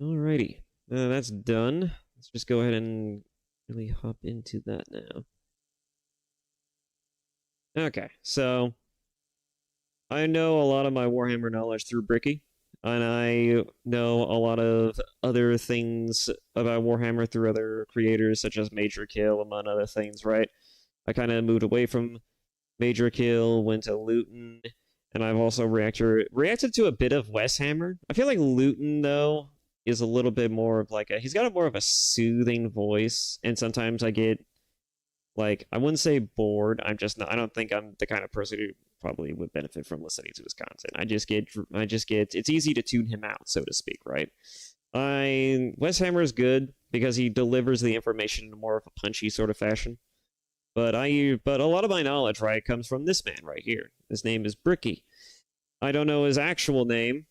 Alrighty, that's done. Let's just go ahead and really hop into that now. Okay, so I know a lot of my Warhammer knowledge through Bricky, and I know a lot of other things about Warhammer through other creators, such as Major Kill, among other things, right? I kind of moved away from Major Kill, went to Luton, and I've also reacted to a bit of Wes Hammer. I feel like Luton, though, is a little bit more of like he's got a more of a soothing voice, and sometimes I get like I wouldn't say bored. I'm just not. I don't think I'm the kind of person who probably would benefit from listening to his content. I just get. It's easy to tune him out, so to speak, right? Wes Hammer is good because he delivers the information in more of a punchy sort of fashion. But a lot of my knowledge, right, comes from this man right here. His name is Bricky. I don't know his actual name,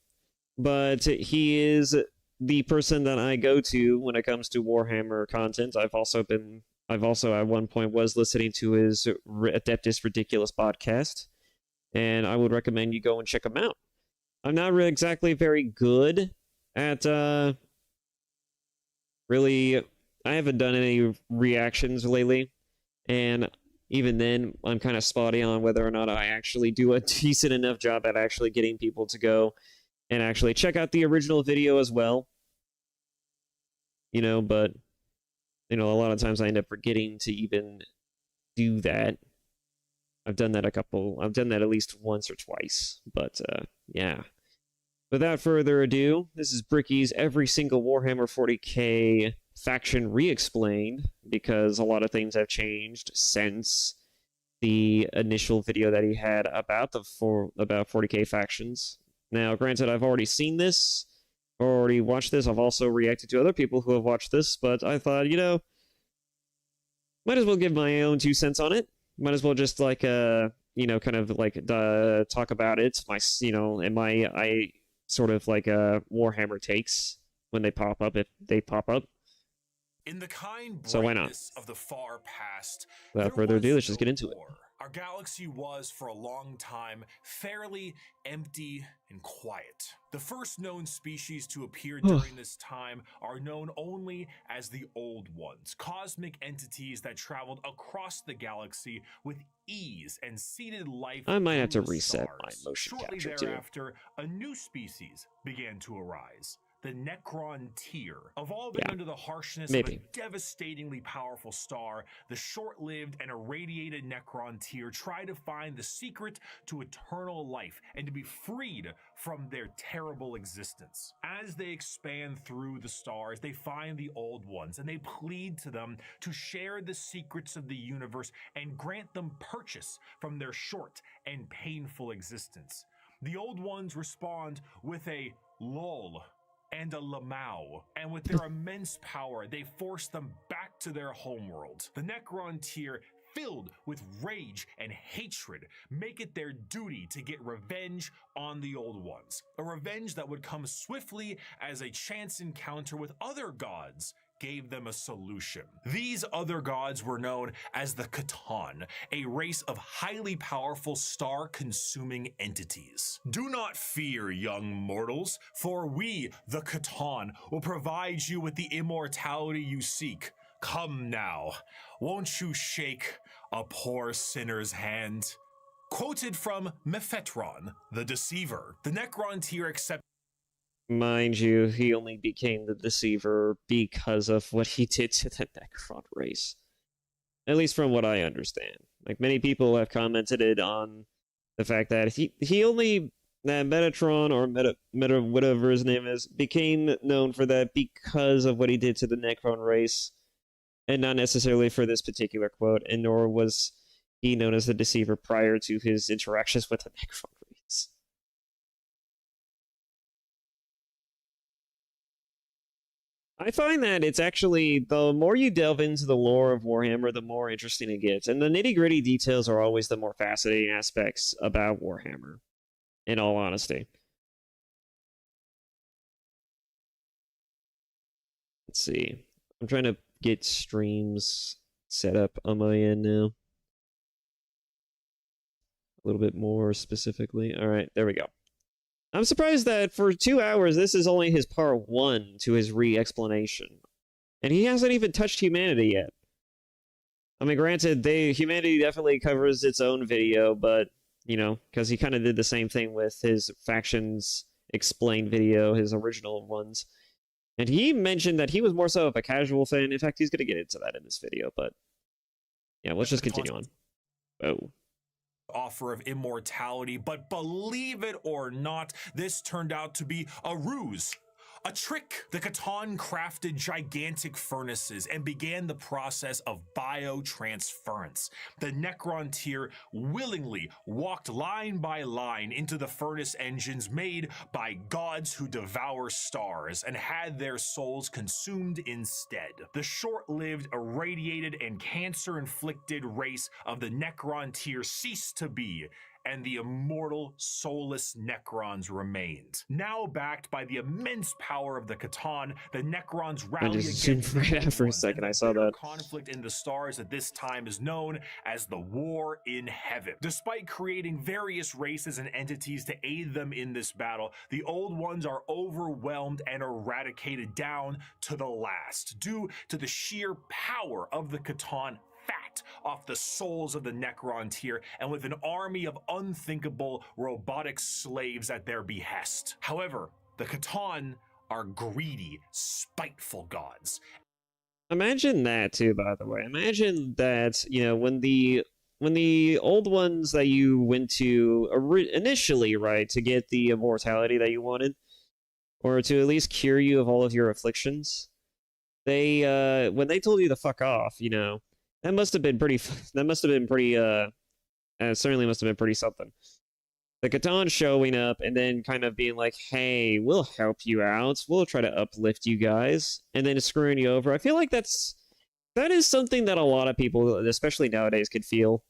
but he is the person that I go to when it comes to Warhammer content. I've also at one point was listening to his Adeptus Ridiculous podcast, and I would recommend you go and check him out. I'm not really exactly very good at really. I haven't done any reactions lately, and even then, I'm kind of spotty on whether or not I actually do a decent enough job at actually getting people to go and actually check out the original video as well. But a lot of times I end up forgetting to even do that. I've done that at least once or twice, but yeah. Without further ado, this is Bricky's every single Warhammer 40k faction re-explained, because a lot of things have changed since the initial video that he had about about 40k factions. Now, granted, I've already seen this, already watched this. I've also reacted to other people who have watched this, but I thought, might as well give my own 2 cents on it. Might as well just like kind of like talk about it. I sort of like Warhammer takes when they pop up, if they pop up. In the kind So why not? brightness of the far past, Without further ado, let's just get into it. Our galaxy was, for a long time, fairly empty and quiet. The first known species to appear during this time are known only as the Old Ones, cosmic entities that traveled across the galaxy with ease and seeded life. I might have to through the reset stars. my motion Shortly capture too. thereafter, a new species began to arise. The Necron Tier. Evolving under the harshness of a devastatingly powerful star, the short-lived and irradiated Necron Tier try to find the secret to eternal life and to be freed from their terrible existence. As they expand through the stars, they find the Old Ones and they plead to them to share the secrets of the universe and grant them purchase from their short and painful existence. The Old Ones respond with a lull and a Lamau, and with their immense power, they force them back to their homeworld. The Necron Tier, filled with rage and hatred, make it their duty to get revenge on the Old Ones. A revenge that would come swiftly as a chance encounter with other gods gave them a solution. These other gods were known as the Catan, a race of highly powerful star-consuming entities. Do not fear, young mortals, for we, the Catan, will provide you with the immortality you seek. Come now, won't you shake a poor sinner's hand? Quoted from Mephetron, the Deceiver. The Necron Tier accepted. Mind you, he only became the Deceiver because of what he did to the Necron race. At least from what I understand. Like, many people have commented it on the fact that he only, that Metatron, or Meta, whatever his name is, became known for that because of what he did to the Necron race, and not necessarily for this particular quote, and nor was he known as the Deceiver prior to his interactions with the Necron race. I find that it's actually, the more you delve into the lore of Warhammer, the more interesting it gets. And the nitty-gritty details are always the more fascinating aspects about Warhammer, in all honesty. Let's see. I'm trying to get streams set up on my end now. A little bit more specifically. All right, there we go. I'm surprised that for 2 hours, this is only his part 1 to his re-explanation. And he hasn't even touched humanity yet. I mean, granted, humanity definitely covers its own video, but, you know, because he kind of did the same thing with his Factions Explained video, his original ones. And he mentioned that he was more so of a casual fan. In fact, he's going to get into that in this video, but yeah, let's just continue on. Oh. Offer of immortality, but believe it or not, this turned out to be a ruse. A trick. The Catan crafted gigantic furnaces and began the process of biotransference. The Necron tier willingly walked line by line into the furnace engines made by gods who devour stars and had their souls consumed instead. The short-lived, irradiated, and cancer-inflicted race of the Necron tier ceased to be, and the immortal, soulless Necrons remained. Now backed by the immense power of the Catan, the Necrons rally against right after a second. I saw that conflict in the stars at this time is known as the War in Heaven. Despite creating various races and entities to aid them in this battle, the Old Ones are overwhelmed and eradicated down to the last, due to the sheer power of the Catan fat off the souls of the Necron tier, and with an army of unthinkable robotic slaves at their behest. However, the Catan are greedy, spiteful gods. Imagine that too, by the way. Imagine that, you know, when the old ones that you went to initially, right, to get the immortality that you wanted, or to at least cure you of all of your afflictions, they when they told you to fuck off, you know, that must have been pretty. That must have been pretty. Certainly must have been pretty something. The Catan showing up and then kind of being like, "Hey, we'll help you out. We'll try to uplift you guys," and then screwing you over. I feel like that is something that a lot of people, especially nowadays, could feel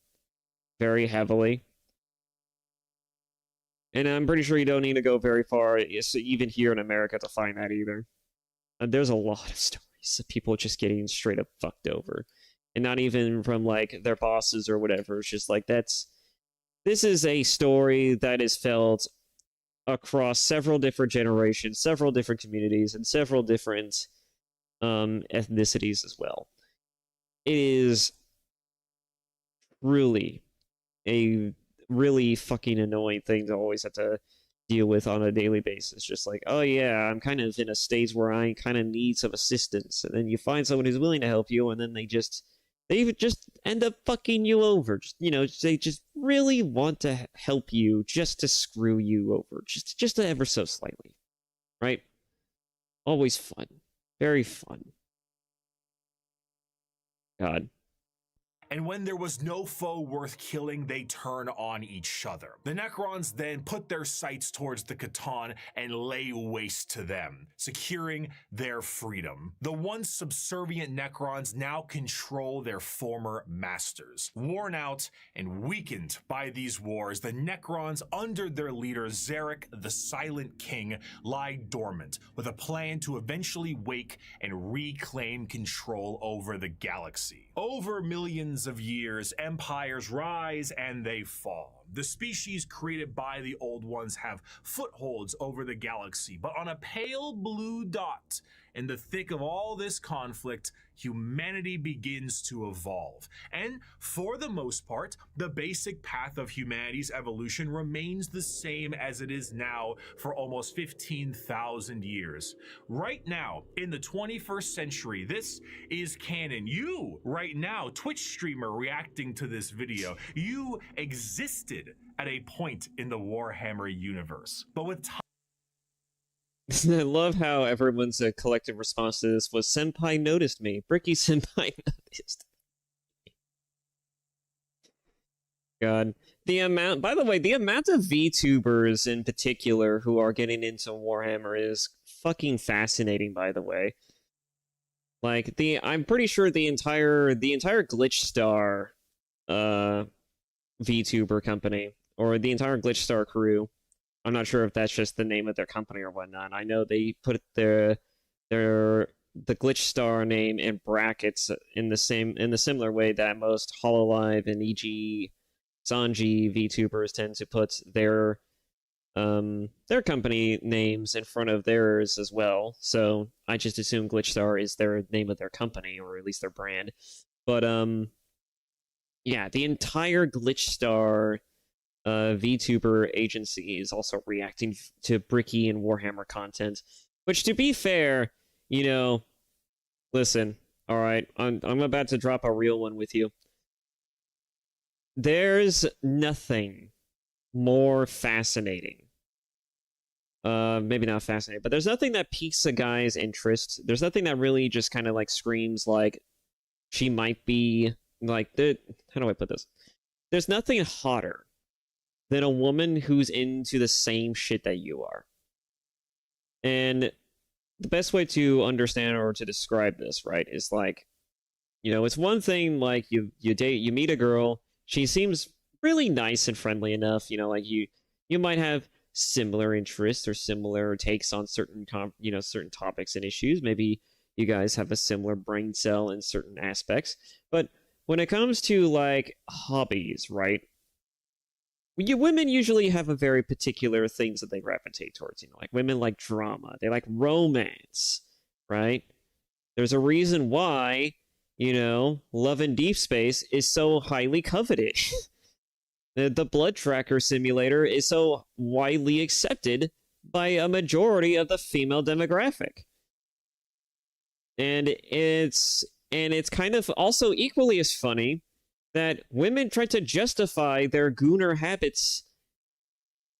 very heavily. And I'm pretty sure you don't need to go very far, even here in America, to find that either. And there's a lot of stories of people just getting straight up fucked over. And not even from, like, their bosses or whatever. It's just like, this is a story that is felt across several different generations, several different communities, and several different ethnicities as well. It is really a really fucking annoying thing to always have to deal with on a daily basis. Just like, oh yeah, I'm kind of in a stage where I kind of need some assistance. And then you find someone who's willing to help you, and then they just end up fucking you over. Just, you know, they just really want to help you just to screw you over. Just ever so slightly. Right? Always fun. Very fun. God. And when there was no foe worth killing, they turn on each other. The Necrons then put their sights towards the Catan and lay waste to them, securing their freedom. The once subservient Necrons now control their former masters. Worn out and weakened by these wars, the Necrons, under their leader Zarek, the Silent King, lie dormant, with a plan to eventually wake and reclaim control over the galaxy. Over millions of years, empires rise and they fall. The species created by the Old Ones have footholds over the galaxy, but on a pale blue dot in the thick of all this conflict, humanity begins to evolve. And for the most part, the basic path of humanity's evolution remains the same as it is now for almost 15,000 years. Right now, in the 21st century, this is canon. You, right now, Twitch streamer reacting to this video, you existed at a point in the Warhammer universe. But with time, I love how everyone's collective response to this was, Senpai noticed me. Bricky Senpai noticed me. God. By the way, the amount of VTubers in particular who are getting into Warhammer is fucking fascinating, by the way. Like, I'm pretty sure the entire Glitch Star VTuber company, or the entire Glitch Star crew, I'm not sure if that's just the name of their company or whatnot. I know they put the Glitch Star name in brackets in the similar way that most Hololive and EG Sanji VTubers tend to put their their company names in front of theirs as well. So I just assume Glitchstar is their name of their company, or at least their brand. But yeah, the entire Glitchstar VTuber agency is also reacting to Bricky and Warhammer content. Which, to be fair, you know, listen, all right, I'm about to drop a real one with you. There's nothing more fascinating. Maybe not fascinating, but there's nothing that piques a guy's interest. There's nothing that really just kind of like screams like she might be like the. How do I put this? There's nothing hotter than a woman who's into the same shit that you are. And the best way to understand or to describe this, right, is like, you know, it's one thing like you date, you meet a girl, she seems really nice and friendly enough, you know, like you might have similar interests or similar takes on certain certain topics and issues. Maybe you guys have a similar brain cell in certain aspects. But when it comes to like hobbies, right? Women usually have a very particular things that they gravitate towards. You know, like women like drama, they like romance, right? There's a reason why, you know, Love in Deep Space is so highly coveted. The blood tracker simulator is so widely accepted by a majority of the female demographic. And it's kind of also equally as funny that women try to justify their gooner habits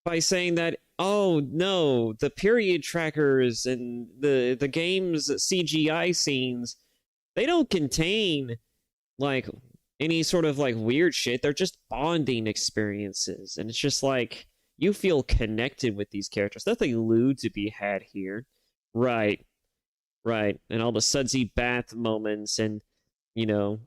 by saying that, oh no, the period trackers and the game's CGI scenes, they don't contain like any sort of like weird shit. They're just bonding experiences. And it's just like, you feel connected with these characters. Nothing lewd to be had here. Right. And all the sudsy bath moments and, you know,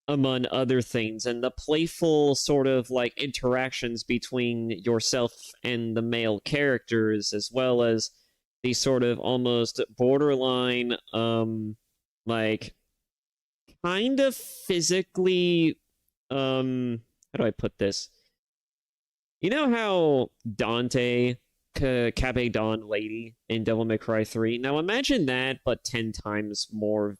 among other things, and the playful sort of like interactions between yourself and the male characters, as well as the sort of almost borderline, like kind of physically, how do I put this? You know how Dante, Cabe Dawn lady in Devil May Cry 3? Now imagine that, but 10 times more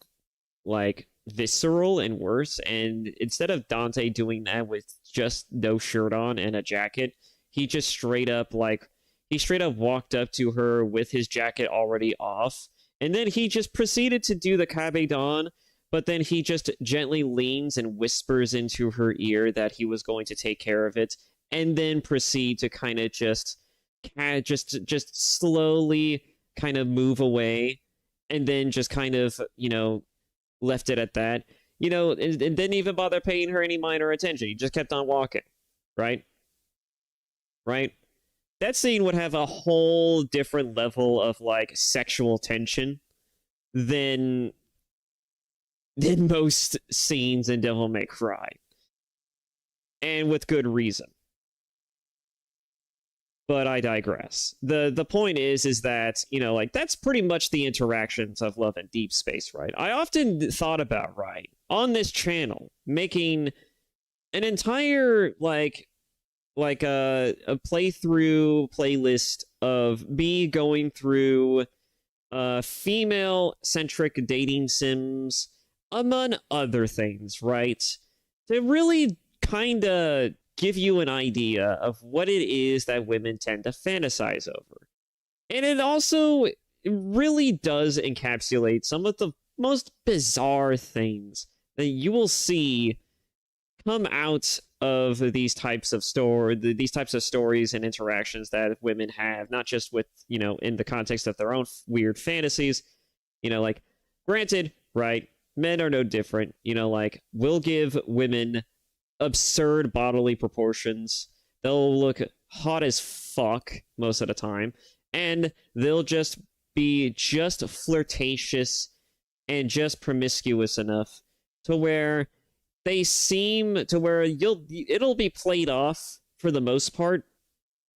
like visceral and worse. And instead of Dante doing that with just no shirt on and a jacket, he straight up walked up to her with his jacket already off, and then he just proceeded to do the Cabe Dawn, but then he just gently leans and whispers into her ear that he was going to take care of it, and then proceed to kind of just slowly kind of move away, and then just kind of, you know, left it at that, you know, and didn't even bother paying her any minor attention. He just kept on walking, right? That scene would have a whole different level of like sexual tension than most scenes in Devil May Cry, and with good reason. But I digress. The point is that, you know, like, that's pretty much the interactions of Love in Deep Space, right? I often thought about, right, on this channel, making an entire, like a playthrough playlist of me going through female-centric dating sims, among other things, right? To really kind of give you an idea of what it is that women tend to fantasize over. And it also really does encapsulate some of the most bizarre things that you will see come out of these types of stories and interactions that women have, not just with, you know, in the context of their own weird fantasies. You know, like, granted, right, men are no different. You know, like, we'll give women absurd bodily proportions. They'll look hot as fuck most of the time, and they'll just be just flirtatious and just promiscuous enough to where they seem to where it'll be played off for the most part,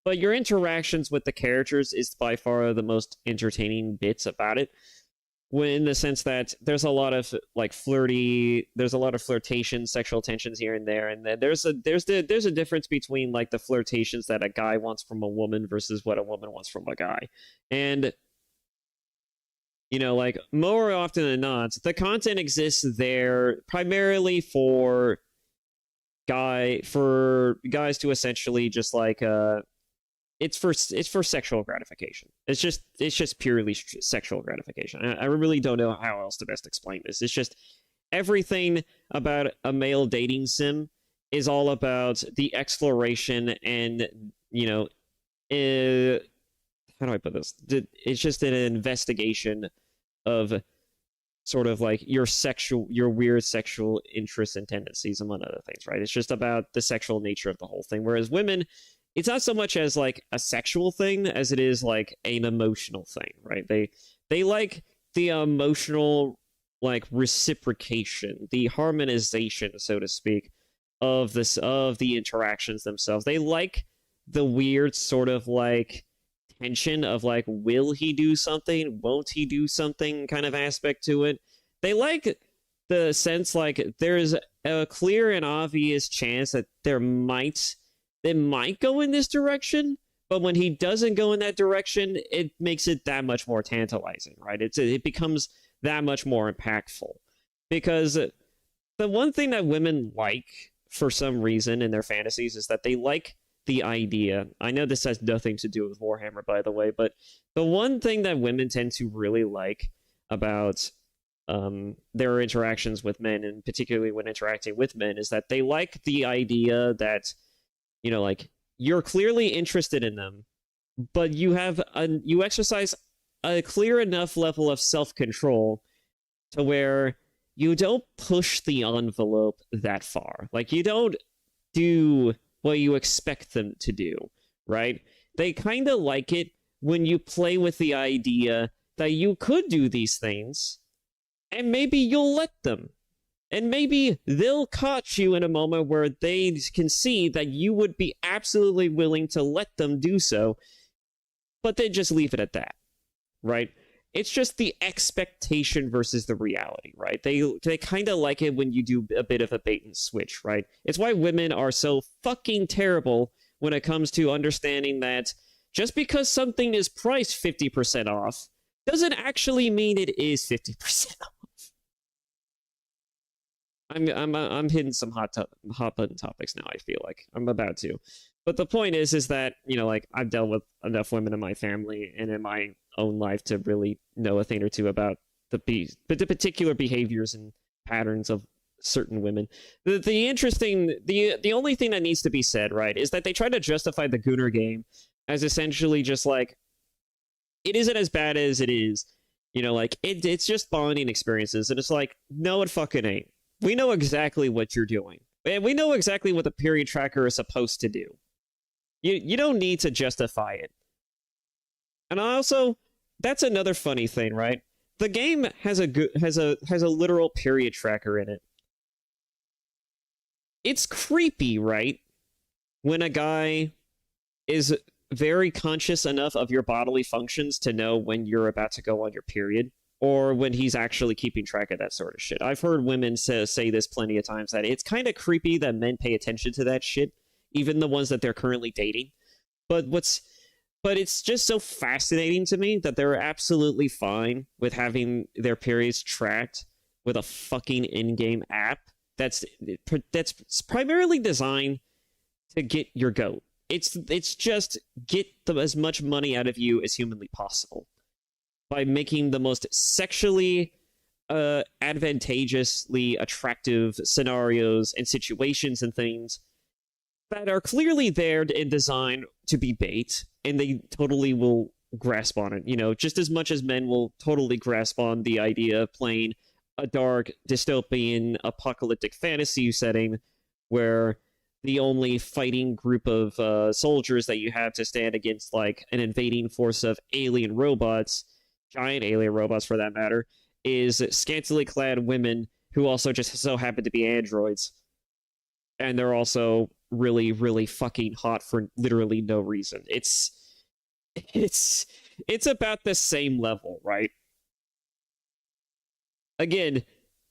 but your interactions with the characters is by far the most entertaining bits about it. in the sense that there's a lot of like there's a lot of flirtation, sexual tensions here and there, and then there's a difference between like the flirtations that a guy wants from a woman versus what a woman wants from a guy. And like more often than not, the content exists there primarily for guys to essentially just like it's for sexual gratification. It's just purely sexual gratification. I really don't know how else to best explain this. It's just everything about a male dating sim is all about the exploration and how do I put this? It's just an investigation of sort of like your weird sexual interests and tendencies, among other things, right? It's just about the sexual nature of the whole thing. Whereas women, it's not so much as like a sexual thing as it is like an emotional thing, right? They like the emotional like reciprocation, the harmonization, so to speak, of the interactions themselves. They like the weird sort of like tension of like, will he do something, won't he do something kind of aspect to it. They like the sense like there's a clear and obvious chance that it might go in this direction, but when he doesn't go in that direction, it makes it that much more tantalizing, right? It becomes that much more impactful. Because the one thing that women like for some reason in their fantasies is that they like the idea. I know this has nothing to do with Warhammer, by the way, but the one thing that women tend to really like about their interactions with men, and particularly when interacting with men, is that they like the idea that, like, you're clearly interested in them, but you exercise a clear enough level of self-control to where you don't push the envelope that far. Like, you don't do what you expect them to do, right? They kind of like it when you play with the idea that you could do these things, and maybe you'll let them. And maybe they'll catch you in a moment where they can see that you would be absolutely willing to let them do so, but they just leave it at that, right? It's just the expectation versus the reality, right? They kind of like it when you do a bit of a bait and switch, right? It's why women are so fucking terrible when it comes to understanding that just because something is priced 50% off doesn't actually mean it is 50% off. I'm hitting some hot button topics now. I feel like I'm about to, but the point is that like I've dealt with enough women in my family and in my own life to really know a thing or two about the particular behaviors and patterns of certain women. The only thing that needs to be said, right, is that they try to justify the Gunnar game as essentially just like it isn't as bad as it is. Like it's just bonding experiences, and it's like, no, it fucking ain't. We know exactly what you're doing. And we know exactly what the period tracker is supposed to do. You don't need to justify it. And also, that's another funny thing, right? The game has a literal period tracker in it. It's creepy, right? When a guy is very conscious enough of your bodily functions to know when you're about to go on your period, or when he's actually keeping track of that sort of shit. I've heard women say this plenty of times, that it's kind of creepy that men pay attention to that shit, even the ones that they're currently dating. But it's just so fascinating to me that they're absolutely fine with having their periods tracked with a fucking in-game app that's primarily designed to get your goat. It's just get as much money out of you as humanly possible by making the most sexually advantageously attractive scenarios and situations and things that are clearly there and designed to be bait, and they totally will grasp on it. Just as much as men will totally grasp on the idea of playing a dark, dystopian, apocalyptic fantasy setting where the only fighting group of soldiers that you have to stand against like an invading force of alien robots, giant alien robots for that matter, is scantily clad women who also just so happen to be androids. And they're also really, really fucking hot for literally no reason. It's about the same level, right? again,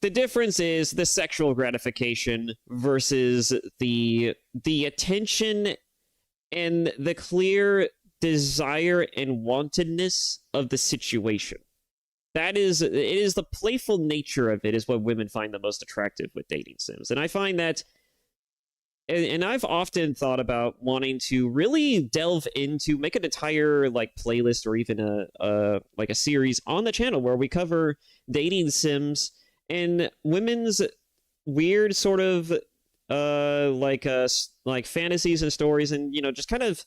the difference is the sexual gratification versus the attention and the clear desire and wantedness of the situation. It is the playful nature of it is what women find the most attractive with dating sims. And I find that, and I've often thought about wanting to really delve into, make an entire like playlist or even a like a series on the channel where we cover dating sims and women's weird sort of like fantasies and stories, and just kind of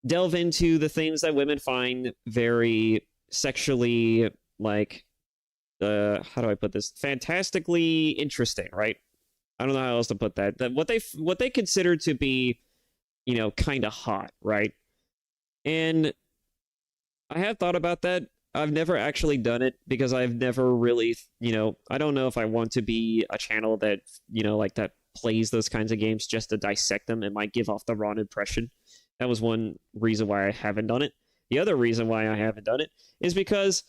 delve into the things that women find very sexually, like how do I put this, fantastically interesting, right? I don't know how else to put that. What they consider to be, kind of hot, right? And I have thought about that. I've never actually done it because I've never really, I don't know if I want to be a channel that, like that plays those kinds of games just to dissect them. It might give off the wrong impression. That was one reason why I haven't done it. The other reason why I haven't done it is because,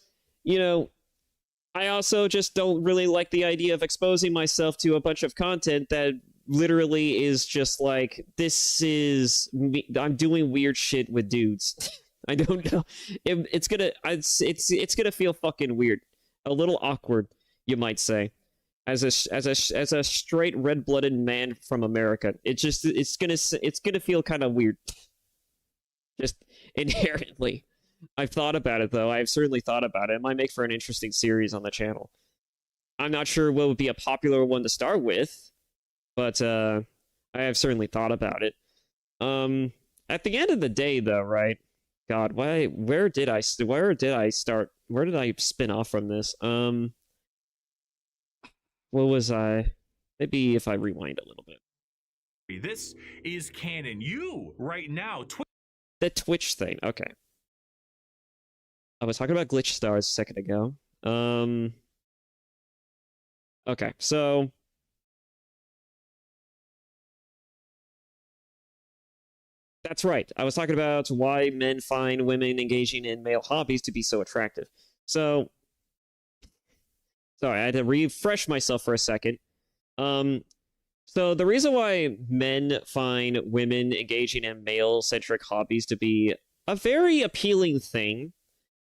I also just don't really like the idea of exposing myself to a bunch of content that literally is just like, this is me, I'm doing weird shit with dudes. I don't know. It's gonna feel fucking weird, a little awkward, you might say, as a straight red-blooded man from America. It's gonna feel kind of weird, just inherently. I've thought about it, though. I've certainly thought about it. It might make for an interesting series on the channel. I'm not sure what would be a popular one to start with, but I have certainly thought about it. At the end of the day, though, right? God, where did I start? Where did I spin off from this? What was I? Maybe if I rewind a little bit. This is canon. You right now. The Twitch thing. Okay. I was talking about glitch stars a second ago. Okay, so that's right. I was talking about why men find women engaging in male hobbies to be so attractive. So, sorry, I had to refresh myself for a second. So the reason why men find women engaging in male-centric hobbies to be a very appealing thing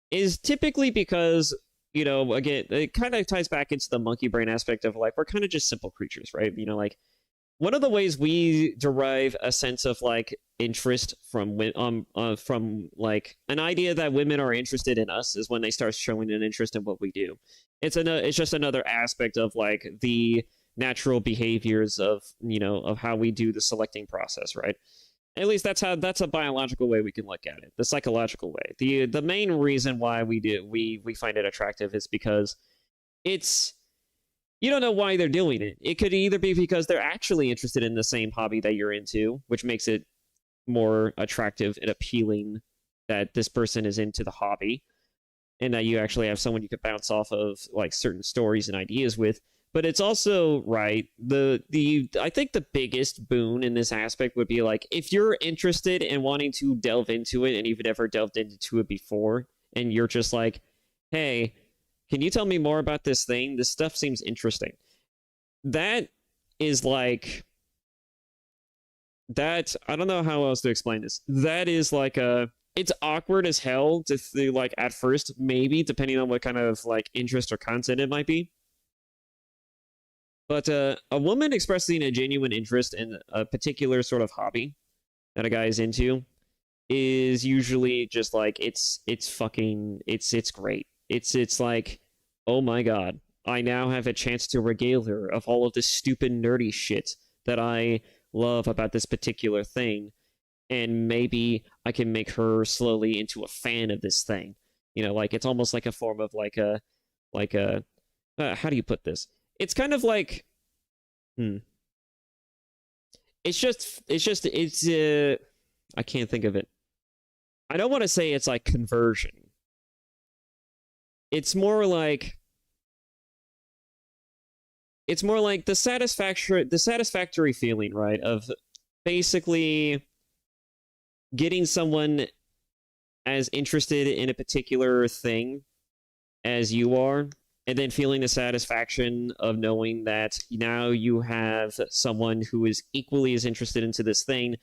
is typically because, again, it kind of ties back into the monkey brain aspect of, like, we're kind of just simple creatures, right? Like, one of the ways we derive a sense of, like, interest from like, an idea that women are interested in us is when they start showing an interest in what we do. It's just another aspect of, like, the natural behaviors of, of how we do the selecting process, right? At least that's a biological way we can look at it, the psychological way. The main reason why we find it attractive is because you don't know why they're doing it. It could either be because they're actually interested in the same hobby that you're into, which makes it more attractive and appealing that this person is into the hobby, and that you actually have someone you could bounce off of, like, certain stories and ideas with. But it's also, right, I think the biggest boon in this aspect would be, like, if you're interested in wanting to delve into it and you've never delved into it before, and you're just like, hey, can you tell me more about this thing? This stuff seems interesting. That is like, that, I don't know how else to explain this. That is like it's awkward as hell to, like, at first, maybe, depending on what kind of, like, interest or content it might be. But a woman expressing a genuine interest in a particular sort of hobby that a guy is into is usually just like, it's great. It's like, oh my god, I now have a chance to regale her of all of this stupid nerdy shit that I love about this particular thing, and maybe I can make her slowly into a fan of this thing. Like, it's almost like a form of like a how do you put this? It's kind of like, it's I can't think of it. I don't want to say it's like conversion. It's more like the satisfactory feeling, right, of basically getting someone as interested in a particular thing as you are, and then feeling the satisfaction of knowing that now you have someone who is equally as interested into this thing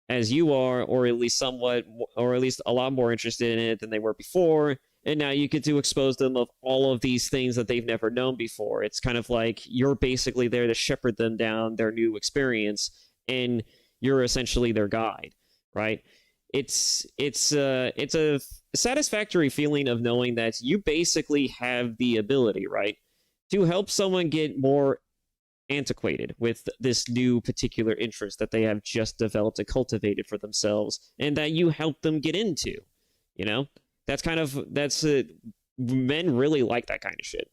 as you are, or at least somewhat, or at least a lot more interested in it than they were before. And now you get to expose them of all of these things that they've never known before. It's kind of like you're basically there to shepherd them down their new experience, and you're essentially their guide, right? It's a satisfactory feeling of knowing that you basically have the ability, right, to help someone get more antiquated with this new particular interest that they have just developed and cultivated for themselves, and that you help them get into. You know, that's men really like that kind of shit.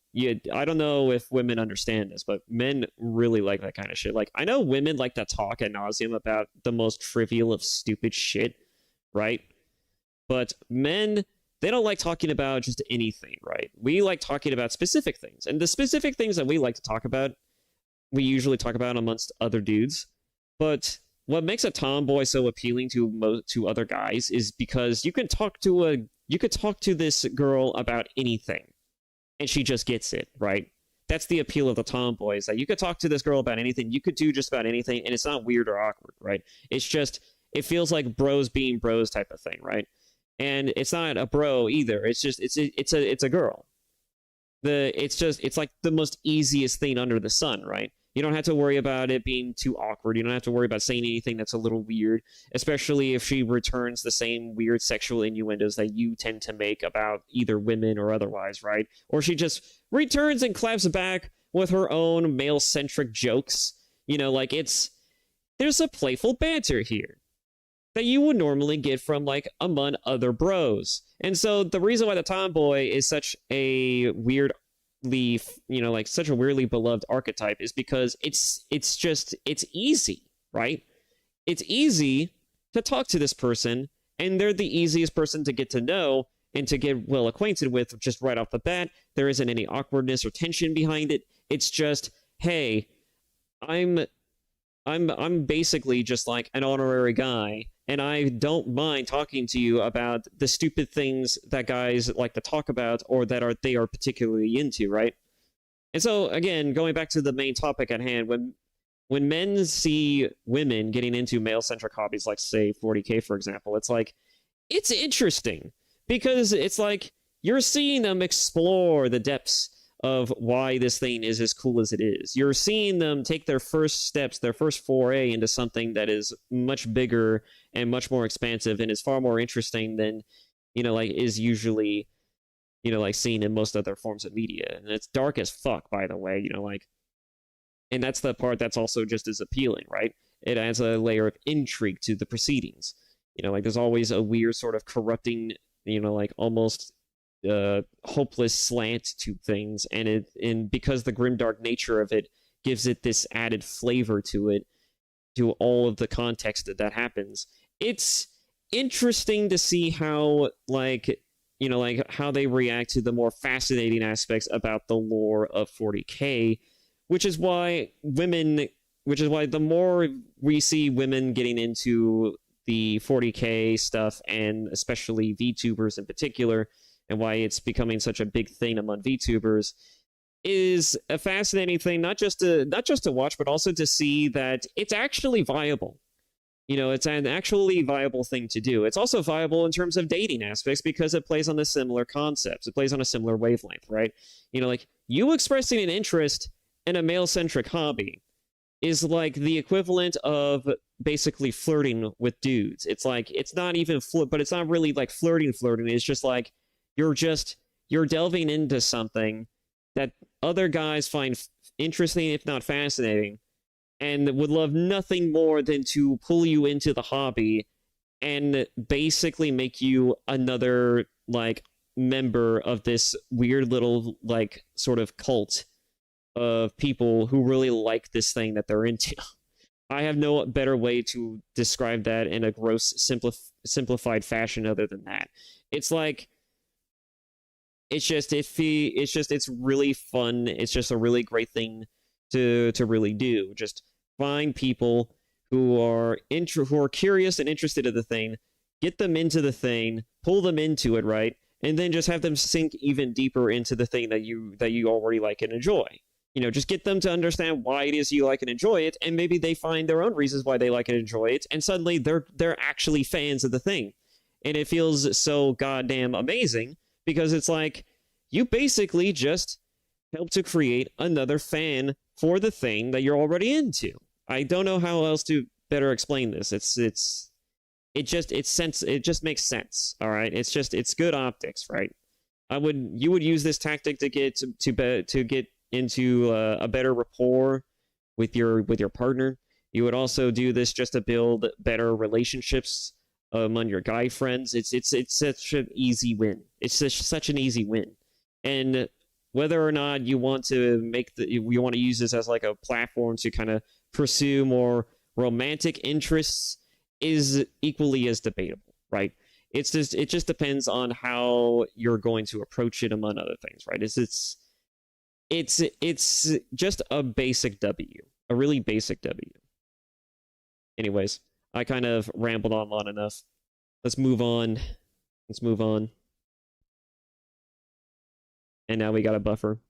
I don't know if women understand this, but men really like that kind of shit. Like, I know women like to talk ad nauseum about the most trivial of stupid shit, right? But men, they don't like talking about just anything, right? We like talking about specific things, and the specific things that we like to talk about, we usually talk about amongst other dudes. But what makes a tomboy so appealing to other guys is because you could talk to this girl about anything, and she just gets it, right? That's the appeal of the tomboy, is that you could talk to this girl about anything, you could do just about anything, and it's not weird or awkward, right? It's just, it feels like bros being bros type of thing, right? And it's not a bro either. It's just it's a girl. It's like the most easiest thing under the sun, right? You don't have to worry about it being too awkward. You don't have to worry about saying anything that's a little weird, especially if she returns the same weird sexual innuendos that you tend to make about either women or otherwise, right? Or she just returns and claps back with her own male-centric jokes. You know, like, there's a playful banter here that you would normally get from, like, among other bros. And so the reason why the tomboy is such a weirdly, like, such a weirdly beloved archetype is because it's easy, right? It's easy to talk to this person, and they're the easiest person to get to know and to get well acquainted with just right off the bat. There isn't any awkwardness or tension behind it. It's just, hey, I'm basically just like an honorary guy, and I don't mind talking to you about the stupid things that guys like to talk about or that they are particularly into, right? And so, again, going back to the main topic at hand, when men see women getting into male-centric hobbies, like, say, 40K, for example, it's like, it's interesting, because it's like you're seeing them explore the depths of why this thing is as cool as it is. You're seeing them take their first steps, their first foray into something that is much bigger and much more expansive, and is far more interesting than, like, is usually, like, seen in most other forms of media. And it's dark as fuck, by the way, like, and that's the part that's also just as appealing, right? It adds a layer of intrigue to the proceedings. Like, there's always a weird sort of corrupting, like, almost hopeless slant to things, and because the grimdark nature of it gives it this added flavor to it, to all of the context that happens. It's interesting to see how, like, how they react to the more fascinating aspects about the lore of 40K, which is why the more we see women getting into the 40K stuff, and especially VTubers in particular, and why it's becoming such a big thing among VTubers, is a fascinating thing, not just to watch, but also to see that it's actually viable. It's an actually viable thing to do. It's also viable in terms of dating aspects, because it plays on the similar concepts. It plays on a similar wavelength, right? Like, you expressing an interest in a male-centric hobby is like the equivalent of basically flirting with dudes. It's like, it's not even but it's not really like flirting. It's just like, you're delving into something that other guys find interesting, if not fascinating, and would love nothing more than to pull you into the hobby and basically make you another, like, member of this weird little, like, sort of cult of people who really like this thing that they're into. I have no better way to describe that in a gross, simplified fashion other than that. It's like, it's really fun. It's just a really great thing to really do. Just find people who are curious and interested in the thing, get them into the thing, pull them into it, right? and then just have them sink even deeper into the thing that you already like and enjoy. Just get them to understand why it is you like and enjoy it, and maybe they find their own reasons why they like and enjoy it, and suddenly they're actually fans of the thing. And it feels so goddamn amazing, because it's like, you basically just help to create another fan for the thing that you're already into. I don't know how else to better explain this. It just makes sense, all right? It's good optics, right? You would use this tactic to get to get into a better rapport with your partner. You would also do this just to build better relationships among your guy friends. It's such an easy win. It's such an easy win. And whether or not you want to use this as like a platform to kind of pursue more romantic interests is equally as debatable, right? It just depends on how you're going to approach it, among other things, right? It's just a basic W, a really basic W. Anyways, I kind of rambled on long enough. Let's move on. And now we got a buffer.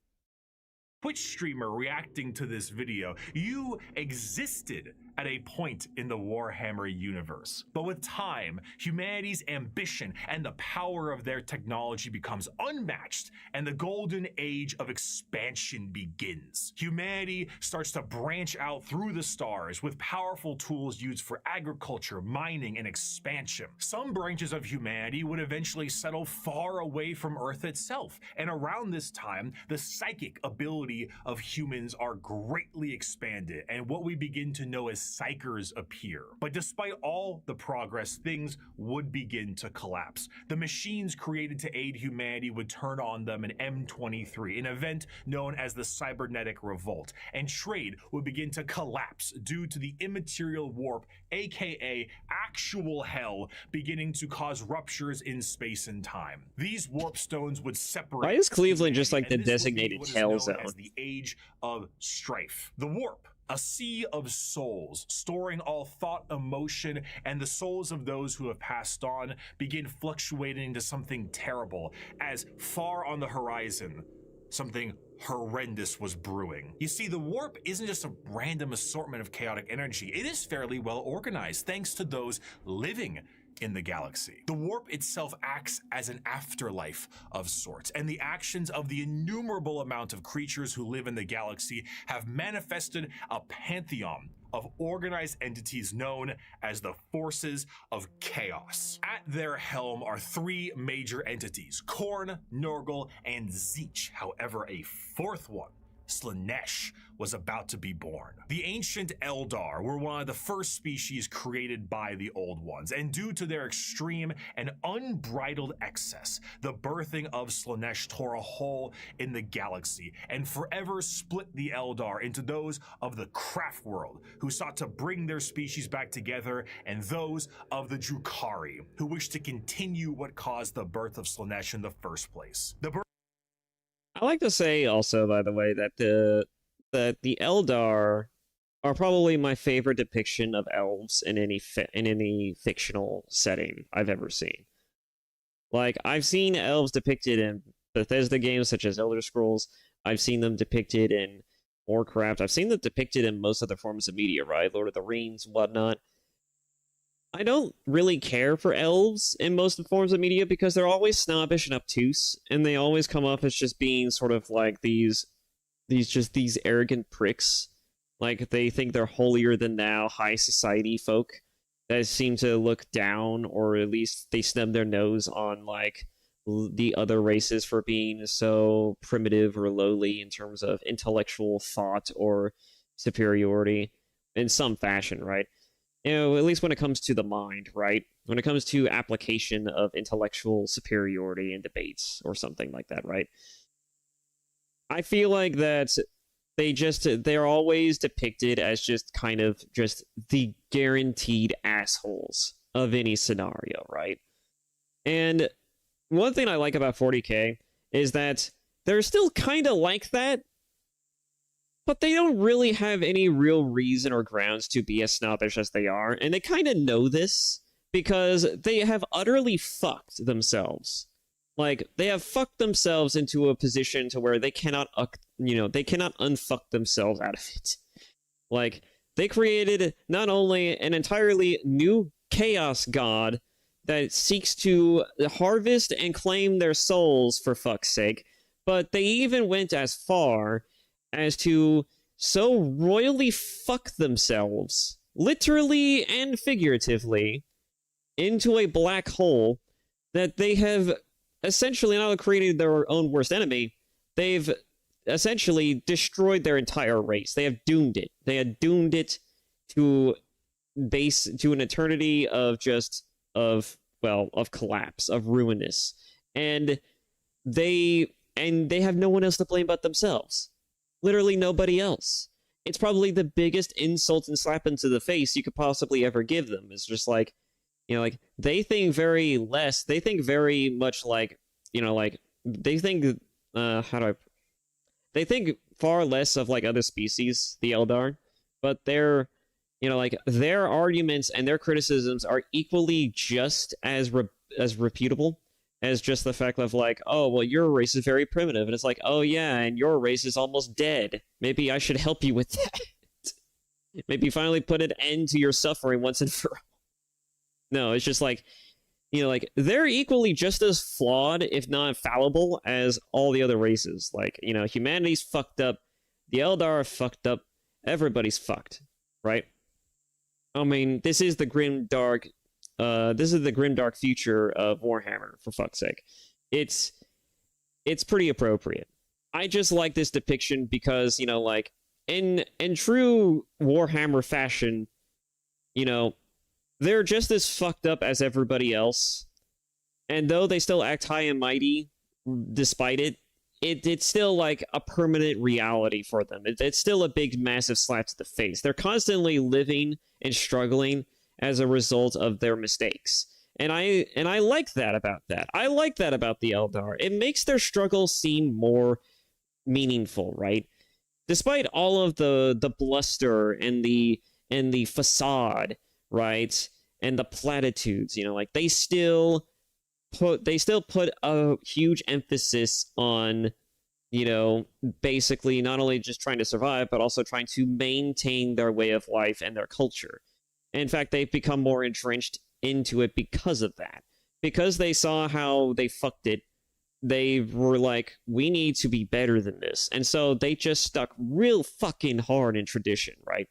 Twitch streamer reacting to this video, you existed at a point in the Warhammer universe. But with time, humanity's ambition and the power of their technology becomes unmatched, and the golden age of expansion begins. Humanity starts to branch out through the stars with powerful tools used for agriculture, mining, and expansion. Some branches of humanity would eventually settle far away from Earth itself, and around this time, the psychic ability of humans are greatly expanded, and what we begin to know as psychers appear. But despite all the progress, things would begin to collapse. The machines created to aid humanity would turn on them in M23, an event known as the Cybernetic Revolt, and trade would begin to collapse due to the immaterial warp, aka actual hell, beginning to cause ruptures in space and time. These warp stones would separate. Why is Cleveland just like the designated hell zone? As the age of strife. The warp, a sea of souls, storing all thought, emotion, and the souls of those who have passed on, begin fluctuating into something terrible, as far on the horizon, something horrendous was brewing. You see, the warp isn't just a random assortment of chaotic energy. It is fairly well organized, thanks to those living in the galaxy. The warp itself acts as an afterlife of sorts, and the actions of the innumerable amount of creatures who live in the galaxy have manifested a pantheon of organized entities known as the Forces of Chaos. At their helm are three major entities: Khorne, Nurgle, and Tzeentch. However, a fourth one, Slaanesh, was about to be born. The ancient Eldar were one of the first species created by the Old Ones, and due to their extreme and unbridled excess, the birthing of Slaanesh tore a hole in the galaxy and forever split the Eldar into those of the Craft world, who sought to bring their species back together, and those of the Drukhari, who wished to continue what caused the birth of Slaanesh in the first place. I like to say also, by the way, that the Eldar are probably my favorite depiction of elves in any fictional setting I've ever seen. Like, I've seen elves depicted in Bethesda games such as Elder Scrolls. I've seen them depicted in Warcraft. I've seen them depicted in most other forms of media, right? Lord of the Rings, whatnot. I don't really care for elves in most forms of media because they're always snobbish and obtuse, and they always come off as just being sort of like these arrogant pricks. Like, they think they're holier than thou high society folk that seem to look down, or at least they snub their nose on like the other races for being so primitive or lowly in terms of intellectual thought or superiority in some fashion, right? At least when it comes to the mind, right? When it comes to application of intellectual superiority in debates or something like that, right? I feel like that they're always depicted as just kind of just the guaranteed assholes of any scenario, right? And one thing I like about 40K is that they're still kind of like that, but they don't really have any real reason or grounds to be as snobbish as they are, and they kind of know this because they have utterly fucked themselves like they have fucked themselves into a position to where they cannot they cannot unfuck themselves out of it. Like they created not only an entirely new chaos god that seeks to harvest and claim their souls for fuck's sake, but they even went as far as to so royally fuck themselves, literally and figuratively, into a black hole that they have essentially not only created their own worst enemy, they've essentially destroyed their entire race. They have doomed it. They had doomed it to an eternity of collapse, of ruinous. And they have no one else to blame but themselves. Literally nobody else. It's probably the biggest insult and slap into the face you could possibly ever give them. It's just like, like they think very much like, they think they think far less of like other species, the Eldar, but their arguments and their criticisms are equally just as reputable as just the fact of like, oh, well, your race is very primitive. And it's like, oh, yeah, and your race is almost dead. Maybe I should help you with that. Maybe finally put an end to your suffering once and for all. No, it's just like, they're equally just as flawed, if not fallible, as all the other races. Like, humanity's fucked up. The Eldar are fucked up. Everybody's fucked, right? I mean, this is the grimdark future of Warhammer, for fuck's sake. It's pretty appropriate. I just like this depiction because, in true Warhammer fashion, they're just as fucked up as everybody else. And though they still act high and mighty, despite it, it's still like a permanent reality for them. It's still a big, massive slap to the face. They're constantly living and struggling as a result of their mistakes. And I like that about that. I like that about the Eldar. It makes their struggle seem more meaningful, right? Despite all of the bluster and the facade, right? And the platitudes, they still put a huge emphasis on, basically not only just trying to survive, but also trying to maintain their way of life and their culture. In fact, they've become more entrenched into it because of that. Because they saw how they fucked it, they were like, we need to be better than this. And so they just stuck real fucking hard in tradition, right?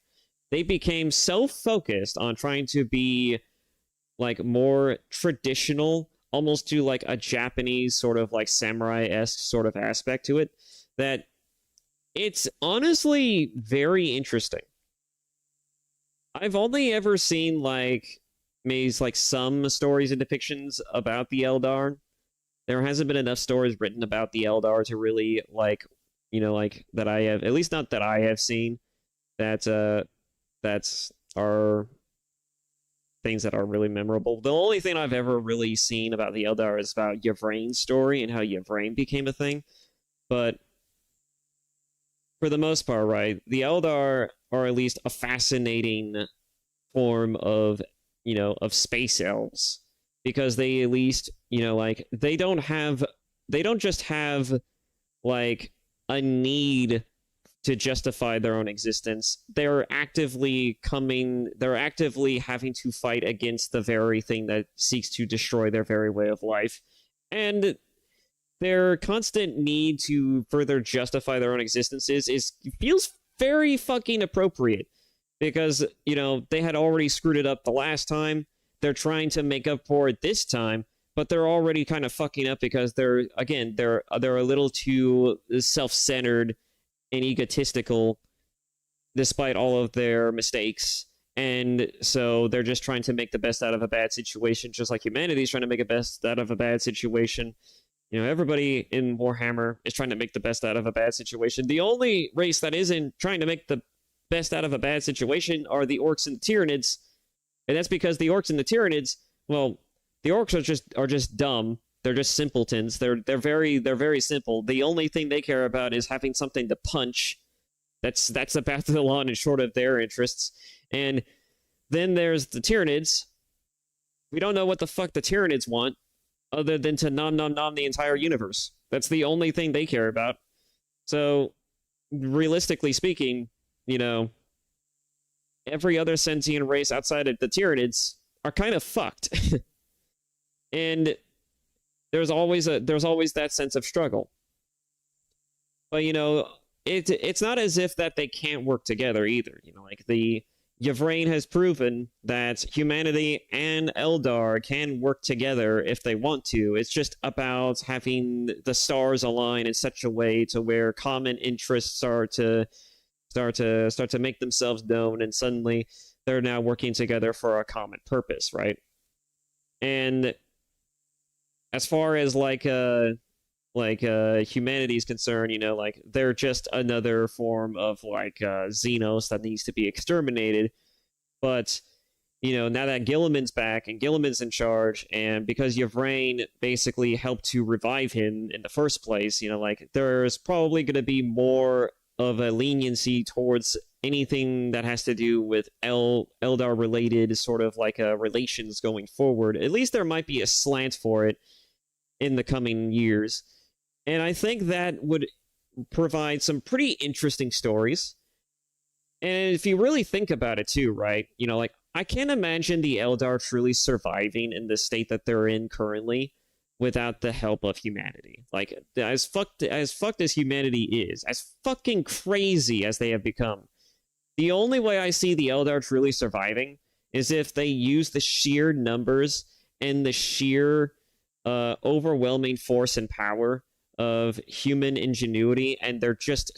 They became so focused on trying to be like more traditional, almost to like a Japanese sort of like samurai-esque sort of aspect to it, that it's honestly very interesting. I've only ever seen like maybe like some stories and depictions about the Eldar. There hasn't been enough stories written about the Eldar to really like, that I have, at least not that I have seen, that are things that are really memorable. The only thing I've ever really seen about the Eldar is about Yvrane's story and how Yvraine became a thing. But for the most part, right, the Eldar are at least a fascinating form of, of space elves. Because they at least, they don't just have, like, a need to justify their own existence. They're actively having to fight against the very thing that seeks to destroy their very way of life. And their constant need to further justify their own existences feels very fucking appropriate. Because, they had already screwed it up the last time. They're trying to make up for it this time, but they're already kind of fucking up because they're a little too self-centered and egotistical despite all of their mistakes. And so they're just trying to make the best out of a bad situation, just like humanity's trying to make the best out of a bad situation. Everybody in Warhammer is trying to make the best out of a bad situation. The only race that isn't trying to make the best out of a bad situation are the Orcs and the Tyranids. And that's because the Orcs and the Tyranids, well, the Orcs are just dumb. They're just simpletons. They're very simple. The only thing they care about is having something to punch. That's about the long and short of their interests. And then there's the Tyranids. We don't know what the fuck the Tyranids want. other than to nom nom nom the entire universe. That's the only thing they care about. So, realistically speaking, you know, every other sentient race outside of the Tyranids are kind of fucked. And there's always that sense of struggle. But you know, it's not as if that they can't work together either. You know, like the Yvrain has proven that humanity and Eldar can work together if they want to. It's just about having the stars align in such a way to where common interests start to make themselves known, and suddenly they're now working together for a common purpose, right? And as far as humanity is concerned, you know, like they're just another form of like Xenos that needs to be exterminated. But you know, now that Gilliman's back and Gilliman's in charge, and because Yvrain basically helped to revive him in the first place, you know, like there's probably going to be more of a leniency towards anything that has to do with Eldar related sort of like relations going forward. At least there might be a slant for it in the coming years. And I think that would provide some pretty interesting stories. And if you really think about it too, right? You know, like I can't imagine the Eldar truly surviving in the state that they're in currently without the help of humanity. Like as fucked as humanity is, as fucking crazy as they have become, the only way I see the Eldar truly surviving is if they use the sheer numbers and the sheer overwhelming force and power of human ingenuity and their just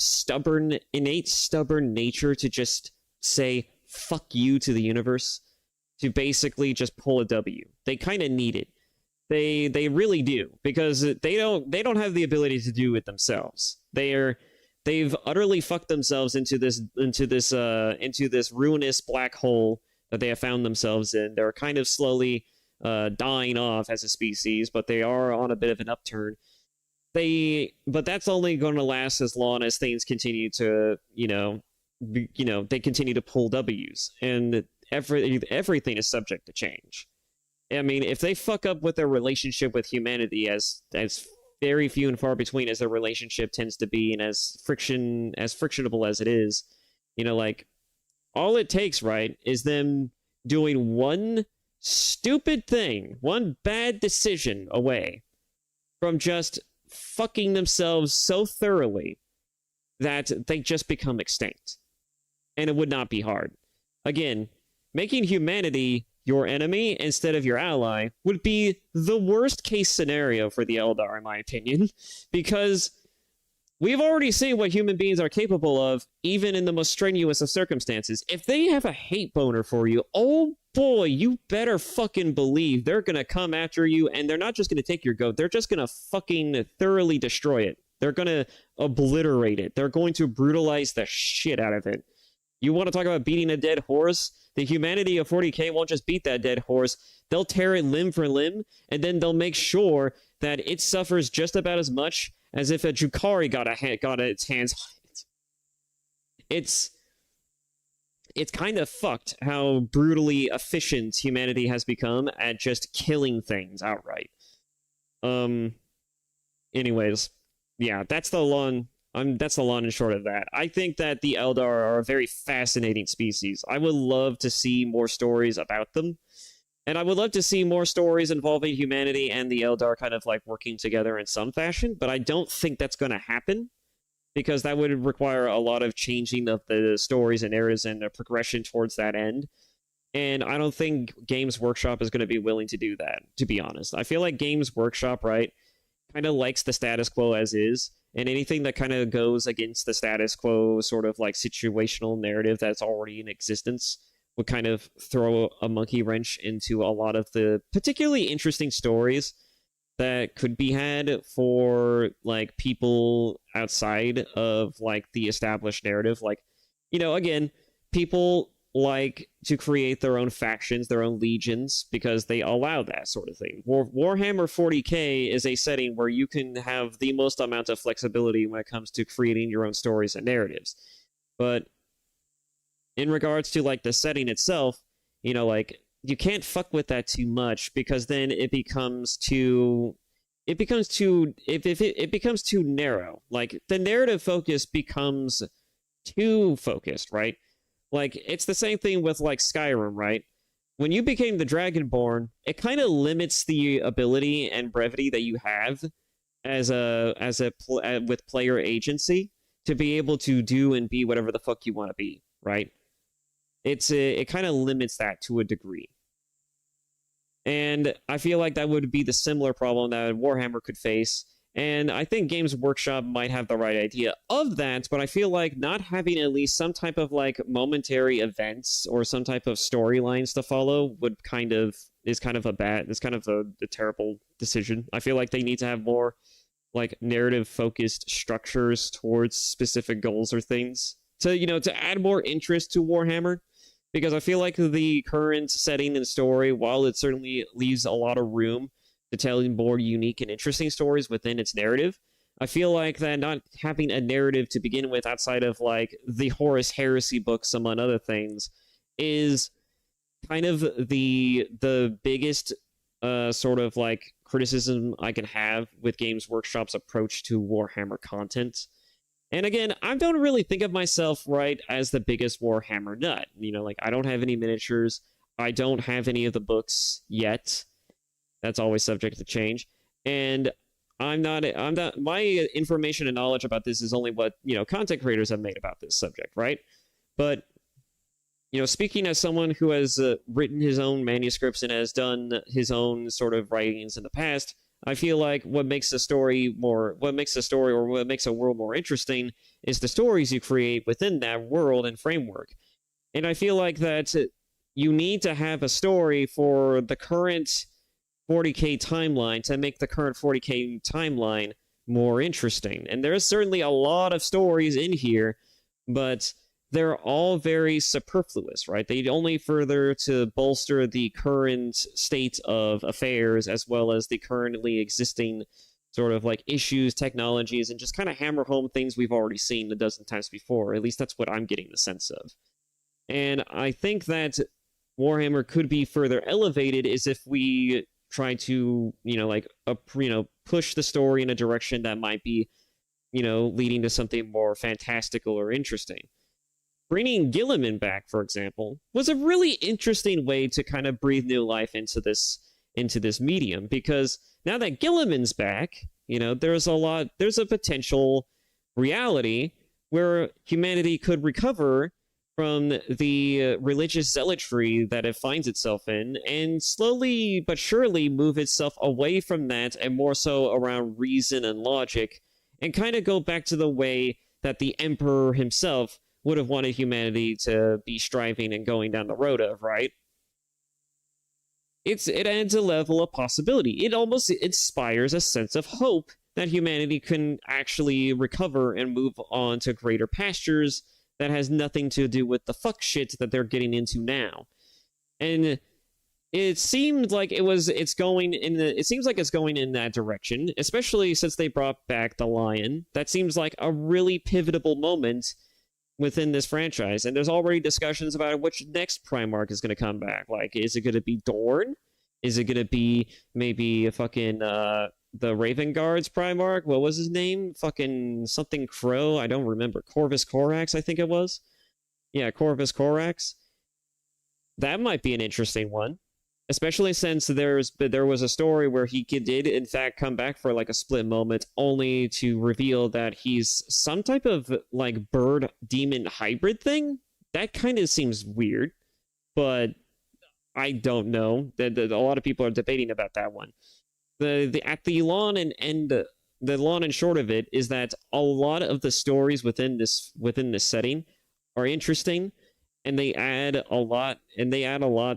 innate stubborn nature to just say fuck you to the universe, to basically just pull a W. They kind of need it. They really do, because they don't have the ability to do it themselves. They've utterly fucked themselves into this ruinous black hole that they have found themselves in. They're kind of slowly dying off as a species, but they are on a bit of an upturn. But that's only going to last as long as things continue to, they continue to pull W's, and everything is subject to change. I mean, if they fuck up with their relationship with humanity, as very few and far between as their relationship tends to be, and as frictionable as it is, you know, like all it takes, right, is them doing one stupid thing, one bad decision away from just fucking themselves so thoroughly that they just become extinct. And it would not be hard. Again, making humanity your enemy instead of your ally would be the worst case scenario for the Eldar, in my opinion, because we've already seen what human beings are capable of, even in the most strenuous of circumstances. If they have a hate boner for you, oh boy, you better fucking believe they're gonna come after you, and they're not just gonna take your goat, they're just gonna fucking thoroughly destroy it. They're gonna obliterate it. They're going to brutalize the shit out of it. You want to talk about beating a dead horse? The humanity of 40k won't just beat that dead horse. They'll tear it limb for limb, and then they'll make sure that it suffers just about as much as if a Drukhari got its hands on it. It's kind of fucked how brutally efficient humanity has become at just killing things outright. Anyways, yeah, that's the long and short of that. I think that the Eldar are a very fascinating species. I would love to see more stories about them. And I would love to see more stories involving humanity and the Eldar kind of like working together in some fashion, but I don't think that's going to happen, because that would require a lot of changing of the stories and eras and a progression towards that end. And I don't think Games Workshop is going to be willing to do that, to be honest. I feel like Games Workshop, right, kind of likes the status quo as is, and anything that kind of goes against the status quo sort of like situational narrative that's already in existence would kind of throw a monkey wrench into a lot of the particularly interesting stories that could be had for like people outside of like the established narrative. Like, you know, again, people like to create their own factions, their own legions, because they allow that sort of thing. Warhammer 40k is a setting where you can have the most amount of flexibility when it comes to creating your own stories and narratives. But in regards to like the setting itself, you know, like you can't fuck with that too much, because then it becomes too it becomes too narrow. Like, the narrative focus becomes too focused, right? Like, it's the same thing with like Skyrim, right? When you became the Dragonborn, it kind of limits the ability and brevity that you have with player agency to be able to do and be whatever the fuck you want to be, right? It kind of limits that to a degree. And I feel like that would be the similar problem that Warhammer could face. And I think Games Workshop might have the right idea of that, but I feel like not having at least some type of like momentary events or some type of storylines to follow is kind of a terrible decision. I feel like they need to have more like narrative focused structures towards specific goals or things to add more interest to Warhammer, because I feel like the current setting and story, while it certainly leaves a lot of room to tell more unique and interesting stories within its narrative, I feel like that not having a narrative to begin with outside of like the Horus Heresy books, among other things, is kind of the biggest sort of like criticism I can have with Games Workshop's approach to Warhammer content. And again, I don't really think of myself right as the biggest Warhammer nut. Like, I don't have any miniatures. I don't have any of the books yet. That's always subject to change. And I'm not, my information and knowledge about this is only what, content creators have made about this subject, right? But, speaking as someone who has written his own manuscripts and has done his own sort of writings in the past, I feel like what makes a world more interesting is the stories you create within that world and framework. And I feel like that you need to have a story for the current 40K timeline to make the current 40K timeline more interesting. And there's certainly a lot of stories in here, but they're all very superfluous, right? They only further to bolster the current state of affairs, as well as the currently existing sort of like issues, technologies, and just kind of hammer home things we've already seen a dozen times before. At least that's what I'm getting the sense of. And I think that Warhammer could be further elevated is if we try to, push the story in a direction that might be, leading to something more fantastical or interesting. Bringing Gilliman back, for example, was a really interesting way to kind of breathe new life into this medium, because now that Gilliman's back, there's a potential reality where humanity could recover from the religious zealotry that it finds itself in, and slowly but surely move itself away from that and more so around reason and logic, and kind of go back to the way that the Emperor himself would have wanted humanity to be striving and going down the road of, right? It adds a level of possibility. It almost inspires a sense of hope that humanity can actually recover and move on to greater pastures that has nothing to do with the fuck shit that they're getting into now. And it seemed like it's going in that direction, especially since they brought back the Lion. That seems like a really pivotal moment within this franchise, and there's already discussions about which next Primarch is going to come back. Like, is it going to be Dorn? Is it going to be maybe a fucking the Raven Guard's Primarch? What was his name? Fucking something Crow? I don't remember. Corvus Corax, I think it was. Yeah, Corvus Corax. That might be an interesting one, especially since there was a story where he did in fact come back for like a split moment, only to reveal that he's some type of like bird demon hybrid thing. That kind of seems weird, but I don't know. A lot of people are debating about that one. The long and short of it is that a lot of the stories within this setting are interesting, and they add a lot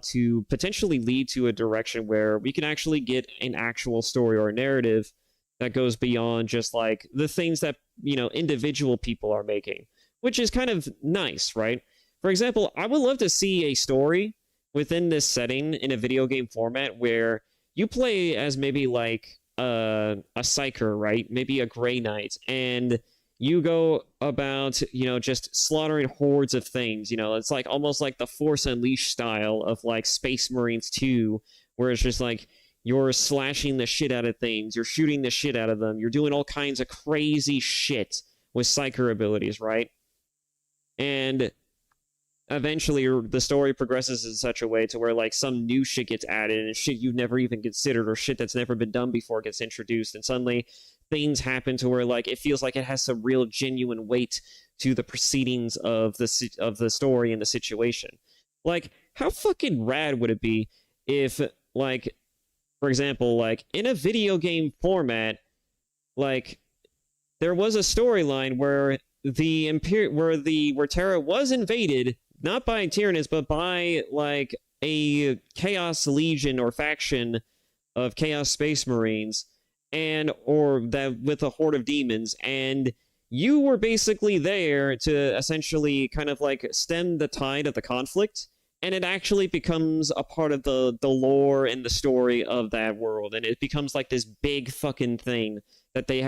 to potentially lead to a direction where we can actually get an actual story or a narrative that goes beyond just like the things that individual people are making, which is kind of nice, right? For example, I would love to see a story within this setting in a video game format where you play as maybe like a psyker, right? Maybe a Grey Knight, and you go about, just slaughtering hordes of things. It's like almost like the Force Unleashed style of like Space Marines 2, where it's just like you're slashing the shit out of things, you're shooting the shit out of them, you're doing all kinds of crazy shit with psyker abilities, right? And eventually the story progresses in such a way to where like some new shit gets added and shit you've never even considered or shit that's never been done before gets introduced, and suddenly things happen to where like it feels like it has some real genuine weight to the proceedings of the story and the situation. Like, how fucking rad would it be if, like, for example, like in a video game format, like there was a storyline where where Terra was invaded not by Tyrannus, but by like a Chaos Legion or faction of Chaos Space Marines, or that with a horde of demons, and you were basically there to essentially kind of like stem the tide of the conflict, and it actually becomes a part of the lore and the story of that world, and it becomes like this big fucking thing that they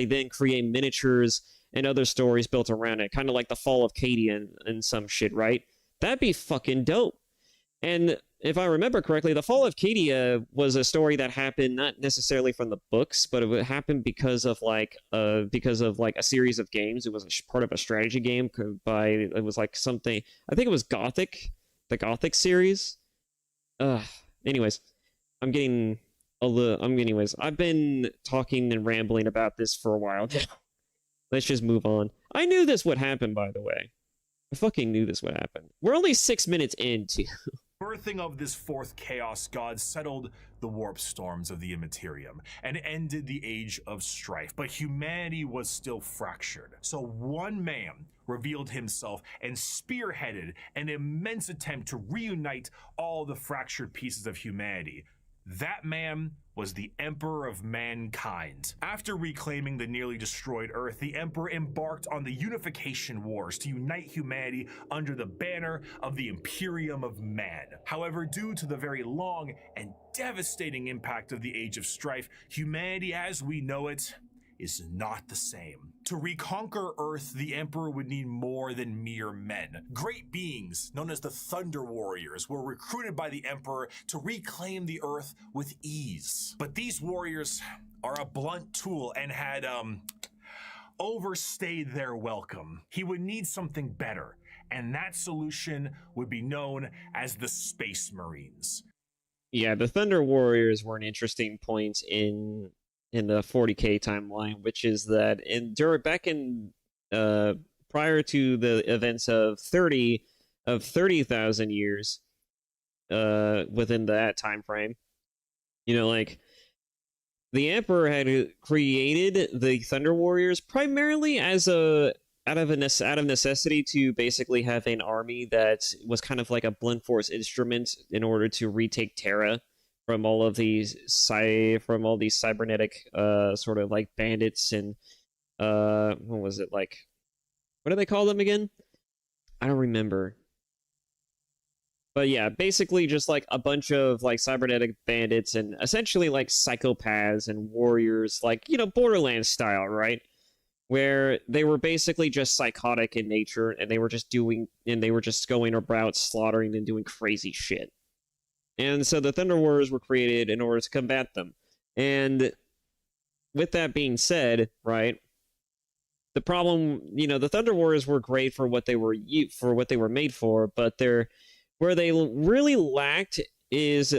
then create miniatures and other stories built around it, kind of like the fall of Cadia and some shit, right? That'd be fucking dope. And if I remember correctly, the fall of Cadia was a story that happened not necessarily from the books, but it happened because of like a series of games. It was part of a strategy game it was like something, I think it was Gothic, the Gothic series. Anyways, I've been talking and rambling about this for a while. Let's just move on. I knew this would happen, by the way. I fucking knew this would happen. We're only 6 minutes into. Birthing of this fourth chaos god settled the warp storms of the Immaterium and ended the age of strife, but humanity was still fractured. So one man revealed himself and spearheaded an immense attempt to reunite all the fractured pieces of humanity. That man was the Emperor of Mankind. After reclaiming the nearly destroyed Earth, the Emperor embarked on the Unification Wars to unite humanity under the banner of the Imperium of Man. However, due to the very long and devastating impact of the Age of Strife, humanity as we know it is not the same. To reconquer Earth, the Emperor would need more than mere men. Great beings, known as the Thunder Warriors, were recruited by the Emperor to reclaim the Earth with ease. But these warriors are a blunt tool and had, overstayed their welcome. He would need something better, and that solution would be known as the Space Marines. Yeah, the Thunder Warriors were an interesting point in the 40K timeline, which is that prior to the events of 30,000 years within that time frame, like the Emperor had created the Thunder Warriors primarily as out of necessity to basically have an army that was kind of like a blunt force instrument in order to retake Terra from all these cybernetic sort of like bandits and what was it, like, what do they call them again? I don't remember. But yeah, basically just like a bunch of like cybernetic bandits and essentially like psychopaths and warriors, like, Borderlands style, right? Where they were basically just psychotic in nature, and they were just going about slaughtering and doing crazy shit. And so the Thunder Warriors were created in order to combat them. And with that being said, right, the problem, the Thunder Warriors were great for what they were made for, but where they really lacked is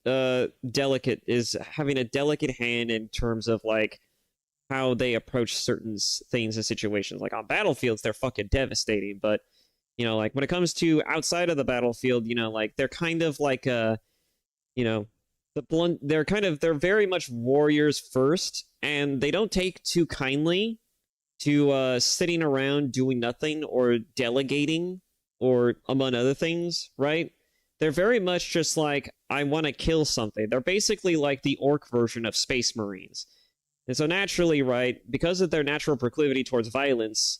having a delicate hand in terms of like how they approach certain things and situations. Like on battlefields, they're fucking devastating, but like when it comes to outside of the battlefield, like they're kind of like they're very much warriors first, and they don't take too kindly to sitting around doing nothing or delegating, or among other things, right? They're very much just like, I want to kill something. They're basically like the orc version of Space Marines. And so naturally, right, because of their natural proclivity towards violence,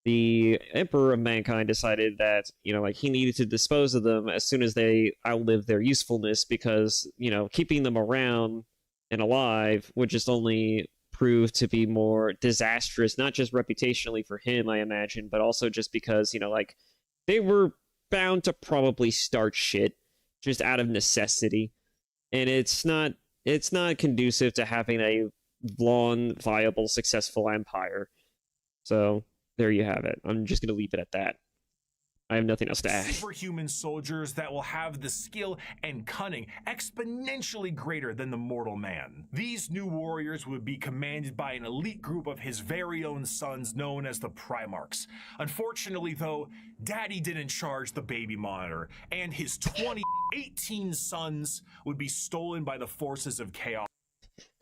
the Emperor of Mankind decided that, like he needed to dispose of them as soon as they outlived their usefulness, because, keeping them around and alive would just only prove to be more disastrous, not just reputationally for him, I imagine, but also just because, like, they were bound to probably start shit just out of necessity. And it's not conducive to having a long, viable, successful empire. So there you have it. I'm just going to leave it at that. I have nothing else to add. Superhuman soldiers that will have the skill and cunning exponentially greater than the mortal man. These new warriors would be commanded by an elite group of his very own sons known as the Primarchs. Unfortunately, though, Daddy didn't charge the baby monitor, and his 18 sons would be stolen by the forces of chaos.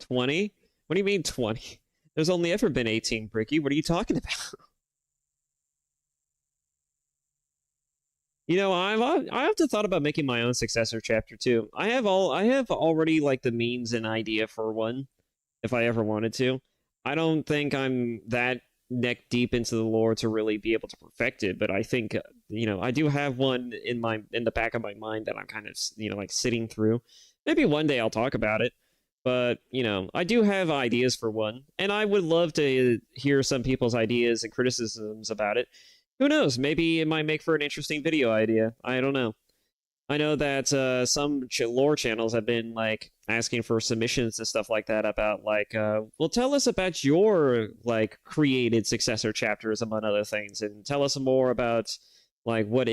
20? What do you mean 20? There's only ever been 18, Bricky. What are you talking about? I've often thought about making my own successor chapter too. I have already like the means and idea for one, if I ever wanted to. I don't think I'm that neck deep into the lore to really be able to perfect it, but I think I do have one in the back of my mind that I'm kind of like sitting through. Maybe one day I'll talk about it, but I do have ideas for one, and I would love to hear some people's ideas and criticisms about it. Who knows? Maybe it might make for an interesting video idea. I don't know. I know that some lore channels have been like asking for submissions and stuff like that about like, well, tell us about your like created successor chapters among other things, and tell us more about like what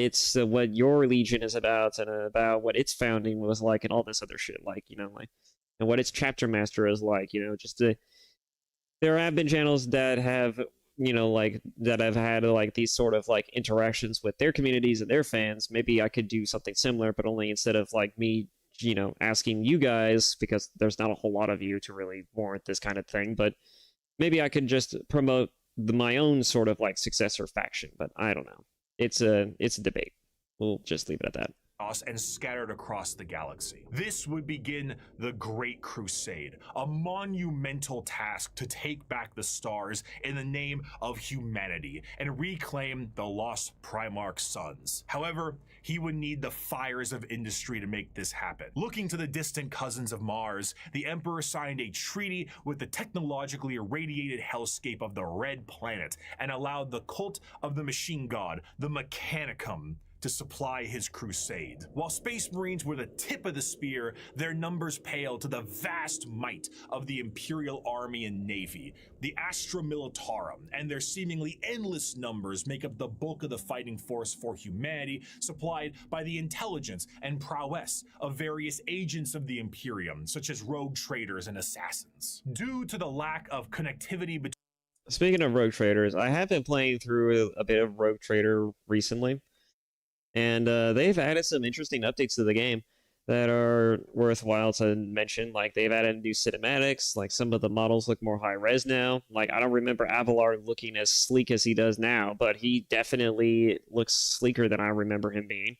your legion is about and about what its founding was like and all this other shit, like like and what its chapter master is like. There have been channels that have like that have had like these sort of like interactions with their communities and their fans. Maybe I could do something similar, but only instead of like me, asking you guys, because there's not a whole lot of you to really warrant this kind of thing, but maybe I could just promote my own sort of like successor faction. But I don't know. It's a debate. We'll just leave it at that. And scattered across the galaxy. This would begin the Great Crusade, a monumental task to take back the stars in the name of humanity and reclaim the lost Primarch sons. However, he would need the fires of industry to make this happen. Looking to the distant cousins of Mars, the Emperor signed a treaty with the technologically irradiated hellscape of the Red Planet and allowed the cult of the machine god, the Mechanicum, to supply his crusade. While Space Marines were the tip of the spear, their numbers paled to the vast might of the Imperial Army and Navy. The Astra Militarum and their seemingly endless numbers make up the bulk of the fighting force for humanity, supplied by the intelligence and prowess of various agents of the Imperium, such as rogue traders and assassins. Due to the lack of connectivity between... Speaking of rogue traders, I have been playing through a bit of Rogue Trader recently. And they've added some interesting updates to the game that are worthwhile to mention. Like, they've added new cinematics. Like, some of the models look more high-res now. Like, I don't remember Avalar looking as sleek as he does now, but he definitely looks sleeker than I remember him being.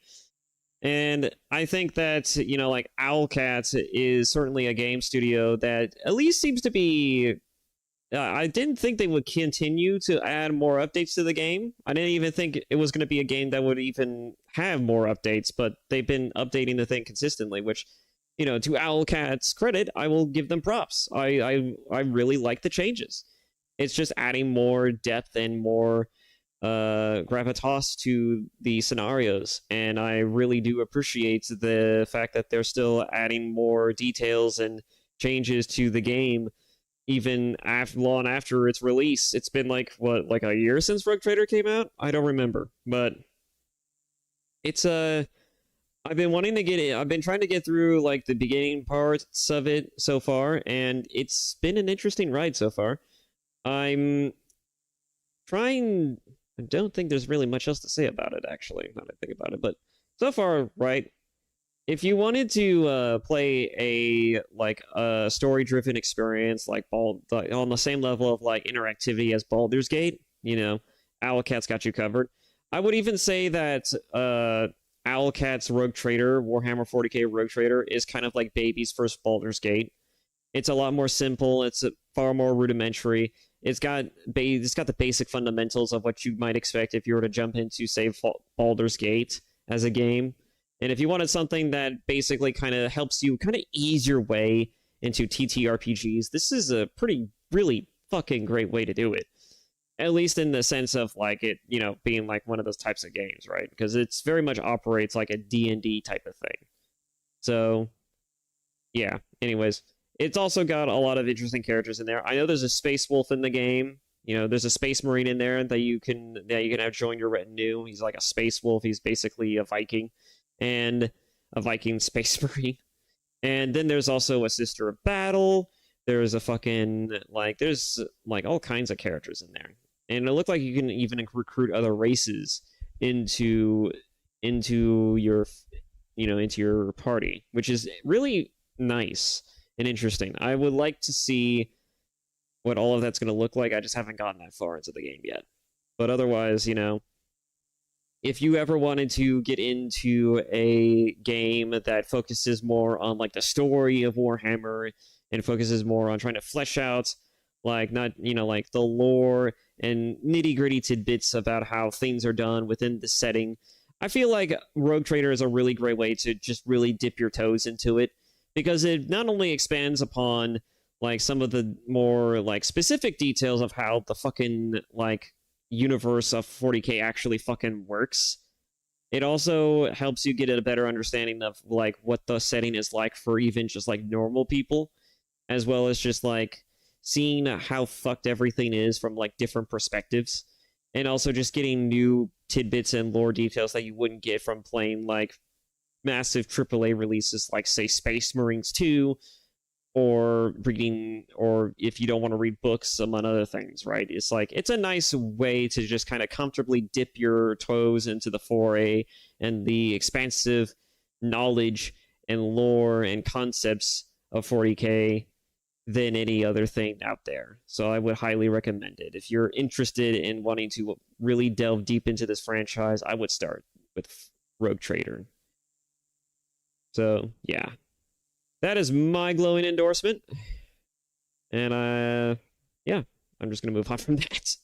And I think that, like, Owlcat is certainly a game studio that at least seems to be... I didn't think they would continue to add more updates to the game. I didn't even think it was going to be a game that would even have more updates, but they've been updating the thing consistently, which, to Owlcat's credit, I will give them props. I really like the changes. It's just adding more depth and more gravitas to the scenarios, and I really do appreciate the fact that they're still adding more details and changes to the game even long after its release. It's been like a year since Rogue Trader came out? I don't remember, but it's I've been wanting to get it. I've been trying to get through like the beginning parts of it so far, and it's been an interesting ride so far. I'm trying. I don't think there's really much else to say about it, actually, now that I think about it, but so far, right? If you wanted to play a story-driven experience like on the same level of like interactivity as Baldur's Gate, Owlcat's got you covered. I would even say that Owlcat's Rogue Trader, Warhammer 40k Rogue Trader, is kind of like baby's first Baldur's Gate. It's a lot more simple. It's far more rudimentary. It's got the basic fundamentals of what you might expect if you were to jump into, say, Baldur's Gate as a game. And if you wanted something that basically kind of helps you kind of ease your way into TTRPGs, this is a pretty really fucking great way to do it. At least in the sense of like it, you know, being like one of those types of games, right? Because it's very much operates like a D&D type of thing. So, yeah. Anyways, it's also got a lot of interesting characters in there. I know there's a space wolf in the game. You know, there's a space marine in there that you can have join your retinue. He's like a space wolf. He's basically a Viking and a Viking space marine. And then there's also a sister of battle. There's a fucking there's like all kinds of characters in there. And it looked like you can even recruit other races into your into your party, which is really nice and interesting. I would like to see what all of that's going to look like. I just haven't gotten that far into the game yet. But otherwise, you know, if you ever wanted to get into a game that focuses more on like the story of Warhammer and focuses more on trying to flesh out like not, you know, like the lore and nitty-gritty tidbits about how things are done within the setting, I feel like Rogue Trader is a really great way to just really dip your toes into it, because it not only expands upon like some of the more like specific details of how the fucking like universe of 40K actually fucking works. It also helps you get a better understanding of like what the setting is like for even just like normal people, as well as just like seeing how fucked everything is from like different perspectives, and also just getting new tidbits and lore details that you wouldn't get from playing like massive AAA releases like say Space Marines 2, or reading, or if you don't want to read books, among other things, right? It's like, it's a nice way to just kind of comfortably dip your toes into the foray and the expansive knowledge and lore and concepts of 40K than any other thing out there. So I would highly recommend it. If you're interested in wanting to really delve deep into this franchise, I would start with Rogue Trader. So, yeah. That is my glowing endorsement. And, yeah, I'm just going to move on from that.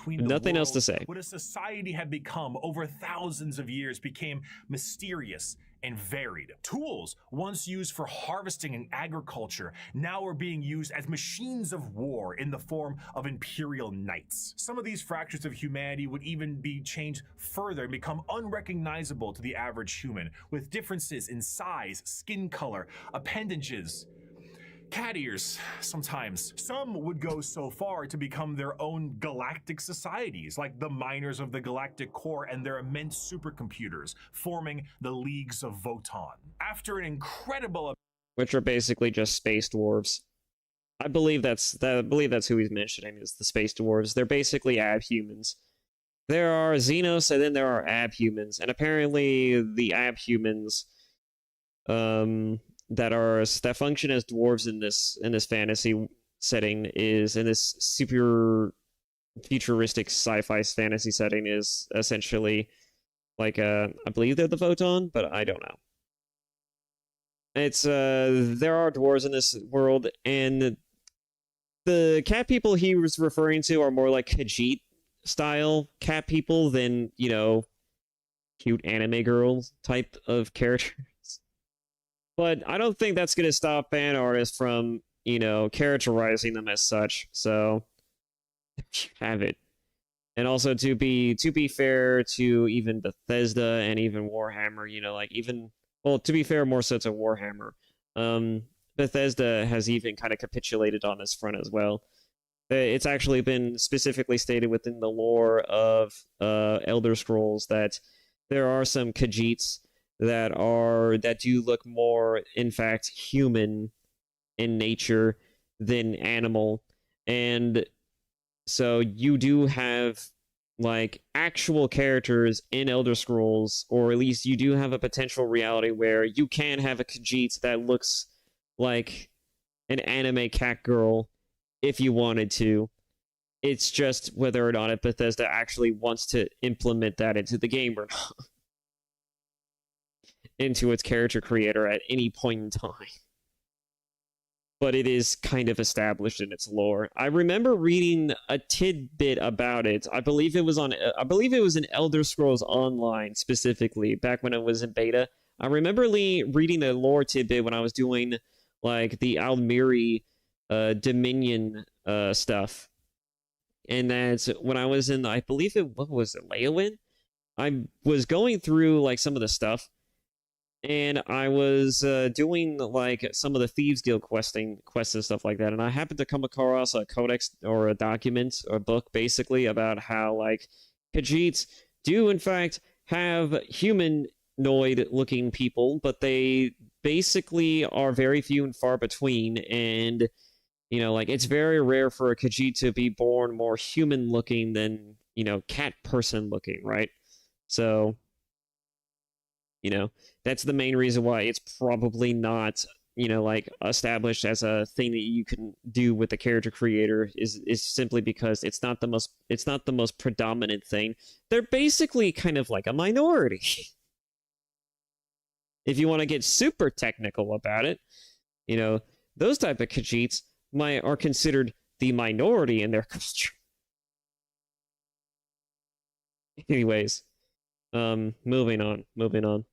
Nothing else to say. What a society had become over thousands of years became mysterious and varied. Tools once used for harvesting and agriculture now are being used as machines of war in the form of imperial knights. Some of these fractures of humanity would even be changed further and become unrecognizable to the average human, with differences in size, skin color, appendages, cat ears sometimes. Some would go so far to become their own galactic societies, like the miners of the galactic core and their immense supercomputers, forming the Leagues of Votan. After an incredible... Which are basically just space dwarves. I believe that's who he's mentioning, is the space dwarves. They're basically abhumans. There are Xenos, and then there are abhumans, and apparently the abhumans, that function as dwarves in this fantasy setting, is in this super futuristic sci-fi fantasy setting, is essentially like I believe they're the Votan, but I don't know. It's there are dwarves in this world, and the cat people he was referring to are more like Khajiit style cat people than, you know, cute anime girl type of characters. But I don't think that's going to stop fan artists from, you know, characterizing them as such. So have it. And also to be fair to even Bethesda and even Warhammer, you know, like even, well, to be fair, more so to Warhammer, Bethesda has even kind of capitulated on this front as well. It's actually been specifically stated within the lore of Elder Scrolls that there are some Khajiits that do look more, in fact, human in nature than animal. And so you do have like actual characters in Elder Scrolls, or at least you do have a potential reality where you can have a Khajiit that looks like an anime cat girl if you wanted to. It's just whether or not Bethesda actually wants to implement that into the game or not. Into its character creator at any point in time. But it is kind of established in its lore. I remember reading a tidbit about it. I believe it was in Elder Scrolls Online specifically, back when it was in beta. I remember reading a lore tidbit when I was doing like the Almiri Dominion stuff. And that's when I was in, I believe it, what was it, Leowin? I was going through like some of the stuff, and I was doing like some of the Thieves Guild quests and stuff like that, and I happened to come across a codex or a document or a book basically about how like Khajiits do in fact have humanoid looking people, but they basically are very few and far between, and like it's very rare for a Khajiit to be born more human looking than, cat person looking, right? So, that's the main reason why it's probably not, like established as a thing that you can do with the character creator is simply because it's not the most predominant thing. They're basically kind of like a minority. If you want to get super technical about it, those type of Khajiits are considered the minority in their culture. Anyways, moving on.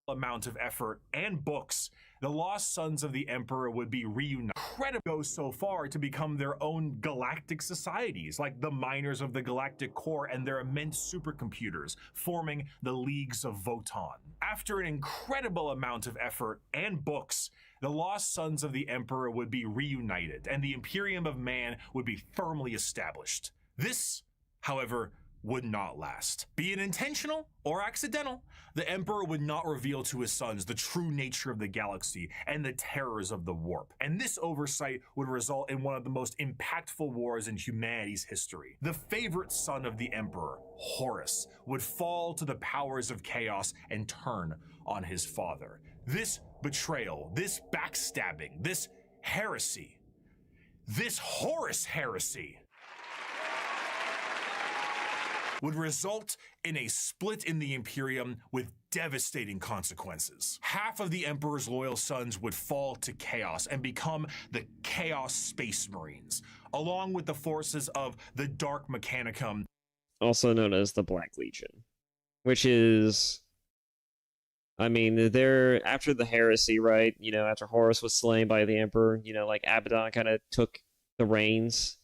Amount of effort and books, the lost sons of the Emperor would be reunited. Incredible goes so far to become their own galactic societies, like the miners of the Galactic Core and their immense supercomputers, forming the Leagues of Voton. After an incredible amount of effort and books, the lost sons of the Emperor would be reunited, and the Imperium of Man would be firmly established. This, however, would not last. Be it intentional or accidental, the Emperor would not reveal to his sons the true nature of the galaxy and the terrors of the warp. And this oversight would result in one of the most impactful wars in humanity's history. The favorite son of the Emperor, Horus, would fall to the powers of chaos and turn on his father. This betrayal, this backstabbing, this heresy, this Horus heresy would result in a split in the Imperium with devastating consequences. Half of the Emperor's loyal sons would fall to chaos and become the Chaos Space Marines, along with the forces of the Dark Mechanicum, also known as the Black Legion, which is, I mean, they're after the heresy, right? After Horus was slain by the Emperor, like Abaddon kind of took the reins.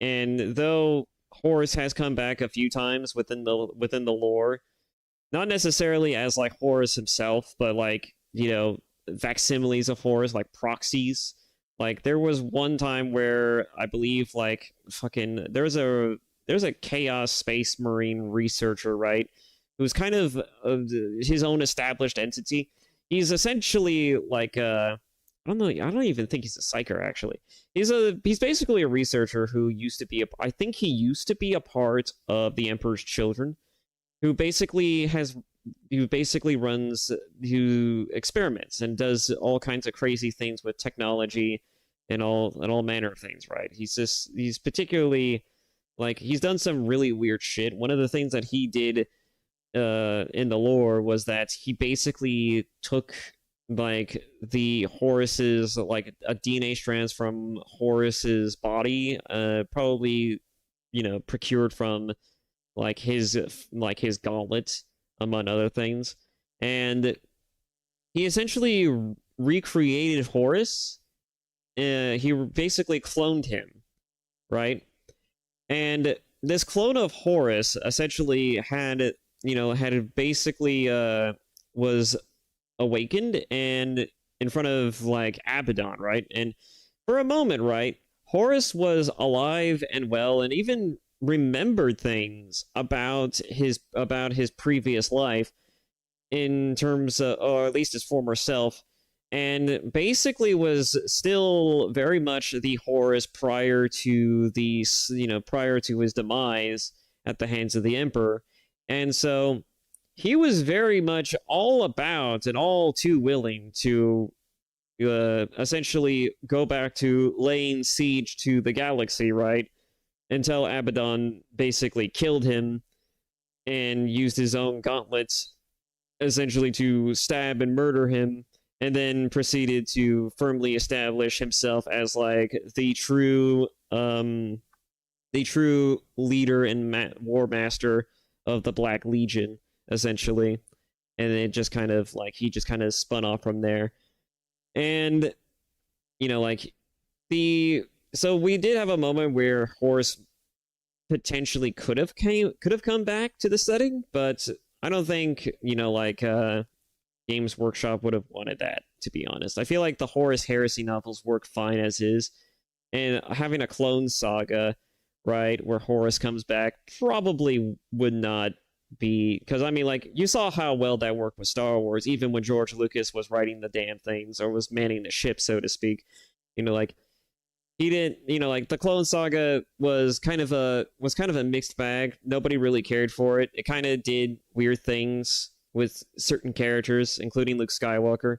And though Horus has come back a few times within the lore, not necessarily as like Horus himself, but like facsimiles of Horus, like proxies. Like there was one time where I believe like fucking there's a Chaos Space Marine researcher, right, who's kind of his own established entity. He's essentially like I don't even think he's a psyker, actually. He's basically a researcher who used to be I think he used to be a part of the Emperor's Children, who basically experiments and does all kinds of crazy things with technology and all manner of things, right? He's particularly like he's done some really weird shit. One of the things that he did in the lore was that he basically took like the Horus's, like a DNA strands from Horus's body, probably procured from like his gauntlet, among other things, and he essentially recreated Horus. He basically cloned him, right? And this clone of Horus essentially had basically was awakened and in front of like Abaddon, right? And for a moment, right, Horus was alive and well and even remembered things about his previous life in terms of, or at least his former self, and basically was still very much the Horus prior to his demise at the hands of the Emperor. And so he was very much all about and all too willing to essentially go back to laying siege to the galaxy, right? Until Abaddon basically killed him and used his own gauntlets essentially to stab and murder him, and then proceeded to firmly establish himself as like the true leader and war master of the Black Legion, essentially. And it just kind of like he just kind of spun off from there. And like So we did have a moment where Horus potentially could have come back to the setting, but I don't think, like Games Workshop would have wanted that, to be honest. I feel like the Horus Heresy novels work fine as is, and having a clone saga, right, where Horus comes back probably would not be, because I mean, like, you saw how well that worked with Star Wars, even when George Lucas was writing the damn things or was manning the ship, so to speak. Like, he didn't, like, the Clone Saga was kind of a mixed bag. Nobody really cared for it. It kind of did weird things with certain characters, including Luke Skywalker.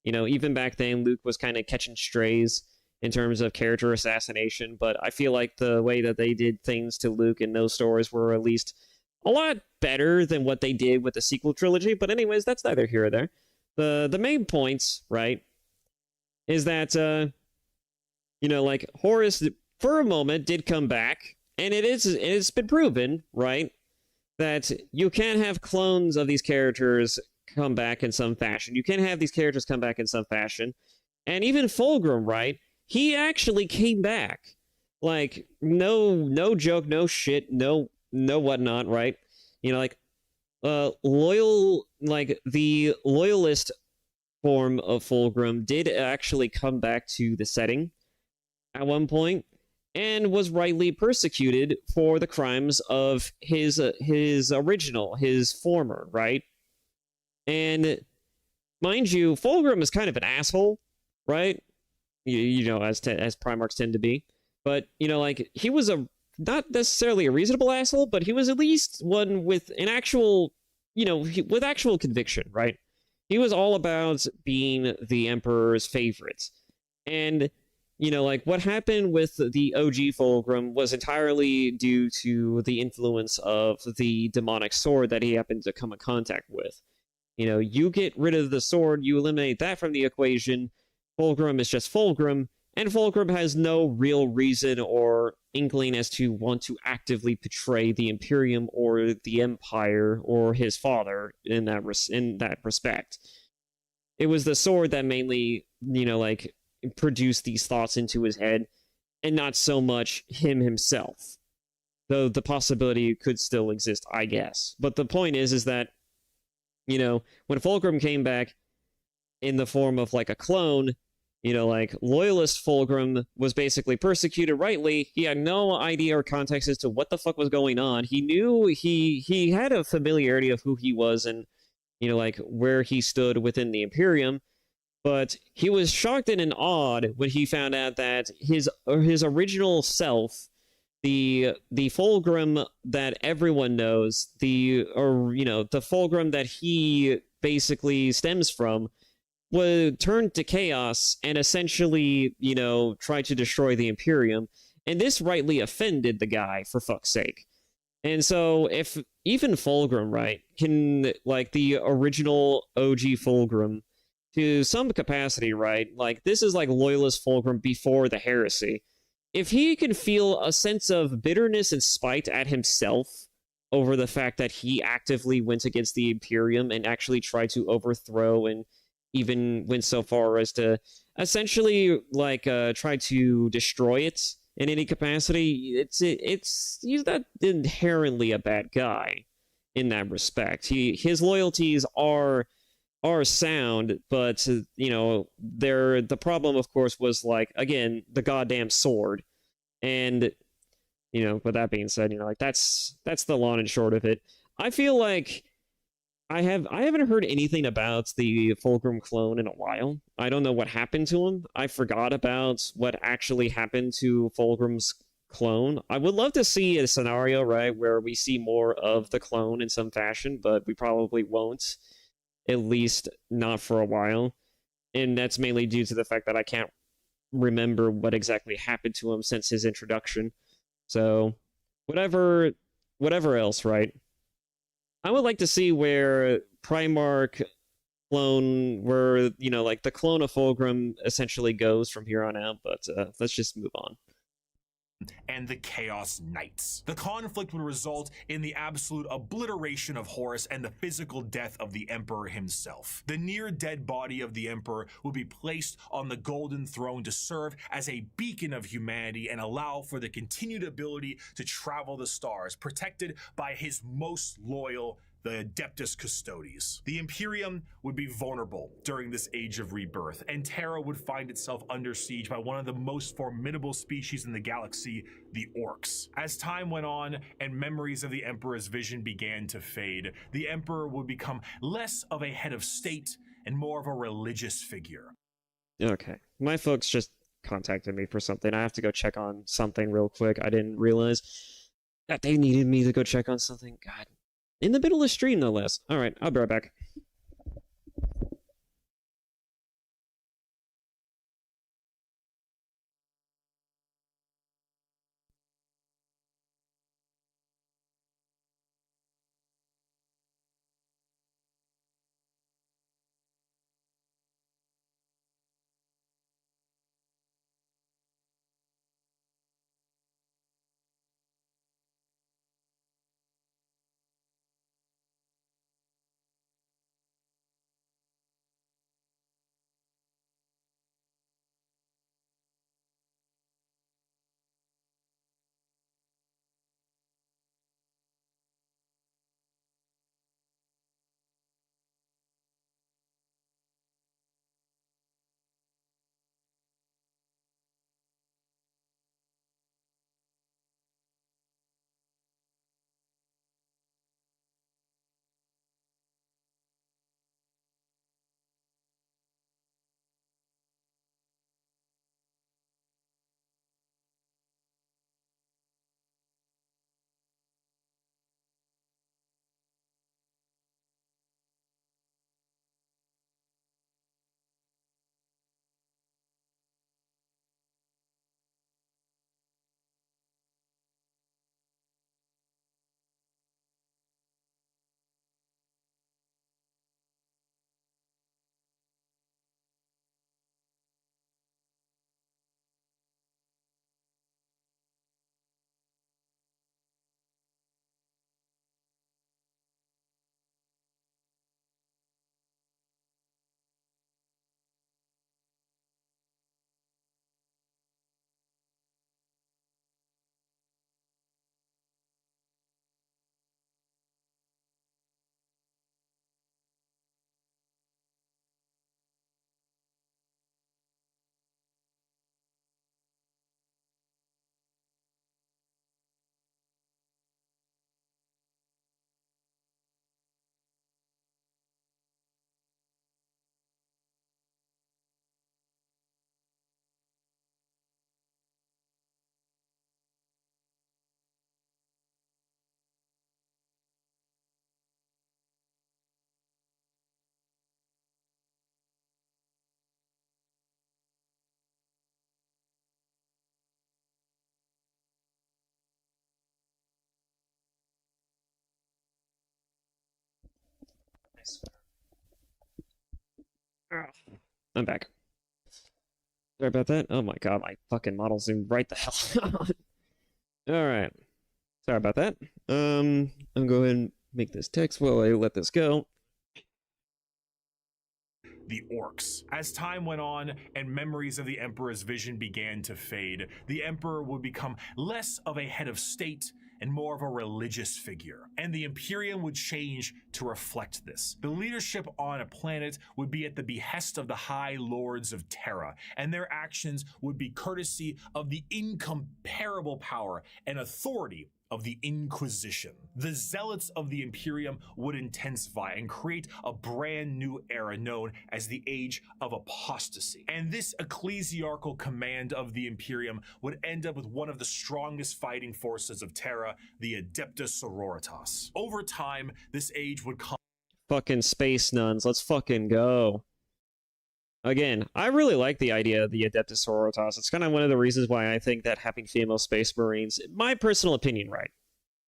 Even back then, Luke was kind of catching strays in terms of character assassination, but I feel like the way that they did things to Luke in those stories were at least a lot better than what they did with the sequel trilogy. But anyways, that's neither here or there. The main points, right, is that like, Horus for a moment did come back, and it's been proven, right, that you can have clones of these characters come back in some fashion. You can have these characters come back in some fashion. And even Fulgrim, right? He actually came back. Like, no joke, no shit, no whatnot, right? Like, the loyalist form of Fulgrim did actually come back to the setting at one point, and was rightly persecuted for the crimes of his former, right? And mind you, Fulgrim is kind of an asshole, right? As Primarchs tend to be. But, like, he was not necessarily a reasonable asshole, but he was at least one with an actual, with actual conviction, right? He was all about being the Emperor's favorite. And like, what happened with the OG Fulgrim was entirely due to the influence of the demonic sword that he happened to come in contact with. You get rid of the sword, you eliminate that from the equation, Fulgrim is just Fulgrim, and Fulgrim has no real reason or inkling as to want to actively betray the Imperium or the Empire or his father in that respect. It was the sword that mainly, like, produce these thoughts into his head, and not so much him himself. Though the possibility could still exist, I guess. But the point is that, when Fulgrim came back in the form of, like, a clone, like, loyalist Fulgrim was basically persecuted rightly. He had no idea or context as to what the fuck was going on. He knew he had a familiarity of who he was and, like, where he stood within the Imperium. But he was shocked and awed when he found out that his original self, the Fulgrim that everyone knows, the Fulgrim that he basically stems from, was turned to chaos and essentially, tried to destroy the Imperium. And this rightly offended the guy, for fuck's sake. And so if even Fulgrim, right, can, like, the original OG Fulgrim, to some capacity, right? Like, this is like loyalist Fulgrim before the heresy. If he can feel a sense of bitterness and spite at himself over the fact that he actively went against the Imperium and actually tried to overthrow and even went so far as to essentially, like, try to destroy it in any capacity, he's not inherently a bad guy in that respect. His loyalties are sound, but the problem, of course, was, like, again, the goddamn sword. And with that being said, like, that's the long and short of it. I feel like I haven't heard anything about the Fulgrim clone in a while. I don't know what happened to him. I forgot about what actually happened to Fulgrim's clone. I would love to see a scenario, right, where we see more of the clone in some fashion, but we probably won't. At least not for a while. And that's mainly due to the fact that I can't remember what exactly happened to him since his introduction. So, whatever else, right? I would like to see where Primarch clone, where, like, the clone of Fulgrim essentially goes from here on out, but let's just move on. and the Chaos Knights. The conflict would result in the absolute obliteration of Horus and the physical death of the Emperor himself. The near-dead body of the Emperor would be placed on the Golden Throne to serve as a beacon of humanity and allow for the continued ability to travel the stars, protected by his most loyal, the Adeptus Custodes. The Imperium would be vulnerable during this age of rebirth, and Terra would find itself under siege by one of the most formidable species in the galaxy, the Orcs. As time went on and memories of the Emperor's vision began to fade, the Emperor would become less of a head of state and more of a religious figure. Okay, my folks just contacted me for something. I have to go check on something real quick. I didn't realize that they needed me to go check on something. God. In the middle of the stream, no less. Alright, I'll be right back. I'm back. Sorry about that. Oh my god, my fucking model zoomed right the hell on. Alright. Sorry about that. I'm gonna go ahead and make this text while I let this go. The Orcs. As time went on and memories of the Emperor's vision began to fade, the Emperor would become less of a head of state and more of a religious figure, and the Imperium would change to reflect this. The leadership on a planet would be at the behest of the High Lords of Terra, and their actions would be courtesy of the incomparable power and authority of the Inquisition. The zealots of the Imperium would intensify and create a brand new era known as the Age of Apostasy. And this ecclesiarchal command of the Imperium would end up with one of the strongest fighting forces of Terra, the Adeptus Sororitas. Over time, this age would come. Fucking space nuns, let's fucking go. Again, I really like the idea of the Adeptus Sororitas. It's kind of one of the reasons why I think that having female space marines, my personal opinion, right?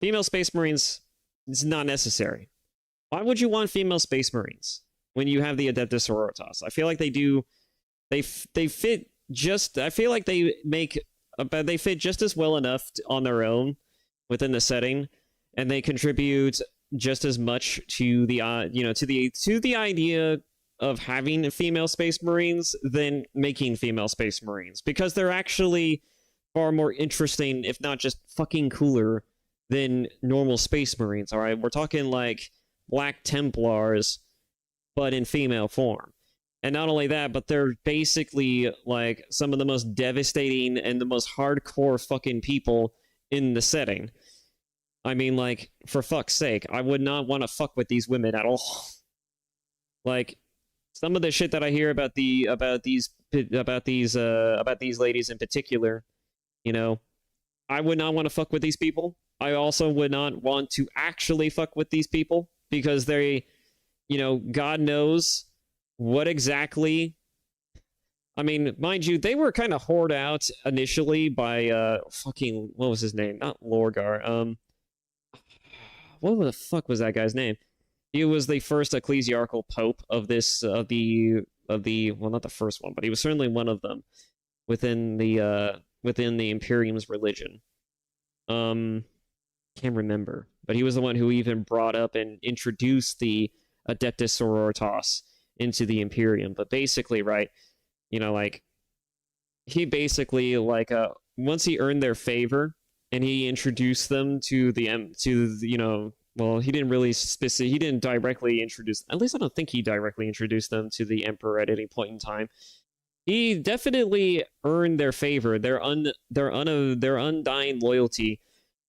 Female space marines is not necessary. Why would you want female space marines when you have the Adeptus Sororitas? I feel like they do, they fit just, I feel like they make but they fit just as well enough on their own within the setting, and they contribute just as much to the to the idea of having female space marines than making female space marines, because they're actually far more interesting, if not just fucking cooler, than normal space marines. All right, we're talking like Black Templars, but in female form. And not only that, but they're basically like some of the most devastating and the most hardcore fucking people in the setting. I mean, like, for fuck's sake, I would not want to fuck with these women at all. Like, some of the shit that I hear about these ladies in particular, you know, I would not want to fuck with these people. I also would not want to actually fuck with these people, because they, you know, God knows what exactly. I mean, mind you, they were kind of whored out initially by fucking, what was his name? Not Lorgar. What the fuck was that guy's name? He was the first ecclesiarchal pope of this of the well, not the first one, but he was certainly one of them within the Imperium's religion. Can't remember, but he was the one who even brought up and introduced the Adeptus Sororitas into the Imperium. But basically, right, you know, like, he basically, like, once he earned their favor and he introduced them to you know, well, he didn't directly introduce, at least I don't think he directly introduced them to the Emperor at any point in time. He definitely earned their favor, their undying loyalty,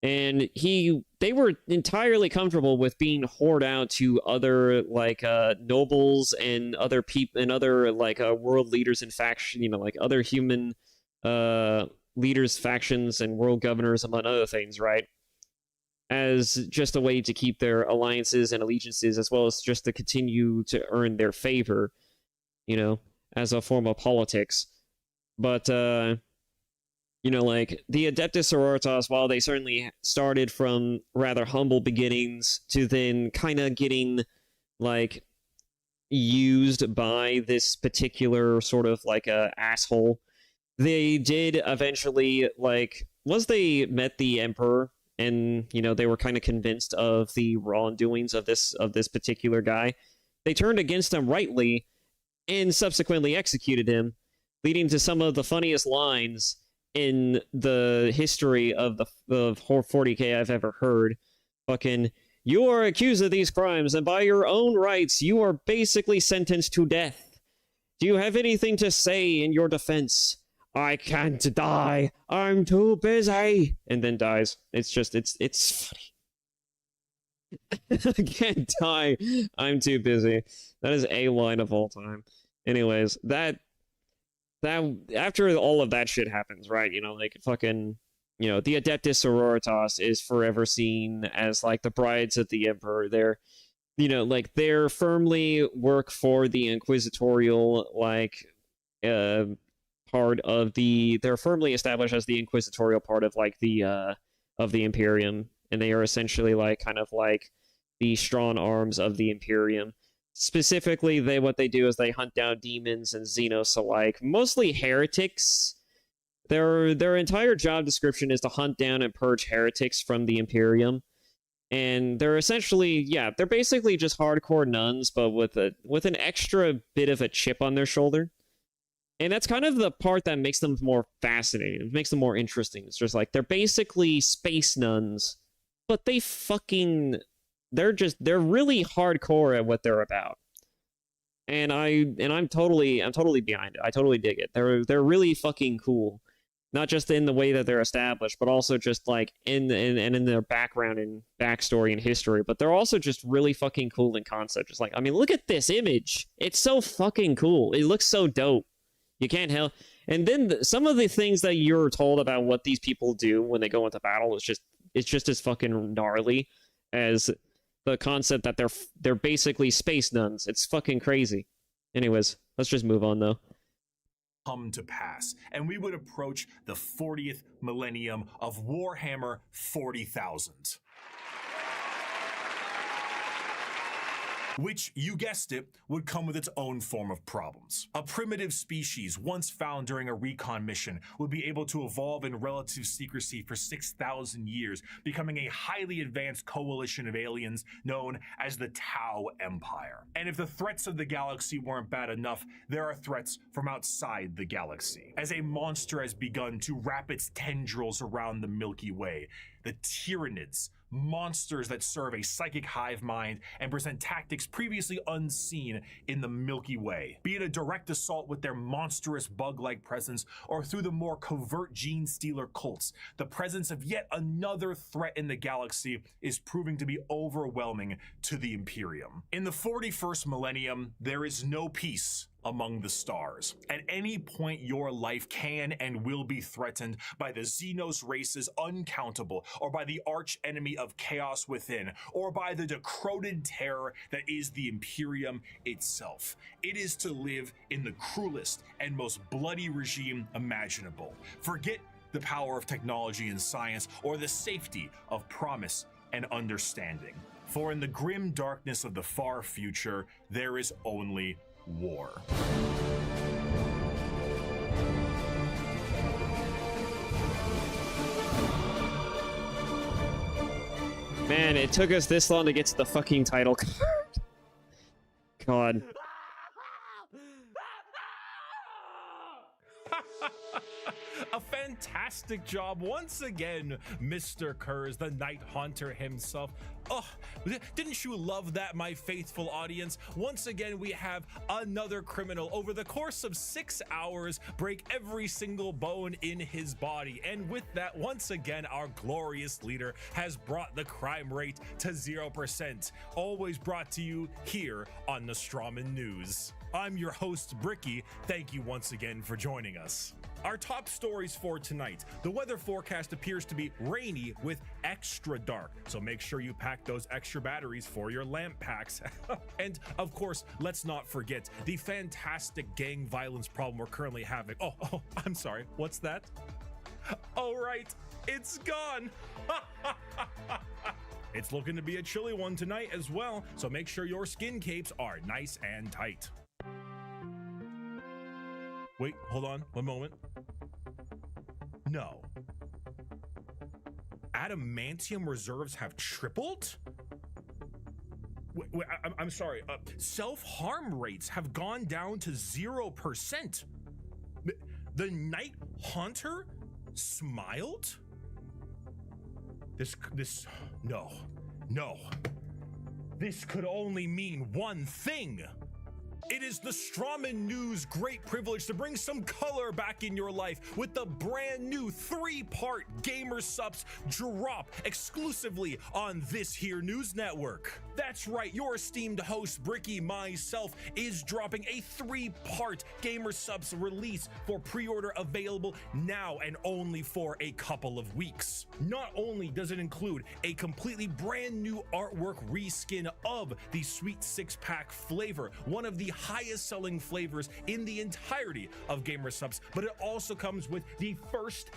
and they were entirely comfortable with being whored out to other, like, nobles and other people and other, like, world leaders and faction, you know, like other human leaders, factions, and world governors, among other things, right? As just a way to keep their alliances and allegiances, as well as just to continue to earn their favor, you know, as a form of politics. But you know, like, the Adeptus Sororitas, while they certainly started from rather humble beginnings to then kind of getting, like, used by this particular sort of, like, asshole, they did eventually, like, once they met the Emperor and, you know, they were kind of convinced of the wrongdoings of this particular guy, they turned against him rightly and subsequently executed him, leading to some of the funniest lines in the history of 40k I've ever heard. Fucking, you are accused of these crimes, and by your own rights, you are basically sentenced to death. Do you have anything to say in your defense? I can't die. I'm too busy. And then dies. It's just, it's funny. I can't die. I'm too busy. That is a line of all time. Anyways, that after all of that shit happens, right? You know, like, fucking, you know, the Adeptus Sororitas is forever seen as, like, the brides of the Emperor. They're, you know, like, they're firmly work for the inquisitorial, like, part of they're firmly established as the inquisitorial part of, like, of the Imperium, and they are essentially, like, kind of like the strong arms of the Imperium. Specifically, what they do is they hunt down demons and Xenos alike, mostly heretics. Their entire job description is to hunt down and purge heretics from the Imperium, and they're essentially, yeah, they're basically just hardcore nuns, but with an extra bit of a chip on their shoulder. And that's kind of the part that makes them more fascinating. It makes them more interesting. It's just like, they're basically space nuns, but they're really hardcore at what they're about. And I'm totally behind it. I totally dig it. They're really fucking cool. Not just in the way that they're established, but also just, like, in their background and backstory and history. But they're also just really fucking cool in concept. Just like, I mean, look at this image. It's so fucking cool. It looks so dope. You can't help. And then some of the things that you're told about what these people do when they go into battle is just as fucking gnarly as the concept that they're basically space nuns. It's fucking crazy. Anyways, let's just move on, though. Come to pass, and we would approach the 40th millennium of Warhammer 40,000. which, you guessed it, would come with its own form of problems. A primitive species once found during a recon mission would be able to evolve in relative secrecy for 6,000 years, becoming a highly advanced coalition of aliens known as the Tau Empire. And if the threats of the galaxy weren't bad enough, there are threats from outside the galaxy, as a monster has begun to wrap its tendrils around the Milky Way. The Tyranids, monsters that serve a psychic hive mind and present tactics previously unseen in the Milky Way. Be it a direct assault with their monstrous bug-like presence, or through the more covert gene stealer cults, the presence of yet another threat in the galaxy is proving to be overwhelming to the Imperium. In the 41st millennium, there is no peace among the stars. At any point, your life can and will be threatened by the Xenos races uncountable, or by the arch enemy of chaos within, or by the decroded terror that is the Imperium itself. It is to live in the cruelest and most bloody regime imaginable. Forget the power of technology and science, or the safety of promise and understanding. For in the grim darkness of the far future, there is only war. Man, it took us this long to get to the fucking title card. God. A fantastic job once again, Mr. Kurz, the Night Haunter himself. Oh, didn't you love that, my faithful audience? Once again, we have another criminal over the course of 6 hours break every single bone in his body. And with that, once again, our glorious leader has brought the crime rate to 0%. Always brought to you here on Nostroman News. I'm your host, Bricky. Thank you once again for joining us. Our top stories for tonight. The weather forecast appears to be rainy with extra dark, so make sure you pack those extra batteries for your lamp packs. And of course, let's not forget the fantastic gang violence problem we're currently having. Oh, I'm sorry, what's that? Oh right, it's gone. It's looking to be a chilly one tonight as well, so make sure your skin capes are nice and tight. Wait, hold on, one moment. No. Adamantium reserves have tripled? Wait, I'm sorry. Self-harm rates have gone down to 0%. The Night Haunter smiled? No. This could only mean one thing. It is the Nostroman News' great privilege to bring some color back in your life with the brand new 3-part Gamer Supps drop exclusively on this here news network. That's right, your esteemed host Bricky, myself, is dropping a 3-part Gamer Supps release for pre-order, available now and only for a couple of weeks. Not only does it include a completely brand new artwork reskin of the Sweet 6-pack flavor, one of the highest selling flavors in the entirety of Gamer Supps, but it also comes with the first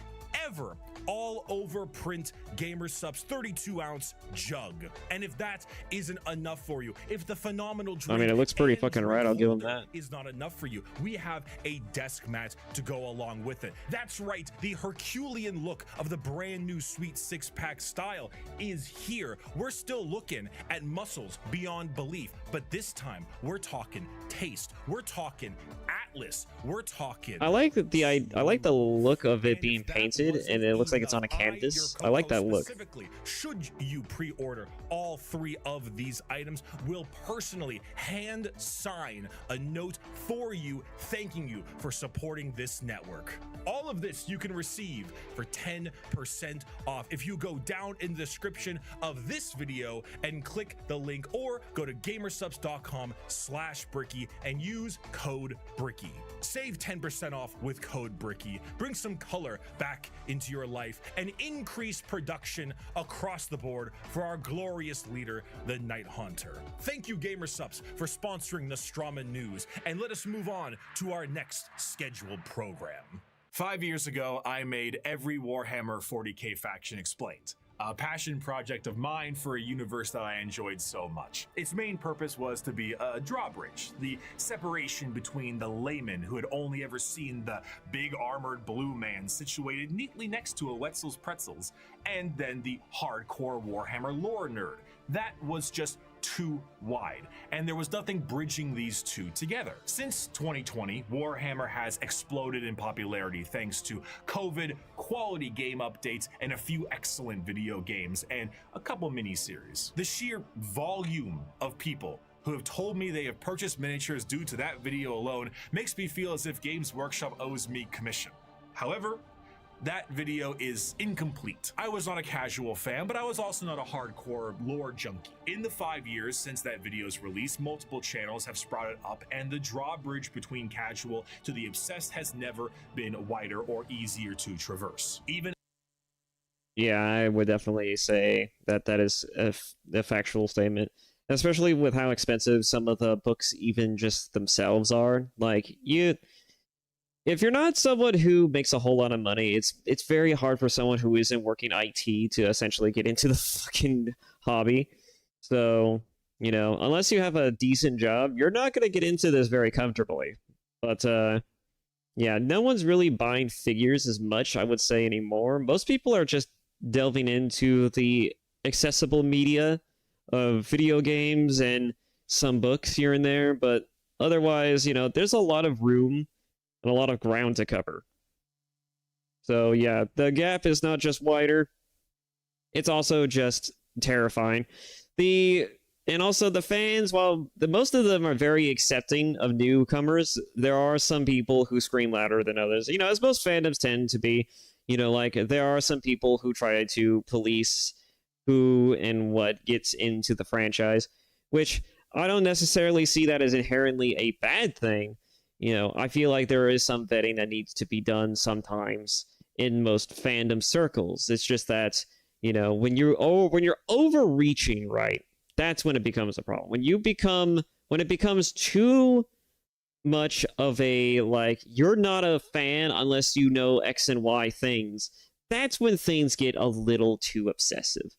ever all over print Gamer Supps 32-ounce jug. And if that isn't enough for you, if the phenomenal drink, I mean, it looks pretty fucking right, I'll give them that, is not enough for you, we have a desk mat to go along with it. That's right, the Herculean look of the brand new Sweet 6-pack style is here. We're still looking at muscles beyond belief, but this time we're talking taste, we're talking Atlas, we're talking. I like the look of it being painted, and it looks like it's on a canvas. I like that look. Specifically, should you pre-order all 3 of these items, we'll personally hand sign a note for you, thanking you for supporting this network. All of this you can receive for 10% off if you go down in the description of this video and click the link, or go to gamersupps.com/Bricky and use code Bricky. Save 10% off with code Bricky. Bring some color back into your life and increase production across the board for our glorious leader, the Night Haunter. Thank you, Gamer Supps, for sponsoring Nostroman News, and let us move on to our next scheduled program. 5 years ago, I made every Warhammer 40k faction explained. a passion project of mine for a universe that I enjoyed so much. Its main purpose was to be a drawbridge, the separation between the layman who had only ever seen the big armored blue man situated neatly next to a Wetzel's Pretzels, and then the hardcore Warhammer lore nerd. That was just too wide, and there was nothing bridging these two together. Since 2020, Warhammer has exploded in popularity thanks to COVID, quality game updates, and a few excellent video games, and a couple miniseries. The sheer volume of people who have told me they have purchased miniatures due to that video alone makes me feel as if Games Workshop owes me commission. However, that video is incomplete. I was not a casual fan, but I was also not a hardcore lore junkie. In the 5 years since that video's release, multiple channels have sprouted up, and the drawbridge between casual to the obsessed has never been wider or easier to traverse. Yeah, I would definitely say that that is a factual statement, especially with how expensive some of the books even just themselves are. Like, if you're not someone who makes a whole lot of money, it's very hard for someone who isn't working IT to essentially get into the fucking hobby. So, you know, unless you have a decent job, you're not going to get into this very comfortably. But, yeah, no one's really buying figures as much, I would say, anymore. Most people are just delving into the accessible media of video games and some books here and there, but otherwise, you know, there's a lot of room and a lot of ground to cover. So yeah, the gap is not just wider, it's also just terrifying. And also the fans, while most of them are very accepting of newcomers, there are some people who scream louder than others. You know, as most fandoms tend to be, you know, like there are some people who try to police who and what gets into the franchise, which I don't necessarily see that as inherently a bad thing. You know, I feel like there is some vetting that needs to be done sometimes in most fandom circles. It's just that, you know, when you're overreaching, right, that's when it becomes a problem. When it becomes too much of a, like, you're not a fan unless you know X and Y things, that's when things get a little too obsessive.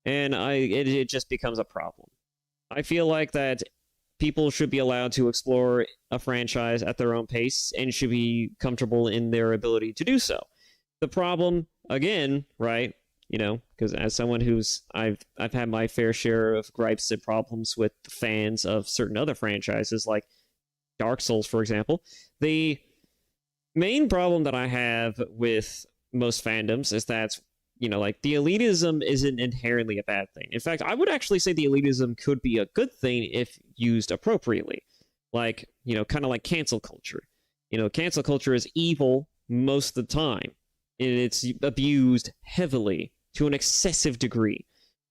And it just becomes a problem. I feel like that people should be allowed to explore a franchise at their own pace and should be comfortable in their ability to do so. The problem, again, right, you know, because as someone I've had my fair share of gripes and problems with the fans of certain other franchises, like Dark Souls, for example. The main problem that I have with most fandoms is that, you know, like, the elitism isn't inherently a bad thing. In fact, I would actually say the elitism could be a good thing if used appropriately. Like, you know, kind of like cancel culture. You know, cancel culture is evil most of the time, and it's abused heavily to an excessive degree.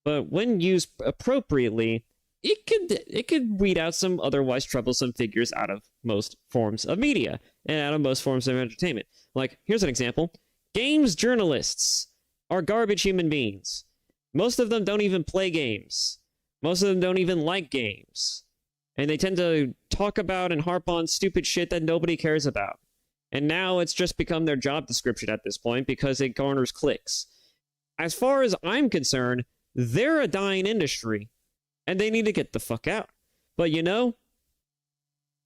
But when used appropriately, it could weed out some otherwise troublesome figures out of most forms of media and out of most forms of entertainment. Like, here's an example. Games journalists are garbage human beings. Most of them don't even play games. Most of them don't even like games. And they tend to talk about and harp on stupid shit that nobody cares about. And now it's just become their job description at this point because it garners clicks. As far as I'm concerned, they're a dying industry, and they need to get the fuck out. But you know,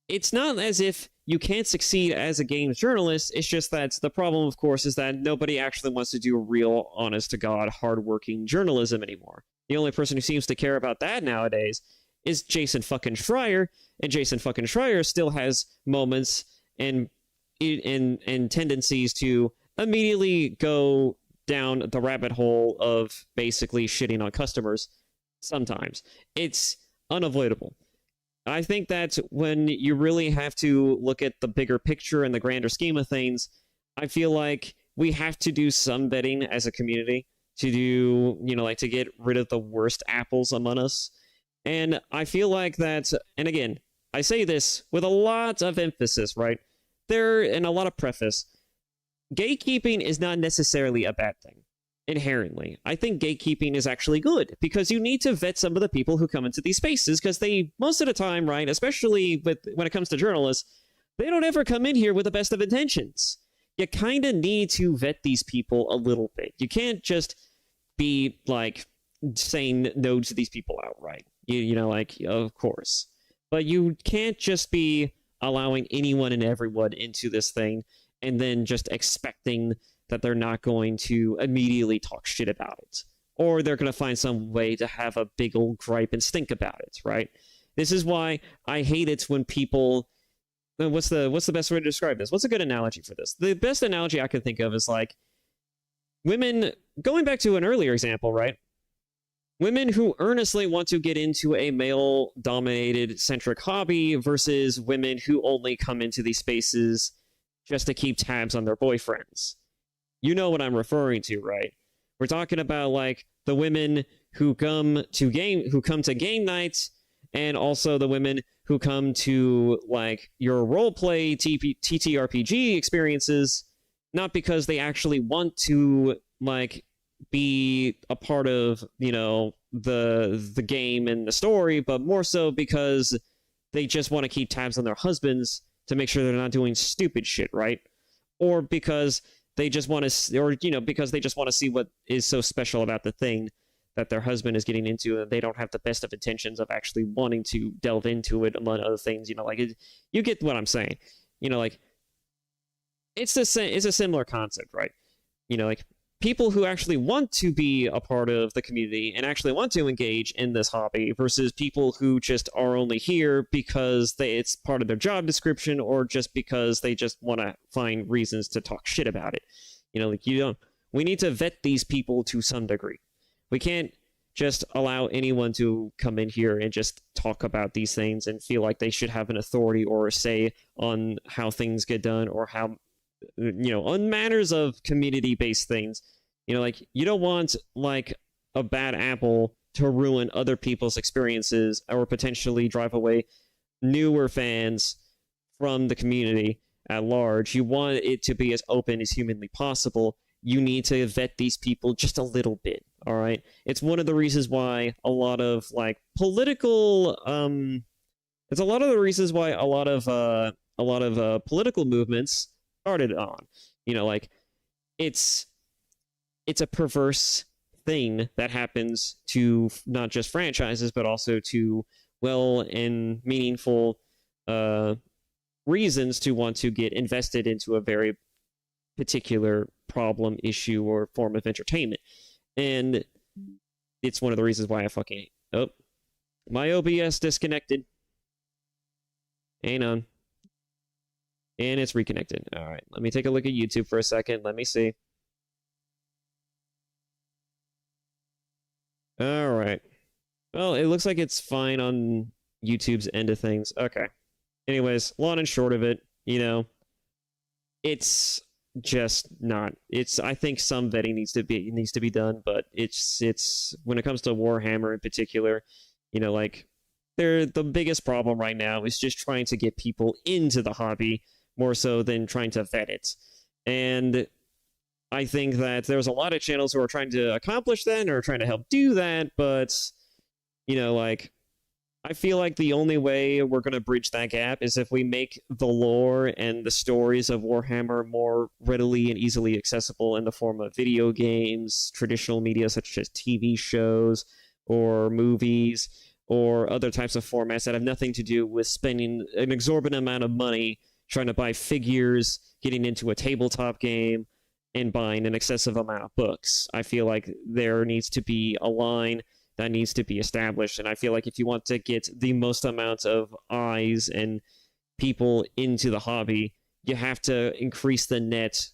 it's not as if you can't succeed as a games journalist. It's just that the problem, of course, is that nobody actually wants to do real, honest-to-God, hard-working journalism anymore. The only person who seems to care about that nowadays is Jason fucking Schreier, and Jason fucking Schreier still has moments and tendencies to immediately go down the rabbit hole of basically shitting on customers sometimes. It's unavoidable. I think that when you really have to look at the bigger picture and the grander scheme of things, I feel like we have to do some vetting as a community to do, you know, like, to get rid of the worst apples among us. And I feel like that, and again, I say this with a lot of emphasis, right? And a lot of preface. Gatekeeping is not necessarily a bad thing. Inherently, I think gatekeeping is actually good because you need to vet some of the people who come into these spaces, because they, most of the time, right, especially when it comes to journalists, they don't ever come in here with the best of intentions. You kind of need to vet these people a little bit. You can't just be like saying no to these people outright. You know, like, of course. But you can't just be allowing anyone and everyone into this thing and then just expecting that they're not going to immediately talk shit about it. Or they're going to find some way to have a big old gripe and stink about it, right? This is why I hate it when people... What's the best way to describe this? What's a good analogy for this? The best analogy I can think of is like women, going back to an earlier example, right? Women who earnestly want to get into a male-dominated centric hobby versus women who only come into these spaces just to keep tabs on their boyfriends. You know what I'm referring to, right? We're talking about like the women who come to game nights, and also the women who come to like your roleplay TTRPG experiences, not because they actually want to like be a part of, you know, the game and the story, but more so because they just want to keep tabs on their husbands to make sure they're not doing stupid shit, right? Or because they just want to, or, you know, because they just want to see what is so special about the thing that their husband is getting into, and they don't have the best of intentions of actually wanting to delve into it, among other things. You know, like, you get what I'm saying. You know, like, it's a similar concept, right? You know, like, people who actually want to be a part of the community and actually want to engage in this hobby versus people who just are only here because it's part of their job description, or just because they just want to find reasons to talk shit about it. You know, like, we need to vet these people to some degree. We can't just allow anyone to come in here and just talk about these things and feel like they should have an authority or a say on how things get done, or how, you know, on matters of community-based things. You know, like, you don't want, like, a bad apple to ruin other people's experiences or potentially drive away newer fans from the community at large. You want it to be as open as humanly possible. You need to vet these people just a little bit, all right? It's one of the reasons why a lot of, like, political... it's a lot of the reasons why a lot of political movements started on. You know, like, it's a perverse thing that happens to not just franchises, but also to well and meaningful reasons to want to get invested into a very particular problem, issue, or form of entertainment. And it's one of the reasons why I fucking... Oh, my OBS disconnected. Hang on. And it's reconnected. All right, let me take a look at YouTube for a second. Let me see. All right. Well, it looks like it's fine on YouTube's end of things. Okay. Anyways, long and short of it, you know, it's just not. I think some vetting needs to be done, but it's when it comes to Warhammer in particular, you know, like, the biggest problem right now is just trying to get people into the hobby more so than trying to vet it. And I think that there's a lot of channels who are trying to accomplish that or trying to help do that, but, you know, like, I feel like the only way we're going to bridge that gap is if we make the lore and the stories of Warhammer more readily and easily accessible in the form of video games, traditional media such as TV shows or movies, or other types of formats that have nothing to do with spending an exorbitant amount of money trying to buy figures, getting into a tabletop game, and buying an excessive amount of books. I feel like there needs to be a line that needs to be established, and I feel like if you want to get the most amount of eyes and people into the hobby, you have to increase the net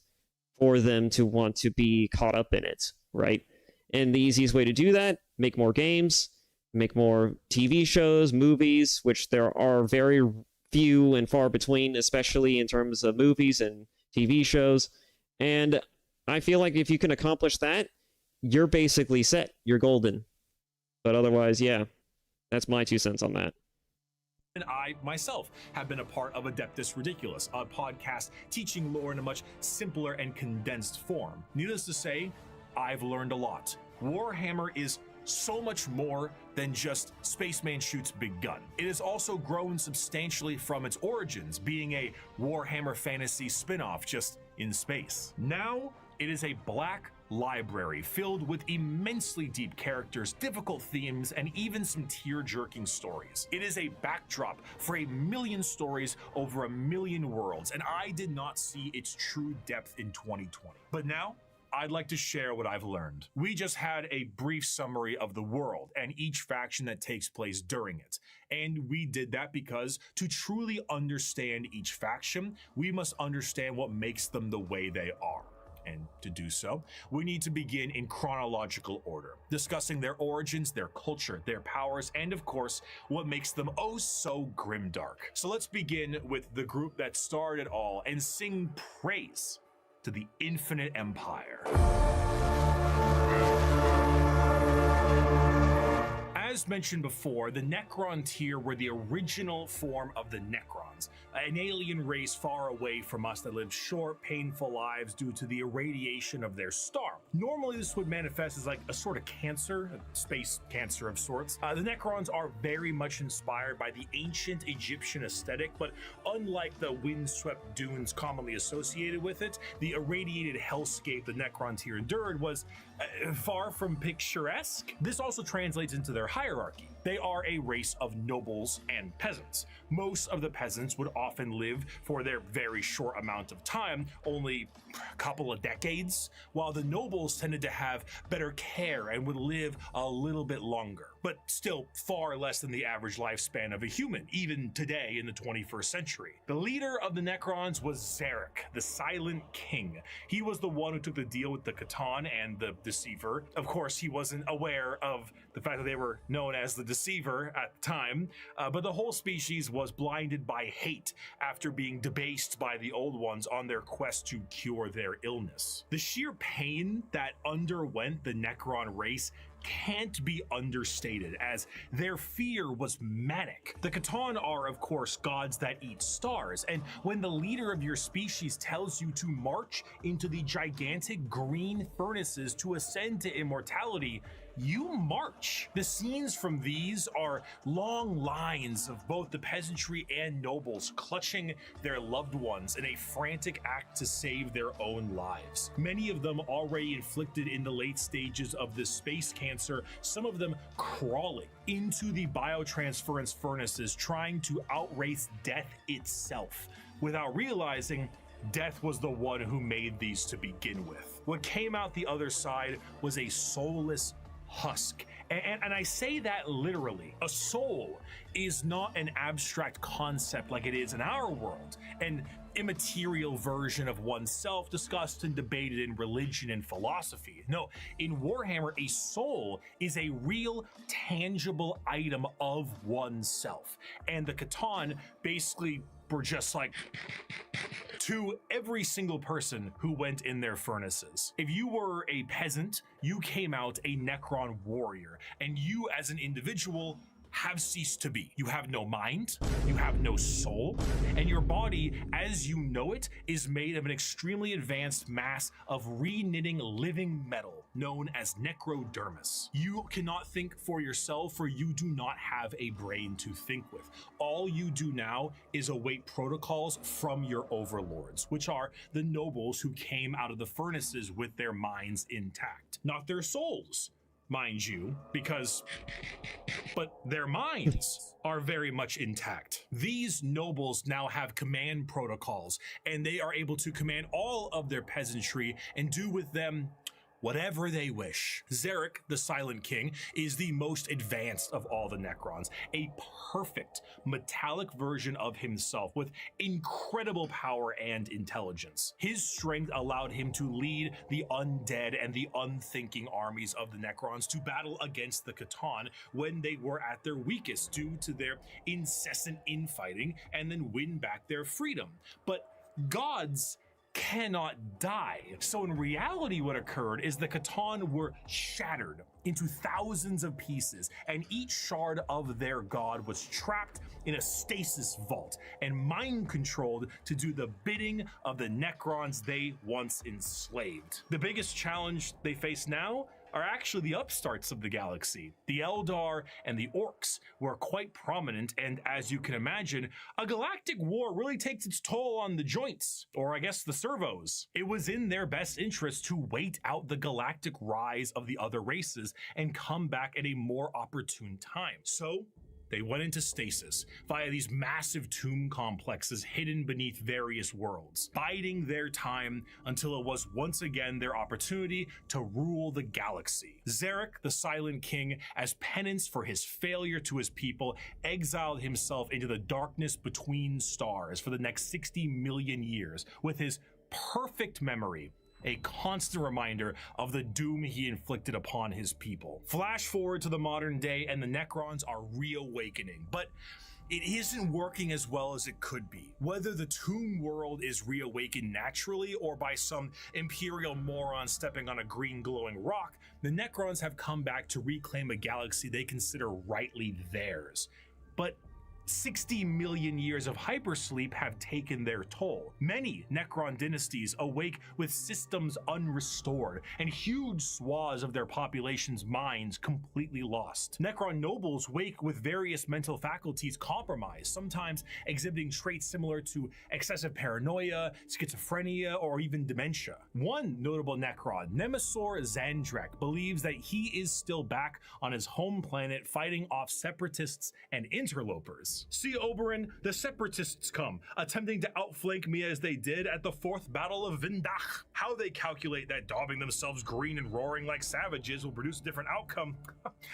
for them to want to be caught up in it, right? And the easiest way to do that, make more games, make more TV shows, movies, which there are very few and far between, especially in terms of movies and TV shows. And I feel like if you can accomplish that, you're basically set. You're golden. But otherwise, yeah, that's my 2 cents on that. And I, myself, have been a part of Adeptus Ridiculous, a podcast teaching lore in a much simpler and condensed form. Needless to say, I've learned a lot. Warhammer is so much more than just Spaceman shoots big gun. It has also grown substantially from its origins, being a Warhammer Fantasy spin-off just in space. Now, it is a black library filled with immensely deep characters, difficult themes, and even some tear-jerking stories. It is a backdrop for a million stories over a million worlds, and I did not see its true depth in 2020. But now, I'd like to share what I've learned. We just had a brief summary of the world and each faction that takes place during it. And we did that because to truly understand each faction, we must understand what makes them the way they are. And to do so, we need to begin in chronological order, discussing their origins, their culture, their powers, and of course, what makes them oh so grimdark. So let's begin with the group that started it all and sing praise to the Infinite Empire. As mentioned before, the Necron tier were the original form of the Necrons, an alien race far away from us that lived short, painful lives due to the irradiation of their star. Normally, this would manifest as like a sort of cancer, a space cancer of sorts. The Necrons are very much inspired by the ancient Egyptian aesthetic, but unlike the windswept dunes commonly associated with it, the irradiated hellscape the Necron tier endured was far from picturesque. This also translates into their hierarchy. They are a race of nobles and peasants. Most of the peasants would often live for their very short amount of time, only a couple of decades, while the nobles tended to have better care and would live a little bit longer, but still far less than the average lifespan of a human, even today in the 21st century. The leader of the Necrons was Zarek, the Silent King. He was the one who took the deal with the Catan and the Deceiver. Of course, he wasn't aware of the fact that they were known as the Deceiver at the time, but the whole species was blinded by hate after being debased by the Old Ones on their quest to cure their illness. The sheer pain that underwent the Necron race can't be understated, as their fear was manic. The Catan are, of course, gods that eat stars, and when the leader of your species tells you to march into the gigantic green furnaces to ascend to immortality, you march. The scenes from these are long lines of both the peasantry and nobles clutching their loved ones in a frantic act to save their own lives. Many of them already inflicted in the late stages of this space cancer, some of them crawling into the biotransference furnaces, trying to outrace death itself, without realizing death was the one who made these to begin with. What came out the other side was a soulless husk. And I say that literally. A soul is not an abstract concept like it is in our world, an immaterial version of oneself discussed and debated in religion and philosophy. No, in Warhammer, a soul is a real, tangible item of oneself. And the Catan basically were just like to every single person who went in their furnaces. If you were a peasant, you came out a Necron warrior, and you as an individual have ceased to be. You have no mind, you have no soul, and your body, as you know it, is made of an extremely advanced mass of re-knitting living metal known as necrodermis. You cannot think for yourself, for you do not have a brain to think with. All you do now is await protocols from your overlords, which are the nobles who came out of the furnaces with their minds intact, not their souls, mind you, but their minds are very much intact. These nobles now have command protocols, and they are able to command all of their peasantry and do with them whatever they wish. Zarek, the Silent King, is the most advanced of all the Necrons, a perfect metallic version of himself with incredible power and intelligence. His strength allowed him to lead the undead and the unthinking armies of the Necrons to battle against the Catan when they were at their weakest due to their incessant infighting, and then win back their freedom. But gods cannot die. So in reality, what occurred is the Catan were shattered into thousands of pieces, and each shard of their god was trapped in a stasis vault and mind controlled to do the bidding of the Necrons they once enslaved. The biggest challenge they face now are actually the upstarts of the galaxy. The Eldar and the Orcs were quite prominent, and as you can imagine, a galactic war really takes its toll on the joints, or I guess the servos. It was in their best interest to wait out the galactic rise of the other races and come back at a more opportune time. So, they went into stasis via these massive tomb complexes hidden beneath various worlds, biding their time until it was once again their opportunity to rule the galaxy. Zarek, the Silent King, as penance for his failure to his people, exiled himself into the darkness between stars for the next 60 million years, with his perfect memory a constant reminder of the doom he inflicted upon his people. Flash forward to the modern day, and the Necrons are reawakening, but it isn't working as well as it could be. Whether the tomb world is reawakened naturally or by some imperial moron stepping on a green glowing rock, the Necrons have come back to reclaim a galaxy they consider rightly theirs. But 60 million years of hypersleep have taken their toll. Many Necron dynasties awake with systems unrestored and huge swaths of their population's minds completely lost. Necron nobles wake with various mental faculties compromised, sometimes exhibiting traits similar to excessive paranoia, schizophrenia, or even dementia. One notable Necron, Nemesis Zandrek, believes that he is still back on his home planet fighting off separatists and interlopers. See, Oberyn, the separatists come, attempting to outflank me as they did at the 4th Battle of Vindach. How they calculate that daubing themselves green and roaring like savages will produce a different outcome,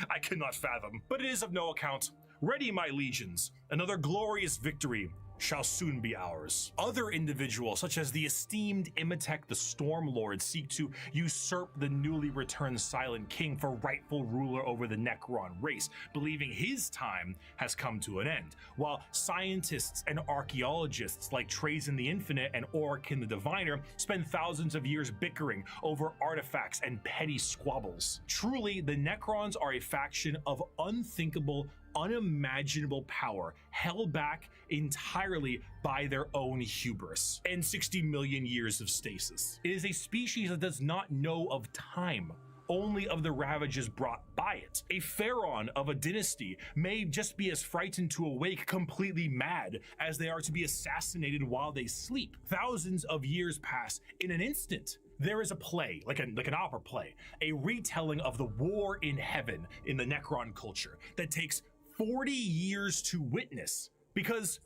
I cannot fathom. But it is of no account. Ready, my legions. Another glorious victory shall soon be ours. Other individuals, such as the esteemed Imhotep the Stormlord, seek to usurp the newly returned Silent King for rightful ruler over the Necron race, believing his time has come to an end, while scientists and archaeologists like Trazen the Infinite and Orikin the Diviner spend thousands of years bickering over artifacts and petty squabbles. Truly, the Necrons are a faction of unthinkable, unimaginable power, held back entirely by their own hubris and 60 million years of stasis. It is a species that does not know of time, only of the ravages brought by it. A pharaoh of a dynasty may just be as frightened to awake completely mad as they are to be assassinated while they sleep. Thousands of years pass in an instant. There is a play, like an opera play, a retelling of the war in heaven in the Necron culture that takes 40 years to witness, because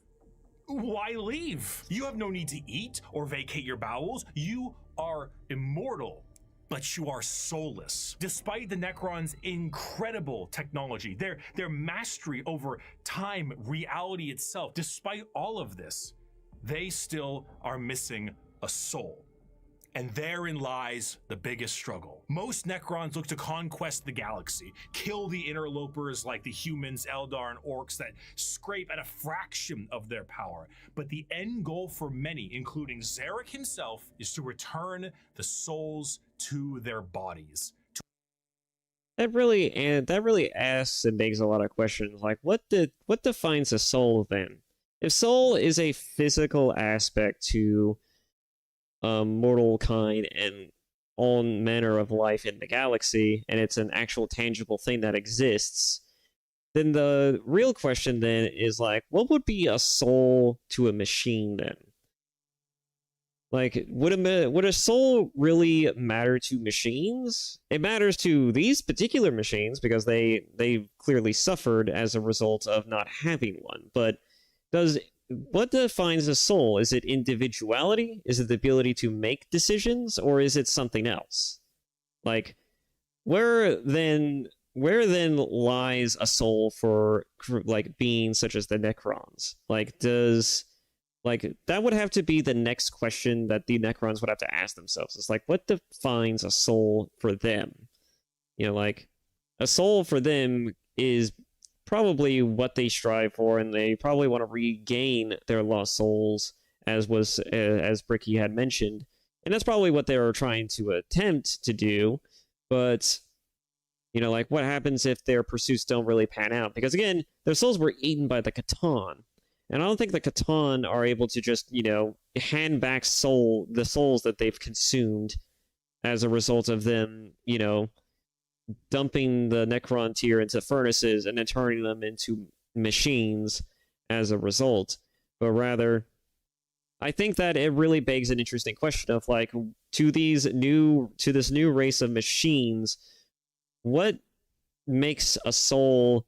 why leave? You have no need to eat or vacate your bowels. You are immortal, but you are soulless. Despite the Necrons' incredible technology, their mastery over time, reality itself, despite all of this, they still are missing a soul. And therein lies the biggest struggle. Most Necrons look to conquest the galaxy, kill the interlopers like the humans, Eldar, and Orcs that scrape at a fraction of their power. But the end goal for many, including Zarek himself, is to return the souls to their bodies. That really asks and begs a lot of questions, like what defines a soul then? If soul is a physical aspect to mortal kind and all manner of life in the galaxy, and it's an actual tangible thing that exists, then the real question then is like, what would be a soul to a machine then? Like, would a soul really matter to machines? It matters to these particular machines because they clearly suffered as a result of not having one. But what defines a soul? Is it individuality? Is it the ability to make decisions? Or is it something else? Like, where then lies a soul for like beings such as the Necrons? Like, that would have to be the next question that the Necrons would have to ask themselves. It's like, what defines a soul for them? You know, like, a soul for them is probably what they strive for, and they probably want to regain their lost souls, as Bricky had mentioned, and that's probably what they are trying to attempt to do. But you know, like, what happens if their pursuits don't really pan out? Because again, their souls were eaten by the Catan, and I don't think the Catan are able to just, you know, hand back the souls that they've consumed as a result of them, you know, dumping the Necron tier into furnaces and then turning them into machines as a result, but rather, I think that it really begs an interesting question of like, to this new race of machines, what makes a soul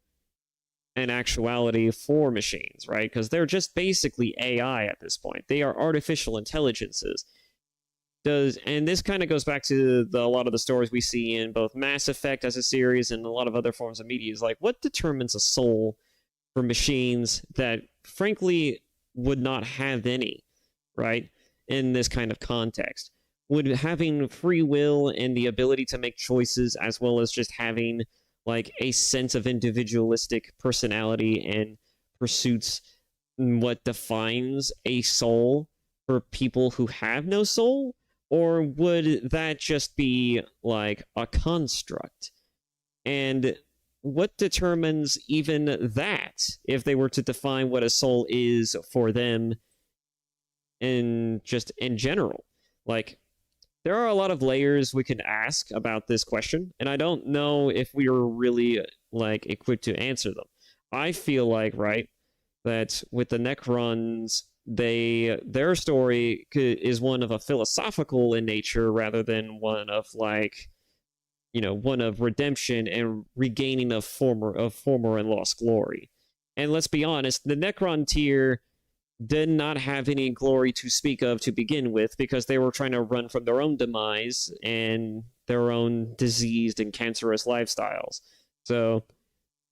an actuality for machines, right? Because they're just basically AI at this point. They are artificial intelligences. And this kind of goes back to a lot of the stories we see in both Mass Effect as a series and a lot of other forms of media. Is like, what determines a soul for machines that, frankly, would not have any, right? In this kind of context, would having free will and the ability to make choices, as well as just having like a sense of individualistic personality and pursuits, what defines a soul for people who have no soul? Or would that just be like a construct? And what determines even that, if they were to define what a soul is for them in general? Like, there are a lot of layers we can ask about this question, and I don't know if we are really like equipped to answer them. I feel like, right, that with the Necrons, their story is one of a philosophical in nature rather than one of like, one of redemption and regaining of former and lost glory. And let's be honest, the Necron tier did not have any glory to speak of to begin with, because they were trying to run from their own demise and their own diseased and cancerous lifestyles. So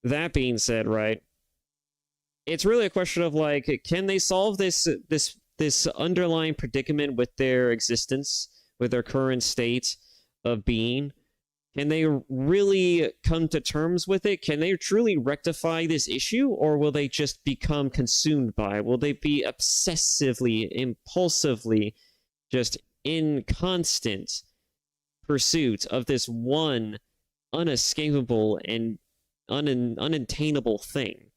that being said, right, it's really a question of like, can they solve this underlying predicament with their existence, with their current state of being? Can they really come to terms with it? Can they truly rectify this issue, or will they just become consumed by it? Will they be obsessively, impulsively, just in constant pursuit of this one unescapable and unattainable thing?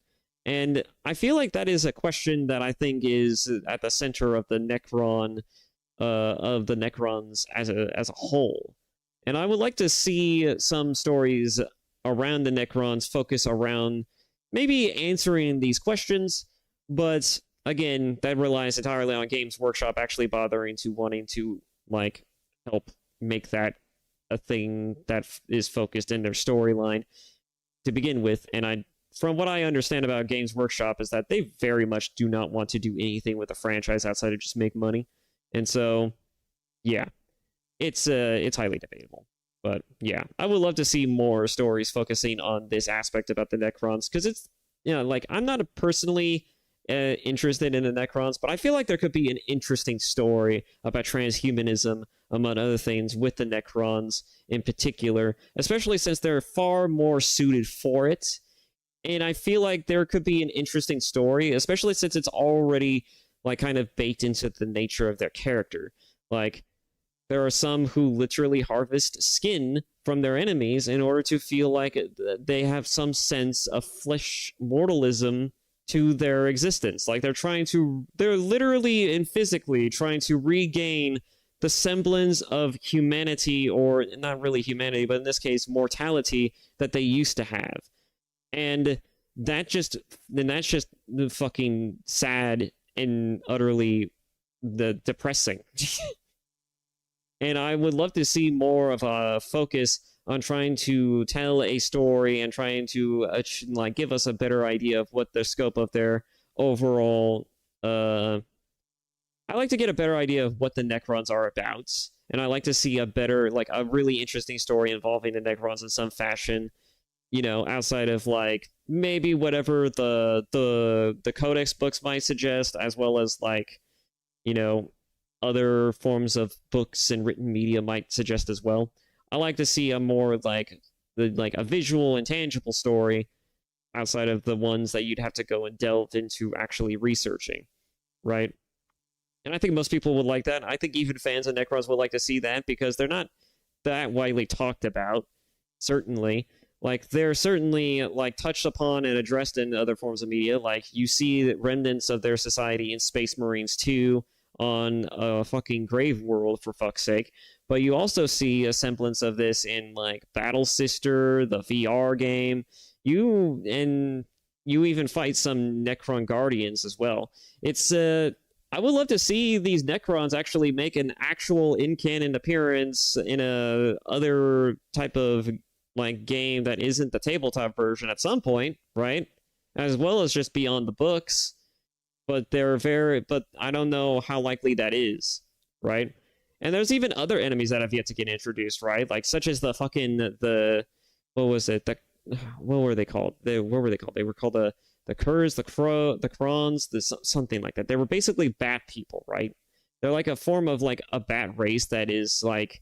And I feel like that is a question that I think is at the center of the Necrons as a whole. And I would like to see some stories around the Necrons focus around maybe answering these questions, but again, that relies entirely on Games Workshop actually bothering to wanting to like help make that a thing that is focused in their storyline to begin with. And from what I understand about Games Workshop, is that they very much do not want to do anything with the franchise outside of just make money. And so, yeah, it's highly debatable. But yeah, I would love to see more stories focusing on this aspect about the Necrons, because it's, like, I'm not personally interested in the Necrons, but I feel like there could be an interesting story about transhumanism, among other things, with the Necrons in particular, especially since they're far more suited for it. And I feel like there could be an interesting story, especially since it's already like kind of baked into the nature of their character. Like, there are some who literally harvest skin from their enemies in order to feel like they have some sense of flesh mortalism to their existence. Like, they're literally and physically trying to regain the semblance of humanity, or not really humanity, but in this case, mortality that they used to have. And that's just fucking sad and utterly depressing. And I would love to see more of a focus on trying to tell a story and trying to give us a better idea of what the scope of their overall. I like to get a better idea of what the Necrons are about, and I like to see a really interesting story involving the Necrons in some fashion. Outside of like maybe whatever the Codex books might suggest, as well as other forms of books and written media might suggest as well. I like to see a more a visual and tangible story outside of the ones that you'd have to go and delve into actually researching, right? And I think most people would like that. I think even fans of Necrons would like to see that, because they're not that widely talked about, certainly. Like, they're certainly touched upon and addressed in other forms of media. Like, you see remnants of their society in Space Marines 2 on a fucking Grave World, for fuck's sake. but you also see a semblance of this in like Battle Sister, the VR game. You even fight some Necron Guardians as well. It's I would love to see these Necrons actually make an actual in-canon appearance in a other type of like game that isn't the tabletop version at some point, right? As well as just beyond the books. But but I don't know how likely that is, right? And there's even other enemies that have yet to get introduced, right? Like such as the what was it? What were they called? They were called the Curs, the Crons, something like that. They were basically bat people, right? They're like a form of like a bat race that is like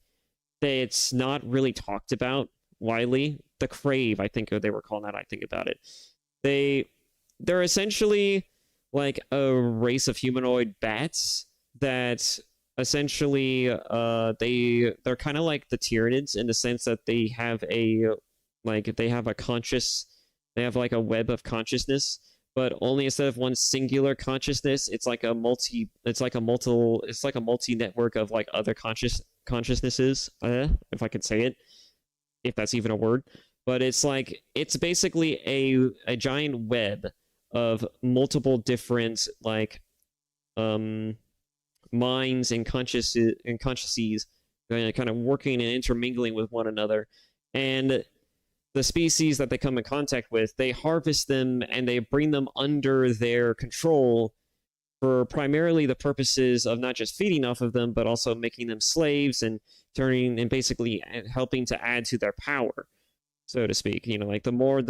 it's not really talked about widely. The Crave, I think they were called that. I think about it. They're essentially like a race of humanoid bats that essentially they're kind of like the Tyranids in the sense that they have a like a web of consciousness, but only instead of one singular consciousness, it's like a multi network of like other consciousnesses, if I could say it, if that's even a word. But it's basically a giant web of multiple different like minds and consciouses kind of working and intermingling with one another. And the species that they come in contact with, they harvest them and they bring them under their control for primarily the purposes of not just feeding off of them, but also making them slaves and basically helping to add to their power, so to speak. Like the more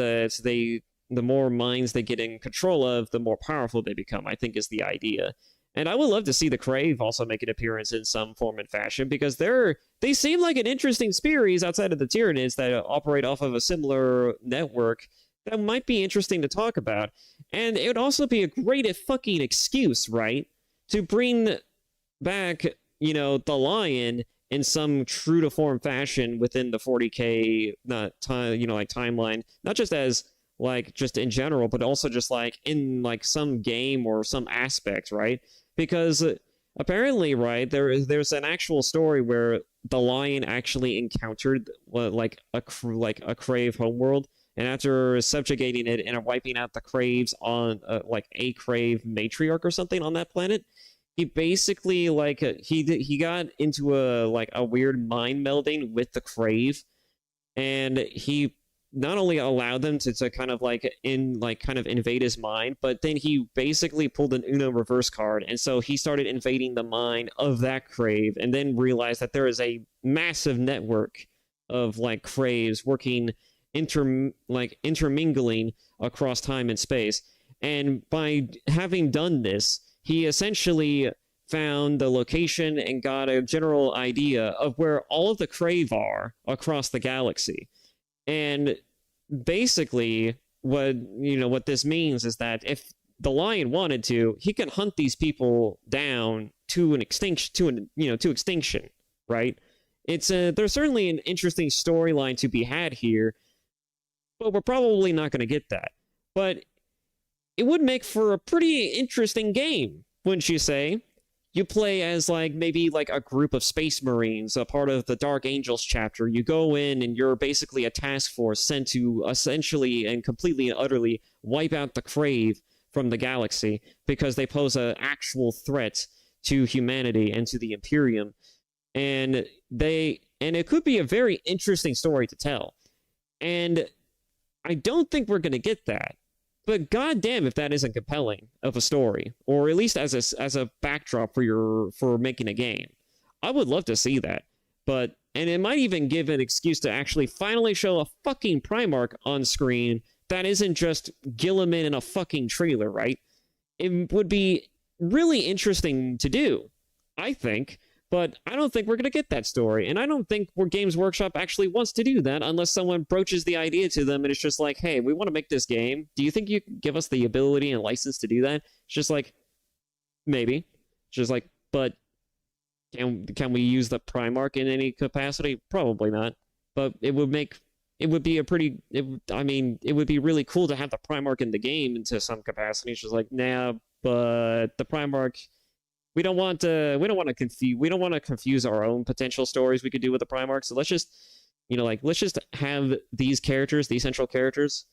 minds they get in control of, the more powerful they become, I think is the idea. And I would love to see the Crave also make an appearance in some form and fashion, because they seem like an interesting species outside of the Tyranids that operate off of a similar network that might be interesting to talk about. And it would also be a great fucking excuse, right? To bring back, the Lion in some true to form fashion within the 40K timeline, not just as like just in general, but also just like in like some game or some aspect, right? Because apparently, right, there's an actual story where the Lion actually encountered like a Crave homeworld, and after subjugating it and wiping out the Craves on like a Crave matriarch or something on that planet, he basically he got into a weird mind melding with the Crave, and he not only allowed them to kind of invade his mind, but then he basically pulled an Uno reverse card, and so he started invading the mind of that Crave, and then realized that there is a massive network of like Craves working intermingling across time and space. And by having done this, he essentially found the location and got a general idea of where all of the Crave are across the galaxy. And basically, what this means is that if the Lion wanted to, he can hunt these people down to extinction, right? There's certainly an interesting storyline to be had here, but we're probably not going to get that. But it would make for a pretty interesting game, wouldn't you say? You play as maybe a group of space marines, a part of the Dark Angels chapter. You go in and you're basically a task force sent to essentially and completely and utterly wipe out the Crave from the galaxy because they pose an actual threat to humanity and to the Imperium. And it could be a very interesting story to tell. And I don't think we're going to get that. But goddamn, if that isn't compelling of a story, or at least as a backdrop for making a game, I would love to see that. And it might even give an excuse to actually finally show a fucking Primarch on screen that isn't just Gilliman in a fucking trailer, right? It would be really interesting to do, I think. But I don't think we're going to get that story. And I don't think Games Workshop actually wants to do that unless someone broaches the idea to them and it's just like, hey, we want to make this game. Do you think you can give us the ability and license to do that? It's just like, maybe. Just like, but can we use the Primarch in any capacity? Probably not. But it would be really cool to have the Primarch in the game into some capacity. It's just like, nah, but the Primarch We don't want to confuse our own potential stories we could do with the Primarch. So let's just, let's just have these characters, these central characters,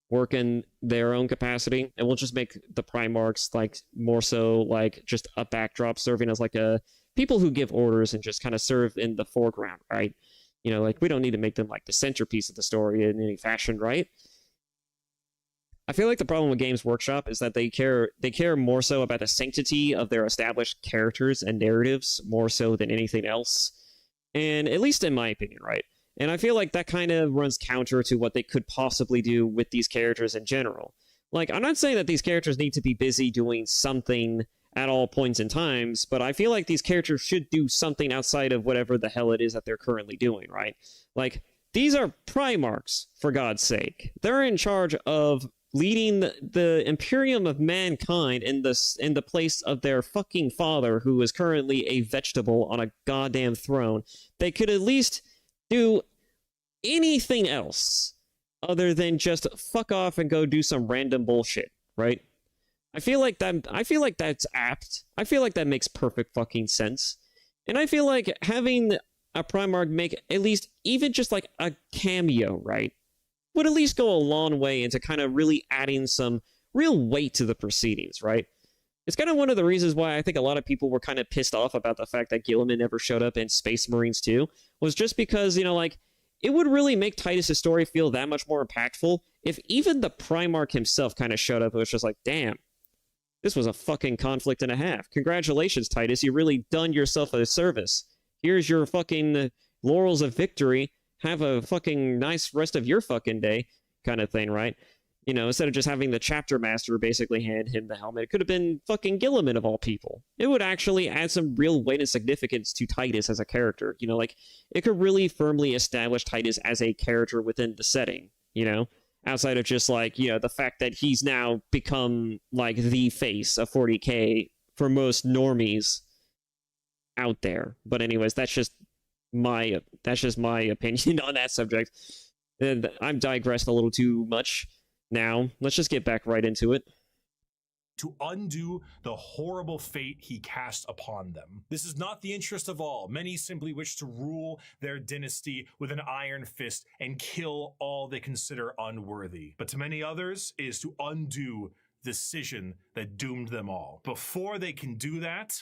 work in their own capacity, and we'll just make the Primarchs like more so like just a backdrop, serving as like a people who give orders and just kind of serve in the foreground, right? Like we don't need to make them like the centerpiece of the story in any fashion, right? I feel like the problem with Games Workshop is that they care more so about the sanctity of their established characters and narratives more so than anything else. And at least in my opinion, right? And I feel like that kind of runs counter to what they could possibly do with these characters in general. Like, I'm not saying that these characters need to be busy doing something at all points in times, but I feel like these characters should do something outside of whatever the hell it is that they're currently doing, right? Like, these are Primarchs, for God's sake. They're in charge of leading the Imperium of mankind in the place of their fucking father, who is currently a vegetable on a goddamn throne. They could at least do anything else other than just fuck off and go do some random bullshit, right? I feel like that's apt. I feel like that makes perfect fucking sense. And I feel like having a Primarch make at least even just like a cameo, right, would at least go a long way into kind of really adding some real weight to the proceedings, right? It's kind of one of the reasons why I think a lot of people were kind of pissed off about the fact that Gilliman never showed up in Space Marines 2, was just because, like, it would really make Titus's story feel that much more impactful if even the Primarch himself kind of showed up. It was just like, damn, this was a fucking conflict and a half. Congratulations, Titus. You really done yourself a service. Here's your fucking laurels of victory. Have a fucking nice rest of your fucking day, kind of thing, right? Instead of just having the chapter master basically hand him the helmet, it could have been fucking Gilliman of all people. It would actually add some real weight and significance to Titus as a character. Like, it could really firmly establish Titus as a character within the setting, outside of just like, the fact that he's now become like the face of 40K for most normies out there. But anyways, that's just my opinion on that subject. And I've digressed a little too much. Now, let's just get back right into it. To undo the horrible fate he cast upon them. This is not the interest of all. Many simply wish to rule their dynasty with an iron fist and kill all they consider unworthy. But to many others, it is to undo the decision that doomed them all. Before they can do that,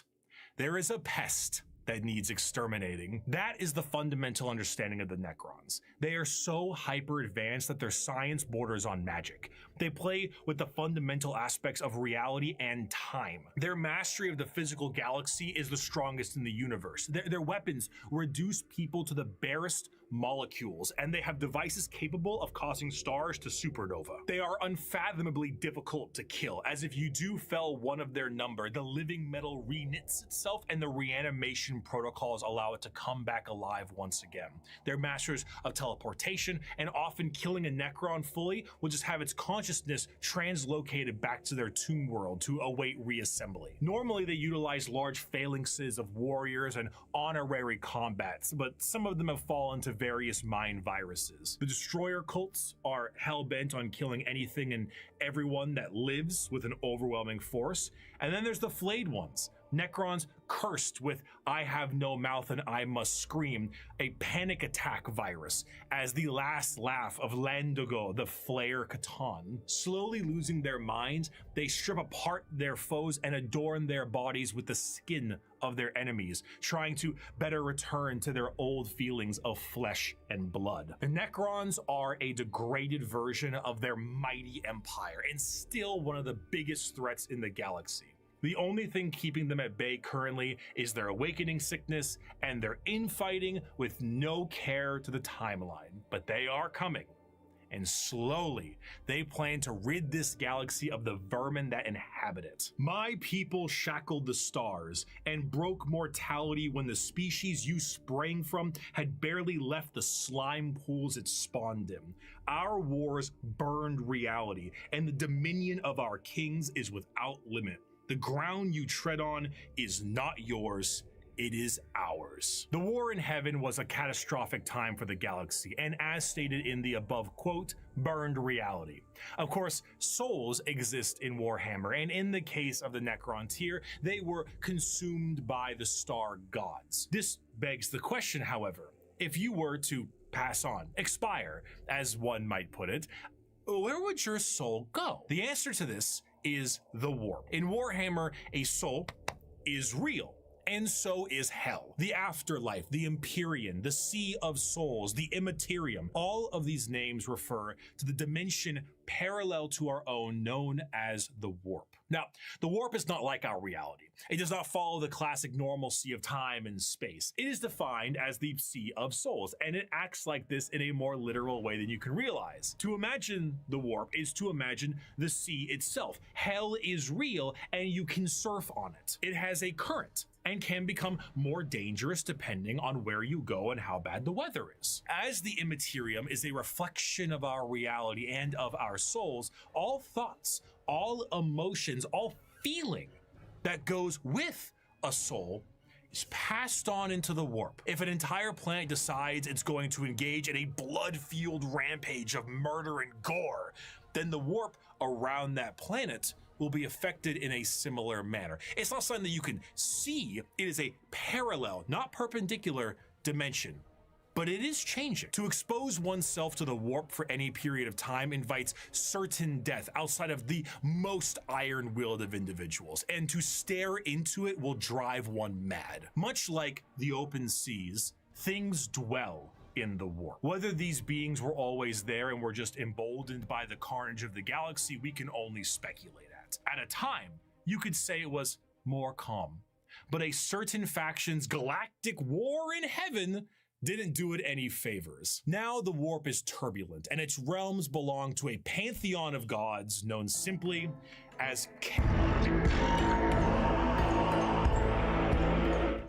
there is a pest that needs exterminating. That is the fundamental understanding of the Necrons. They are so hyper advanced that their science borders on magic. They play with the fundamental aspects of reality and time. Their mastery of the physical galaxy is the strongest in the universe. Their weapons reduce people to the barest molecules, and they have devices capable of causing stars to supernova. They are unfathomably difficult to kill, as if you do fell one of their number, the living metal reknits itself and the reanimation protocols allow it to come back alive once again. They're masters of teleportation, and often killing a Necron fully will just have its consciousness translocated back to their tomb world to await reassembly. Normally they utilize large phalanxes of warriors and honorary combats, but some of them have fallen to various mind viruses. The destroyer cults are hell-bent on killing anything and everyone that lives with an overwhelming force. And then there's the flayed ones, Necrons cursed with I have no mouth and I must scream, a panic attack virus, as the last laugh of Landogo, the Flayer Catan. Slowly losing their minds, they strip apart their foes and adorn their bodies with the skin of their enemies, trying to better return to their old feelings of flesh and blood. The Necrons are a degraded version of their mighty empire, and still one of the biggest threats in the galaxy. The only thing keeping them at bay currently is their awakening sickness and their infighting with no care to the timeline. But they are coming, and slowly they plan to rid this galaxy of the vermin that inhabit it. My people shackled the stars and broke mortality when the species you sprang from had barely left the slime pools it spawned in. Our wars burned reality, and the dominion of our kings is without limit. The ground you tread on is not yours, it is ours. The war in heaven was a catastrophic time for the galaxy, and as stated in the above quote, burned reality. Of course, souls exist in Warhammer, and in the case of the Necron tier, they were consumed by the star gods. This begs the question, however, if you were to pass on, expire, as one might put it, where would your soul go? The answer to this is the warp. In Warhammer, a soul is real. And so is hell, the afterlife, the Empyrean, the Sea of Souls, the Immaterium. All of these names refer to the dimension parallel to our own, known as the warp. Now, the warp is not like our reality. It does not follow the classic normalcy of time and space. It is defined as the Sea of Souls, and it acts like this in a more literal way than you can realize. To imagine the warp is to imagine the sea itself. Hell is real, and you can surf on it. It has a current and can become more dangerous depending on where you go and how bad the weather is. As the Immaterium is a reflection of our reality and of our souls, all thoughts, all emotions, all feeling that goes with a soul is passed on into the warp. If an entire planet decides it's going to engage in a blood-fueled rampage of murder and gore, then the warp around that planet will be affected in a similar manner. It's not something that you can see. It is a parallel, not perpendicular dimension, but it is changing. To expose oneself to the warp for any period of time invites certain death outside of the most iron-willed of individuals, and to stare into it will drive one mad. Much like the open seas, things dwell in the warp. Whether these beings were always there and were just emboldened by the carnage of the galaxy, we can only speculate at. At a time, you could say it was more calm, but a certain faction's galactic war in heaven didn't do it any favors. Now the warp is turbulent, and its realms belong to a pantheon of gods known simply as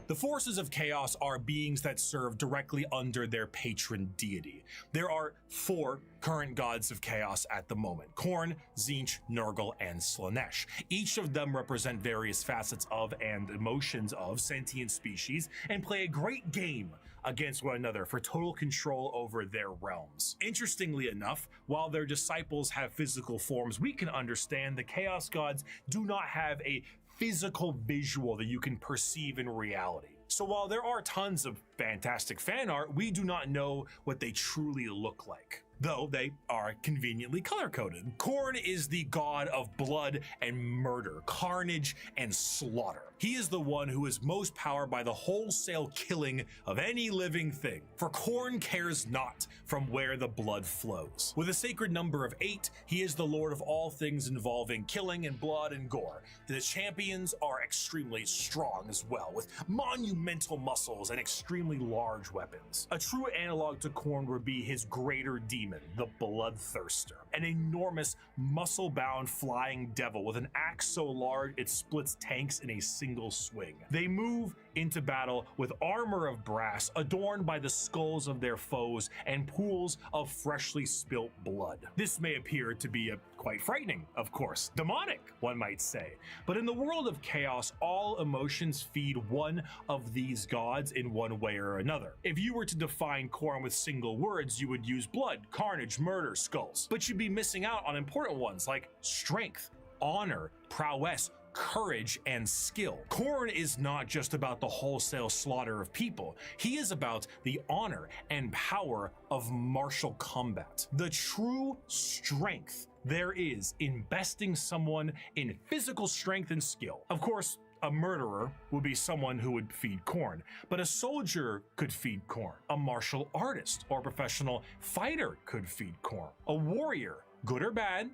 The forces of chaos are beings that serve directly under their patron deity. There are 4 current gods of chaos at the moment: Khorne, Tzeentch, Nurgle, and Slaanesh. Each of them represent various facets of and emotions of sentient species and play a great game against one another for total control over their realms. Interestingly enough, while their disciples have physical forms we can understand, the Chaos Gods do not have a physical visual that you can perceive in reality. So while there are tons of fantastic fan art, we do not know what they truly look like, though they are conveniently color-coded. Khorne is the god of blood and murder, carnage and slaughter. He is the one who is most powered by the wholesale killing of any living thing, for Khorne cares not from where the blood flows. With a sacred number of 8, he is the lord of all things involving killing and blood and gore. The champions are extremely strong as well, with monumental muscles and extremely large weapons. A true analog to Khorne would be his greater demon, the Bloodthirster, an enormous muscle-bound flying devil with an axe so large it splits tanks in a single swing. They move into battle with armor of brass adorned by the skulls of their foes and pools of freshly spilt blood. This may appear to be quite frightening, of course, demonic, one might say, but in the world of chaos, all emotions feed one of these gods in one way or another. If you were to define Khorne with single words, you would use blood, carnage, murder, skulls, but you'd be missing out on important ones like strength, honor, prowess, courage, and skill. Khorne is not just about the wholesale slaughter of people. He is about the honor and power of martial combat. The true strength there is in besting someone in physical strength and skill. Of course, a murderer would be someone who would feed Khorne, but a soldier could feed Khorne. A martial artist or professional fighter could feed Khorne. A warrior, good or bad,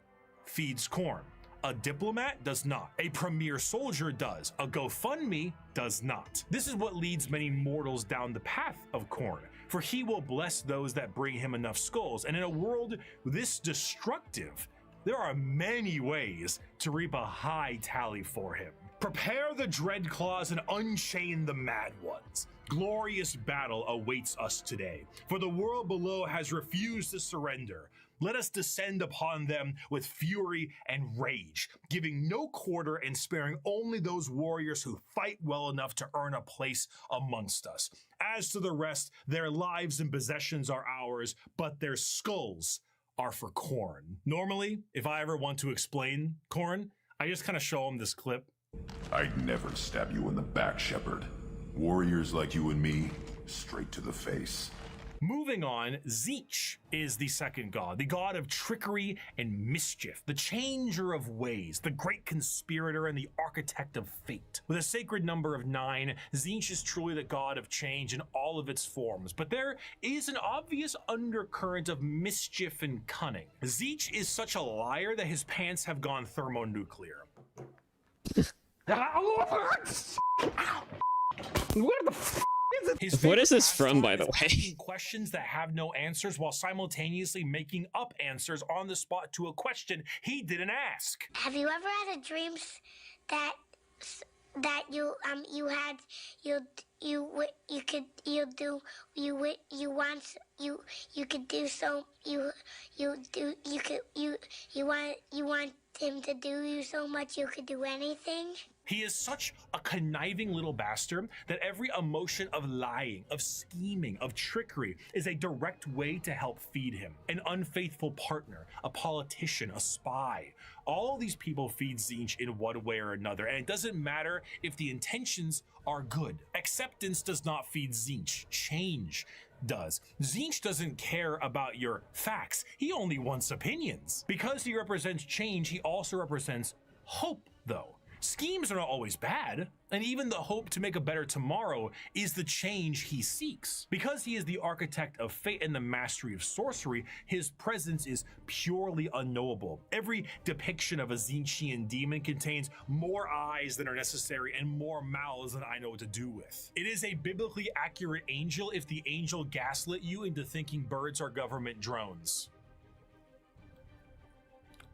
feeds Khorne. A diplomat does not. A premier soldier does. A GoFundMe does not. This is what leads many mortals down the path of Khorne, for he will bless those that bring him enough skulls. And in a world this destructive, there are many ways to reap a high tally for him. Prepare the Dreadclaws and unchain the Mad Ones. Glorious battle awaits us today, for the world below has refused to surrender. Let us descend upon them with fury and rage, giving no quarter and sparing only those warriors who fight well enough to earn a place amongst us. As to the rest, their lives and possessions are ours, but their skulls are for Khorne. Normally, if I ever want to explain Khorne, I just kind of show them this clip. I'd never stab you in the back, Shepard. Warriors like you and me, straight to the face. Moving on, Tzeentch is the second god, the god of trickery and mischief, the changer of ways, the great conspirator and the architect of fate. With a sacred number of 9, Tzeentch is truly the god of change in all of its forms, but there is an obvious undercurrent of mischief and cunning. Tzeentch is such a liar that his pants have gone thermonuclear. Where the f what is this from, by the way? Questions that have no answers while simultaneously making up answers on the spot to a question he didn't ask. Have you ever had a dream that you want him to do you so much you could do anything? He is such a conniving little bastard that every emotion of lying, of scheming, of trickery is a direct way to help feed him. An unfaithful partner, a politician, a spy. All these people feed Tzeentch in one way or another, and it doesn't matter if the intentions are good. Acceptance does not feed Tzeentch. Change does. Tzeentch doesn't care about your facts. He only wants opinions. Because he represents change, he also represents hope, though. Schemes are not always bad, and even the hope to make a better tomorrow is the change he seeks. Because he is the architect of fate and the mastery of sorcery, his presence is purely unknowable. Every depiction of a Tzeentchian demon contains more eyes than are necessary and more mouths than I know what to do with. It is a biblically accurate angel if the angel gaslit you into thinking birds are government drones.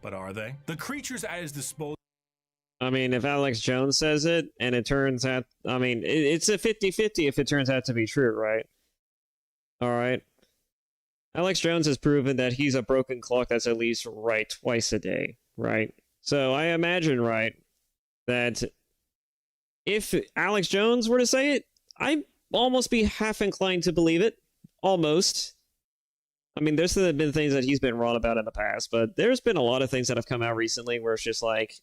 But are they? The creatures at his disposal. I mean, if Alex Jones says it, and it turns out, I mean, it's a 50-50 if it turns out to be true, right? Alright. Alex Jones has proven that he's a broken clock that's at least right twice a day, right? So I imagine, right, that if Alex Jones were to say it, I'd almost be half inclined to believe it. Almost. I mean, there's been things that he's been wrong about in the past, but there's been a lot of things that have come out recently where it's just like,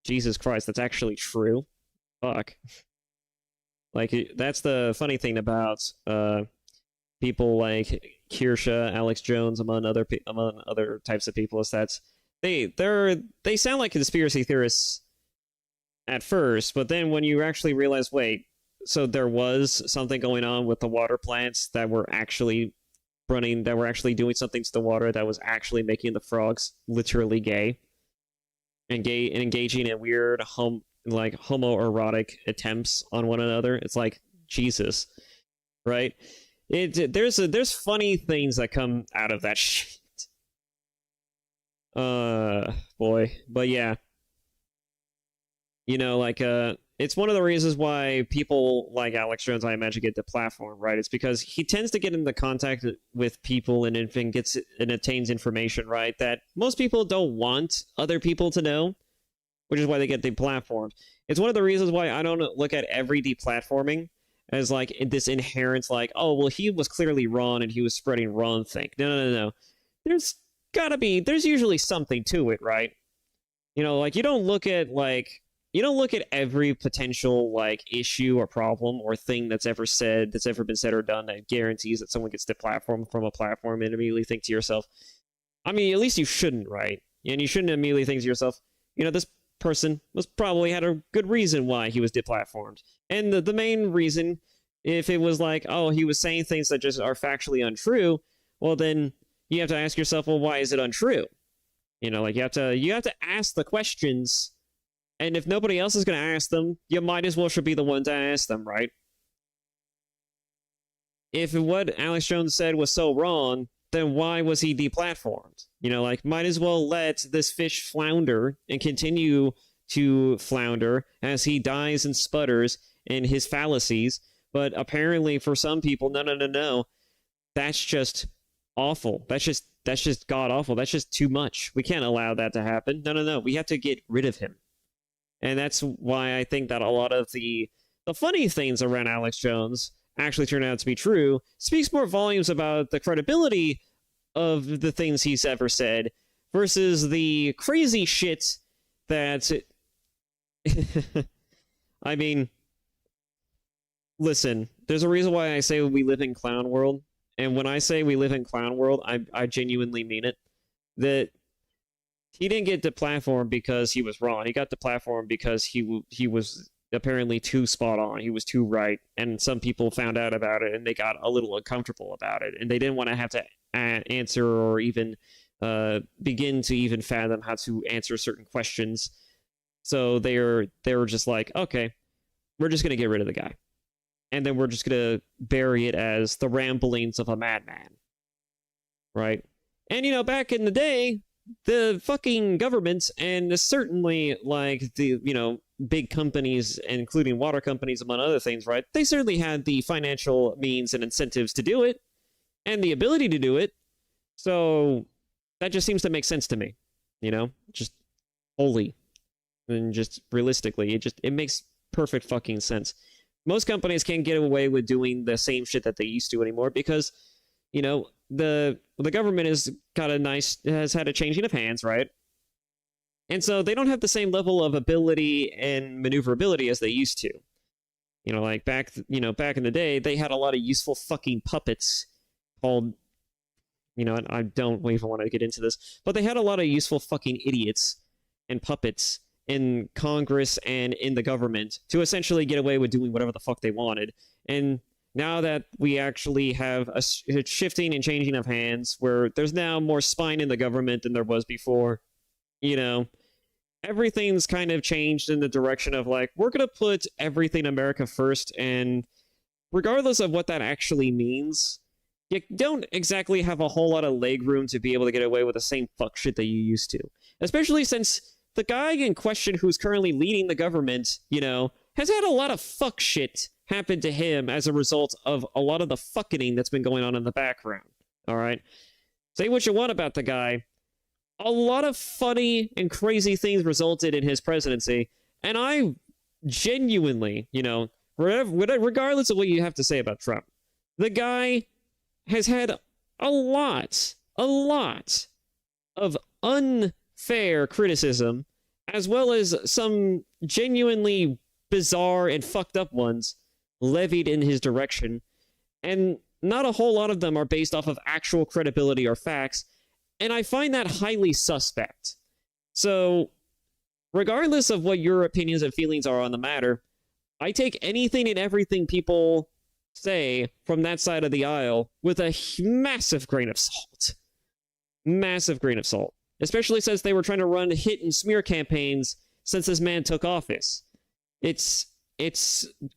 Jesus Christ, that's actually true. Fuck. Like, that's the funny thing about people like Kirsha, Alex Jones, among other types of people, is that they sound like conspiracy theorists at first, but then when you actually realize, wait, so there was something going on with the water plants that were actually running, that were actually doing something to the water that was actually making the frogs literally gay. And engaging in weird homoerotic attempts on one another. It's like, Jesus, right? There's funny things that come out of that shit. Boy, but yeah, you know, like it's one of the reasons why people like Alex Jones, I imagine, get the platform, right? It's because he tends to get into contact with people and attains information, right, that most people don't want other people to know, which is why they get deplatformed. It's one of the reasons why I don't look at every deplatforming as like this inherent, like, oh, well, he was clearly wrong and he was spreading wrong thing. No. There's usually something to it, right? You know, like, you don't look at every potential, like, issue or problem or thing that's ever been said or done that guarantees that someone gets deplatformed from a platform and immediately think to yourself, I mean, at least you shouldn't, right? And you shouldn't immediately think to yourself, you know, this person probably had a good reason why he was deplatformed. And the main reason, if it was like, oh, he was saying things that just are factually untrue, well, then you have to ask yourself, well, why is it untrue? You know, like, you have to ask the questions. And if nobody else is going to ask them, you might as well should be the one to ask them, right? If what Alex Jones said was so wrong, then why was he deplatformed? You know, like, might as well let this fish flounder and continue to flounder as he dies and sputters in his fallacies. But apparently for some people, no. That's just awful. That's just god awful. That's just too much. We can't allow that to happen. No. We have to get rid of him. And that's why I think that a lot of the funny things around Alex Jones actually turn out to be true. Speaks more volumes about the credibility of the things he's ever said versus the crazy shit that I mean, listen, there's a reason why I say we live in clown world. And when I say we live in clown world, I genuinely mean it. That he didn't get the platform because he was wrong. He got the platform because he was apparently too spot on. He was too right. And some people found out about it and they got a little uncomfortable about it. And they didn't want to have to answer or even begin to even fathom how to answer certain questions. So they were just like, okay, we're just going to get rid of the guy. And then we're just going to bury it as the ramblings of a madman. Right? And, you know, back in the day, the fucking government, and certainly, like, the, you know, big companies, including water companies, among other things, right? They certainly had the financial means and incentives to do it, and the ability to do it. So that just seems to make sense to me. You know? Just wholly. And just realistically, it makes perfect fucking sense. Most companies can't get away with doing the same shit that they used to anymore because, you know, the government has had a changing of hands, right? And so they don't have the same level of ability and maneuverability as they used to. You know, like back in the day, they had a lot of useful fucking puppets called, you know, I don't even want to get into this, but they had a lot of useful fucking idiots and puppets in Congress and in the government to essentially get away with doing whatever the fuck they wanted. And now that we actually have a shifting and changing of hands where there's now more spine in the government than there was before, you know, everything's kind of changed in the direction of like, we're going to put everything America first. And regardless of what that actually means, you don't exactly have a whole lot of leg room to be able to get away with the same fuck shit that you used to. Especially since the guy in question who's currently leading the government, you know, has had a lot of fuck shit happen to him as a result of a lot of the fucking that's been going on in the background. All right? Say what you want about the guy. A lot of funny and crazy things resulted in his presidency, and I genuinely, you know, regardless of what you have to say about Trump, the guy has had a lot of unfair criticism, as well as some genuinely bizarre and fucked up ones levied in his direction, and not a whole lot of them are based off of actual credibility or facts, and I find that highly suspect. So, regardless of what your opinions and feelings are on the matter, I take anything and everything people say from that side of the aisle with a massive grain of salt. Massive grain of salt. Especially since they were trying to run hit and smear campaigns since this man took office. It's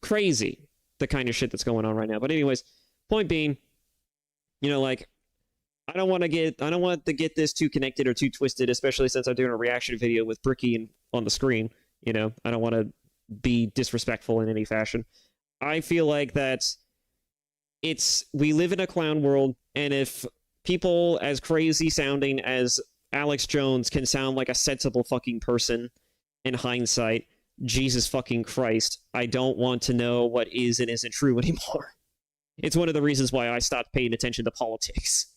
crazy, the kind of shit that's going on right now. But anyways, point being, you know, like, I don't want to get this too connected or too twisted, especially since I'm doing a reaction video with Bricky on the screen. You know, I don't want to be disrespectful in any fashion. I feel like that we live in a clown world, and if people as crazy sounding as Alex Jones can sound like a sensible fucking person in hindsight, Jesus fucking Christ, I don't want to know what is and isn't true anymore. It's one of the reasons why I stopped paying attention to politics.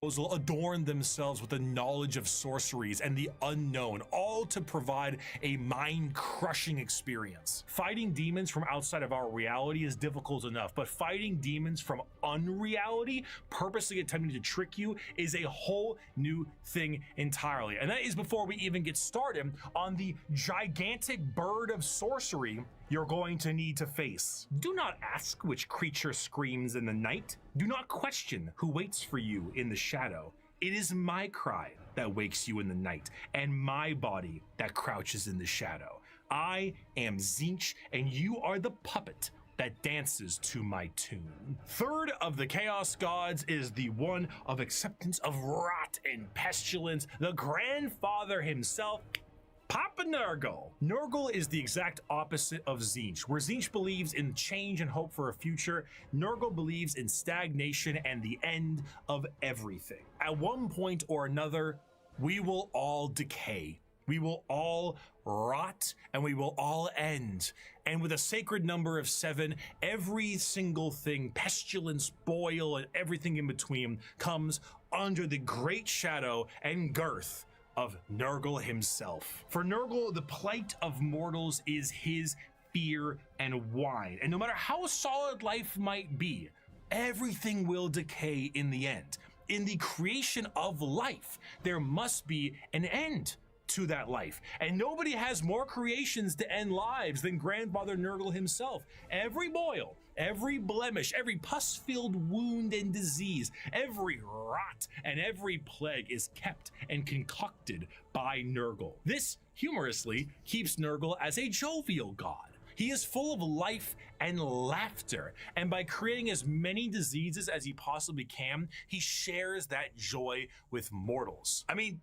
Will adorn themselves with the knowledge of sorceries and the unknown, all to provide a mind-crushing experience. Fighting demons from outside of our reality is difficult enough, but fighting demons from unreality, purposely attempting to trick you, is a whole new thing entirely. And that is before we even get started on the gigantic bird of sorcery you're going to need to face. Do not ask which creature screams in the night. Do not question who waits for you in the shadow. It is my cry that wakes you in the night, and my body that crouches in the shadow. I am Zinch, and you are the puppet that dances to my tune. Third of the Chaos Gods is the one of acceptance of rot and pestilence, the grandfather himself, up Nurgle. Nurgle is the exact opposite of Tzeentch. Where Tzeentch believes in change and hope for a future, Nurgle believes in stagnation and the end of everything. At one point or another, we will all decay. We will all rot and we will all end. And with a sacred number of 7, every single thing, pestilence, boil, and everything in between, comes under the great shadow and girth of Nurgle himself. For Nurgle, the plight of mortals is his fear and wine. And no matter how solid life might be, everything will decay in the end. In the creation of life, there must be an end to that life. And nobody has more creations to end lives than Grandfather Nurgle himself. Every boil, every blemish, every pus-filled wound and disease, every rot and every plague is kept and concocted by Nurgle. This, humorously, keeps Nurgle as a jovial god. He is full of life and laughter, and by creating as many diseases as he possibly can, he shares that joy with mortals. I mean,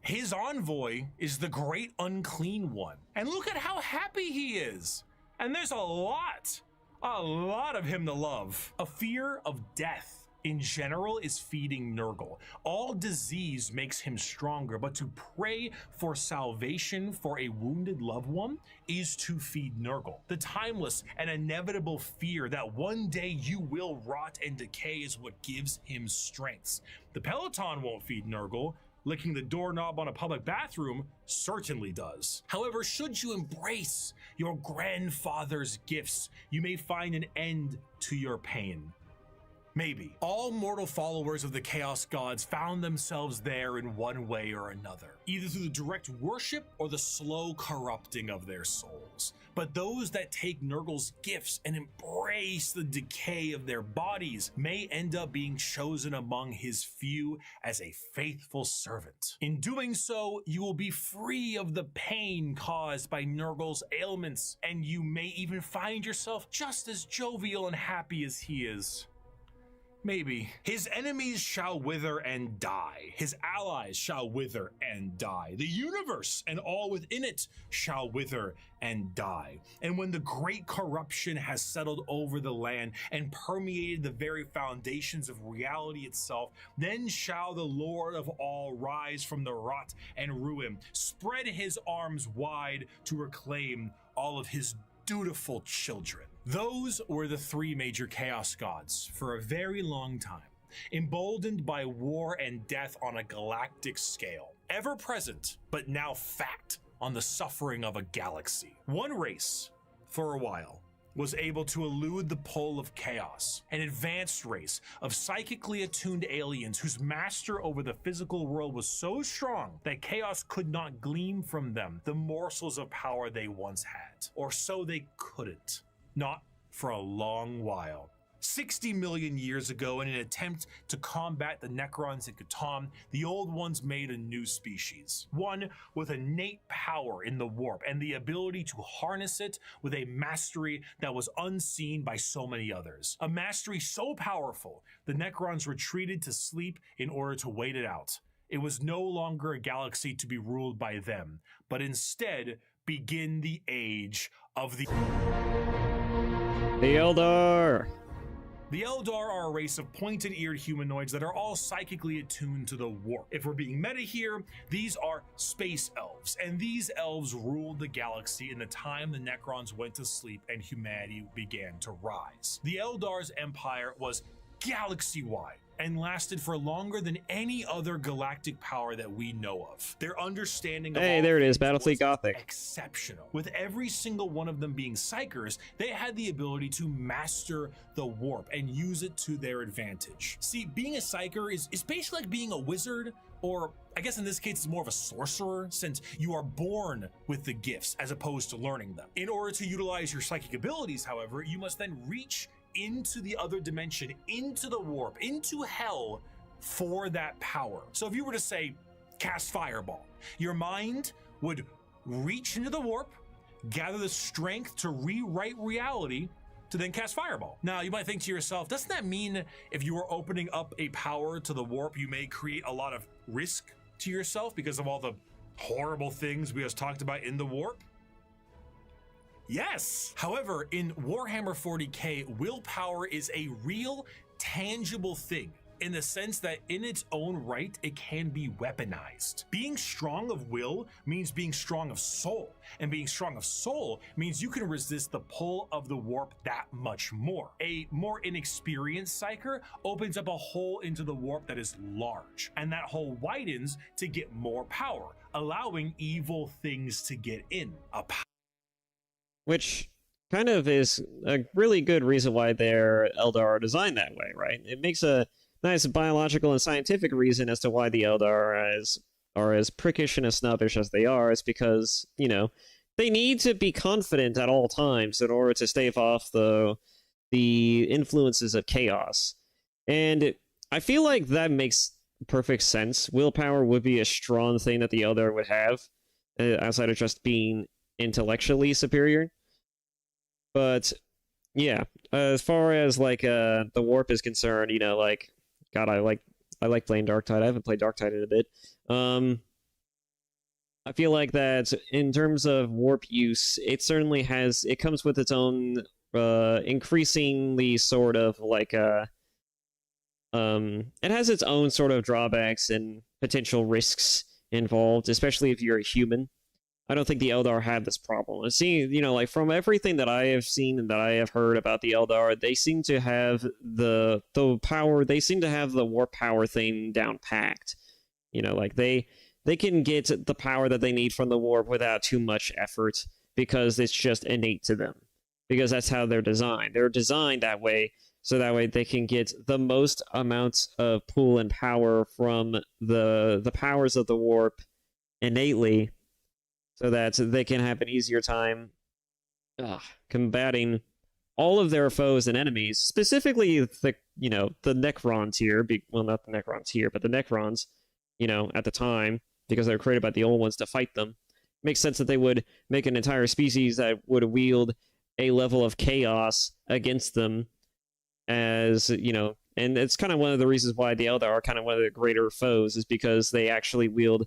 his envoy is the Great Unclean One. And look at how happy he is. And there's a lot of him to love. A fear of death in general is feeding Nurgle. All disease makes him stronger, but to pray for salvation for a wounded loved one is to feed Nurgle. The timeless and inevitable fear that one day you will rot and decay is what gives him strength. The Peloton won't feed Nurgle. Licking the doorknob on a public bathroom certainly does. However, should you embrace your grandfather's gifts, you may find an end to your pain. Maybe. All mortal followers of the Chaos Gods found themselves there in one way or another, either through the direct worship or the slow corrupting of their souls. But those that take Nurgle's gifts and embrace the decay of their bodies may end up being chosen among his few as a faithful servant. In doing so, you will be free of the pain caused by Nurgle's ailments, and you may even find yourself just as jovial and happy as he is. Maybe. His enemies shall wither and die. His allies shall wither and die. The universe and all within it shall wither and die. And when the great corruption has settled over the land and permeated the very foundations of reality itself, then shall the Lord of all rise from the rot and ruin, spread his arms wide to reclaim all of his dutiful children. Those were the 3 major Chaos Gods for a very long time, emboldened by war and death on a galactic scale, ever present, but now fact on the suffering of a galaxy. One race, for a while, was able to elude the pull of chaos, an advanced race of psychically attuned aliens whose master over the physical world was so strong that chaos could not glean from them the morsels of power they once had, or so they couldn't. Not for a long while. 60 million years ago, in an attempt to combat the Necrons in Catan, the old ones made a new species. One with innate power in the warp and the ability to harness it with a mastery that was unseen by so many others. A mastery so powerful, the Necrons retreated to sleep in order to wait it out. It was no longer a galaxy to be ruled by them, but instead begin the age of the Eldar! The Eldar are a race of pointed-eared humanoids that are all psychically attuned to the warp. If we're being meta here, these are space elves, and these elves ruled the galaxy in the time the Necrons went to sleep and humanity began to rise. The Eldar's empire was galaxy-wide and lasted for longer than any other galactic power that we know of. Their understanding of Hey, there it is, Battlefleet Gothic. Exceptional. With every single one of them being psychers, they had the ability to master the warp and use it to their advantage. See, being a psyker is basically like being a wizard, or I guess in this case it's more of a sorcerer, since you are born with the gifts as opposed to learning them. In order to utilize your psychic abilities, however, you must then reach into the other dimension, into the warp, into hell for that power. So if you were to say, cast Fireball, your mind would reach into the warp, gather the strength to rewrite reality, to then cast Fireball. Now, you might think to yourself, doesn't that mean if you are opening up a power to the warp, you may create a lot of risk to yourself because of all the horrible things we just talked about in the warp? Yes! However, in Warhammer 40k, willpower is a real, tangible thing, in the sense that in its own right, it can be weaponized. Being strong of will means being strong of soul, and being strong of soul means you can resist the pull of the warp that much more. A more inexperienced psyker opens up a hole into the warp that is large, and that hole widens to get more power, allowing evil things to get in. Which kind of is a really good reason why their Eldar are designed that way, right? It makes a nice biological and scientific reason as to why the Eldar are as prickish and as snobbish as they are. It's because, you know, they need to be confident at all times in order to stave off the influences of chaos. And I feel like that makes perfect sense. Willpower would be a strong thing that the Eldar would have, outside of just being intellectually superior. But yeah, as far as like the warp is concerned, you know, like, God, I like playing Darktide. I haven't played Darktide in a bit. I feel like that in terms of warp use, it certainly comes with its own increasingly sort of like it has its own sort of drawbacks and potential risks involved, especially if you're a human. I don't think the Eldar have this problem. And seeing, you know, like from everything that I have seen and that I have heard about the Eldar, they seem to have the power. They seem to have the warp power thing down packed. You know, like they can get the power that they need from the warp without too much effort because it's just innate to them. Because that's how they're designed. They're designed that way, so that way they can get the most amount of pull and power from the powers of the warp innately, so that they can have an easier time combating all of their foes and enemies, specifically the Necron tier. Well, not the Necron tier, but the Necrons, you know, at the time, because they were created by the old ones to fight them. Makes sense that they would make an entire species that would wield a level of chaos against them, as, you know, and it's kind of one of the reasons why the Eldar are kind of one of the greater foes, is because they actually wield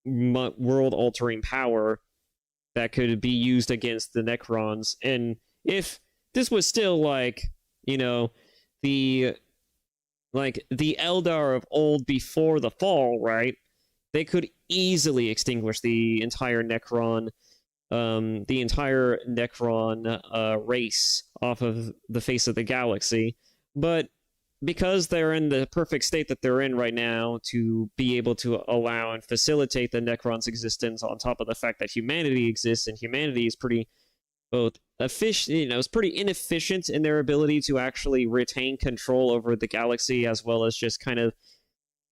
world-altering power that could be used against the Necrons. And if this was still like, you know, the Eldar of old before the fall, right? They could easily extinguish the entire Necron race off of the face of the galaxy. But because they're in the perfect state that they're in right now to be able to allow and facilitate the Necron's existence, on top of the fact that humanity exists, and humanity is pretty both efficient, you know, it's pretty inefficient in their ability to actually retain control over the galaxy, as well as just kind of,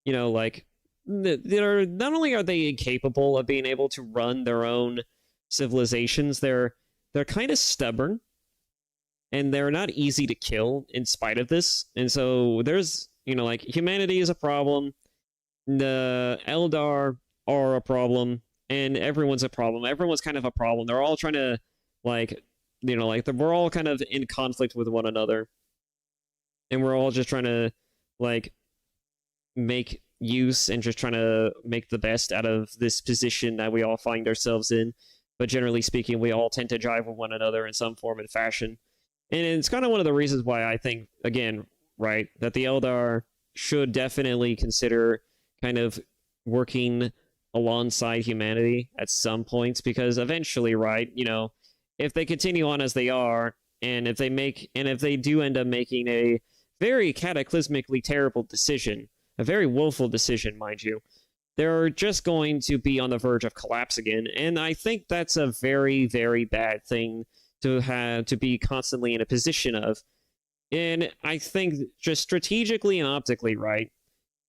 you know, like, they're not only are they incapable of being able to run their own civilizations, they're kind of stubborn. And they're not easy to kill in spite of this. And so there's, you know, like, humanity is a problem, the Eldar are a problem, and everyone's a problem. Everyone's kind of a problem. They're all trying to, like, you know, like, we're all kind of in conflict with one another. And we're all just trying to, like, make use and just trying to make the best out of this position that we all find ourselves in. But generally speaking, we all tend to jive with one another in some form and fashion. And it's kind of one of the reasons why I think, again, right, that the Eldar should definitely consider kind of working alongside humanity at some points, because eventually, right, you know, if they continue on as they are, and if they do end up making a very cataclysmically terrible decision, a very woeful decision, mind you, they're just going to be on the verge of collapse again. And I think that's a very, very bad thing to have to be constantly in a position of. And I think just strategically and optically, right,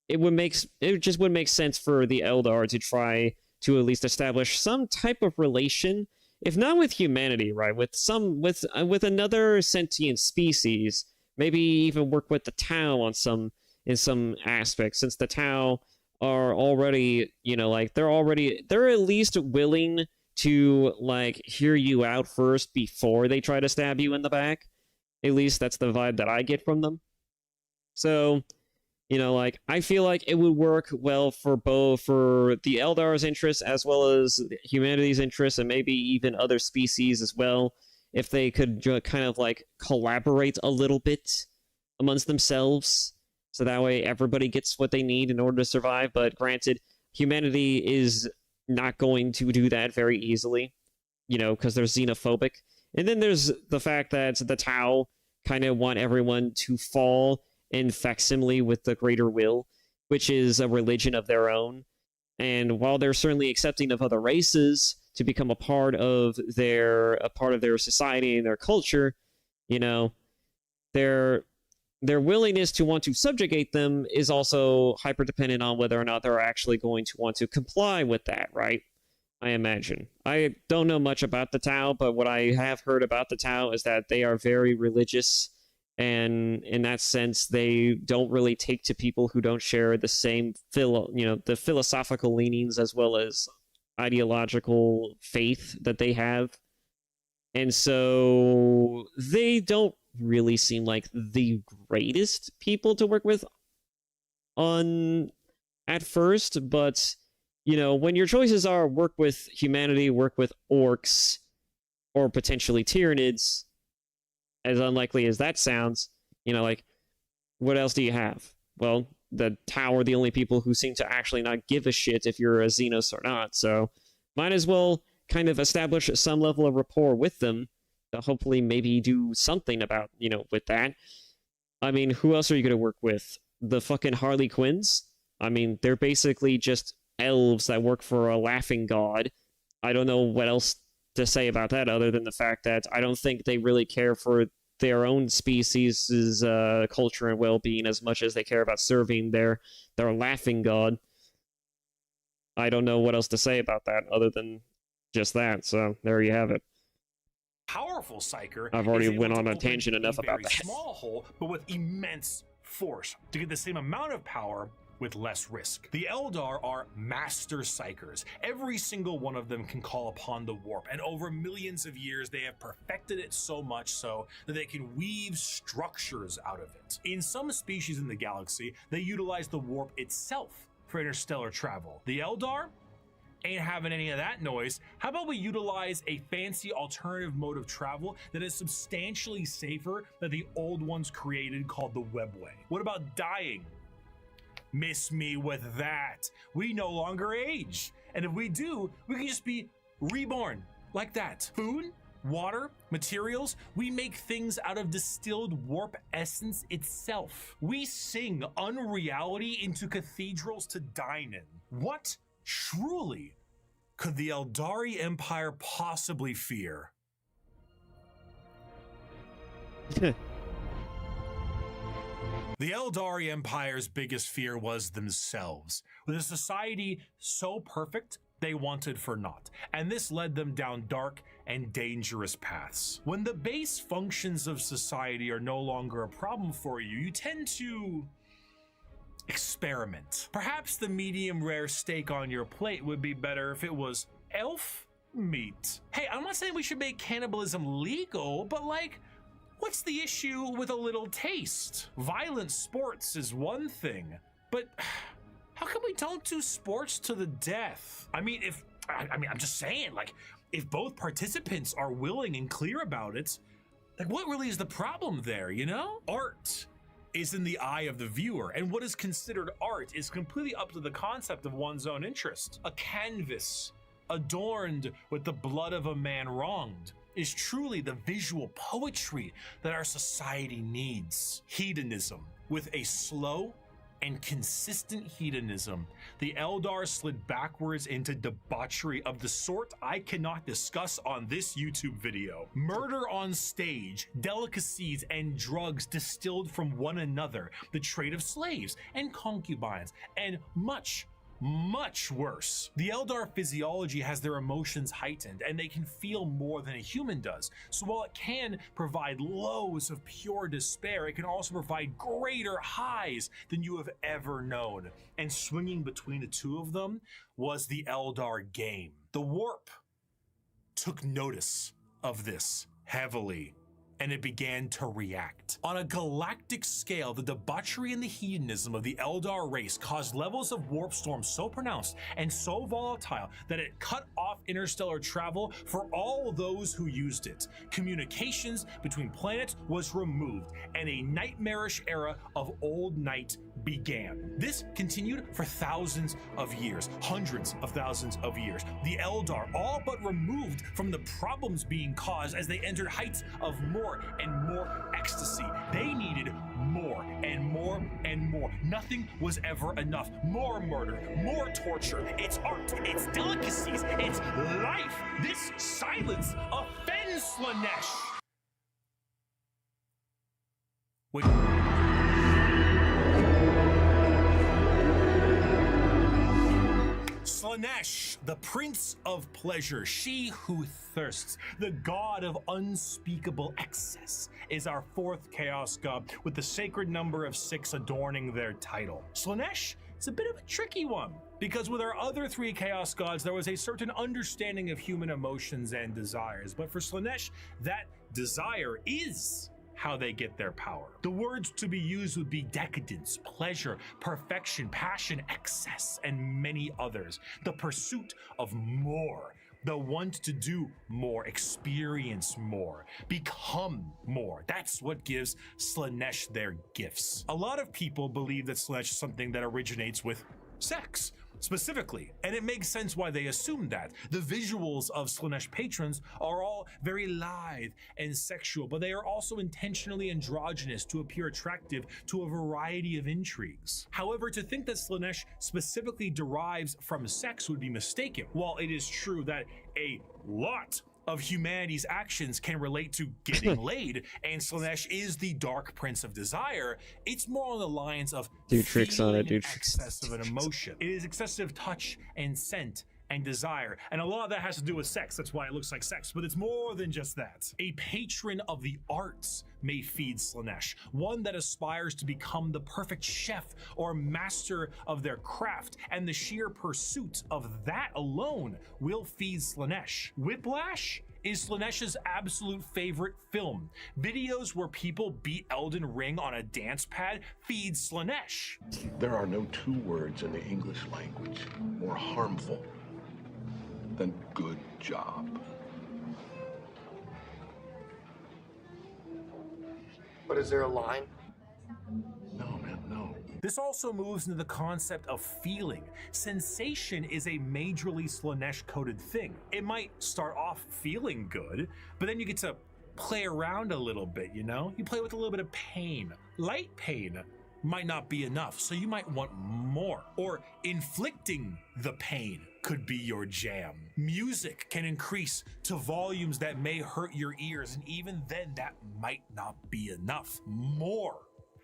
it just would make sense for the Eldar to try to at least establish some type of relation, if not with humanity, right, with another sentient species, maybe even work with the Tau in some aspects, since the Tau are already, you know, like, they're at least willing to, like, hear you out first before they try to stab you in the back. At least that's the vibe that I get from them. So, You know, like, I feel like it would work well for both, for the Eldar's interests as well as humanity's interests, and maybe even other species as well, if they could kind of like collaborate a little bit amongst themselves, so that way everybody gets what they need in order to survive. But granted, humanity is not going to do that very easily, you know, because they're xenophobic. And then there's the fact that the Tau kind of want everyone to fall in facsimile with the Greater Will, which is a religion of their own. And while they're certainly accepting of other races to become a part of their society and their culture, you know, their willingness to want to subjugate them is also hyper dependent on whether or not they're actually going to want to comply with that, right? I imagine. I don't know much about the Tau, but what I have heard about the Tau is that they are very religious, and in that sense, they don't really take to people who don't share the same the philosophical leanings as well as ideological faith that they have. And so they don't really seem like the greatest people to work with on at first, but you know, when your choices are work with humanity, work with orcs, or potentially Tyranids, as unlikely as that sounds, you know, like, what else do you have? Well, the Tau are the only people who seem to actually not give a shit if you're a Xenos or not, so might as well kind of establish some level of rapport with them to hopefully maybe do something about, you know, with that. I mean, who else are you going to work with? The fucking Harley Quinns? I mean, they're basically just elves that work for a laughing god. I don't know what else to say about that other than the fact that I don't think they really care for their own species' culture and well-being as much as they care about serving their laughing god. I don't know what else to say about that other than just that, so there you have it. Powerful Psyker. I've already went on a tangent enough about that. Small hole, but with immense force to get the same amount of power with less risk. The Eldar are master psychers. Every single one of them can call upon the warp, and over millions of years they have perfected it so much so that they can weave structures out of it. In some species in the galaxy, they utilize the warp itself for interstellar travel. The Eldar ain't having any of that noise. How about we utilize a fancy alternative mode of travel that is substantially safer than the old ones created, called the Webway? What about dying? Miss me with that. We no longer age. And if we do, we can just be reborn like that. Food, water, materials, we make things out of distilled warp essence itself. We sing unreality into cathedrals to dine in. What truly could the Eldari Empire possibly fear? The Eldari Empire's biggest fear was themselves, with a society so perfect they wanted for naught, and this led them down dark and dangerous paths. When the base functions of society are no longer a problem for you, you tend to experiment. Perhaps the medium rare steak on your plate would be better if it was elf meat. Hey, I'm not saying we should make cannibalism legal, but like, what's the issue with a little taste? Violent sports is one thing, but how come we don't do sports to the death? I mean, I'm just saying, like, if both participants are willing and clear about it, like, what really is the problem there, you know? Art is in the eye of the viewer, and what is considered art is completely up to the concept of one's own interest. A canvas adorned with the blood of a man wronged is truly the visual poetry that our society needs. Hedonism. With a slow and consistent hedonism, the Eldar slid backwards into debauchery of the sort I cannot discuss on this YouTube video. Murder on stage, delicacies and drugs distilled from one another, the trade of slaves and concubines, and much worse. The Eldar physiology has their emotions heightened, and they can feel more than a human does. So while it can provide lows of pure despair, it can also provide greater highs than you have ever known. And swinging between the two of them was the Eldar game. The warp took notice of this heavily and it began to react. On a galactic scale, the debauchery and the hedonism of the Eldar race caused levels of warp storm so pronounced and so volatile that it cut off interstellar travel for all those who used it. Communications between planets was removed, and a nightmarish era of old night began. This continued for thousands of years, hundreds of thousands of years. The Eldar all but removed from the problems being caused as they entered heights of more and more ecstasy. They needed more and more and more. Nothing was ever enough. More murder, more torture. It's art, it's delicacies, it's life. This silence offends Slaanesh. Wait. Slaanesh, the prince of pleasure, she who thirsts, the god of unspeakable excess, is our fourth chaos god with the sacred number of 6 adorning their title. Slaanesh is a bit of a tricky one, because with our other 3 chaos gods, there was a certain understanding of human emotions and desires, but for Slaanesh, that desire is how they get their power. The words to be used would be decadence, pleasure, perfection, passion, excess, and many others. The pursuit of more, the want to do more, experience more, become more. That's what gives Slaanesh their gifts. A lot of people believe that Slaanesh is something that originates with sex, specifically, and it makes sense why they assume that. The visuals of Slaanesh patrons are all very lithe and sexual, but they are also intentionally androgynous to appear attractive to a variety of intrigues. However, to think that Slaanesh specifically derives from sex would be mistaken. While it is true that a lot of humanity's actions can relate to getting laid, and Slaanesh is the dark prince of desire, it's more on the lines of tricks on it, excess of an emotion. It is excessive touch and scent and desire, and a lot of that has to do with sex. That's why it looks like sex, but it's more than just that. A patron of the arts may feed Slaanesh, one that aspires to become the perfect chef or master of their craft, and the sheer pursuit of that alone will feed Slaanesh. Whiplash is Slaanesh's absolute favorite film. Videos where people beat Elden Ring on a dance pad feed Slaanesh. There are no 2 words in the English language more harmful than good job. But is there a line? No, man, no. This also moves into the concept of feeling. Sensation is a majorly Slaanesh-coded thing. It might start off feeling good, but then you get to play around a little bit, you know? You play with a little bit of pain. Light pain might not be enough, so you might want more. Or inflicting the pain could be your jam. Music can increase to volumes that may hurt your ears, and even then that might not be enough. More.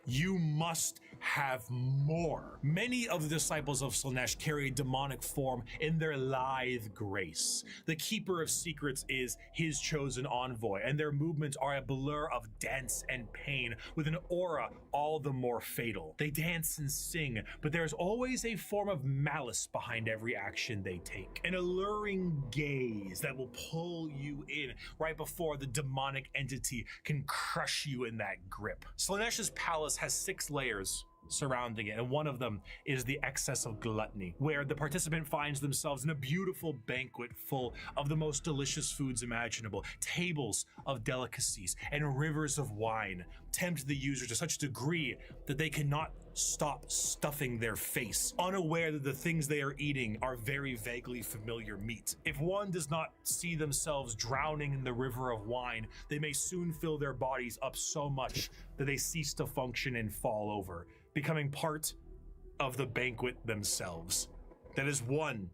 You must have more. Many of the disciples of Slaanesh carry a demonic form in their lithe grace. The Keeper of Secrets is his chosen envoy, and their movements are a blur of dance and pain with an aura all the more fatal. They dance and sing, but there's always a form of malice behind every action they take. An alluring gaze that will pull you in right before the demonic entity can crush you in that grip. Slaanesh's palace has 6 layers surrounding it, and one of them is the excess of gluttony, where the participant finds themselves in a beautiful banquet full of the most delicious foods imaginable. Tables of delicacies and rivers of wine tempt the user to such a degree that they cannot stop stuffing their face, unaware that the things they are eating are very vaguely familiar meat. If one does not see themselves drowning in the river of wine, they may soon fill their bodies up so much that they cease to function and fall over, becoming part of the banquet themselves. That is one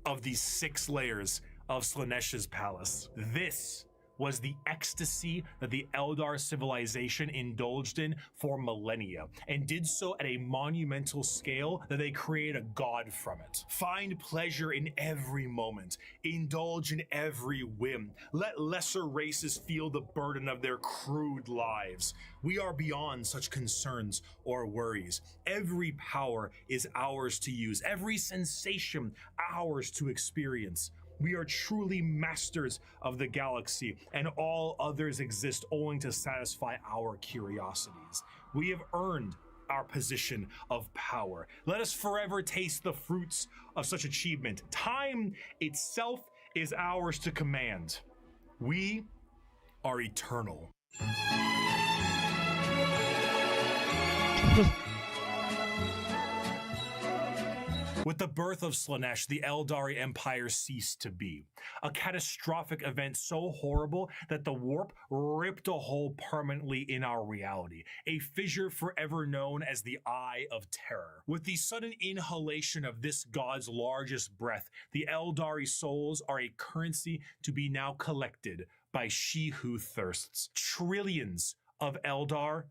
of the 6 layers of Slaanesh's palace. This was the ecstasy that the Eldar civilization indulged in for millennia, and did so at a monumental scale that they created a god from it. Find pleasure in every moment, indulge in every whim, let lesser races feel the burden of their crude lives. We are beyond such concerns or worries. Every power is ours to use, every sensation ours to experience. We are truly masters of the galaxy, and all others exist only to satisfy our curiosities. We have earned our position of power. Let us forever taste the fruits of such achievement. Time itself is ours to command. We are eternal. With the birth of Slaanesh, the Eldari Empire ceased to be. A catastrophic event so horrible that the warp ripped a hole permanently in our reality, a fissure forever known as the Eye of Terror. With the sudden inhalation of this god's largest breath, the Eldari souls are a currency to be now collected by she who thirsts. Trillions of Eldar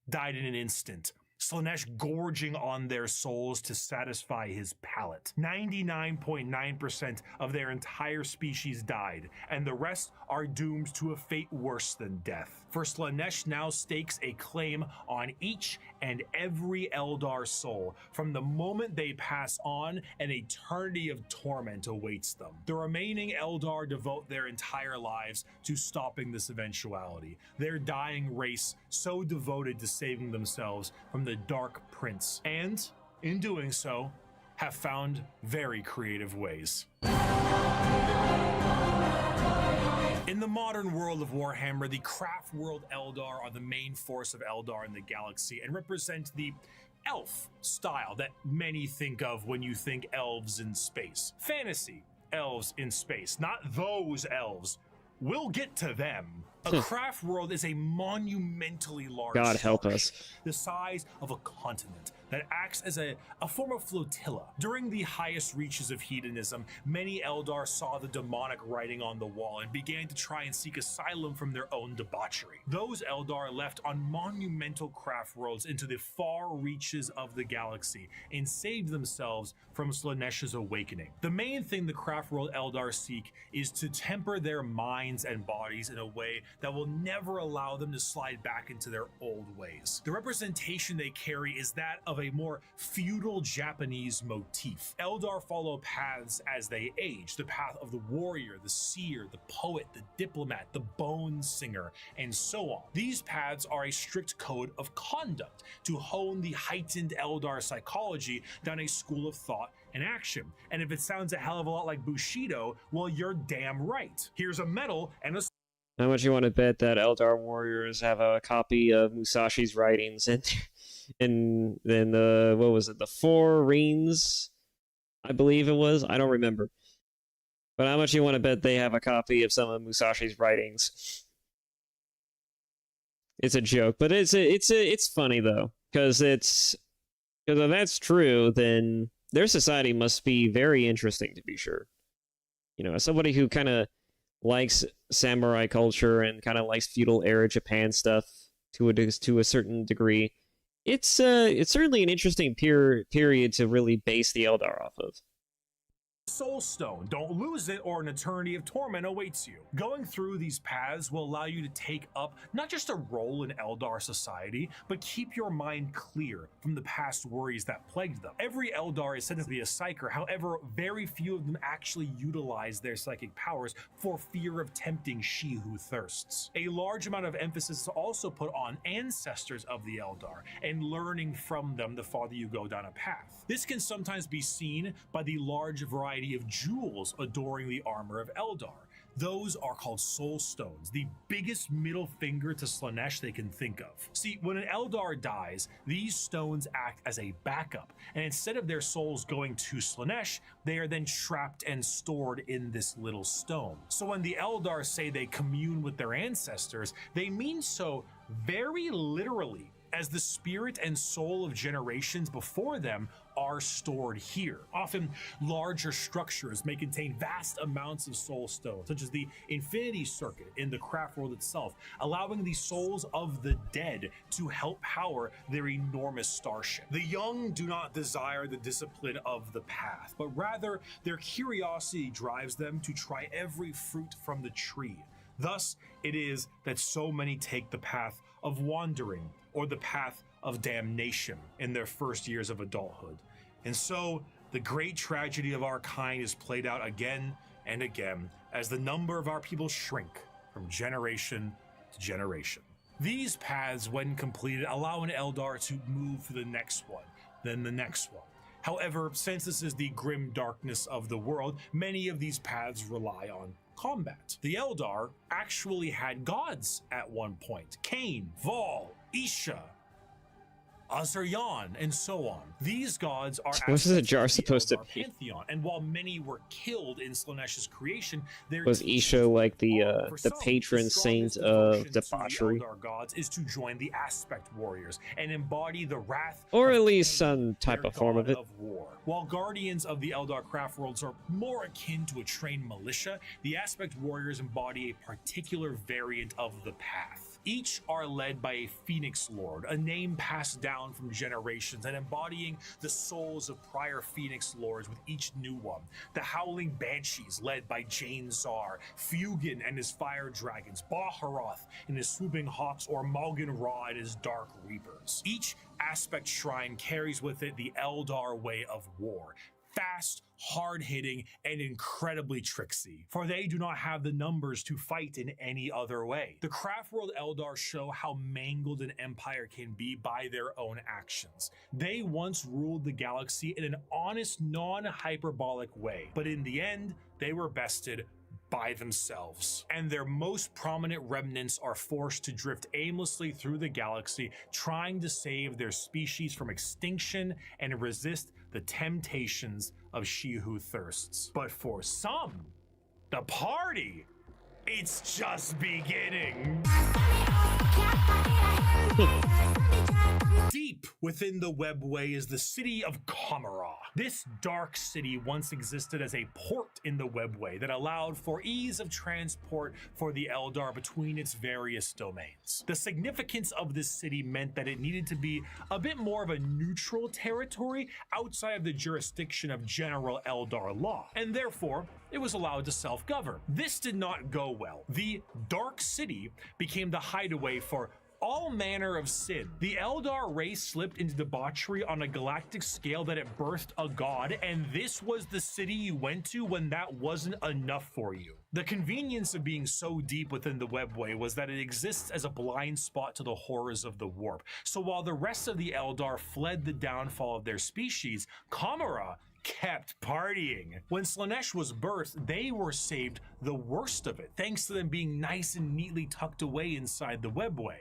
died in an instant, Slaanesh gorging on their souls to satisfy his palate. 99.9% of their entire species died, and the rest are doomed to a fate worse than death. For Slaanesh now stakes a claim on each and every Eldar soul. From the moment they pass on, an eternity of torment awaits them. The remaining Eldar devote their entire lives to stopping this eventuality, their dying race so devoted to saving themselves from the Dark Prince, and in doing so, have found very creative ways. In the modern world of Warhammer, the craft world Eldar are the main force of Eldar in the galaxy and represent the elf style that many think of when you think elves in space. Fantasy elves in space, not those elves. We'll get to them. A craft world is a monumentally large God help starship, us. the size of a continent, that acts as a form of flotilla. During the highest reaches of hedonism, many Eldar saw the demonic writing on the wall and began to try and seek asylum from their own debauchery. Those Eldar left on monumental craft worlds into the far reaches of the galaxy and saved themselves from Slaanesh's awakening. The main thing the craft world Eldar seek is to temper their minds and bodies in a way that will never allow them to slide back into their old ways. The representation they carry is that of a more feudal Japanese motif. Eldar follow paths as they age, the path of the warrior, the seer, the poet, the diplomat, the bone singer, and so on. These paths are a strict code of conduct to hone the heightened Eldar psychology down a school of thought and action. And if it sounds a hell of a lot like Bushido, well, you're damn right. Here's a medal and a... How much you want to bet that Eldar warriors have a copy of Musashi's writings in the, what was it, the Four Rings, I believe it was? I don't remember. But how much you want to bet they have a copy of some of Musashi's writings? It's a joke, but it's funny though, because if that's true, then their society must be very interesting, to be sure. You know, as somebody who kind of likes samurai culture and kind of likes feudal era Japan stuff to a certain degree, it's certainly an interesting period to really base the Eldar off of. Soul Stone. Don't lose it or an eternity of torment awaits you. Going through these paths will allow you to take up not just a role in Eldar society, but keep your mind clear from the past worries that plagued them. Every Eldar is said to be a psyker, however, very few of them actually utilize their psychic powers for fear of tempting she who thirsts. A large amount of emphasis is also put on ancestors of the Eldar and learning from them the farther you go down a path. This can sometimes be seen by the large variety of jewels adoring the armor of Eldar. Those are called soul stones, the biggest middle finger to Slaanesh they can think of. See, when an Eldar dies, these stones act as a backup, and instead of their souls going to Slaanesh, they are then trapped and stored in this little stone. So when the Eldar say they commune with their ancestors, they mean so very literally, as the spirit and soul of generations before them are stored here. Often, larger structures may contain vast amounts of soul stones, such as the Infinity Circuit in the craft world itself, allowing the souls of the dead to help power their enormous starship. The young do not desire the discipline of the path, but rather their curiosity drives them to try every fruit from the tree. Thus, it is that so many take the path of wandering or the path of damnation in their first years of adulthood. And so, the great tragedy of our kind is played out again and again as the number of our people shrink from generation to generation. These paths, when completed, allow an Eldar to move to the next one, then the next one. However, since this is the grim darkness of the world, many of these paths rely on combat. The Eldar actually had gods at one point: Cain, Vol, Isha, Azaryan, and so on. These gods are What is a jar supposed to be? pantheon, and while many were killed in Slaaneish's creation, there Was Isha like the patron saint of debauchery? The Eldar gods is to join the Aspect Warriors and embody the wrath, Or of at least Cain, some type their of form of god it. war. While guardians of the Eldar craft worlds are more akin to a trained militia, the Aspect Warriors embody a particular variant of the path. Each are led by a Phoenix Lord, a name passed down from generations and embodying the souls of prior Phoenix Lords with each new one. The Howling Banshees, led by Jane Zar, Fugin and his Fire Dragons, Baharoth and his Swooping Hawks, or Malgan Ra and his Dark Reapers. Each Aspect Shrine carries with it the Eldar way of war. Fast, hard-hitting, and incredibly tricksy, for they do not have the numbers to fight in any other way. The Craftworld Eldar show how mangled an empire can be by their own actions. They once ruled the galaxy in an honest, non-hyperbolic way, but in the end, they were bested by themselves, and their most prominent remnants are forced to drift aimlessly through the galaxy, trying to save their species from extinction and resist the temptations of she who thirsts. But for some, the party, it's just beginning. Deep within the webway is the city of Kamara. This dark city once existed as a port in the webway that allowed for ease of transport for the Eldar between its various domains. The significance of this city meant that it needed to be a bit more of a neutral territory outside of the jurisdiction of general Eldar law, and therefore it was allowed to self-govern. This did not go well. The Dark City became the hideaway for all manner of sin. The Eldar race slipped into debauchery on a galactic scale that it birthed a god, and this was the city you went to when that wasn't enough for you. The convenience of being so deep within the webway was that it exists as a blind spot to the horrors of the warp. So while the rest of the Eldar fled the downfall of their species, Kamara kept partying. When Slaanesh was birthed, they were saved the worst of it, thanks to them being nice and neatly tucked away inside the webway.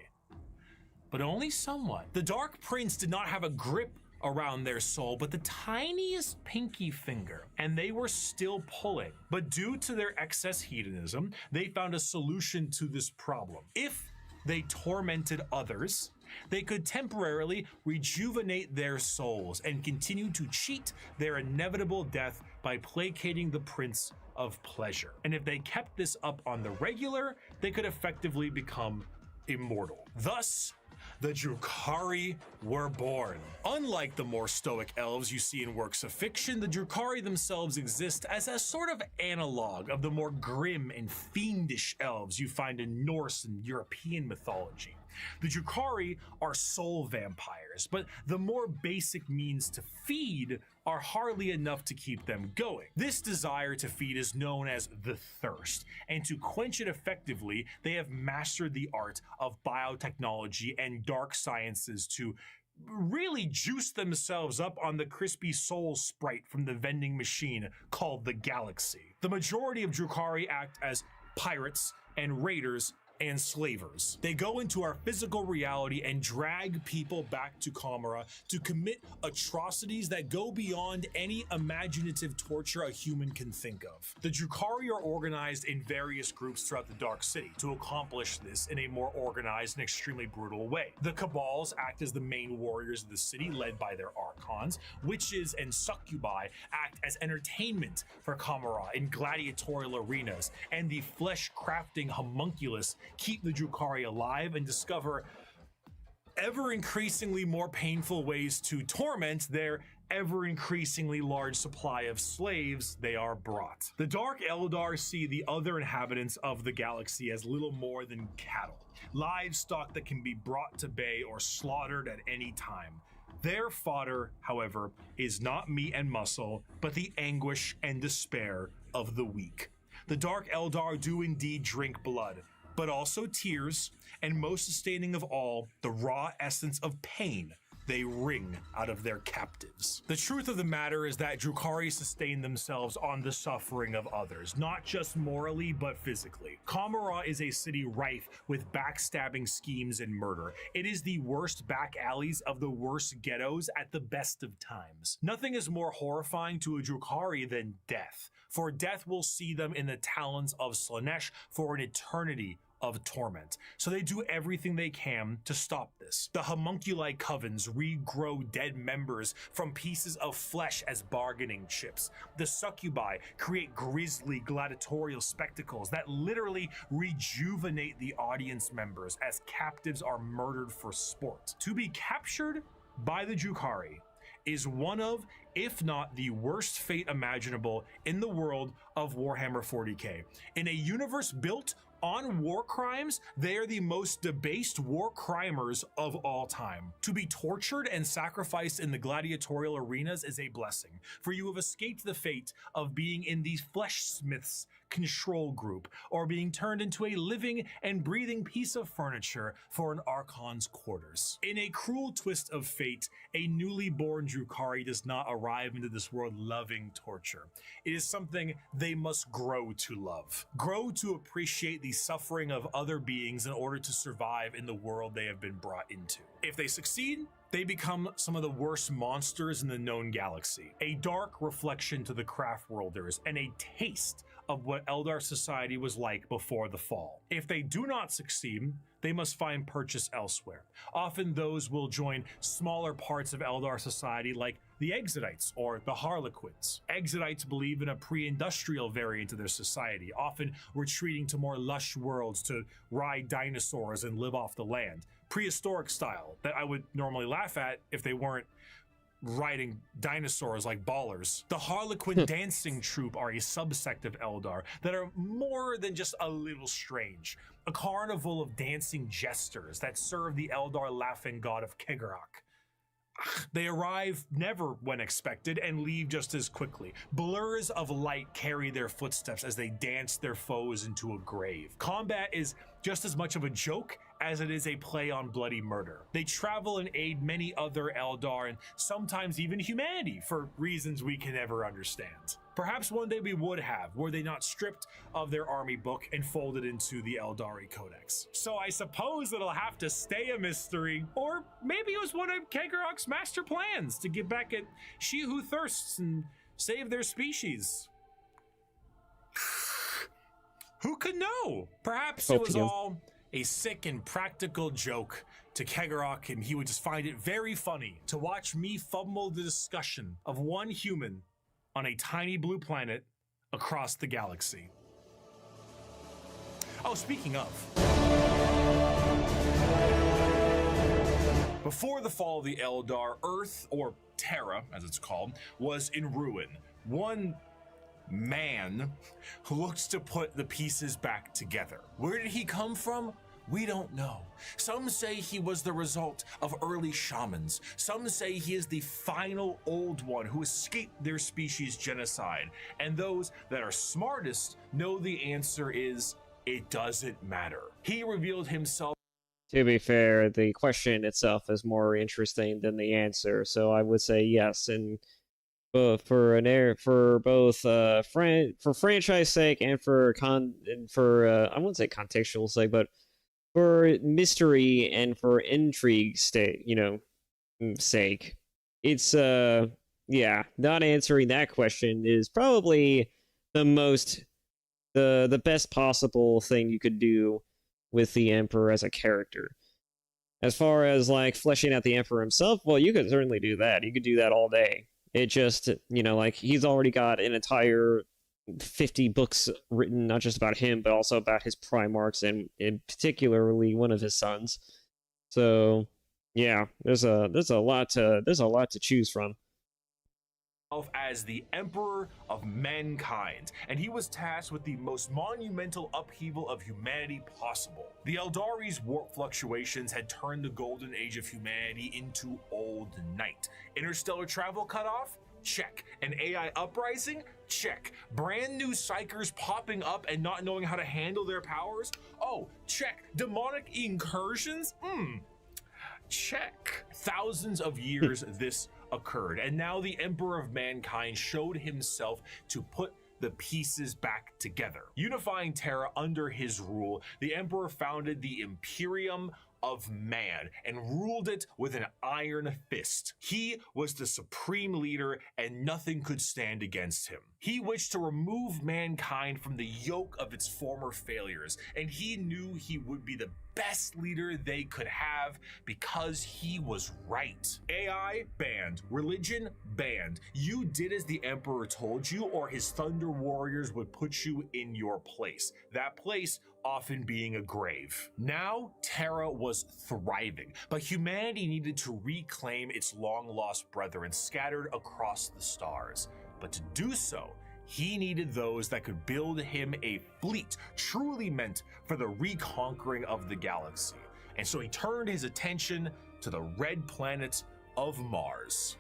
But only somewhat. The Dark Prince did not have a grip around their soul, but the tiniest pinky finger, and they were still pulling. But due to their excess hedonism, they found a solution to this problem. If they tormented others, they could temporarily rejuvenate their souls and continue to cheat their inevitable death by placating the Prince of Pleasure. And if they kept this up on the regular, they could effectively become immortal. Thus, the Drukhari were born. Unlike the more stoic elves you see in works of fiction, the Drukhari themselves exist as a sort of analog of the more grim and fiendish elves you find in Norse and European mythology. The Drukhari are soul vampires, but the more basic means to feed are hardly enough to keep them going. This desire to feed is known as the thirst, and to quench it effectively, they have mastered the art of biotechnology and dark sciences to really juice themselves up on the crispy soul sprite from the vending machine called the Galaxy. The majority of Drukhari act as pirates and raiders and slavers. They go into our physical reality and drag people back to Kamara to commit atrocities that go beyond any imaginative torture a human can think of. The Drukhari are organized in various groups throughout the Dark City to accomplish this in a more organized and extremely brutal way. The Cabals act as the main warriors of the city, led by their Archons. Witches and Succubi act as entertainment for Kamara in gladiatorial arenas, and the flesh-crafting homunculus keep the Drukhari alive and discover ever increasingly more painful ways to torment their ever increasingly large supply of slaves they are brought. The Dark Eldar see the other inhabitants of the galaxy as little more than cattle, livestock that can be brought to bay or slaughtered at any time. Their fodder, however, is not meat and muscle, but the anguish and despair of the weak. The Dark Eldar do indeed drink blood, but also tears, and most sustaining of all, the raw essence of pain they wring out of their captives. The truth of the matter is that Drukhari sustain themselves on the suffering of others, not just morally, but physically. Kamara is a city rife with backstabbing schemes and murder. It is the worst back alleys of the worst ghettos at the best of times. Nothing is more horrifying to a Drukhari than death, for death will see them in the talons of Slaanesh for an eternity of torment. So they do everything they can to stop this. The homunculi covens regrow dead members from pieces of flesh as bargaining chips. The succubi create grisly gladiatorial spectacles that literally rejuvenate the audience members as captives are murdered for sport. To be captured by the Drukhari is one of, if not the worst fate imaginable in the world of Warhammer 40k. In a universe built on war crimes, they are the most debased war crimers of all time. To be tortured and sacrificed in the gladiatorial arenas is a blessing, for you have escaped the fate of being in the flesh smith's control group, or being turned into a living and breathing piece of furniture for an Archon's quarters. In a cruel twist of fate, a newly born Drukhari does not arrive into this world loving torture. It is something they must grow to love. Grow to appreciate the suffering of other beings in order to survive in the world they have been brought into. If they succeed, they become some of the worst monsters in the known galaxy, a dark reflection to the Craftworlders and a taste of what Eldar society was like before the fall. If they do not succeed, they must find purchase elsewhere. Often those will join smaller parts of Eldar society like the Exodites or the Harlequins. Exodites believe in a pre-industrial variant of their society, often retreating to more lush worlds to ride dinosaurs and live off the land. Prehistoric style that I would normally laugh at if they weren't riding dinosaurs like ballers. The Harlequin dancing troupe are a subsect of Eldar that are more than just a little strange. A carnival of dancing jesters that serve the Eldar laughing god of Kegarak. They arrive never when expected and leave just as quickly. Blurs of light carry their footsteps as they dance their foes into a grave. Combat is just as much of a joke as it is a play on bloody murder. They travel and aid many other Eldar and sometimes even humanity for reasons we can never understand. Perhaps one day we would have, were they not stripped of their army book and folded into the Eldari Codex. So I suppose it'll have to stay a mystery, or maybe it was one of Kegarak's master plans to get back at She Who Thirsts and save their species. Who could know? Perhaps it was all a sick and practical joke to Kegarak, and he would just find it very funny to watch me fumble the discussion of one human on a tiny blue planet across the galaxy. Oh, speaking of. Before the fall of the Eldar, Earth, or Terra as it's called, was in ruin. One man who looks to put the pieces back together. Where did he come from? We don't know. Some say he was the result of early shamans. Some say he is the final old one who escaped their species' genocide. And those that are smartest know the answer is, it doesn't matter. He revealed himself. To be fair, the question itself is more interesting than the answer, so I would say yes. And for franchise sake and for I wouldn't say contextual sake, but for mystery and for intrigue sake, it's not answering that question is probably the best possible thing you could do with the Emperor as a character. As far as like fleshing out the Emperor himself, well, you could certainly do that. You could do that all day. It just, he's already got an entire 50 books written, not just about him, but also about his Primarchs and in particularly one of his sons. So, yeah, there's a lot to choose from. As the Emperor of Mankind, and he was tasked with the most monumental upheaval of humanity possible. The Eldari's warp fluctuations had turned the golden age of humanity into old night. Interstellar travel cut off? Check. An AI uprising? Check. Brand new psychers popping up and not knowing how to handle their powers? Oh, check. Demonic incursions? Check. Thousands of years this occurred, and now the Emperor of Mankind showed himself to put the pieces back together. Unifying Terra under his rule, the Emperor founded the Imperium of Man and ruled it with an iron fist. He was the supreme leader and nothing could stand against him. He wished to remove mankind from the yoke of its former failures, and he knew he would be the best leader they could have because he was right. AI banned. Religion banned. You did as the Emperor told you, or his Thunder Warriors would put you in your place. That place often being a grave. Now, Terra was thriving, but humanity needed to reclaim its long-lost brethren scattered across the stars. But to do so, he needed those that could build him a fleet truly meant for the reconquering of the galaxy. And so he turned his attention to the red planet of Mars.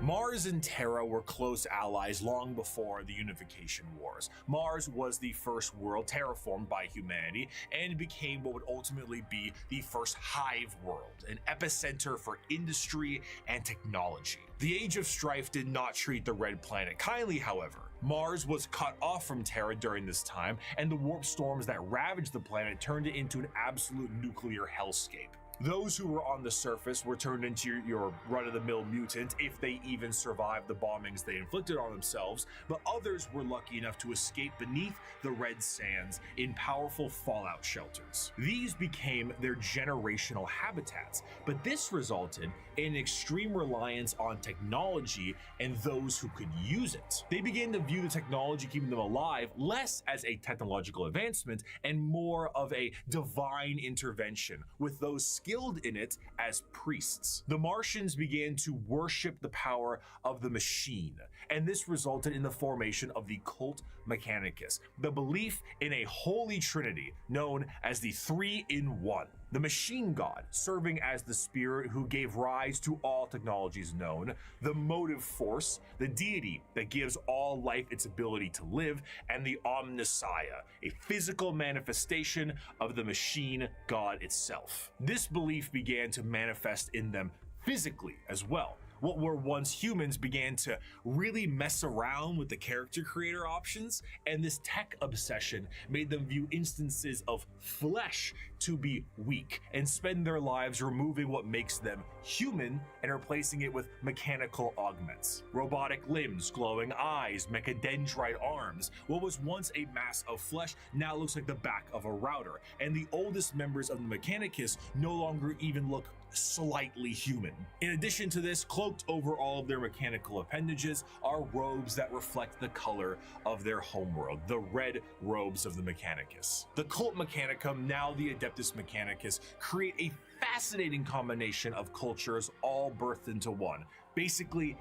Mars and Terra were close allies long before the Unification Wars. Mars was the first world terraformed by humanity and became what would ultimately be the first hive world, an epicenter for industry and technology. The Age of Strife did not treat the Red Planet kindly, however. Mars was cut off from Terra during this time, and the warp storms that ravaged the planet turned it into an absolute nuclear hellscape. Those who were on the surface were turned into your run-of-the-mill mutant if they even survived the bombings they inflicted on themselves, but others were lucky enough to escape beneath the red sands in powerful fallout shelters. These became their generational habitats, but this resulted in extreme reliance on technology and those who could use it. They began to view the technology keeping them alive less as a technological advancement and more of a divine intervention, with those skilled in it as priests. The Martians began to worship the power of the machine, and this resulted in the formation of the cult Mechanicus, the belief in a holy trinity known as the Three-in-One. The machine god, serving as the spirit who gave rise to all technologies known, the motive force, the deity that gives all life its ability to live, and the Omnissiah, a physical manifestation of the machine god itself. This belief began to manifest in them physically as well. What were once humans began to really mess around with the character creator options, and this tech obsession made them view instances of flesh to be weak and spend their lives removing what makes them human and replacing it with mechanical augments. Robotic limbs, glowing eyes, mechadendrite arms. What was once a mass of flesh now looks like the back of a router, and the oldest members of the Mechanicus no longer even look slightly human. In addition to this, cloaked over all of their mechanical appendages are robes that reflect the color of their homeworld, the red robes of the Mechanicus. The Cult Mechanicum, now the Adeptus Mechanicus, create a fascinating combination of cultures all birthed into one. Basically,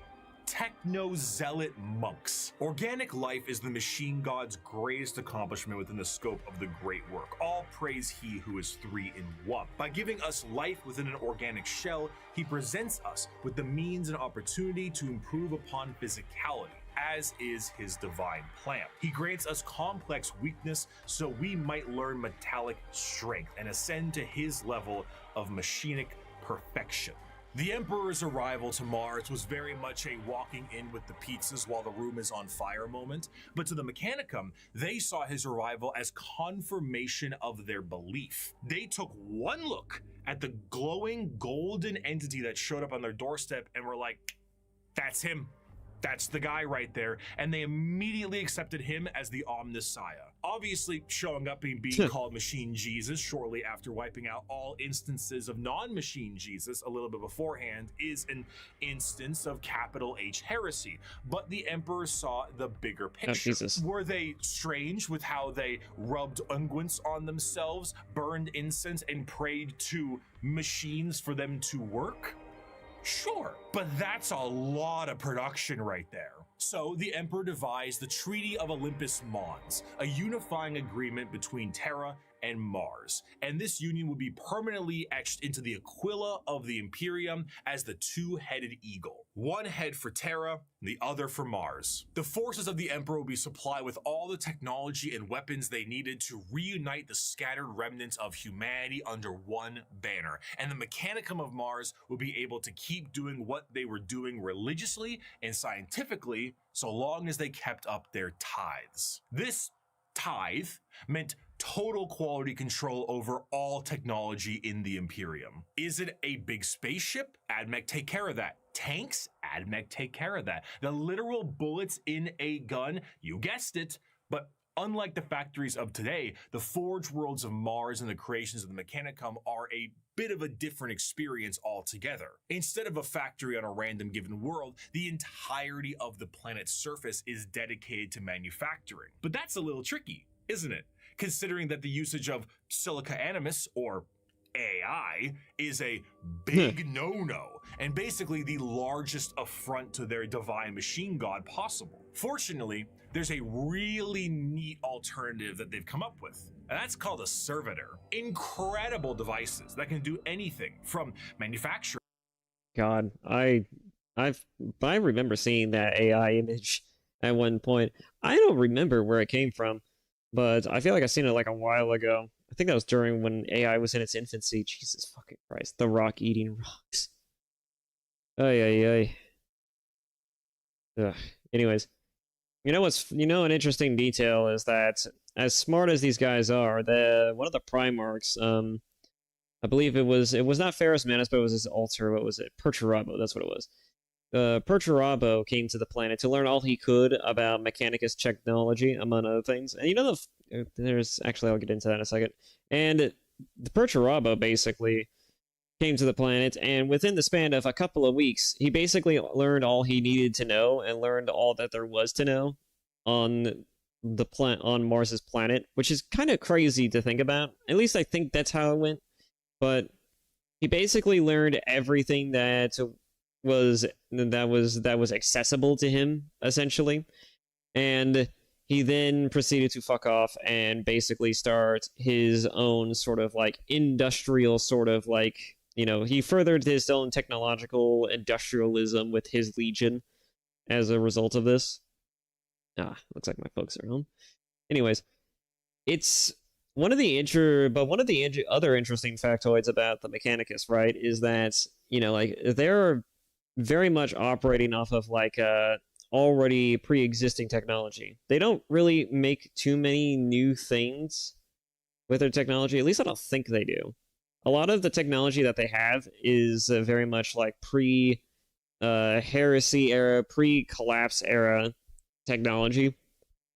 techno-zealot monks. Organic life is the machine god's greatest accomplishment within the scope of the great work. All praise he who is three-in-one. By giving us life within an organic shell, he presents us with the means and opportunity to improve upon physicality, as is his divine plan. He grants us complex weakness so we might learn metallic strength and ascend to his level of machinic perfection. The Emperor's arrival to Mars was very much a walking in with the pizzas while the room is on fire moment, but to the Mechanicum, they saw his arrival as confirmation of their belief. They took one look at the glowing golden entity that showed up on their doorstep and were like, that's him. That's the guy right there, and they immediately accepted him as the Omnissiah. Obviously, showing up and being called Machine Jesus shortly after wiping out all instances of non-Machine Jesus a little bit beforehand is an instance of capital H heresy, but the Emperor saw the bigger picture. Were they strange with how they rubbed unguents on themselves, burned incense, and prayed to machines for them to work? Sure, but that's a lot of production right there. So the Emperor devised the Treaty of Olympus Mons, a unifying agreement between Terra and Mars, and this union would be permanently etched into the aquila of the Imperium as the two-headed eagle. One head for Terra, the other for Mars. The forces of the Emperor would be supplied with all the technology and weapons they needed to reunite the scattered remnants of humanity under one banner, and the Mechanicum of Mars would be able to keep doing what they were doing religiously and scientifically so long as they kept up their tithes. This tithe meant total quality control over all technology in the Imperium. Is it a big spaceship? AdMech take care of that. Tanks? AdMech take care of that. The literal bullets in a gun? You guessed it. But unlike the factories of today, the forge worlds of Mars and the creations of the Mechanicum are a bit of a different experience altogether. Instead of a factory on a random given world, the entirety of the planet's surface is dedicated to manufacturing. But that's a little tricky, isn't it? Considering that the usage of Silica Animus, or AI, is a big no-no, and basically the largest affront to their divine machine god possible. Fortunately, there's a really neat alternative that they've come up with, and that's called a servitor. Incredible devices that can do anything from manufacturing. God, I remember seeing that AI image at one point. I don't remember where it came from, but I feel like I've seen it like a while ago. I think that was during when AI was in its infancy. Jesus fucking Christ. The Rock eating rocks. Ay, ay, ay. Ugh. Anyways. An interesting detail is that as smart as these guys are, one of the Primarchs, I believe it was not Ferrus Manus, but it was his alter, what was it? Perturabo, that's what it was. Perturabo came to the planet to learn all he could about Mechanicus technology, among other things. And I'll get into that in a second. And the Perturabo basically came to the planet, and within the span of a couple of weeks, he basically learned all he needed to know and learned all that there was to know on on Mars's planet, which is kind of crazy to think about. At least I think that's how it went. But he basically learned everything that was accessible to him, essentially. And he then proceeded to fuck off and basically start his own sort of like industrial sort of like, he furthered his own technological industrialism with his legion as a result of this. Looks like my folks are home. Anyways, it's one of the other interesting factoids about the Mechanicus, right, is that, they're very much operating off of like already pre-existing technology. They don't really make too many new things with their technology. At least I don't think they do. A lot of the technology that they have is very much like pre-heresy era, pre-collapse era technology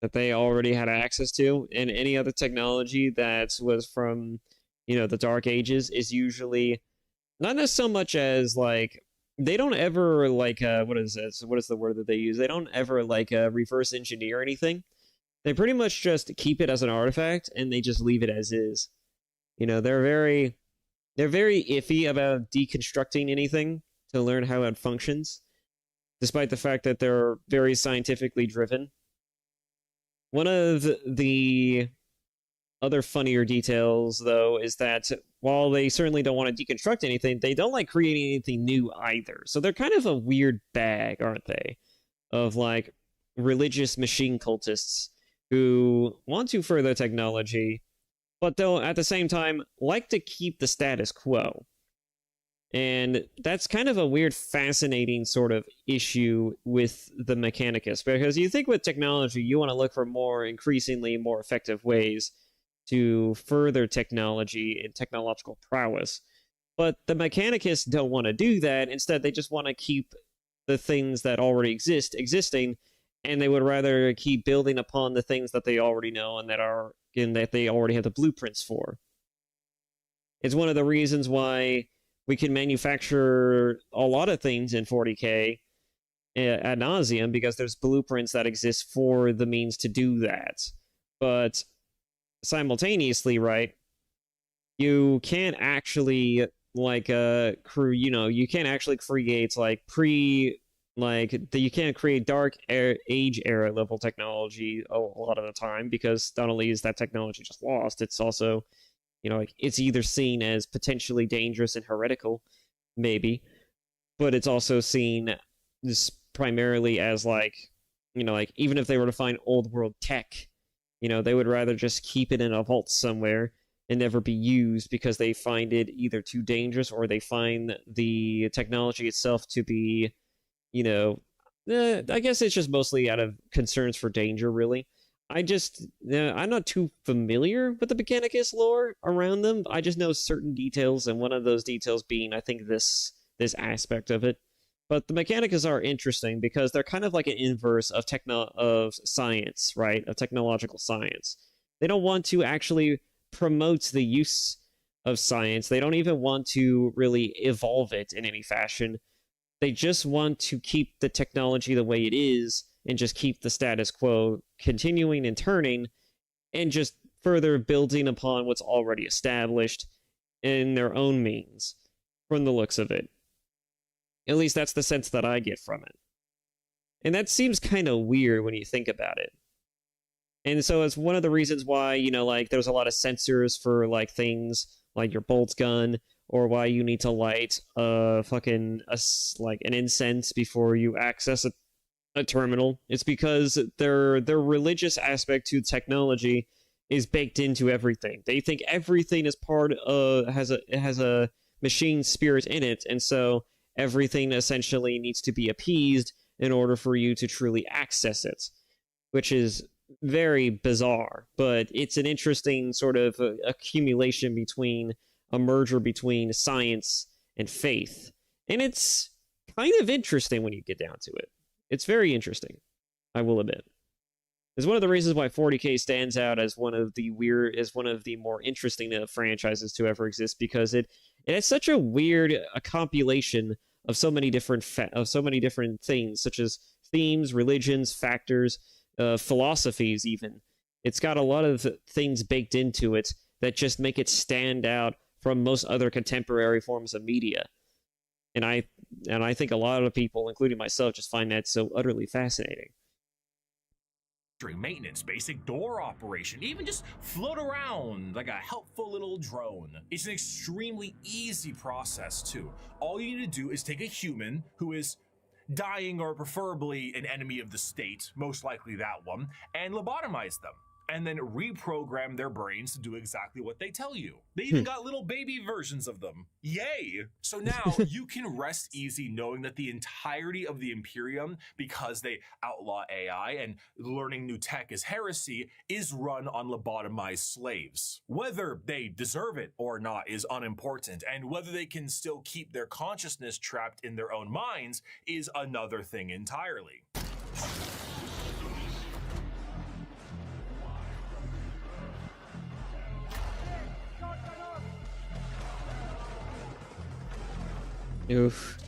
that they already had access to, and any other technology that was from, the Dark Ages is usually not as so much as like they don't ever like what is the word that they use? They don't ever like reverse engineer anything. They pretty much just keep it as an artifact and they just leave it as is. They're very iffy about deconstructing anything to learn how it functions, despite the fact that they're very scientifically driven. One of the other funnier details, though, is that while they certainly don't want to deconstruct anything, they don't like creating anything new either. So they're kind of a weird bag, aren't they? Of like religious machine cultists who want to further technology, but though at the same time like to keep the status quo. And that's kind of a weird, fascinating sort of issue with the Mechanicus, because you think with technology, you want to look for increasingly more effective ways to further technology and technological prowess. But the Mechanicus don't want to do that. Instead, they just want to keep the things that already existing, and they would rather keep building upon the things that they already know and that they already have the blueprints for. It's one of the reasons why we can manufacture a lot of things in 40K ad nauseum, because there's blueprints that exist for the means to do that. But simultaneously, right, you can't actually like you can't actually create like Like, you can't create age era level technology a lot of the time, because not only is that technology just lost, it's also, like, it's either seen as potentially dangerous and heretical, maybe, but it's also seen this primarily as, like, like, even if they were to find old world tech, they would rather just keep it in a vault somewhere and never be used, because they find it either too dangerous, or they find the technology itself to be, I guess it's just mostly out of concerns for danger, really. I'm not too familiar with the Mechanicus lore around them. I just know certain details, and one of those details being, I think, this aspect of it. But the Mechanicus are interesting because they're kind of like an inverse of science, right? Of technological science. They don't want to actually promote the use of science. They don't even want to really evolve it in any fashion. They just want to keep the technology the way it is, and just keep the status quo continuing and turning, and just further building upon what's already established in their own means, from the looks of it. At least that's the sense that I get from it. And that seems kind of weird when you think about it. And so it's one of the reasons why, like, there's a lot of sensors for, like, things like your bolt gun, or why you need to light like an incense before you access a terminal. It's because their religious aspect to technology is baked into everything. They think everything is has a machine spirit in it, and so everything essentially needs to be appeased in order for you to truly access it, which is very bizarre, but it's an interesting sort of accumulation between a merger between science and faith. And it's kind of interesting when you get down to it. It's very interesting, I will admit. It's one of the reasons why 40K stands out as one of the more interesting franchises to ever exist, because it has such a weird compilation of so many different things, such as themes, religions, factors, philosophies. Even it's got a lot of things baked into it that just make it stand out from most other contemporary forms of media. And I think a lot of people, including myself, just find that so utterly fascinating. Maintenance, basic door operation, even just float around like a helpful little drone. It's an extremely easy process too. All you need to do is take a human who is dying, or preferably an enemy of the state, most likely that one, and lobotomize them, and then reprogram their brains to do exactly what they tell you. They even got little baby versions of them. Yay! So now you can rest easy knowing that the entirety of the Imperium, because they outlaw AI and learning new tech is heresy, is run on lobotomized slaves. Whether they deserve it or not is unimportant, and whether they can still keep their consciousness trapped in their own minds is another thing entirely. Oof.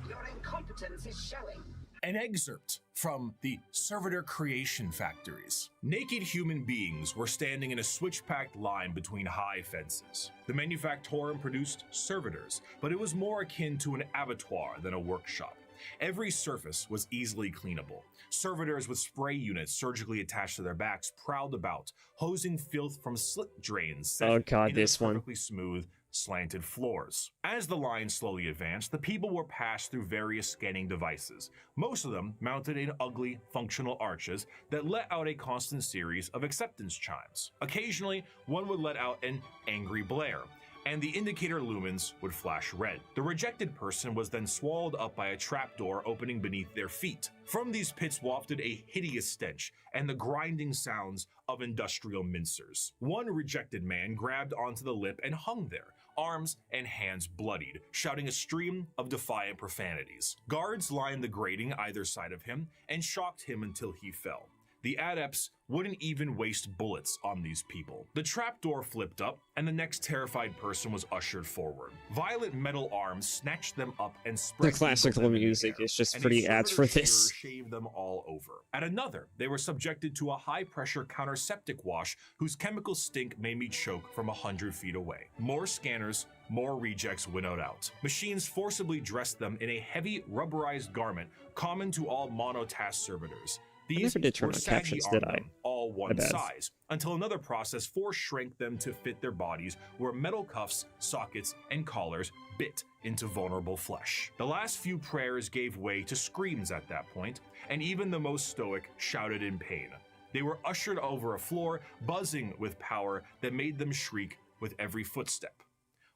Your incompetence is showing. An excerpt from the Servitor creation factories. Naked human beings were standing in a switch-packed line between high fences. The manufactorum produced servitors, but it was more akin to an abattoir than a workshop. Every surface was easily cleanable. Servitors with spray units surgically attached to their backs prowled about, hosing filth from slit drains set into this one. perfectly smooth, slanted floors. As the line slowly advanced, the people were passed through various scanning devices, most of them mounted in ugly, functional arches that let out a constant series of acceptance chimes. Occasionally, one would let out an angry blare, and the indicator lumens would flash red. The rejected person was then swallowed up by a trapdoor opening beneath their feet. From these pits wafted a hideous stench and the grinding sounds of industrial mincers. One rejected man grabbed onto the lip and hung there, arms and hands bloodied, shouting a stream of defiant profanities. Guards lined the grating either side of him and shocked him until he fell. The adepts wouldn't even waste bullets on these people. The trapdoor flipped up, and the next terrified person was ushered forward. Violet metal arms snatched them up and spread the classical music is just pretty apt for this. Shaved them all over. At another, they were subjected to a high-pressure counter-septic wash whose chemical stink made me choke from 100 feet away. More scanners, more rejects winnowed out. Machines forcibly dressed them in a heavy rubberized garment common to all monotask servitors. I These never did turn were on saggy captions, on did I? them, all My one bad. size, until another process force-shrank them to fit their bodies, where metal cuffs, sockets, and collars bit into vulnerable flesh. The last few prayers gave way to screams at that point, and even the most stoic shouted in pain. They were ushered over a floor, buzzing with power that made them shriek with every footstep.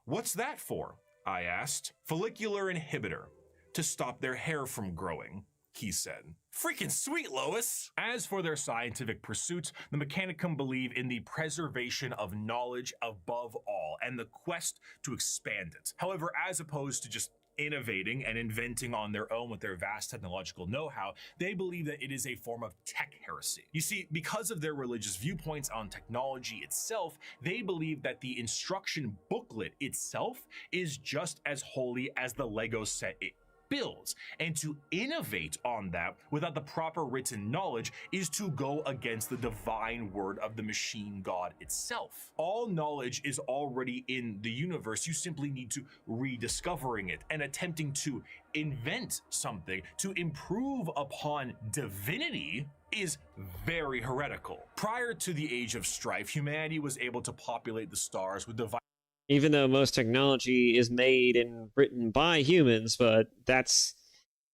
"What's that for?" I asked. "Follicular inhibitor. To stop their hair from growing," he said. Freaking sweet, Lois! As for their scientific pursuits, the Mechanicum believe in the preservation of knowledge above all and the quest to expand it. However, as opposed to just innovating and inventing on their own with their vast technological know-how, they believe that it is a form of tech heresy. You see, because of their religious viewpoints on technology itself, they believe that the instruction booklet itself is just as holy as the Lego set it builds, and to innovate on that without the proper written knowledge is to go against the divine word of the machine god itself. All knowledge is already in the universe, you simply need to rediscovering it and attempting to invent something to improve upon divinity is very heretical. Prior to the Age of Strife, humanity was able to populate the stars with divine Even though most technology is made and written by humans, but that's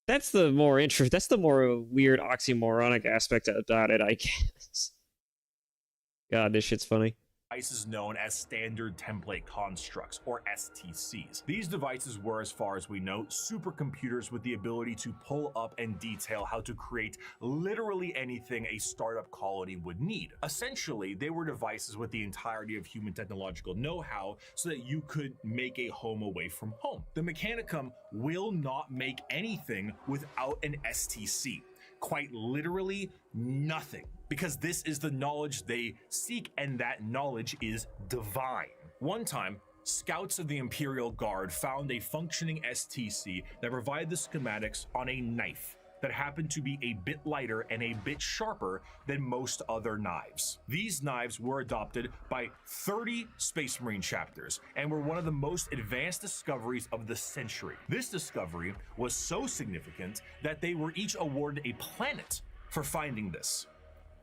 the more that's the more weird oxymoronic aspect about it, I guess. God, this shit's funny. devices known as standard template constructs, or STCs. These devices were, as far as we know, supercomputers with the ability to pull up and detail how to create literally anything a startup colony would need. Essentially, they were devices with the entirety of human technological know-how so that you could make a home away from home. The Mechanicum will not make anything without an STC. Quite literally nothing, because this is the knowledge they seek, and that knowledge is divine. One time, scouts of the Imperial Guard found a functioning STC that provided the schematics on a knife that happened to be a bit lighter and a bit sharper than most other knives. These knives were adopted by 30 Space Marine chapters and were one of the most advanced discoveries of the century. This discovery was so significant that they were each awarded a planet for finding this.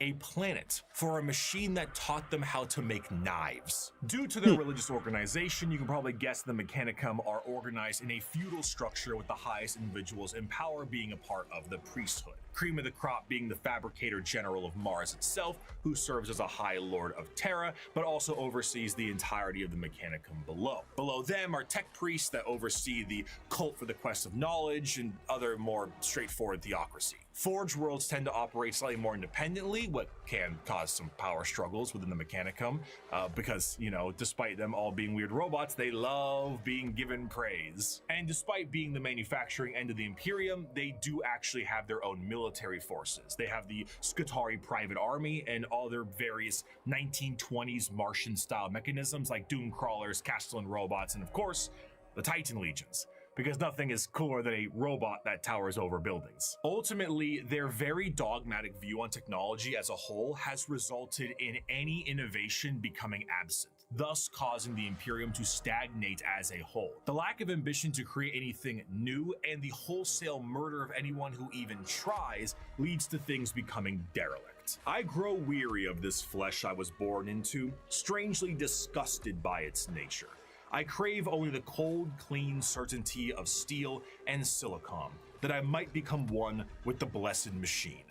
A planet for a machine that taught them how to make knives. Due to their religious organization, you can probably guess the Mechanicum are organized in a feudal structure with the highest individuals in power being a part of the priesthood. Cream of the crop being the fabricator general of Mars itself, who serves as a high lord of Terra, but also oversees the entirety of the Mechanicum below. Below them are tech priests that oversee the cult for the quest of knowledge and other more straightforward theocracy. Forge worlds tend to operate slightly more independently, what can cause some power struggles within the Mechanicum, because, you know, despite them all being weird robots, they love being given praise. And despite being the manufacturing end of the Imperium, they do actually have their own military forces. They have the Skitarii Private Army and all their various 1920s Martian-style mechanisms like Doom Crawlers, Castellan robots, and of course, the Titan Legions, because nothing is cooler than a robot that towers over buildings. Ultimately, their very dogmatic view on technology as a whole has resulted in any innovation becoming absent, thus causing the Imperium to stagnate as a whole. The lack of ambition to create anything new and the wholesale murder of anyone who even tries leads to things becoming derelict. I grow weary of this flesh I was born into, strangely disgusted by its nature. I crave only the cold, clean certainty of steel and silicon, that I might become one with the blessed machine.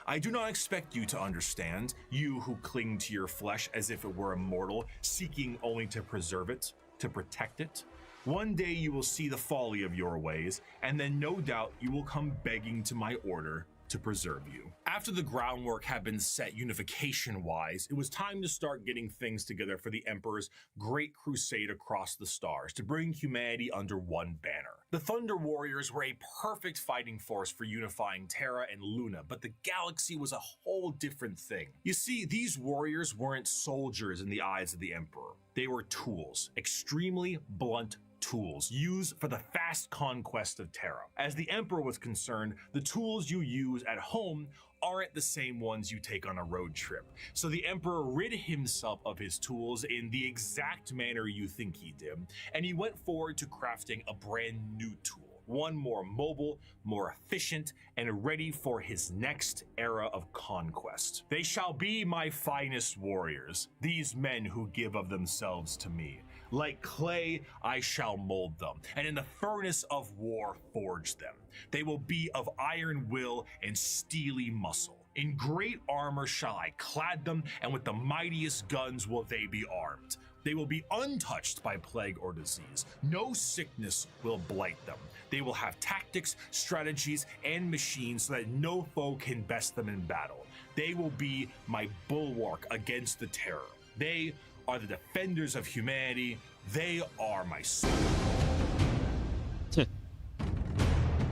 I do not expect you to understand, you who cling to your flesh as if it were immortal, seeking only to preserve it, to protect it. One day you will see the folly of your ways, and then no doubt you will come begging to my order to preserve you. After the groundwork had been set unification-wise, it was time to start getting things together for the Emperor's great crusade across the stars to bring humanity under one banner. The Thunder Warriors were a perfect fighting force for unifying Terra and Luna, but the galaxy was a whole different thing. You see, these warriors weren't soldiers in the eyes of the Emperor. They were tools, extremely blunt tools used for the fast conquest of Terra. As the Emperor was concerned, the tools you use at home aren't the same ones you take on a road trip. So the Emperor rid himself of his tools in the exact manner you think he did, and he went forward to crafting a brand new tool. one more mobile, more efficient, and ready for his next era of conquest. They shall be my finest warriors, these men who give of themselves to me. Like clay, I shall mold them, and in the furnace of war forge them. They will be of iron will and steely muscle. In great armor shall I clad them, and with the mightiest guns will they be armed. They will be untouched by plague or disease. No sickness will blight them. They will have tactics, strategies, and machines so that no foe can best them in battle. They will be my bulwark against the terror. They are the defenders of humanity. They are my soul.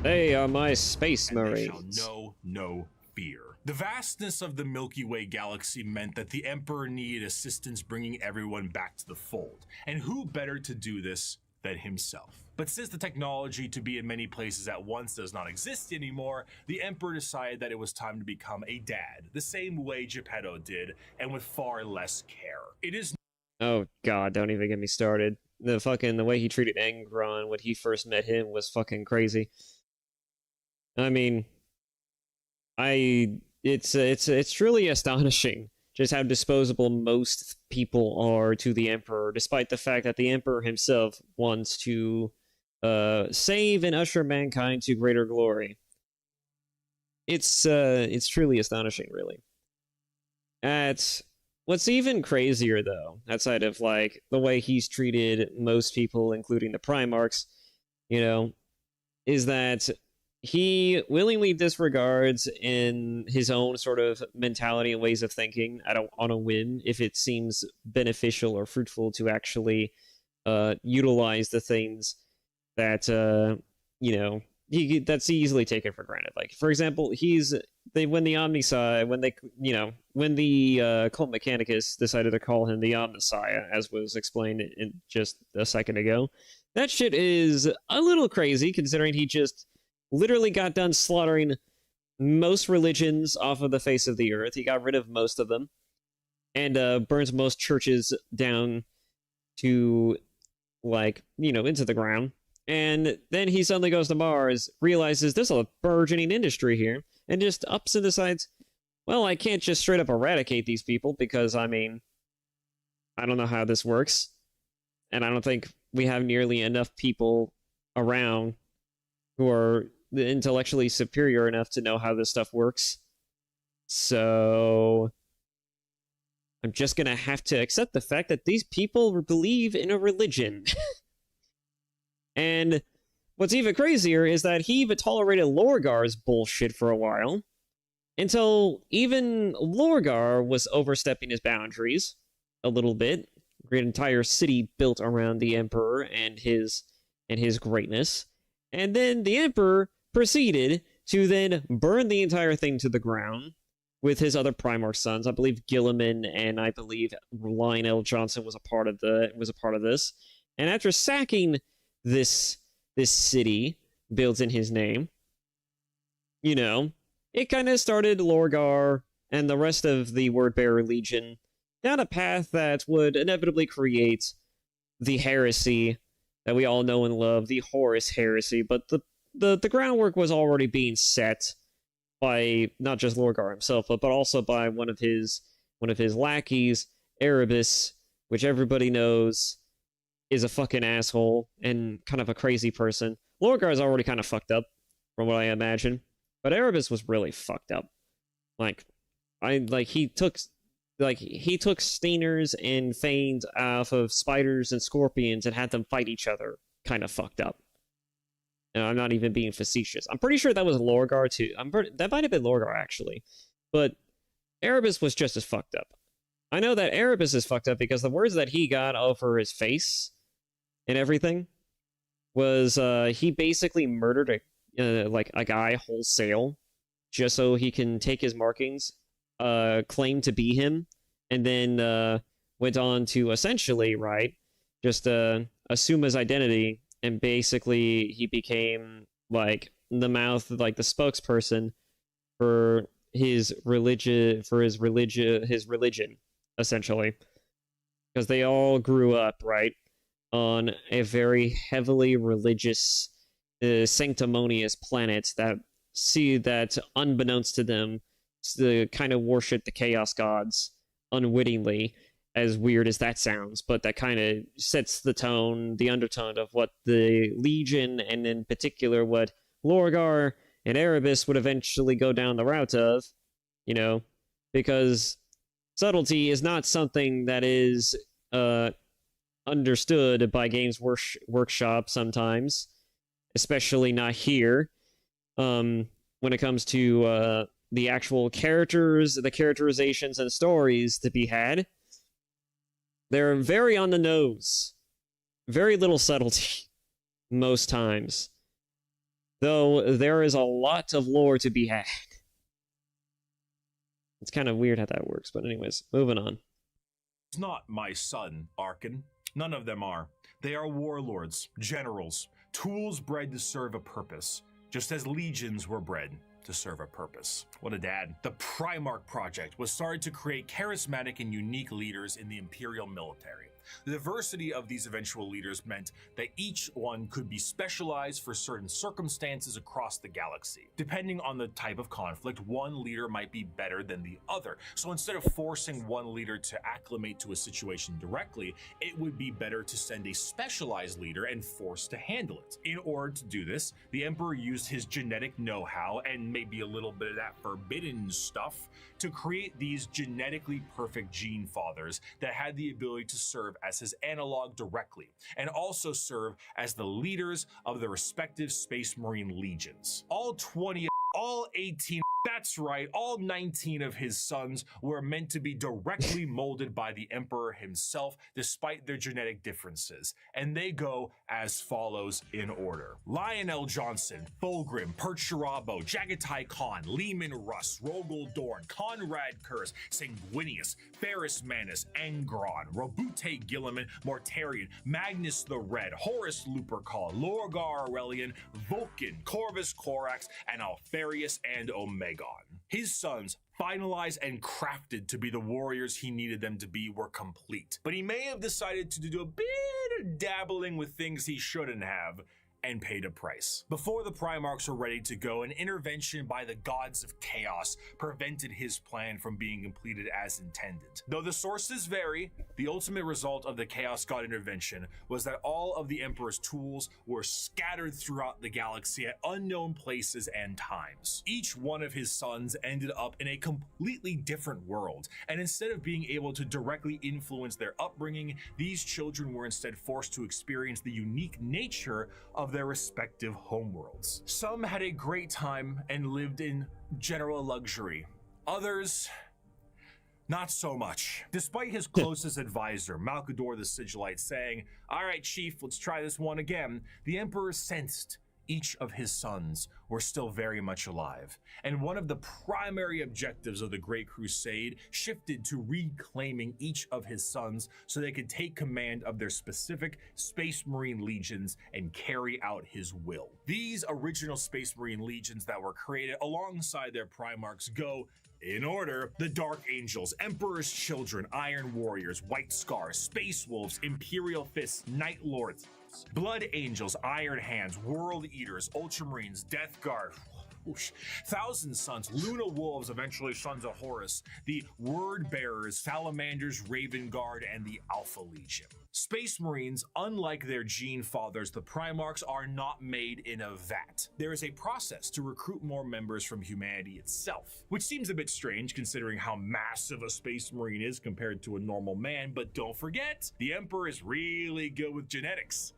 They are my space marines. They shall know no fear. The vastness of the Milky Way galaxy meant that the Emperor needed assistance bringing everyone back to the fold. And who better to do this than himself? But since the technology to be in many places at once does not exist anymore, the Emperor decided that it was time to become a dad, the same way Geppetto did, and with far less care. It is... Oh god, don't even get me started. The way he treated Angron when he first met him was fucking crazy. I mean, it's truly astonishing just how disposable most people are to the Emperor, despite the fact that the Emperor himself wants to save and usher mankind to greater glory. It's truly astonishing, really. What's even crazier, though, outside of, like, the way he's treated most people, including the Primarchs, you know, is that he willingly disregards in his own sort of mentality and ways of thinking on a whim if it seems beneficial or fruitful to actually utilize the things that, that's easily taken for granted. Like, for example, when the Cult Mechanicus decided to call him the Omnissiah, as was explained in just a second ago, that shit is a little crazy, considering he just literally got done slaughtering most religions off of the face of the earth. He got rid of most of them, and burns most churches down to, into the ground. And then he suddenly goes to Mars, realizes there's a burgeoning industry here, and just ups and decides, well, I can't just straight up eradicate these people because, I don't know how this works. And I don't think we have nearly enough people around who are intellectually superior enough to know how this stuff works. So I'm just gonna have to accept the fact that these people believe in a religion. And what's even crazier is that he even tolerated Lorgar's bullshit for a while, until even Lorgar was overstepping his boundaries a little bit. An entire city built around the Emperor and his greatness. And then the Emperor proceeded to then burn the entire thing to the ground with his other Primarch sons. I believe Gilliman and I believe Lionel Johnson was a part of this. And after sacking this city built in his name, it kind of started Lorgar and the rest of the Wordbearer Legion down a path that would inevitably create the heresy that we all know and love, the Horus heresy. But the groundwork was already being set by not just Lorgar himself, but also by one of his lackeys, Erebus, which everybody knows is a fucking asshole and kind of a crazy person. Lorgar's already kind of fucked up, from what I imagine, but Erebus was really fucked up. He took stingers and fangs off of spiders and scorpions and had them fight each other. Kind of fucked up. And I'm not even being facetious. I'm pretty sure that was Lorgar too. That might have been Lorgar actually, but Erebus was just as fucked up. I know that Erebus is fucked up because the words that he got over his face and everything was he basically murdered a guy wholesale just so he can take his markings, claim to be him, and then went on to essentially, just assume his identity, and basically he became the spokesperson for his religion, essentially, because they all grew up on a very heavily religious sanctimonious planets that see that, unbeknownst to them, kind of worship the Chaos Gods unwittingly, as weird as that sounds, but that kind of sets the tone, the undertone of what the Legion, and in particular what Lorgar and Erebus would eventually go down the route of, you know, because subtlety is not something that is understood by Games Workshop sometimes, especially not here. When it comes to the actual characters, the characterizations and stories to be had, they're very on the nose. Very little subtlety most times. Though there is a lot of lore to be had. It's kind of weird how that works, but anyways, moving on. It's not my son, Arkin. None of them are. They are warlords, generals, tools bred to serve a purpose, just as legions were bred to serve a purpose. What a dad. The Primarch Project was started to create charismatic and unique leaders in the Imperial military. The diversity of these eventual leaders meant that each one could be specialized for certain circumstances across the galaxy. Depending on the type of conflict, one leader might be better than the other. So instead of forcing one leader to acclimate to a situation directly, it would be better to send a specialized leader and force to handle it. In order to do this, the Emperor used his genetic know-how and maybe a little bit of that forbidden stuff to create these genetically perfect gene fathers that had the ability to serve as his analog directly, and also serve as the leaders of the respective Space Marine legions. All 18, that's right, all 19 of his sons were meant to be directly molded by the Emperor himself, despite their genetic differences, and they go as follows in order. Lionel Johnson, Fulgrim, Percherabo, Jagatai Khan, Lehman Russ, Rogel Dorn, Conrad Kurz, Sanguinius, Ferris Manus, Angron, Robute Gilliman, Mortarion, Magnus the Red, Horus Lupercal, Lorgar Aurelian, Vulcan, Corvus Corax, and Alfarius and Omegon. His sons, finalized and crafted to be the warriors he needed them to be, were complete. But he may have decided to do a bit of dabbling with things he shouldn't have, and paid a price. Before the Primarchs were ready to go, an intervention by the gods of chaos prevented his plan from being completed as intended. Though the sources vary, the ultimate result of the Chaos God intervention was that all of the Emperor's tools were scattered throughout the galaxy at unknown places and times. Each one of his sons ended up in a completely different world, and instead of being able to directly influence their upbringing, these children were instead forced to experience the unique nature of their respective homeworlds. Some had a great time and lived in general luxury. Others, not so much. Despite his closest advisor, Malkador the Sigillite, saying, "All right, Chief, let's try this one again," the Emperor sensed each of his sons were still very much alive, and one of the primary objectives of the Great Crusade shifted to reclaiming each of his sons so they could take command of their specific Space Marine legions and carry out his will. These original Space Marine legions that were created alongside their Primarchs go in order: the Dark Angels, Emperor's Children, Iron Warriors, White Scars, Space Wolves, Imperial Fists, Night Lords, Blood Angels, Iron Hands, World Eaters, Ultramarines, Death Guard, Thousand Sons, Luna Wolves, eventually Sons of Horus, the Word Bearers, Salamanders, Raven Guard, and the Alpha Legion. Space Marines, unlike their gene fathers, the Primarchs, are not made in a vat. There is a process to recruit more members from humanity itself, which seems a bit strange considering how massive a Space Marine is compared to a normal man, but don't forget, the Emperor is really good with genetics.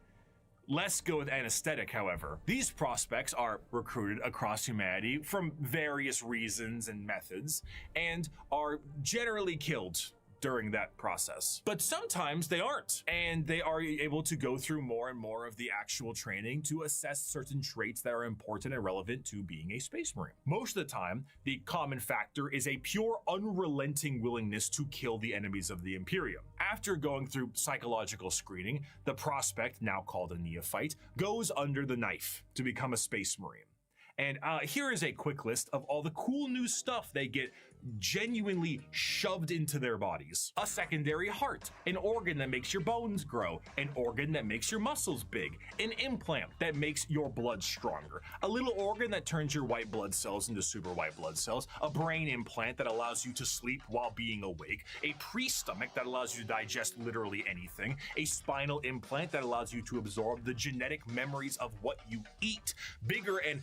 Less good with anesthetic, however. These prospects are recruited across humanity from various reasons and methods, and are generally killed during that process. But sometimes they aren't, and they are able to go through more and more of the actual training to assess certain traits that are important and relevant to being a Space Marine. Most of the time, the common factor is a pure, unrelenting willingness to kill the enemies of the Imperium. After going through psychological screening, the prospect, now called a neophyte, goes under the knife to become a Space Marine. And here is a quick list of all the cool new stuff they get genuinely shoved into their bodies. A secondary heart, an organ that makes your bones grow, an organ that makes your muscles big, an implant that makes your blood stronger, a little organ that turns your white blood cells into super white blood cells, a brain implant that allows you to sleep while being awake, a pre-stomach that allows you to digest literally anything, a spinal implant that allows you to absorb the genetic memories of what you eat, bigger and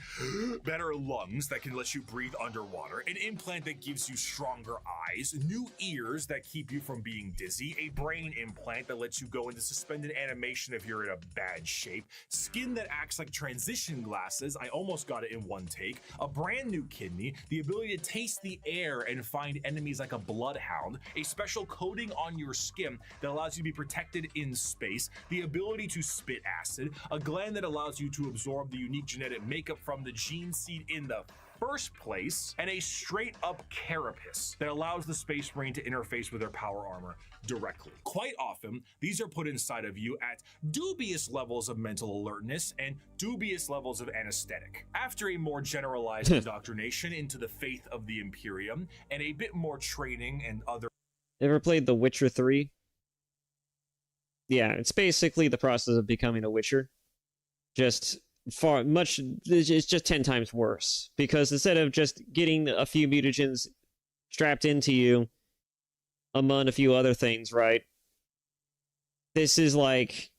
better lungs that can let you breathe underwater, an implant that gives you stronger eyes, new ears that keep you from being dizzy, a brain implant that lets you go into suspended animation if you're in a bad shape, skin that acts like transition glasses, I almost got it in one take, a brand new kidney, the ability to taste the air and find enemies like a bloodhound, a special coating on your skin that allows you to be protected in space, the ability to spit acid, a gland that allows you to absorb the unique genetic makeup from the gene seed in the first place, and a straight up carapace that allows the Space Marine to interface with their power armor directly. Quite often, these are put inside of you at dubious levels of mental alertness and dubious levels of anesthetic. After a more generalized indoctrination into the faith of the Imperium and a bit more training and other. Ever played The Witcher 3? Yeah, it's basically the process of becoming a Witcher. It's just 10 times worse, because instead of just getting a few mutagens strapped into you among a few other things, right, this is like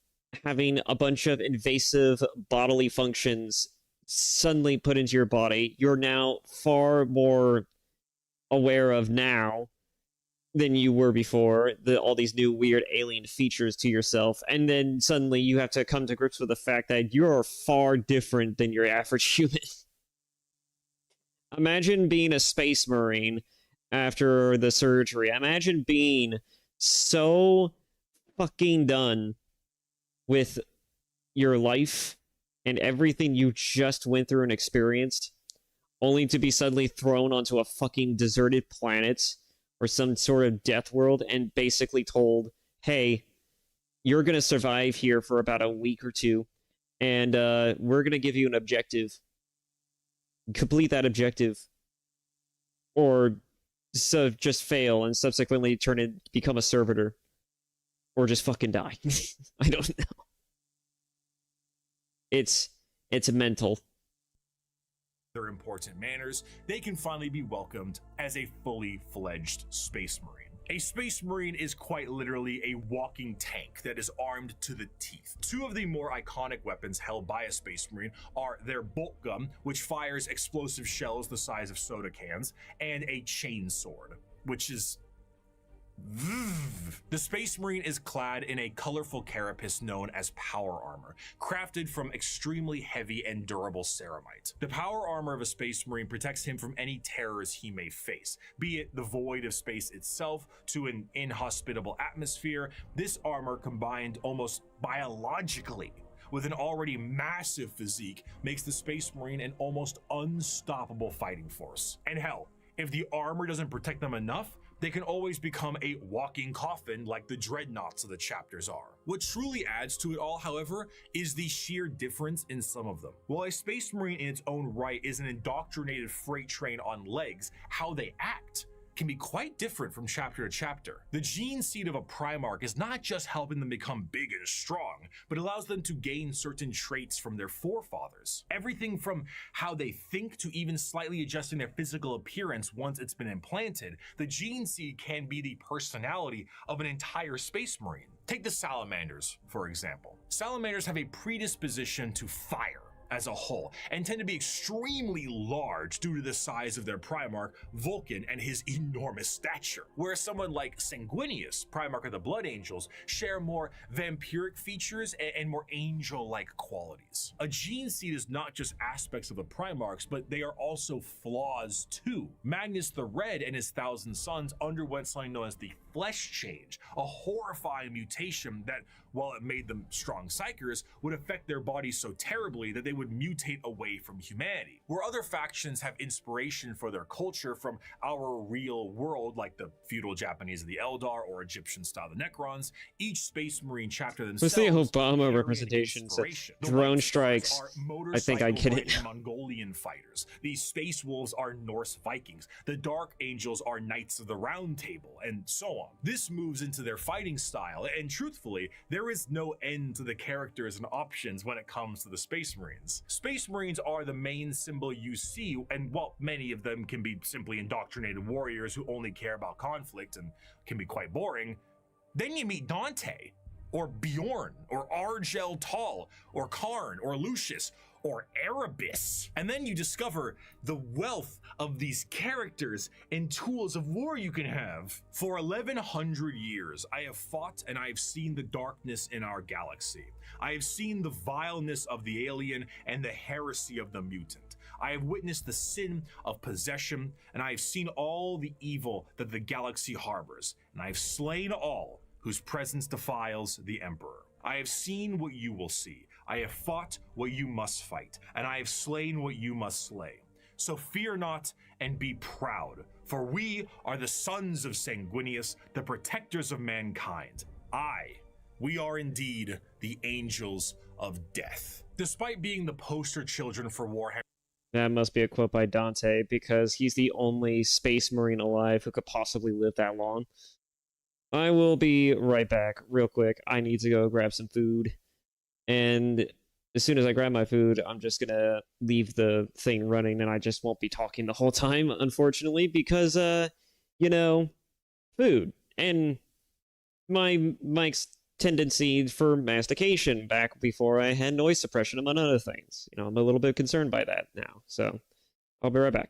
having a bunch of invasive bodily functions suddenly put into your body. You're now far more aware of now than you were before, all these new weird alien features to yourself, and then suddenly you have to come to grips with the fact that you're far different than your average human. Imagine being a space marine after the surgery. Imagine being so fucking done with your life and everything you just went through and experienced, only to be suddenly thrown onto a fucking deserted planet or some sort of death world and basically told, hey, you're going to survive here for about a week or two, and we're going to give you an objective. Complete that objective, or so just fail and subsequently become a servitor, or just fucking die. I don't know. It's mental. Their important manners, they can finally be welcomed as a fully fledged Space Marine. A Space Marine is quite literally a walking tank that is armed to the teeth. Two of the more iconic weapons held by a Space Marine are their bolt gun, which fires explosive shells the size of soda cans, and a chain sword, which is... The Space Marine is clad in a colorful carapace known as power armor, crafted from extremely heavy and durable ceramite. The power armor of a Space Marine protects him from any terrors he may face, be it the void of space itself to an inhospitable atmosphere. This armor, combined almost biologically with an already massive physique, makes the Space Marine an almost unstoppable fighting force. And hell, if the armor doesn't protect them enough, they can always become a walking coffin like the dreadnoughts of the chapters are. What truly adds to it all, however, is the sheer difference in some of them. While a Space Marine in its own right is an indoctrinated freight train on legs, how they act can be quite different from chapter to chapter. The gene seed of a Primarch is not just helping them become big and strong, but allows them to gain certain traits from their forefathers. Everything from how they think to even slightly adjusting their physical appearance once it's been implanted, the gene seed can be the personality of an entire Space Marine. Take the Salamanders, for example. Salamanders have a predisposition to fire as a whole, and tend to be extremely large due to the size of their Primarch, Vulcan, and his enormous stature. Whereas someone like Sanguinius, Primarch of the Blood Angels, share more vampiric features and more angel-like qualities. A gene seed is not just aspects of the Primarchs, but they are also flaws too. Magnus the Red and his 1,000 Sons underwent something known as the Flesh Change, a horrifying mutation that, while it made them strong psychers, would affect their bodies so terribly that they would would mutate away from humanity. Where other factions have inspiration for their culture from our real world, like the feudal Japanese of the Eldar or Egyptian style the Necrons, each Space Marine chapter themselves. What's the Obama representation? Drone strikes. I think I get it. Mongolian fighters. These space wolves are Norse Vikings. The Dark Angels are Knights of the Round Table, and so on. This moves into their fighting style, and truthfully, there is no end to the characters and options when it comes to the Space Marines. Space Marines are the main symbol you see, and while many of them can be simply indoctrinated warriors who only care about conflict and can be quite boring, then you meet Dante, or Bjorn, or Argel Tal, or Karn, or Lucius, or Erebus. And then you discover the wealth of these characters and tools of war you can have. For 1100 years, I have fought and I have seen the darkness in our galaxy. I have seen the vileness of the alien and the heresy of the mutant. I have witnessed the sin of possession, and I have seen all the evil that the galaxy harbors, and I have slain all whose presence defiles the Emperor. I have seen what you will see. I have fought what you must fight, and I have slain what you must slay. So fear not and be proud, for we are the sons of Sanguinius, the protectors of mankind. We are indeed the angels of death. Despite being the poster children for Warhammer. That must be a quote by Dante, because he's the only Space Marine alive who could possibly live that long. I will be right back real quick. I need to go grab some food. And as soon as I grab my food, I'm just going to leave the thing running, and I just won't be talking the whole time, unfortunately, because, you know, food. And my mic's tendency for mastication back before I had noise suppression, among other things. You know, I'm a little bit concerned by that now. So, I'll be right back.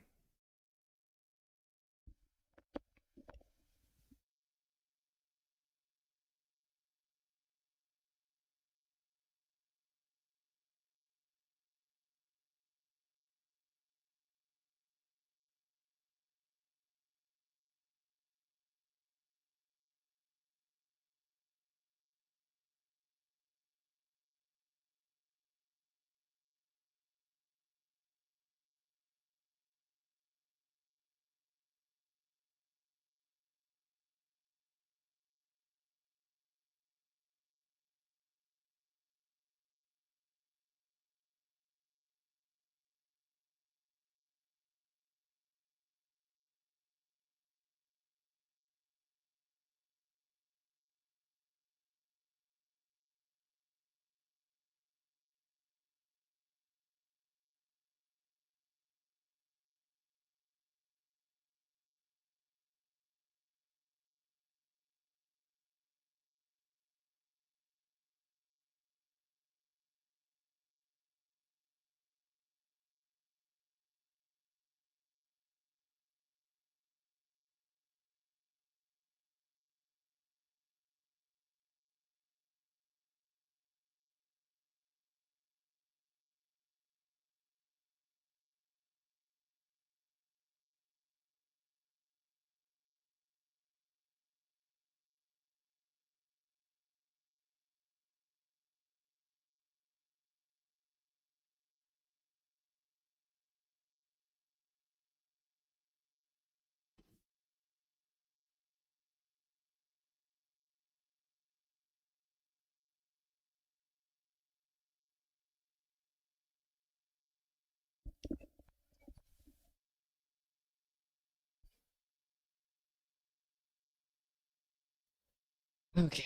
Okay.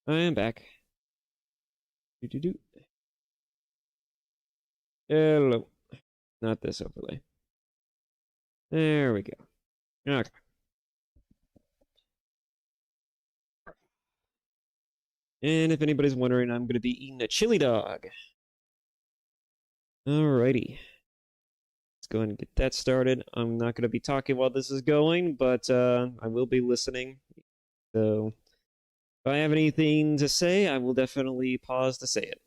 I am back. Do-do-do. Hello. Not this overlay. There we go. Okay. And if anybody's wondering, I'm going to be eating a chili dog. Alrighty. Let's go ahead and get that started. I'm not going to be talking while this is going, but I will be listening. So if I have anything to say, I will definitely pause to say it.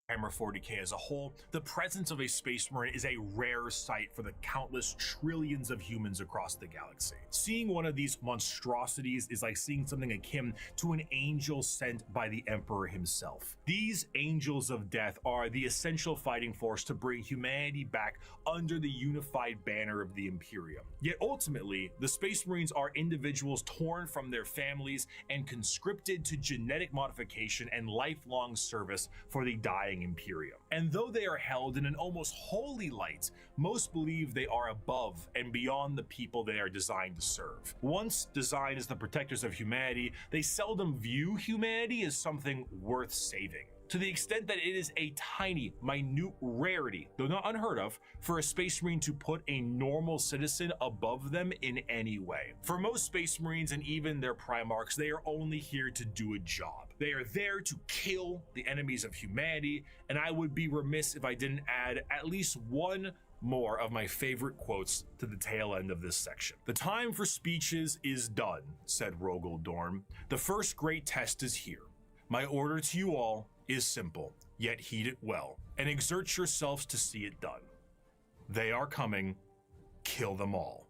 Warhammer 40k as a whole, the presence of a Space Marine is a rare sight for the countless trillions of humans across the galaxy. Seeing one of these monstrosities is like seeing something akin to an angel sent by the Emperor himself. These angels of death are the essential fighting force to bring humanity back under the unified banner of the Imperium. Yet ultimately, the Space Marines are individuals torn from their families and conscripted to genetic modification and lifelong service for the dying Imperium. And though they are held in an almost holy light, most believe they are above and beyond the people they are designed to serve. Once designed as the protectors of humanity, they seldom view humanity as something worth saving, to the extent that it is a tiny, minute rarity, though not unheard of, for a Space Marine to put a normal citizen above them in any way. For most Space Marines and even their Primarchs, they are only here to do a job. They are there to kill the enemies of humanity, and I would be remiss if I didn't add at least one more of my favorite quotes to the tail end of this section. "The time for speeches is done," said Rogel Dorn. "The first great test is here. My order to you all is simple, yet heed it well, and exert yourselves to see it done. They are coming. Kill them all."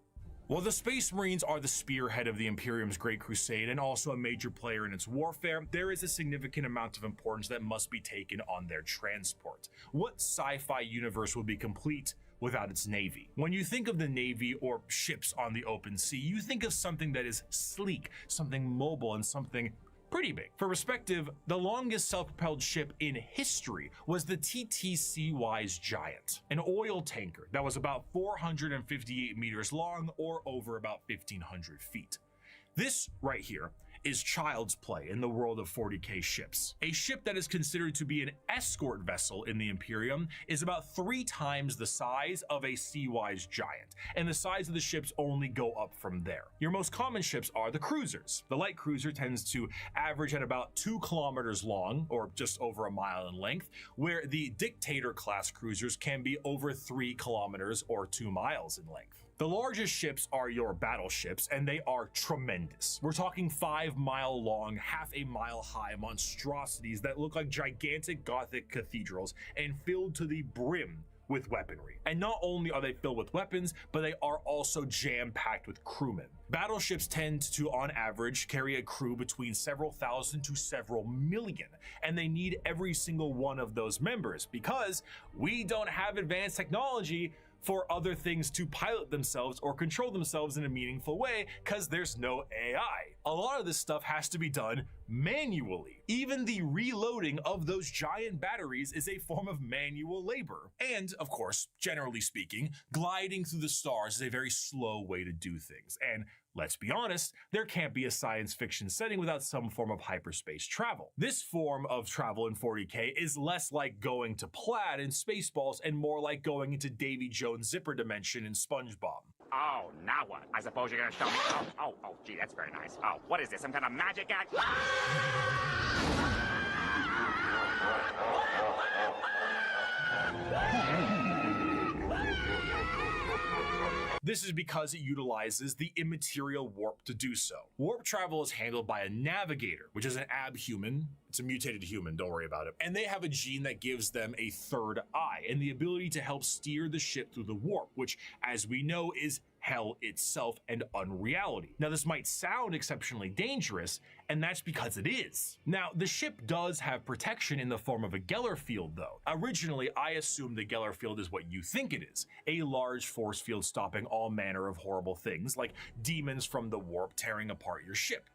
While the Space Marines are the spearhead of the Imperium's Great Crusade and also a major player in its warfare, there is a significant amount of importance that must be taken on their transport. What sci-fi universe would be complete without its navy? When you think of the navy or ships on the open sea, you think of something that is sleek, something mobile, and something pretty big. For perspective, the longest self-propelled ship in history was the TTC-Wise Giant, an oil tanker that was about 458 meters long or over about 1,500 feet. This right here is child's play in the world of 40k ships. A ship that is considered to be an escort vessel in the Imperium is about 3 times the size of a Sea-Wise Giant, and the size of the ships only go up from there. Your most common ships are the cruisers. The light cruiser tends to average at about 2 kilometers long, or just over a mile in length, where the Dictator class cruisers can be over 3 kilometers or 2 miles in length. The largest ships are your battleships, and they are tremendous. We're talking 5-mile long, half a mile high monstrosities that look like gigantic Gothic cathedrals and filled to the brim with weaponry. And not only are they filled with weapons, but they are also jam-packed with crewmen. Battleships tend to, on average, carry a crew between several thousand to several million, and they need every single one of those members because we don't have advanced technology for other things to pilot themselves or control themselves in a meaningful way because there's no AI. A lot of this stuff has to be done manually. Even the reloading of those giant batteries is a form of manual labor. And of course, generally speaking, gliding through the stars is a very slow way to do things. And let's be honest, there can't be a science fiction setting without some form of hyperspace travel. This form of travel in 40k is less like going to Plaid in Spaceballs and more like going into Davy Jones' zipper dimension in SpongeBob. Oh, now what? I suppose you're gonna show me. Oh, gee, that's very nice. Oh, what is this? Some kind of magic act? This is because it utilizes the immaterial warp to do so. Warp travel is handled by a navigator, which is an abhuman. It's a mutated human, don't worry about it. And they have a gene that gives them a third eye and the ability to help steer the ship through the warp, which, as we know, is hell itself and unreality. Now, this might sound exceptionally dangerous, and that's because it is. Now, the ship does have protection in the form of a Geller field, though. Originally, I assumed the Geller field is what you think it is, a large force field stopping all manner of horrible things, like demons from the warp tearing apart your ship.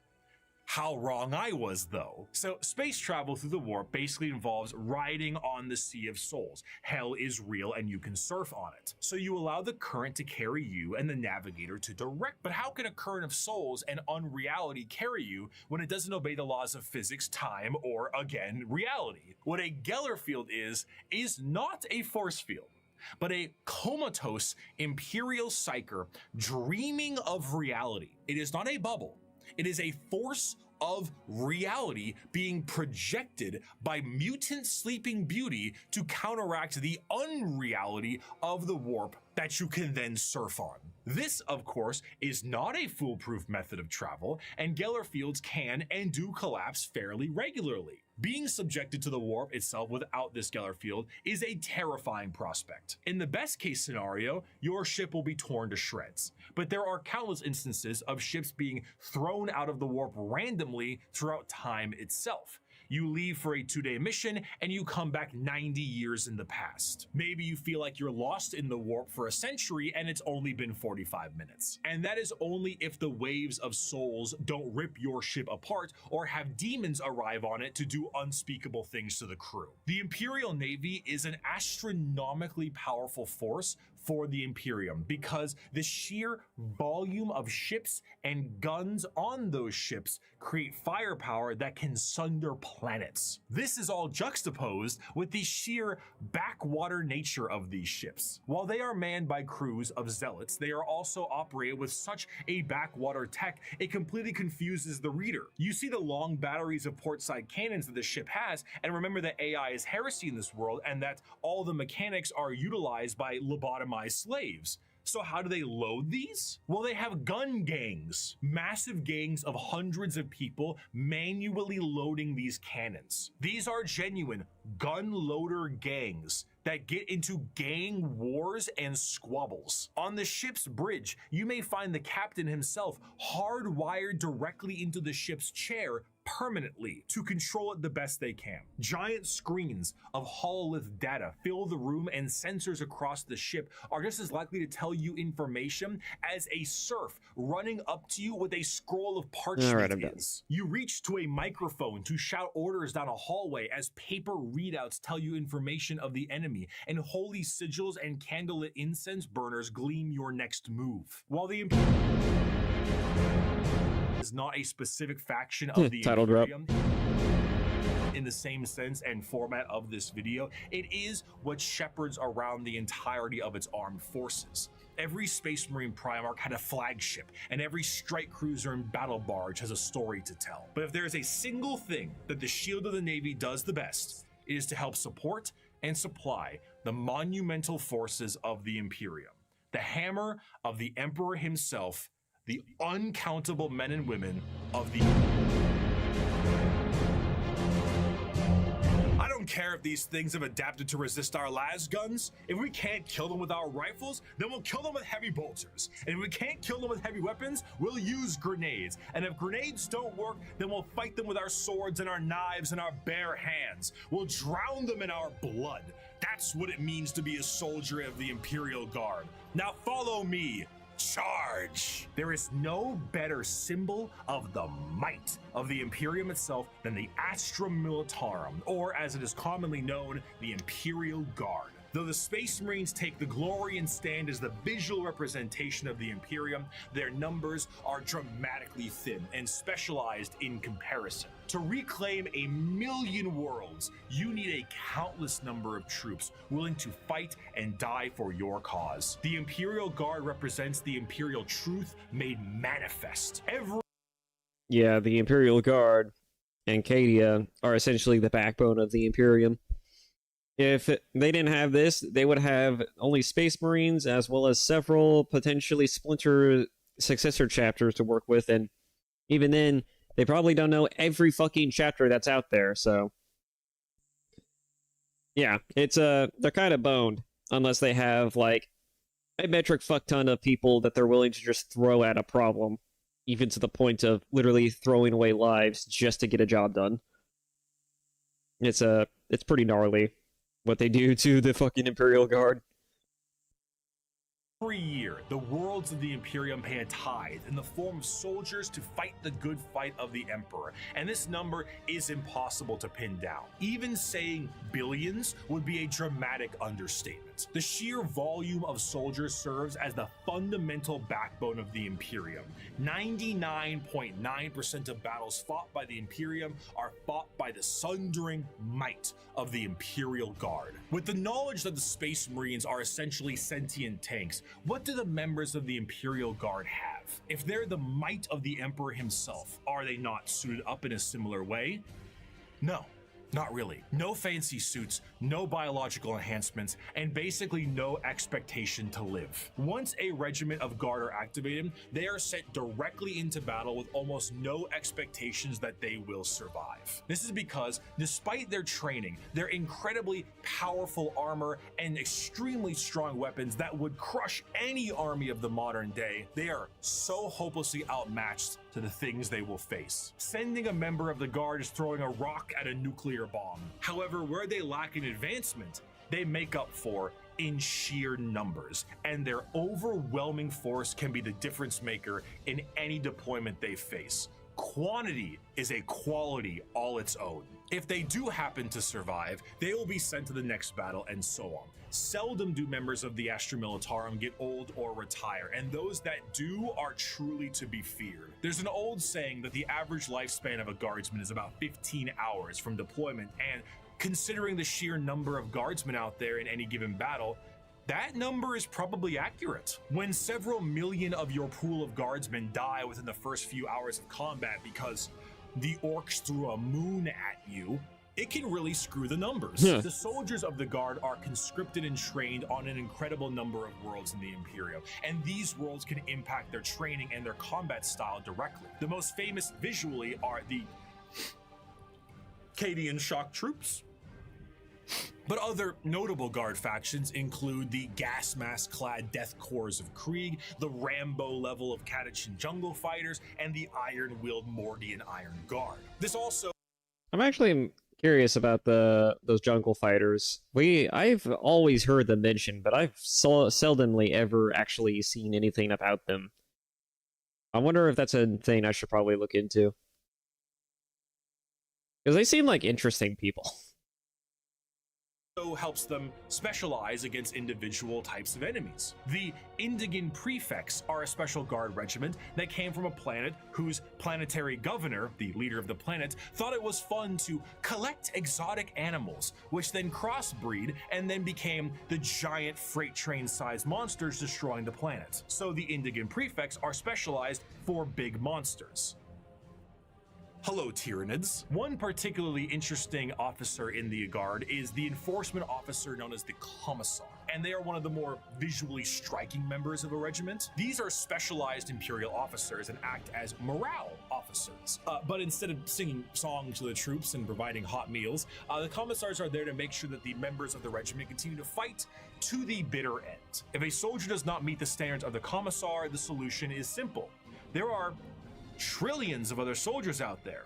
How wrong I was, though. So space travel through the warp basically involves riding on the Sea of Souls. Hell is real and you can surf on it. So you allow the current to carry you and the navigator to direct. But how can a current of souls and unreality carry you when it doesn't obey the laws of physics, time, or, again, reality? What a Geller field is not a force field, but a comatose imperial psyker dreaming of reality. It is not a bubble. It is a force of reality being projected by mutant Sleeping Beauty to counteract the unreality of the warp that you can then surf on. This, of course, is not a foolproof method of travel, and Geller fields can and do collapse fairly regularly. Being subjected to the warp itself without this Geller field is a terrifying prospect. In the best case scenario, your ship will be torn to shreds, but there are countless instances of ships being thrown out of the warp randomly throughout time itself. You leave for a 2-day mission and you come back 90 years in the past. Maybe you feel like you're lost in the warp for a century and it's only been 45 minutes. And that is only if the waves of souls don't rip your ship apart or have demons arrive on it to do unspeakable things to the crew. The Imperial Navy is an astronomically powerful force for the Imperium because the sheer volume of ships and guns on those ships create firepower that can sunder planets. This is all juxtaposed with the sheer backwater nature of these ships. While they are manned by crews of zealots, they are also operated with such a backwater tech, it completely confuses the reader. You see the long batteries of portside cannons that the ship has, and remember that AI is heresy in this world and that all the mechanics are utilized by lobotomized slaves. So how do they load these? Well, they have gun gangs, massive gangs of hundreds of people manually loading these cannons. These are genuine gun loader gangs that get into gang wars and squabbles. On the ship's bridge, you may find the captain himself hardwired directly into the ship's chair permanently to control it the best they can. Giant screens of hololith data fill the room, and sensors across the ship are just as likely to tell you information as a serf running up to you with a scroll of parchment is. You reach to a microphone to shout orders down a hallway as paper readouts tell you information of the enemy, and holy sigils and candlelit incense burners gleam your next move. While the is not a specific faction of the title drop in the same sense and format of this video, it is what shepherds around the entirety of its armed forces. Every Space Marine Primarch had a flagship, and every strike cruiser and battle barge has a story to tell. But if there is a single thing that the Shield of the Navy does the best, it is to help support and supply the monumental forces of the Imperium, the hammer of the Emperor himself, the uncountable men and women of the... I don't care if these things have adapted to resist our las guns. If we can't kill them with our rifles, then we'll kill them with heavy bolters. And if we can't kill them with heavy weapons, we'll use grenades. And if grenades don't work, then we'll fight them with our swords and our knives and our bare hands. We'll drown them in our blood. That's what it means to be a soldier of the Imperial Guard. Now follow me. Charge! There is no better symbol of the might of the Imperium itself than the Astra Militarum, or as it is commonly known, the Imperial Guard. Though the Space Marines take the glory and stand as the visual representation of the Imperium, their numbers are dramatically thin and specialized in comparison. To reclaim 1,000,000 worlds, you need a countless number of troops willing to fight and die for your cause. The Imperial Guard represents the Imperial truth made manifest. Yeah, the Imperial Guard and Cadia are essentially the backbone of the Imperium. If they didn't have this, they would have only Space Marines as well as several potentially splinter successor chapters to work with, and even then, they probably don't know every fucking chapter that's out there, so... Yeah, it's, they're kind of boned, unless they have, like, a metric fuck ton of people that they're willing to just throw at a problem, even to the point of literally throwing away lives just to get a job done. It's pretty gnarly what they do to the fucking Imperial Guard. Every year, the worlds of the Imperium pay a tithe in the form of soldiers to fight the good fight of the Emperor, and this number is impossible to pin down. Even saying billions would be a dramatic understatement. The sheer volume of soldiers serves as the fundamental backbone of the Imperium. 99.9% of battles fought by the Imperium are fought by the sundering might of the Imperial Guard. With the knowledge that the Space Marines are essentially sentient tanks, what do the members of the Imperial Guard have? If they're the might of the Emperor himself, are they not suited up in a similar way? No. Not really. No fancy suits, no biological enhancements, and basically no expectation to live. Once a regiment of guard are activated, they are sent directly into battle with almost no expectations that they will survive. This is because, despite their training, their incredibly powerful armor, and extremely strong weapons that would crush any army of the modern day, they are so hopelessly outmatched to the things they will face. Sending a member of the guard is throwing a rock at a nuclear bomb. However, where they lack in advancement, they make up for in sheer numbers, and their overwhelming force can be the difference maker in any deployment they face. Quantity is a quality all its own. If they do happen to survive, they will be sent to the next battle, and so on. Seldom do members of the Astra Militarum get old or retire, and those that do are truly to be feared. There's an old saying that the average lifespan of a guardsman is about 15 hours from deployment, and considering the sheer number of guardsmen out there in any given battle, that number is probably accurate. When several million of your pool of guardsmen die within the first few hours of combat because the orcs threw a moon at you, it can really screw the numbers. The soldiers of the guard are conscripted and trained on an incredible number of worlds in the Imperium, and these worlds can impact their training and their combat style directly. The most famous visually are the Cadian shock troops. But other notable guard factions include the gas mask-clad Death Corps of Krieg, the Rambo level of Catachan Jungle Fighters, and the iron-willed Mordian Iron Guard. This also... I'm actually curious about those jungle fighters. I've always heard them mentioned, but I've seldomly ever actually seen anything about them. I wonder if that's a thing I should probably look into. Because they seem like interesting people. Helps them specialize against individual types of enemies. The Indigan Prefects are a special guard regiment that came from a planet whose planetary governor, the leader of the planet, thought it was fun to collect exotic animals, which then crossbreed and then became the giant freight train-sized monsters destroying the planet. So the Indigan Prefects are specialized for big monsters. Hello, Tyranids. One particularly interesting officer in the Guard is the enforcement officer known as the Commissar, and they are one of the more visually striking members of a regiment. These are specialized Imperial officers and act as morale officers. But instead of singing songs to the troops and providing hot meals, the Commissars are there to make sure that the members of the regiment continue to fight to the bitter end. If a soldier does not meet the standards of the Commissar, the solution is simple. There are trillions of other soldiers out there.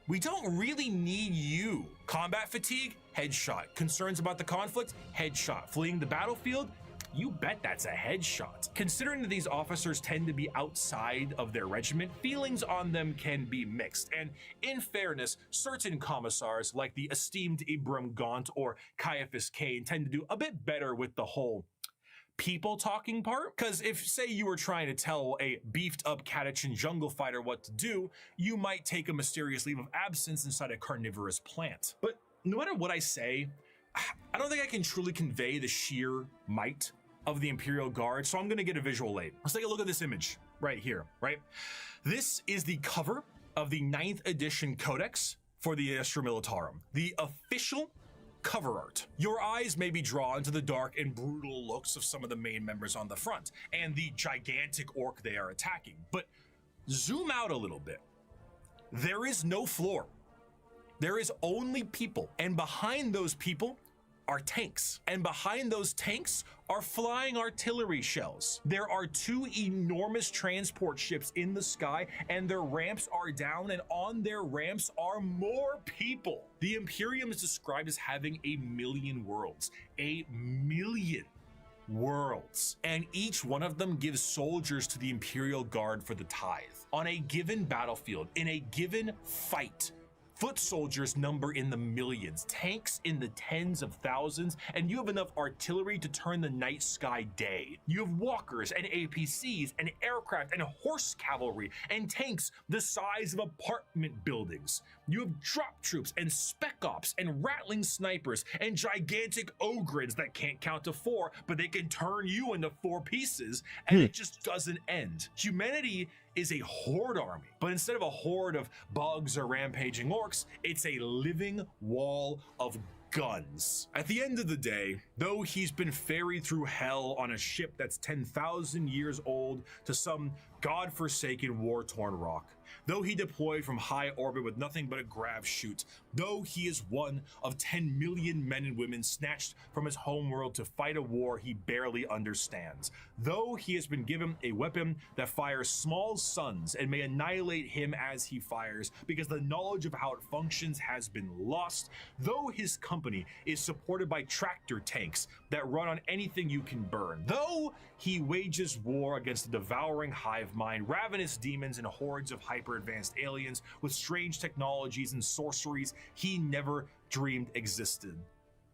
We don't really need you. Combat fatigue? Headshot. Concerns about the conflict? Headshot. Fleeing the battlefield? You bet that's a headshot. Considering that these officers tend to be outside of their regiment, feelings on them can be mixed. And in fairness, certain commissars, like the esteemed Ibram Gaunt or Caiaphas Cain, tend to do a bit better with the whole people talking part, because if, say, you were trying to tell a beefed up Catachan jungle fighter what to do, you might take a mysterious leave of absence inside a carnivorous plant. But no matter what I say, I don't think I can truly convey the sheer might of the Imperial Guard, so I'm going to get a visual aid. Let's take a look at this image right here, right? This is the cover of the 9th edition Codex for the Astra Militarum, the official cover art. Your eyes may be drawn to the dark and brutal looks of some of the main members on the front and the gigantic orc they are attacking, but zoom out a little bit. There is no floor. There is only people, and behind those people are tanks, and behind those tanks are flying artillery shells. There are 2 enormous transport ships in the sky, and their ramps are down, and on their ramps are more people. The Imperium is described as having 1,000,000 worlds. 1,000,000 worlds. And each one of them gives soldiers to the Imperial Guard for the tithe. On a given battlefield, in a given fight, foot soldiers number in the millions, tanks in the tens of thousands, and you have enough artillery to turn the night sky day. You have walkers and APCs and aircraft and horse cavalry and tanks the size of apartment buildings. You have drop troops and spec ops and rattling snipers and gigantic ogres that can't count to 4, but they can turn you into 4 pieces, and it just doesn't end. Humanity is a horde army, but instead of a horde of bugs or rampaging orcs, it's a living wall of guns. At the end of the day, though he's been ferried through hell on a ship that's 10,000 years old to some godforsaken war-torn rock, though he deployed from high orbit with nothing but a grav chute, though he is one of 10 million men and women snatched from his homeworld to fight a war he barely understands, though he has been given a weapon that fires small suns and may annihilate him as he fires because the knowledge of how it functions has been lost, though his company is supported by tractor tanks that run on anything you can burn, though he wages war against the devouring hive mind, ravenous demons and hordes of hyper-advanced aliens with strange technologies and sorceries he never dreamed existed.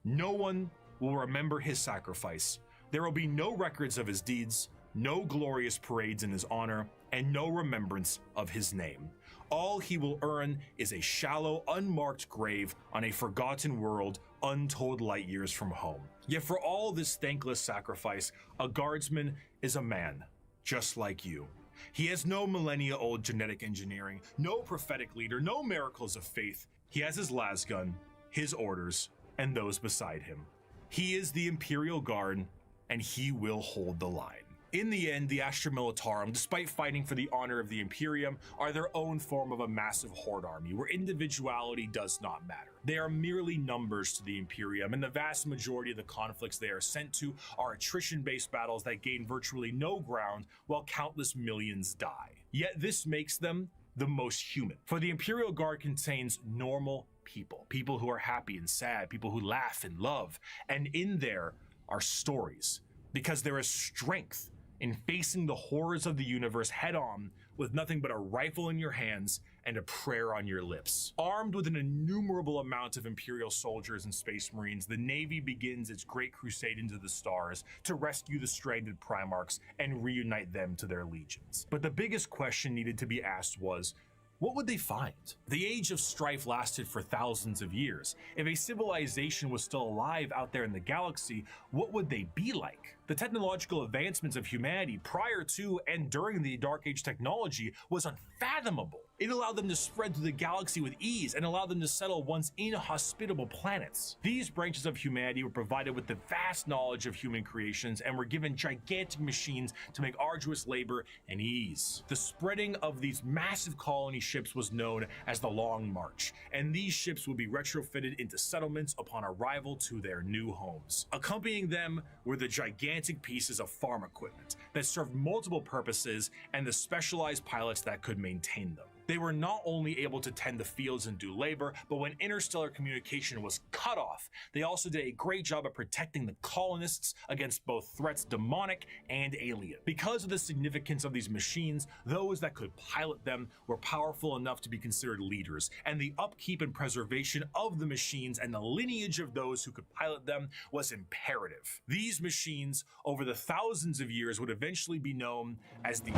No one will remember his sacrifice. There will be no records of his deeds, no glorious parades in his honor, and no remembrance of his name. All he will earn is a shallow, unmarked grave on a forgotten world untold light years from home. Yet for all this thankless sacrifice, a guardsman is a man, just like you. He has no millennia-old genetic engineering, no prophetic leader, no miracles of faith. He has his lasgun, his orders, and those beside him. He is the Imperial Guard, and he will hold the line. In the end, the Astra Militarum, despite fighting for the honor of the Imperium, are their own form of a massive horde army where individuality does not matter. They are merely numbers to the Imperium, and the vast majority of the conflicts they are sent to are attrition-based battles that gain virtually no ground while countless millions die. Yet this makes them the most human. For the Imperial Guard contains normal people, people who are happy and sad, people who laugh and love, and in there are stories, because there is strength in facing the horrors of the universe head on with nothing but a rifle in your hands and a prayer on your lips. Armed with an innumerable amount of Imperial soldiers and Space Marines, the Navy begins its great crusade into the stars to rescue the stranded Primarchs and reunite them to their legions. But the biggest question needed to be asked was, what would they find? The age of strife lasted for thousands of years. If a civilization was still alive out there in the galaxy, what would they be like? The technological advancements of humanity prior to and during the Dark Age technology was unfathomable. It allowed them to spread through the galaxy with ease and allowed them to settle once inhospitable planets. These branches of humanity were provided with the vast knowledge of human creations and were given gigantic machines to make arduous labor and ease. The spreading of these massive colony ships was known as the Long March, and these ships would be retrofitted into settlements upon arrival to their new homes. Accompanying them were the gigantic pieces of farm equipment that served multiple purposes and the specialized pilots that could maintain them. They were not only able to tend the fields and do labor, but when interstellar communication was cut off, they also did a great job of protecting the colonists against both threats demonic and alien. Because of the significance of these machines, those that could pilot them were powerful enough to be considered leaders, and the upkeep and preservation of the machines and the lineage of those who could pilot them was imperative. These machines, over the thousands of years, would eventually be known as the...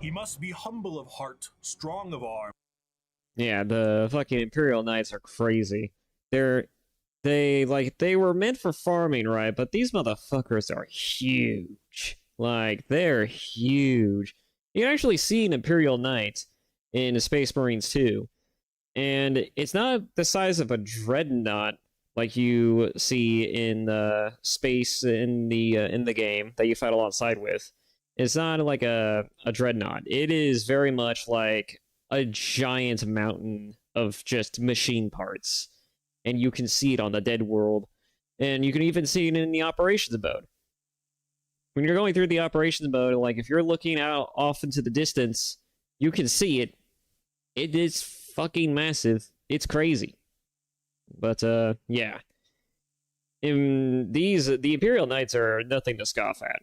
He must be humble of heart, strong of arm. Yeah, the fucking Imperial Knights are crazy. They were meant for farming, right? But these motherfuckers are huge. Like, they're huge. You can actually see an Imperial Knight in the Space Marines 2. And it's not the size of a dreadnought like you see in space in the game that you fight alongside with. It's not like a dreadnought. It is very much like a giant mountain of just machine parts. And you can see it on the dead world. And you can even see it in the operations mode. When you're going through the operations mode, like if you're looking out off into the distance, you can see it. It is fucking massive. It's crazy. But, yeah. The Imperial Knights are nothing to scoff at.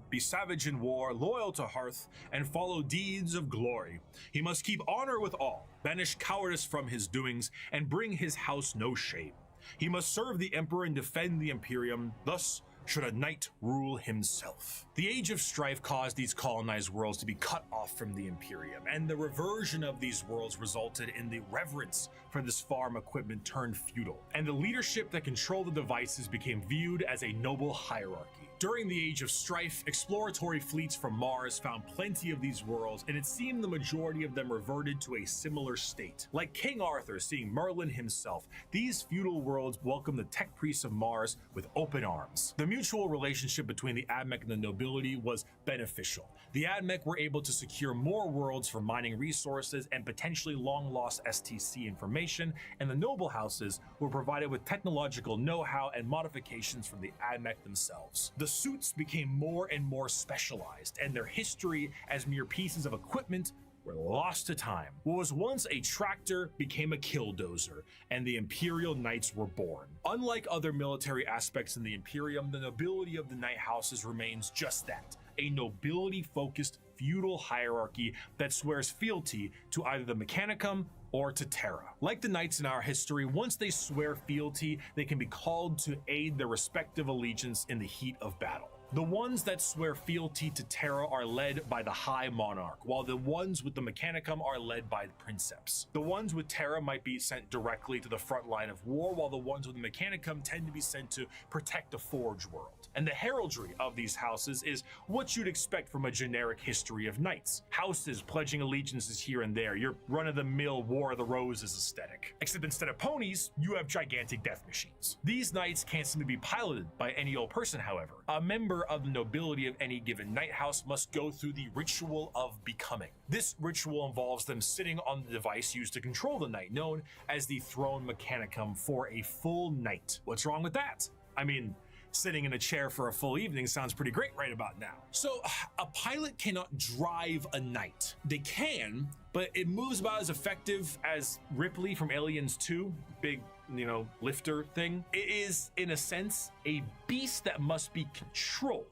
Be savage in war, loyal to hearth, and follow deeds of glory. He must keep honor with all, banish cowardice from his doings, and bring his house no shame. He must serve the emperor and defend the Imperium, thus should a knight rule himself. The Age of Strife caused these colonized worlds to be cut off from the Imperium, and the reversion of these worlds resulted in the reverence for this farm equipment turned feudal, and the leadership that controlled the devices became viewed as a noble hierarchy. During the Age of Strife, exploratory fleets from Mars found plenty of these worlds, and it seemed the majority of them reverted to a similar state. Like King Arthur seeing Merlin himself, these feudal worlds welcomed the tech priests of Mars with open arms. The mutual relationship between the Admech and the nobility was beneficial. The Admech were able to secure more worlds for mining resources and potentially long-lost STC information, and the noble houses were provided with technological know-how and modifications from the Admech themselves. The suits became more and more specialized, and their history as mere pieces of equipment were lost to time. What was once a tractor became a killdozer, and the Imperial Knights were born. Unlike other military aspects in the Imperium, the nobility of the Knight houses remains just that, a nobility-focused feudal hierarchy that swears fealty to either the Mechanicum or to Terra. Like the Knights in our history, once they swear fealty, they can be called to aid their respective allegiance in the heat of battle. The ones that swear fealty to Terra are led by the High Monarch, while the ones with the Mechanicum are led by the Princeps. The ones with Terra might be sent directly to the front line of war, while the ones with the Mechanicum tend to be sent to protect the Forge world. And the heraldry of these houses is what you'd expect from a generic history of knights. Houses pledging allegiances here and there, your run-of-the-mill War of the Roses aesthetic. Except instead of ponies, you have gigantic death machines. These knights can't seem to be piloted by any old person, however. A member of the nobility of any given knight house must go through the ritual of becoming. This ritual involves them sitting on the device used to control the knight, known as the Throne Mechanicum, for a full night. What's wrong with that? I mean, sitting in a chair for a full evening sounds pretty great right about now. So a pilot cannot drive a knight. They can, but it moves about as effective as Ripley from Aliens 2, big, lifter thing. It is, in a sense, a beast that must be controlled,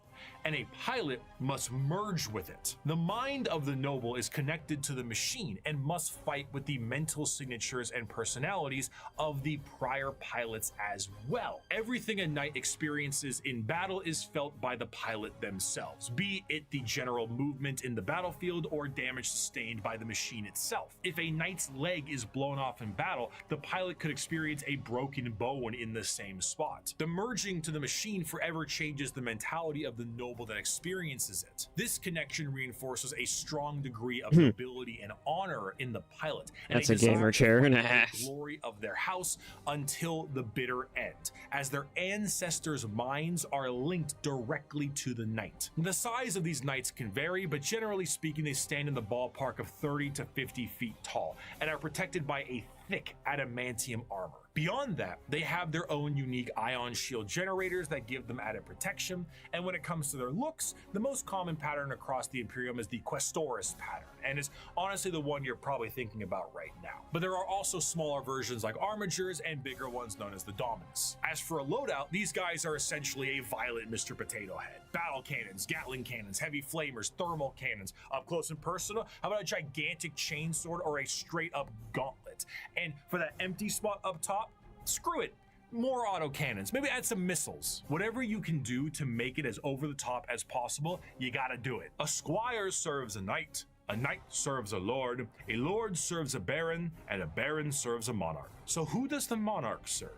and a pilot must merge with it. The mind of the noble is connected to the machine and must fight with the mental signatures and personalities of the prior pilots as well. Everything a knight experiences in battle is felt by the pilot themselves, be it the general movement in the battlefield or damage sustained by the machine itself. If a knight's leg is blown off in battle, the pilot could experience a broken bone in the same spot. The merging to the machine forever changes the mentality of the noble that experiences it. This connection reinforces a strong degree of nobility and honor in the pilot. And that's a gamer chair and a half. Glory of their house until the bitter end, as their ancestors' minds are linked directly to the knight. The size of these knights can vary, but generally speaking, they stand in the ballpark of 30 to 50 feet tall and are protected by a thick adamantium armor. Beyond that, they have their own unique ion shield generators that give them added protection, and when it comes to their looks, the most common pattern across the Imperium is the Questoris pattern, and is honestly the one you're probably thinking about right now. But there are also smaller versions like Armigers and bigger ones known as the Dominus. As for a loadout, these guys are essentially a violent Mr. Potato Head. Battle cannons, Gatling cannons, heavy flamers, thermal cannons, up close and personal, how about a gigantic chainsword or a straight up gauntlet? And for that empty spot up top, screw it. More autocannons, maybe add some missiles. Whatever you can do to make it as over the top as possible, you gotta do it. A squire serves a knight serves a lord serves a baron, and a baron serves a monarch. So who does the monarch serve?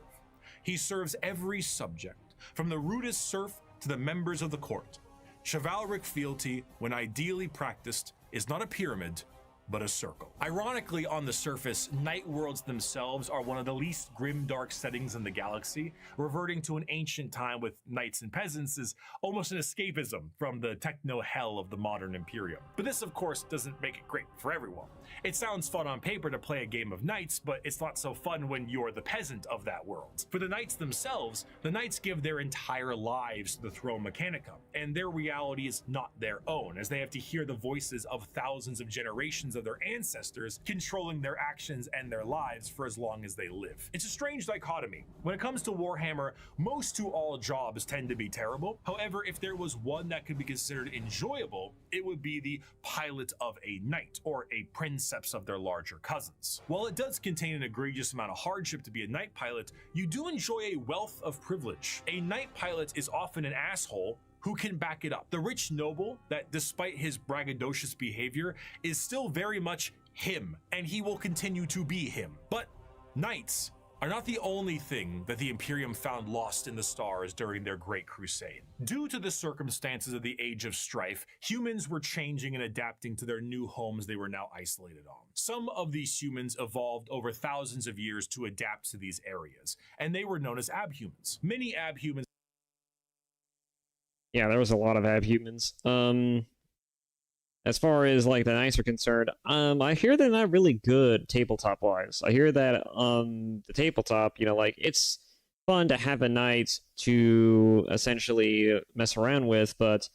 He serves every subject, from the rudest serf to the members of the court. Chivalric fealty, when ideally practiced, is not a pyramid, but a circle. Ironically, on the surface, night worlds themselves are one of the least grim-dark settings in the galaxy. Reverting to an ancient time with knights and peasants is almost an escapism from the techno-hell of the modern Imperium. But this, of course, doesn't make it great for everyone. It sounds fun on paper to play a game of knights, but it's not so fun when you're the peasant of that world. For the knights themselves, the knights give their entire lives to the Throne Mechanicum, and their reality is not their own, as they have to hear the voices of thousands of generations of their ancestors, controlling their actions and their lives for as long as they live. It's a strange dichotomy. When it comes to Warhammer, most to all jobs tend to be terrible. However, if there was one that could be considered enjoyable, it would be the pilot of a knight, or a princeps of their larger cousins. While it does contain an egregious amount of hardship to be a knight pilot, you do enjoy a wealth of privilege. A knight pilot is often an asshole who can back it up. The rich noble that, despite his braggadocious behavior, is still very much him, and he will continue to be him. But knights are not the only thing that the Imperium found lost in the stars during their Great Crusade. Due to the circumstances of the Age of Strife, humans were changing and adapting to their new homes they were now isolated on. Some of these humans evolved over thousands of years to adapt to these areas, and they were known as abhumans. Many abhumans. Yeah, there was a lot of abhumans. As far as like the knights are concerned, I hear they're not really good tabletop wise. I hear that the tabletop, like it's fun to have a knight to essentially mess around with, but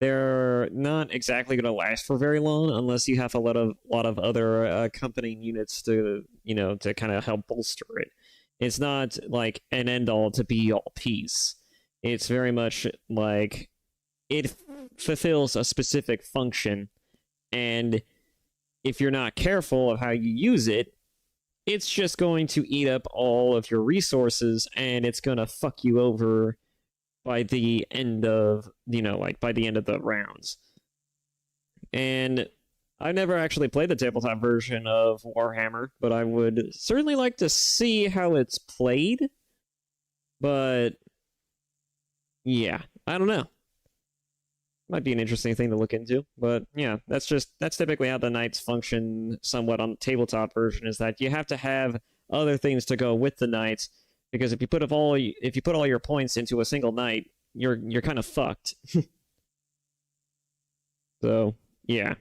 they're not exactly going to last for very long unless you have a lot of other accompanying units to to kind of help bolster it. It's not like an end all to be all piece. It's very much like it fulfills a specific function, and if you're not careful of how you use it, it's just going to eat up all of your resources, and it's going to fuck you over by the end of, by the end of the rounds. And I never actually played the tabletop version of Warhammer, but I would certainly like to see how it's played. But yeah, I don't know. Might be an interesting thing to look into, but yeah, that's typically how the knights function somewhat on the tabletop version, is that you have to have other things to go with the knights, because if you put all your points into a single knight, you're kind of fucked. So, yeah.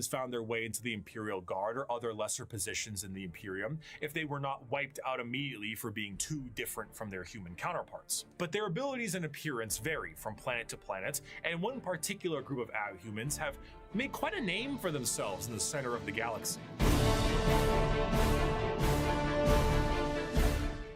Found their way into the Imperial Guard or other lesser positions in the Imperium if they were not wiped out immediately for being too different from their human counterparts. But their abilities and appearance vary from planet to planet, and one particular group of abhumans have made quite a name for themselves in the center of the galaxy.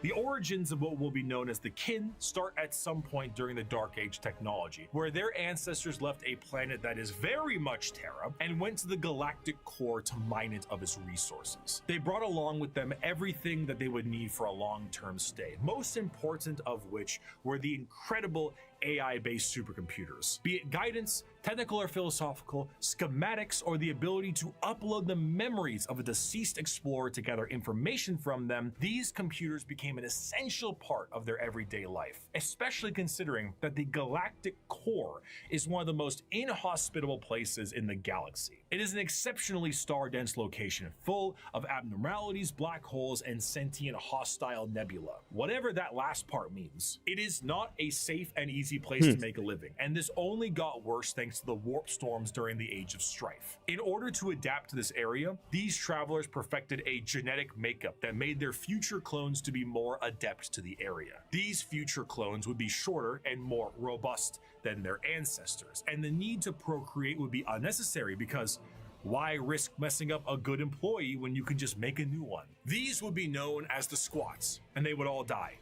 The origins of what will be known as the Kin start at some point during the Dark Age technology, where their ancestors left a planet that is very much Terra and went to the galactic core to mine it of its resources. They brought along with them everything that they would need for a long-term stay, most important of which were the incredible AI-based supercomputers. Be it guidance, technical or philosophical, schematics, or the ability to upload the memories of a deceased explorer to gather information from them, these computers became an essential part of their everyday life, especially considering that the galactic core is one of the most inhospitable places in the galaxy. It is an exceptionally star-dense location, full of abnormalities, black holes, and sentient hostile nebula. Whatever that last part means, it is not a safe and easy place to make a living, and this only got worse thanks to the warp storms during the Age of Strife. In order to adapt to this area, these travelers perfected a genetic makeup that made their future clones to be more adept to the area. These future clones would be shorter and more robust than their ancestors, and the need to procreate would be unnecessary because why risk messing up a good employee when you can just make a new one? These would be known as the Squats, and they would all die,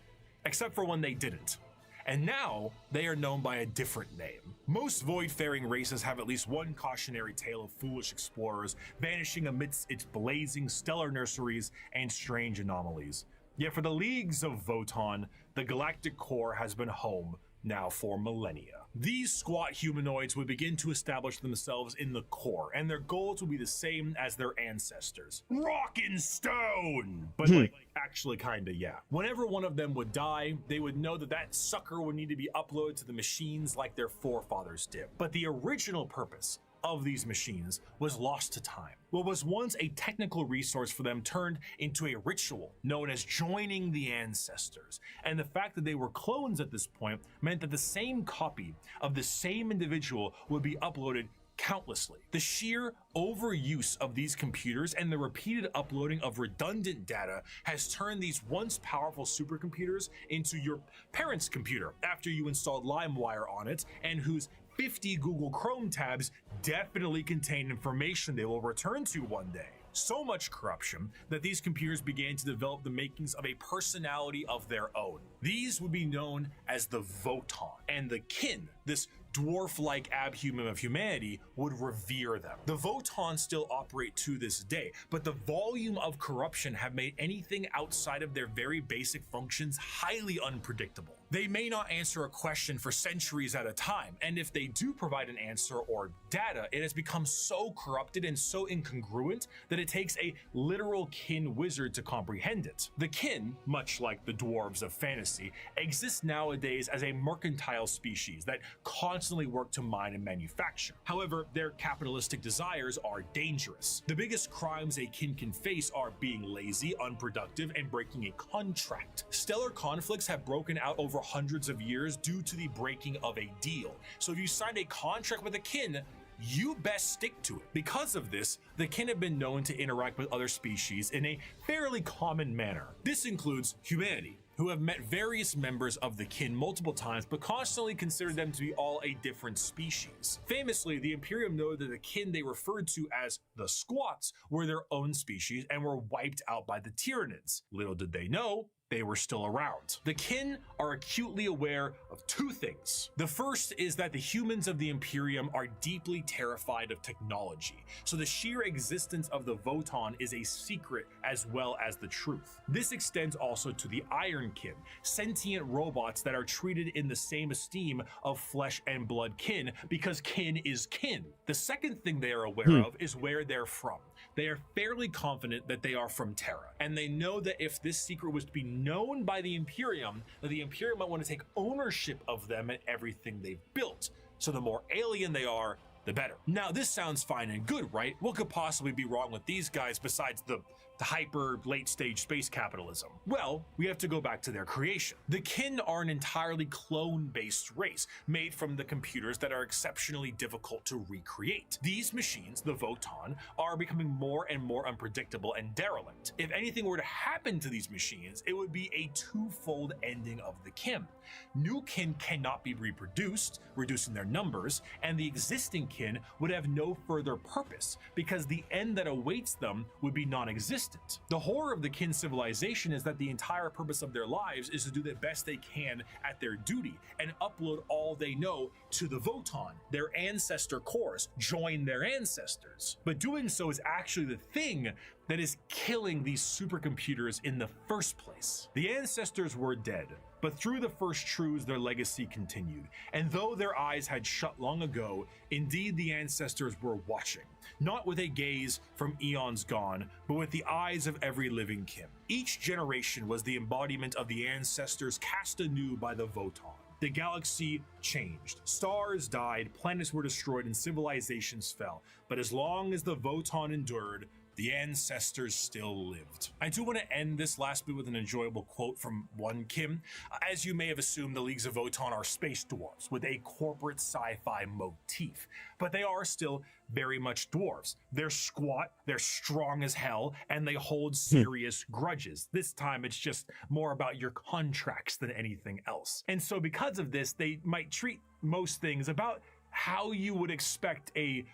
except for when they didn't. And now they are known by a different name. Most void-faring races have at least one cautionary tale of foolish explorers vanishing amidst its blazing stellar nurseries and strange anomalies. Yet for the leagues of Voton, the galactic core has been home now for millennia. These squat humanoids would begin to establish themselves in the core, and their goals would be the same as their ancestors. Rock and stone! But actually kinda, yeah. Whenever one of them would die, they would know that that sucker would need to be uploaded to the machines like their forefathers did. But the original purpose of these machines was lost to time. What was once a technical resource for them turned into a ritual known as joining the ancestors. And the fact that they were clones at this point meant that the same copy of the same individual would be uploaded countlessly. The sheer overuse of these computers and the repeated uploading of redundant data has turned these once powerful supercomputers into your parents' computer after you installed LimeWire on it, and whose 50 Google Chrome tabs definitely contain information they will return to one day. So much corruption that these computers began to develop the makings of a personality of their own. These would be known as the Voton, and the kin, this dwarf-like abhuman of humanity, would revere them. The Voton still operate to this day, but the volume of corruption have made anything outside of their very basic functions highly unpredictable. They may not answer a question for centuries at a time, and if they do provide an answer or data, it has become so corrupted and so incongruent that it takes a literal kin wizard to comprehend it. The kin, much like the dwarves of fantasy, exist nowadays as a mercantile species that constantly work to mine and manufacture. However, their capitalistic desires are dangerous. The biggest crimes a kin can face are being lazy, unproductive, and breaking a contract. Stellar conflicts have broken out over hundreds of years due to the breaking of a deal. So if you signed a contract with a kin, you best stick to it. Because of this, the kin have been known to interact with other species in a fairly common manner. This includes humanity, who have met various members of the kin multiple times but constantly considered them to be all a different species. Famously, the Imperium noted that the kin they referred to as the Squats were their own species and were wiped out by the Tyranids. Little did they know, they were still around. The kin are acutely aware of two things. The first is that the humans of the Imperium are deeply terrified of technology, so the sheer existence of the Voton is a secret as well as the truth. This extends also to the Iron Kin, sentient robots that are treated in the same esteem of flesh and blood kin because kin is kin. The second thing they are aware of is where they're from. They are fairly confident that they are from Terra, and they know that if this secret was to be known by the Imperium, that the Imperium might want to take ownership of them and everything they've built. So the more alien they are, the better. Now, this sounds fine and good, right? What could possibly be wrong with these guys besides the hyper late stage space capitalism? Well, we have to go back to their creation. The kin are an entirely clone-based race made from the computers that are exceptionally difficult to recreate. These machines, the Voton, are becoming more and more unpredictable and derelict. If anything were to happen to these machines, it would be a twofold ending of the kin. New kin cannot be reproduced, reducing their numbers, and the existing kin would have no further purpose because the end that awaits them would be non-existent. The horror of the kin civilization is that the entire purpose of their lives is to do the best they can at their duty and upload all they know to the Voton, their ancestor cores, join their ancestors. But doing so is actually the thing that is killing these supercomputers in the first place. The ancestors were dead, but through the first truths, their legacy continued. And though their eyes had shut long ago, indeed the ancestors were watching, not with a gaze from eons gone, but with the eyes of every living kin. Each generation was the embodiment of the ancestors cast anew by the Voton. The galaxy changed. Stars died, planets were destroyed, and civilizations fell. But as long as the Voton endured, the ancestors still lived. I do want to end this last bit with an enjoyable quote from one kin. As you may have assumed, the Leagues of Voton are space dwarves with a corporate sci-fi motif, but they are still very much dwarves. They're squat, they're strong as hell, and they hold serious grudges. This time it's just more about your contracts than anything else. And so because of this, they might treat most things about how you would expect a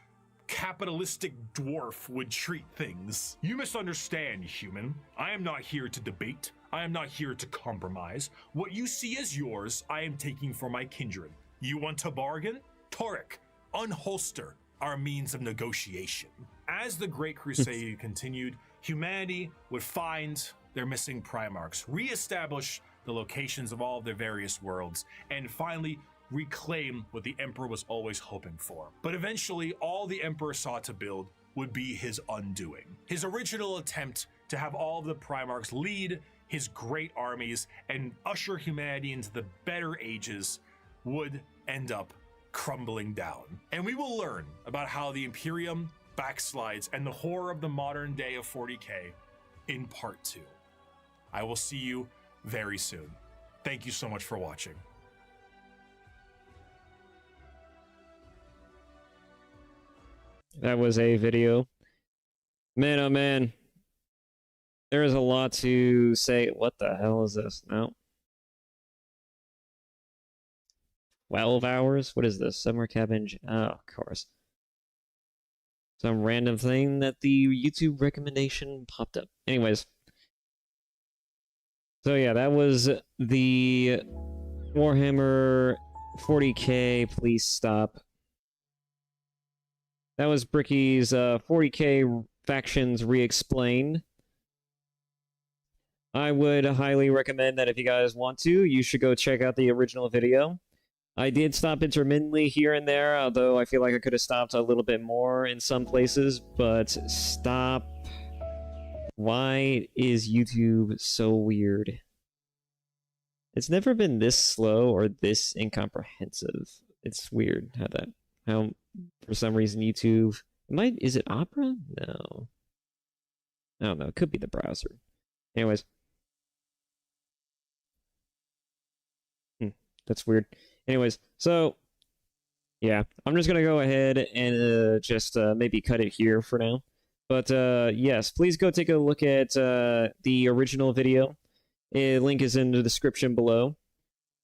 capitalistic dwarf would treat things. You misunderstand, human. I am not here to debate. I am not here to compromise. What you see as yours, I am taking for my kindred. You want to bargain? Torek, unholster our means of negotiation. As the Great Crusade continued, humanity would find their missing Primarchs, reestablish the locations of all of their various worlds, and finally reclaim what the Emperor was always hoping for. But eventually, all the Emperor sought to build would be his undoing. His original attempt to have all of the Primarchs lead his great armies and usher humanity into the better ages would end up crumbling down. And we will learn about how the Imperium backslides and the horror of the modern day of 40K in part 2. I will see you very soon. Thank you so much for watching. That was a video. Man, oh man. There is a lot to say. What the hell is this? No. 12 hours? What is this? Summer Cabin? Oh, of course. Some random thing that the YouTube recommendation popped up. Anyways. So yeah, that was the Warhammer 40k, please stop. That was Bricky's 40k factions re-explained. I would highly recommend that if you guys want to, you should go check out the original video. I did stop intermittently here and there, although I feel like I could have stopped a little bit more in some places, but stop. Why is YouTube so weird? It's never been this slow or this incomprehensive. It's weird how for some reason YouTube is it Opera? No. I don't know. It could be the browser. Anyways. That's weird. Anyways, so yeah, I'm just gonna go ahead and just maybe cut it here for now. But yes, please go take a look at the original video. A link is in the description below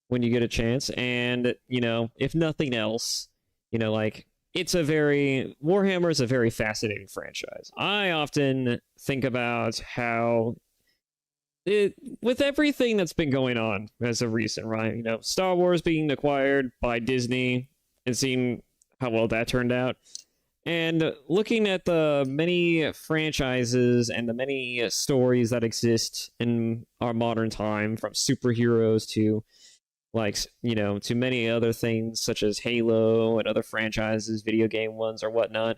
when you get a chance. And, you know, if nothing else, you know, like, Warhammer is a very fascinating franchise. I often think about how, with everything that's been going on as of recent, right? You know, Star Wars being acquired by Disney and seeing how well that turned out. And looking at the many franchises and the many stories that exist in our modern time, from superheroes to, like, you know, to many other things such as Halo and other franchises, video game ones or whatnot,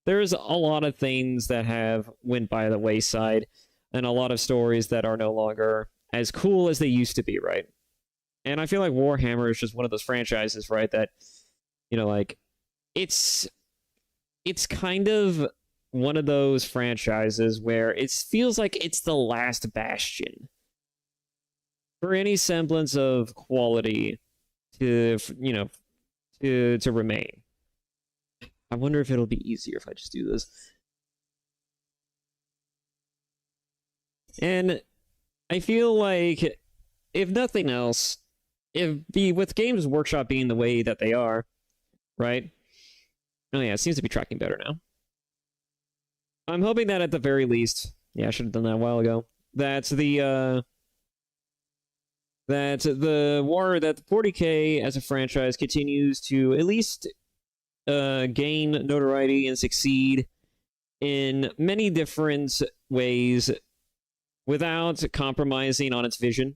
there's a lot of things that have went by the wayside and a lot of stories that are no longer as cool as they used to be, right? And I feel like Warhammer is just one of those franchises, right, that, you know, like, it's kind of one of those franchises where it feels like it's the last bastion for any semblance of quality to, you know, to remain. I wonder if it'll be easier if I just do this. And I feel like, if nothing else, with Games Workshop being the way that they are, right? Oh yeah, it seems to be tracking better now. I'm hoping that at the very least, yeah, I should have done that a while ago, that the 40k as a franchise continues to at least gain notoriety and succeed in many different ways without compromising on its vision.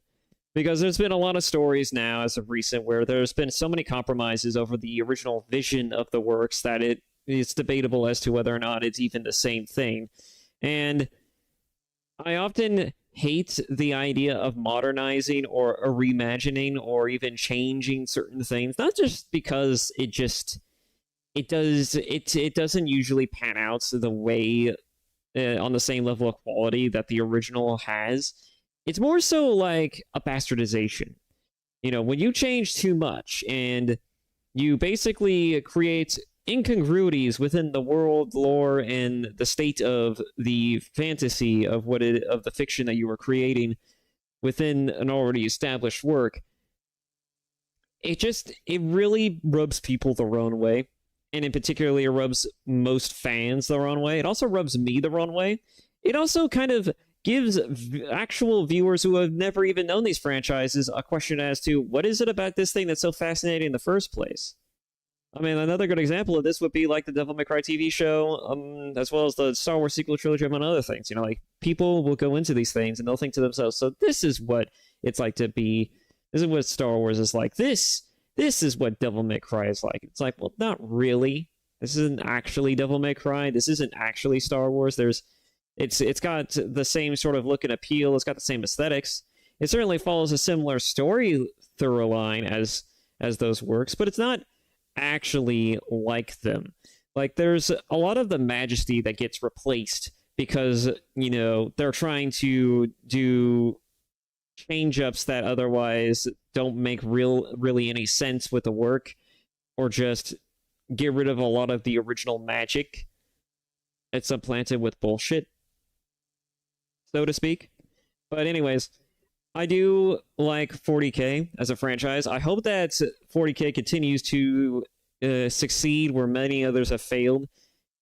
Because there's been a lot of stories now as of recent where there's been so many compromises over the original vision of the works that it's debatable as to whether or not it's even the same thing. And I often hate the idea of modernizing or reimagining or even changing certain things, not just because it doesn't usually pan out the way on the same level of quality that the original has. It's more so like a bastardization. You know, when you change too much and you basically create incongruities within the world lore and the state of the fantasy of the fiction that you were creating within an already established work, it really rubs people the wrong way. And in particular, it rubs most fans the wrong way. It also rubs me the wrong way. It also kind of gives actual viewers who have never even known these franchises a question as to, what is it about this thing that's so fascinating in the first place? I mean, another good example of this would be like the Devil May Cry TV show, as well as the Star Wars sequel trilogy, among other things. You know, like, people will go into these things and they'll think to themselves, so this is what it's like to be, this is what Star Wars is like, this is what Devil May Cry is like. It's like, well, not really. This isn't actually Devil May Cry. This isn't actually Star Wars. It's got the same sort of look and appeal. It's got the same aesthetics. It certainly follows a similar story through line as those works, but it's not actually like them. Like, there's a lot of the majesty that gets replaced because, you know, they're trying to do change-ups that otherwise don't make really any sense with the work, or just get rid of a lot of the original magic that's supplanted with bullshit, so to speak. But anyways, I do like 40K as a franchise. I hope that 40K continues to succeed where many others have failed.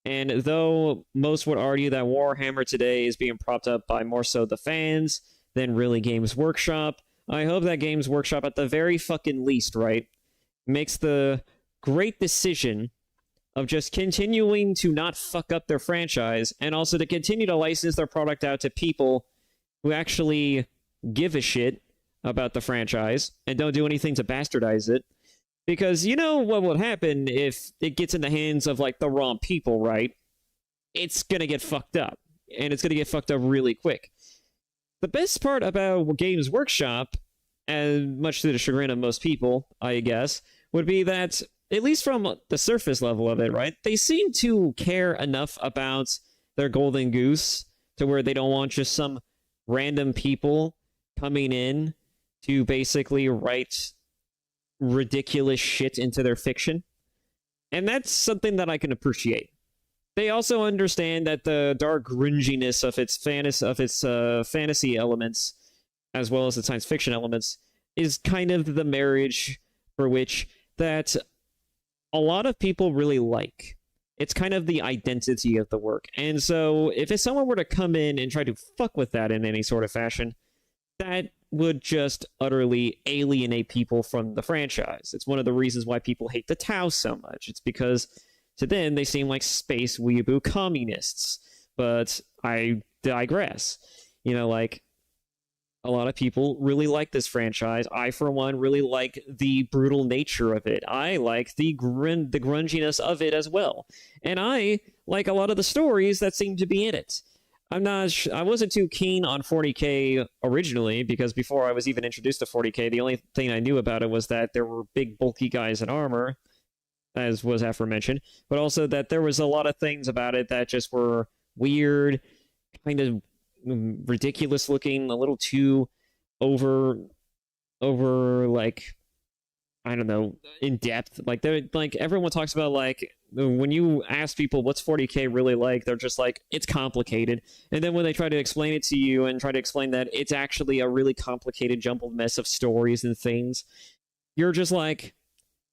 And though most would argue that Warhammer today is being propped up by more so the fans than really Games Workshop, I hope that Games Workshop, at the very fucking least, right, makes the great decision of just continuing to not fuck up their franchise and also to continue to license their product out to people who actually give a shit about the franchise and don't do anything to bastardize it. Because you know what will happen if it gets in the hands of, like, the wrong people, right? It's gonna get fucked up. And it's gonna get fucked up really quick. The best part about Games Workshop, and much to the chagrin of most people, I guess, would be that, at least from the surface level of it, right, they seem to care enough about their golden goose to where they don't want just some random people coming in to basically write ridiculous shit into their fiction. And that's something that I can appreciate. They also understand that the dark grunginess of its fantasy elements, as well as the science fiction elements, is kind of the marriage for which that a lot of people really like. It's kind of the identity of the work. And so if someone were to come in and try to fuck with that in any sort of fashion, that would just utterly alienate people from the franchise. It's one of the reasons why people hate the Tau so much. It's because to them, they seem like space weeaboo communists. But I digress. You know, like, a lot of people really like this franchise. I, for one, really like the brutal nature of it. I like the grunginess of it as well. And I like a lot of the stories that seem to be in it. I wasn't too keen on 40K originally, because before I was even introduced to 40K, the only thing I knew about it was that there were big, bulky guys in armor, as was aforementioned, but also that there was a lot of things about it that just were weird, kind of ridiculous looking, a little too over like, I don't know, in depth. Like, they're like, everyone talks about, like, when you ask people what's 40K really like, they're just like, it's complicated. And then when they try to explain it to you and try to explain that it's actually a really complicated jumbled mess of stories and things, you're just like,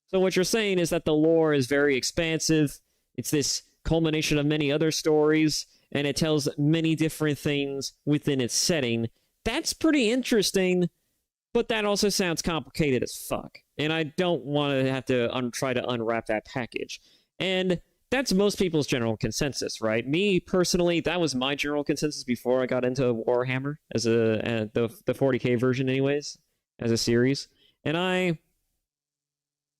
so what you're saying is that the lore is very expansive, it's this culmination of many other stories, and it tells many different things within its setting. That's pretty interesting, but that also sounds complicated as fuck. And I don't want to have to try to unwrap that package. And that's most people's general consensus, right? Me, personally, that was my general consensus before I got into Warhammer, as the 40K version anyways, as a series. And I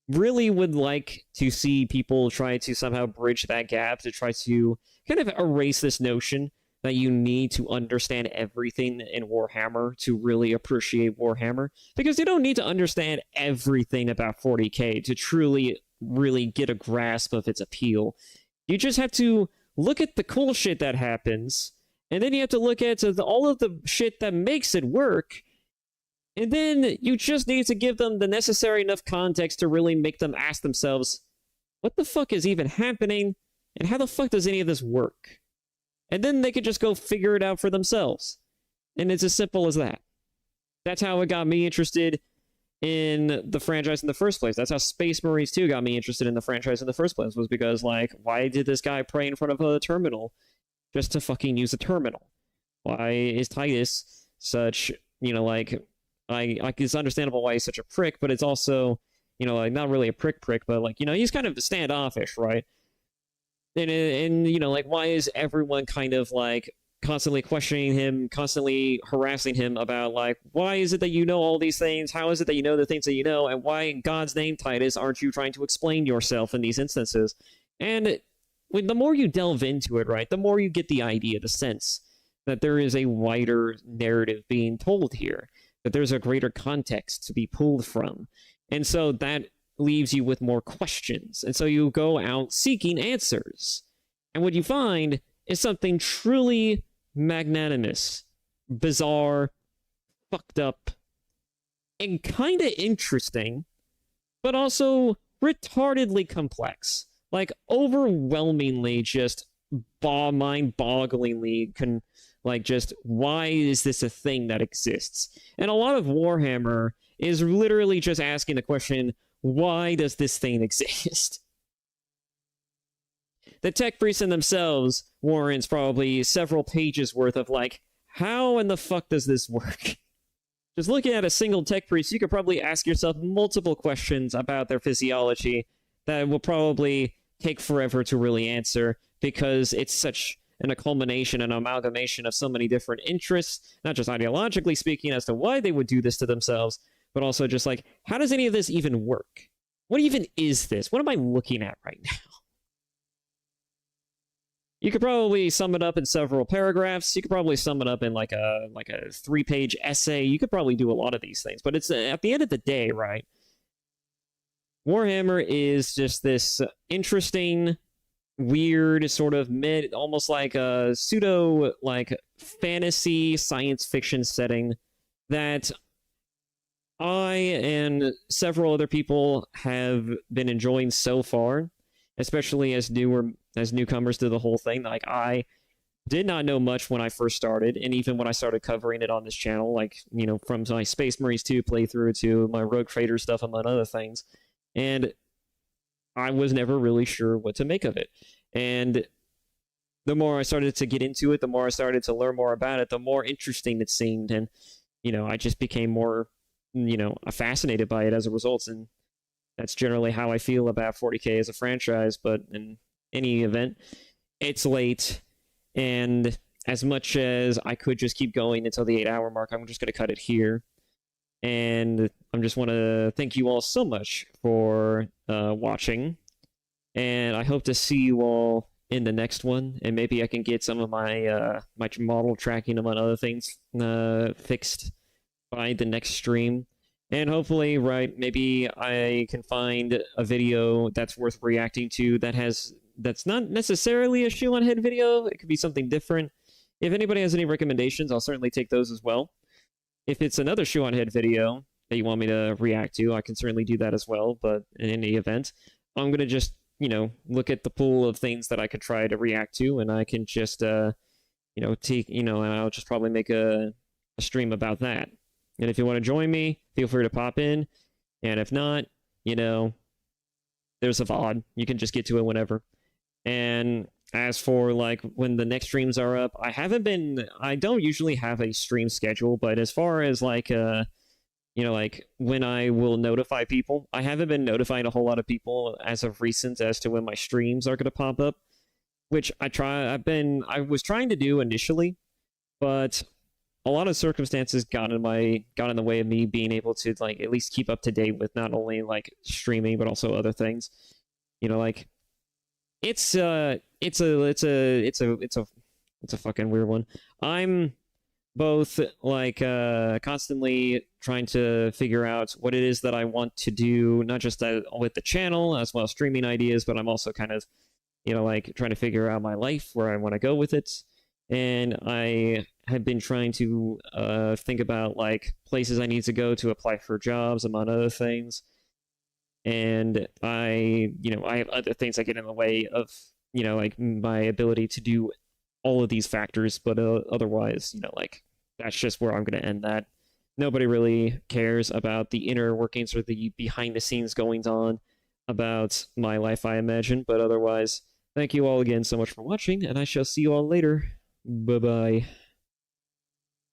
really would like to see people try to somehow bridge that gap, to try to kind of erase this notion that you need to understand everything in Warhammer to really appreciate Warhammer, because you don't need to understand everything about 40K to truly, really get a grasp of its appeal. You just have to look at the cool shit that happens, and then you have to look at all of the shit that makes it work, and then you just need to give them the necessary enough context to really make them ask themselves, what the fuck is even happening, and how the fuck does any of this work? And then they could just go figure it out for themselves. And it's as simple as that. That's how it got me interested in the franchise in the first place. That's how Space Marines 2 got me interested in the franchise in the first place, was because, like, why did this guy pray in front of a terminal just to fucking use a terminal? Why is Titus such, you know, like, it's understandable why he's such a prick, but it's also, you know, like, not really a prick, but, like, you know, he's kind of standoffish, right? And you know, like, why is everyone kind of, like, constantly questioning him, constantly harassing him about, like, why is it that you know all these things? How is it that you know the things that you know? And why, in God's name, Titus, aren't you trying to explain yourself in these instances? And the more you delve into it, right, the more you get the idea, the sense that there is a wider narrative being told here, that there's a greater context to be pulled from. And so that leaves you with more questions. And so you go out seeking answers. And what you find is something truly magnanimous, bizarre, fucked up, and kind of interesting, but also retardedly complex. Like, overwhelmingly just mind-bogglingly Like, just, why is this a thing that exists? And a lot of Warhammer is literally just asking the question, why does this thing exist? The tech priests in themselves warrants probably several pages worth of, like, how in the fuck does this work? Just looking at a single tech priest, you could probably ask yourself multiple questions about their physiology that will probably take forever to really answer, because it's such a culmination and amalgamation of so many different interests, not just ideologically speaking as to why they would do this to themselves, but also just like, how does any of this even work? What even is this? What am I looking at right now? You could probably sum it up in several paragraphs. You could probably sum it up in like a 3-page essay. You could probably do a lot of these things, but it's at the end of the day, right? Warhammer is just this interesting, weird sort of almost like a pseudo like fantasy science fiction setting that I and several other people have been enjoying so far, especially as newcomers to the whole thing. Like, I did not know much when I first started, and even when I started covering it on this channel, like, you know, from my Space Marines 2 playthrough to my Rogue Trader stuff, among other things, and I was never really sure what to make of it. And the more I started to get into it, the more I started to learn more about it, the more interesting it seemed. And, you know, I just became more, you know, fascinated by it as a result. And that's generally how I feel about 40K as a franchise. But in any event, it's late. And as much as I could just keep going until the 8-hour mark, I'm just going to cut it here. And I just want to thank you all so much for watching. And I hope to see you all in the next one. And maybe I can get some of my my model tracking, among other things, fixed by the next stream. And hopefully, right, maybe I can find a video that's worth reacting to that's not necessarily a shoe on head video. It could be something different. If anybody has any recommendations, I'll certainly take those as well. If it's another shoe on head video that you want me to react to, I can certainly do that as well. But in any event, I'm going to just, you know, look at the pool of things that I could try to react to, and I can just, you know, and I'll just probably make a stream about that. And if you want to join me, feel free to pop in. And if not, you know, there's a VOD. You can just get to it whenever. And as for, like, when the next streams are up, I don't usually have a stream schedule, but as far as, like, you know, like, when I will notify people, I haven't been notifying a whole lot of people as of recent as to when my streams are going to pop up, which I was trying to do initially, but a lot of circumstances got in the way of me being able to, like, at least keep up to date with not only, like, streaming, but also other things. You know, like, it's a fucking weird one. I'm both, like, constantly trying to figure out what it is that I want to do, not just with the channel as well as streaming ideas, but I'm also kind of, you know, like, trying to figure out my life, where I want to go with it. And I have been trying to think about, like, places I need to go to apply for jobs, among other things. And I have other things that get in the way of, you know, like, my ability to do all of these factors, but otherwise, you know, like, that's just where I'm going to end that. Nobody really cares about the inner workings or the behind-the-scenes goings-on about my life, I imagine, but otherwise, thank you all again so much for watching, and I shall see you all later. Bye-bye.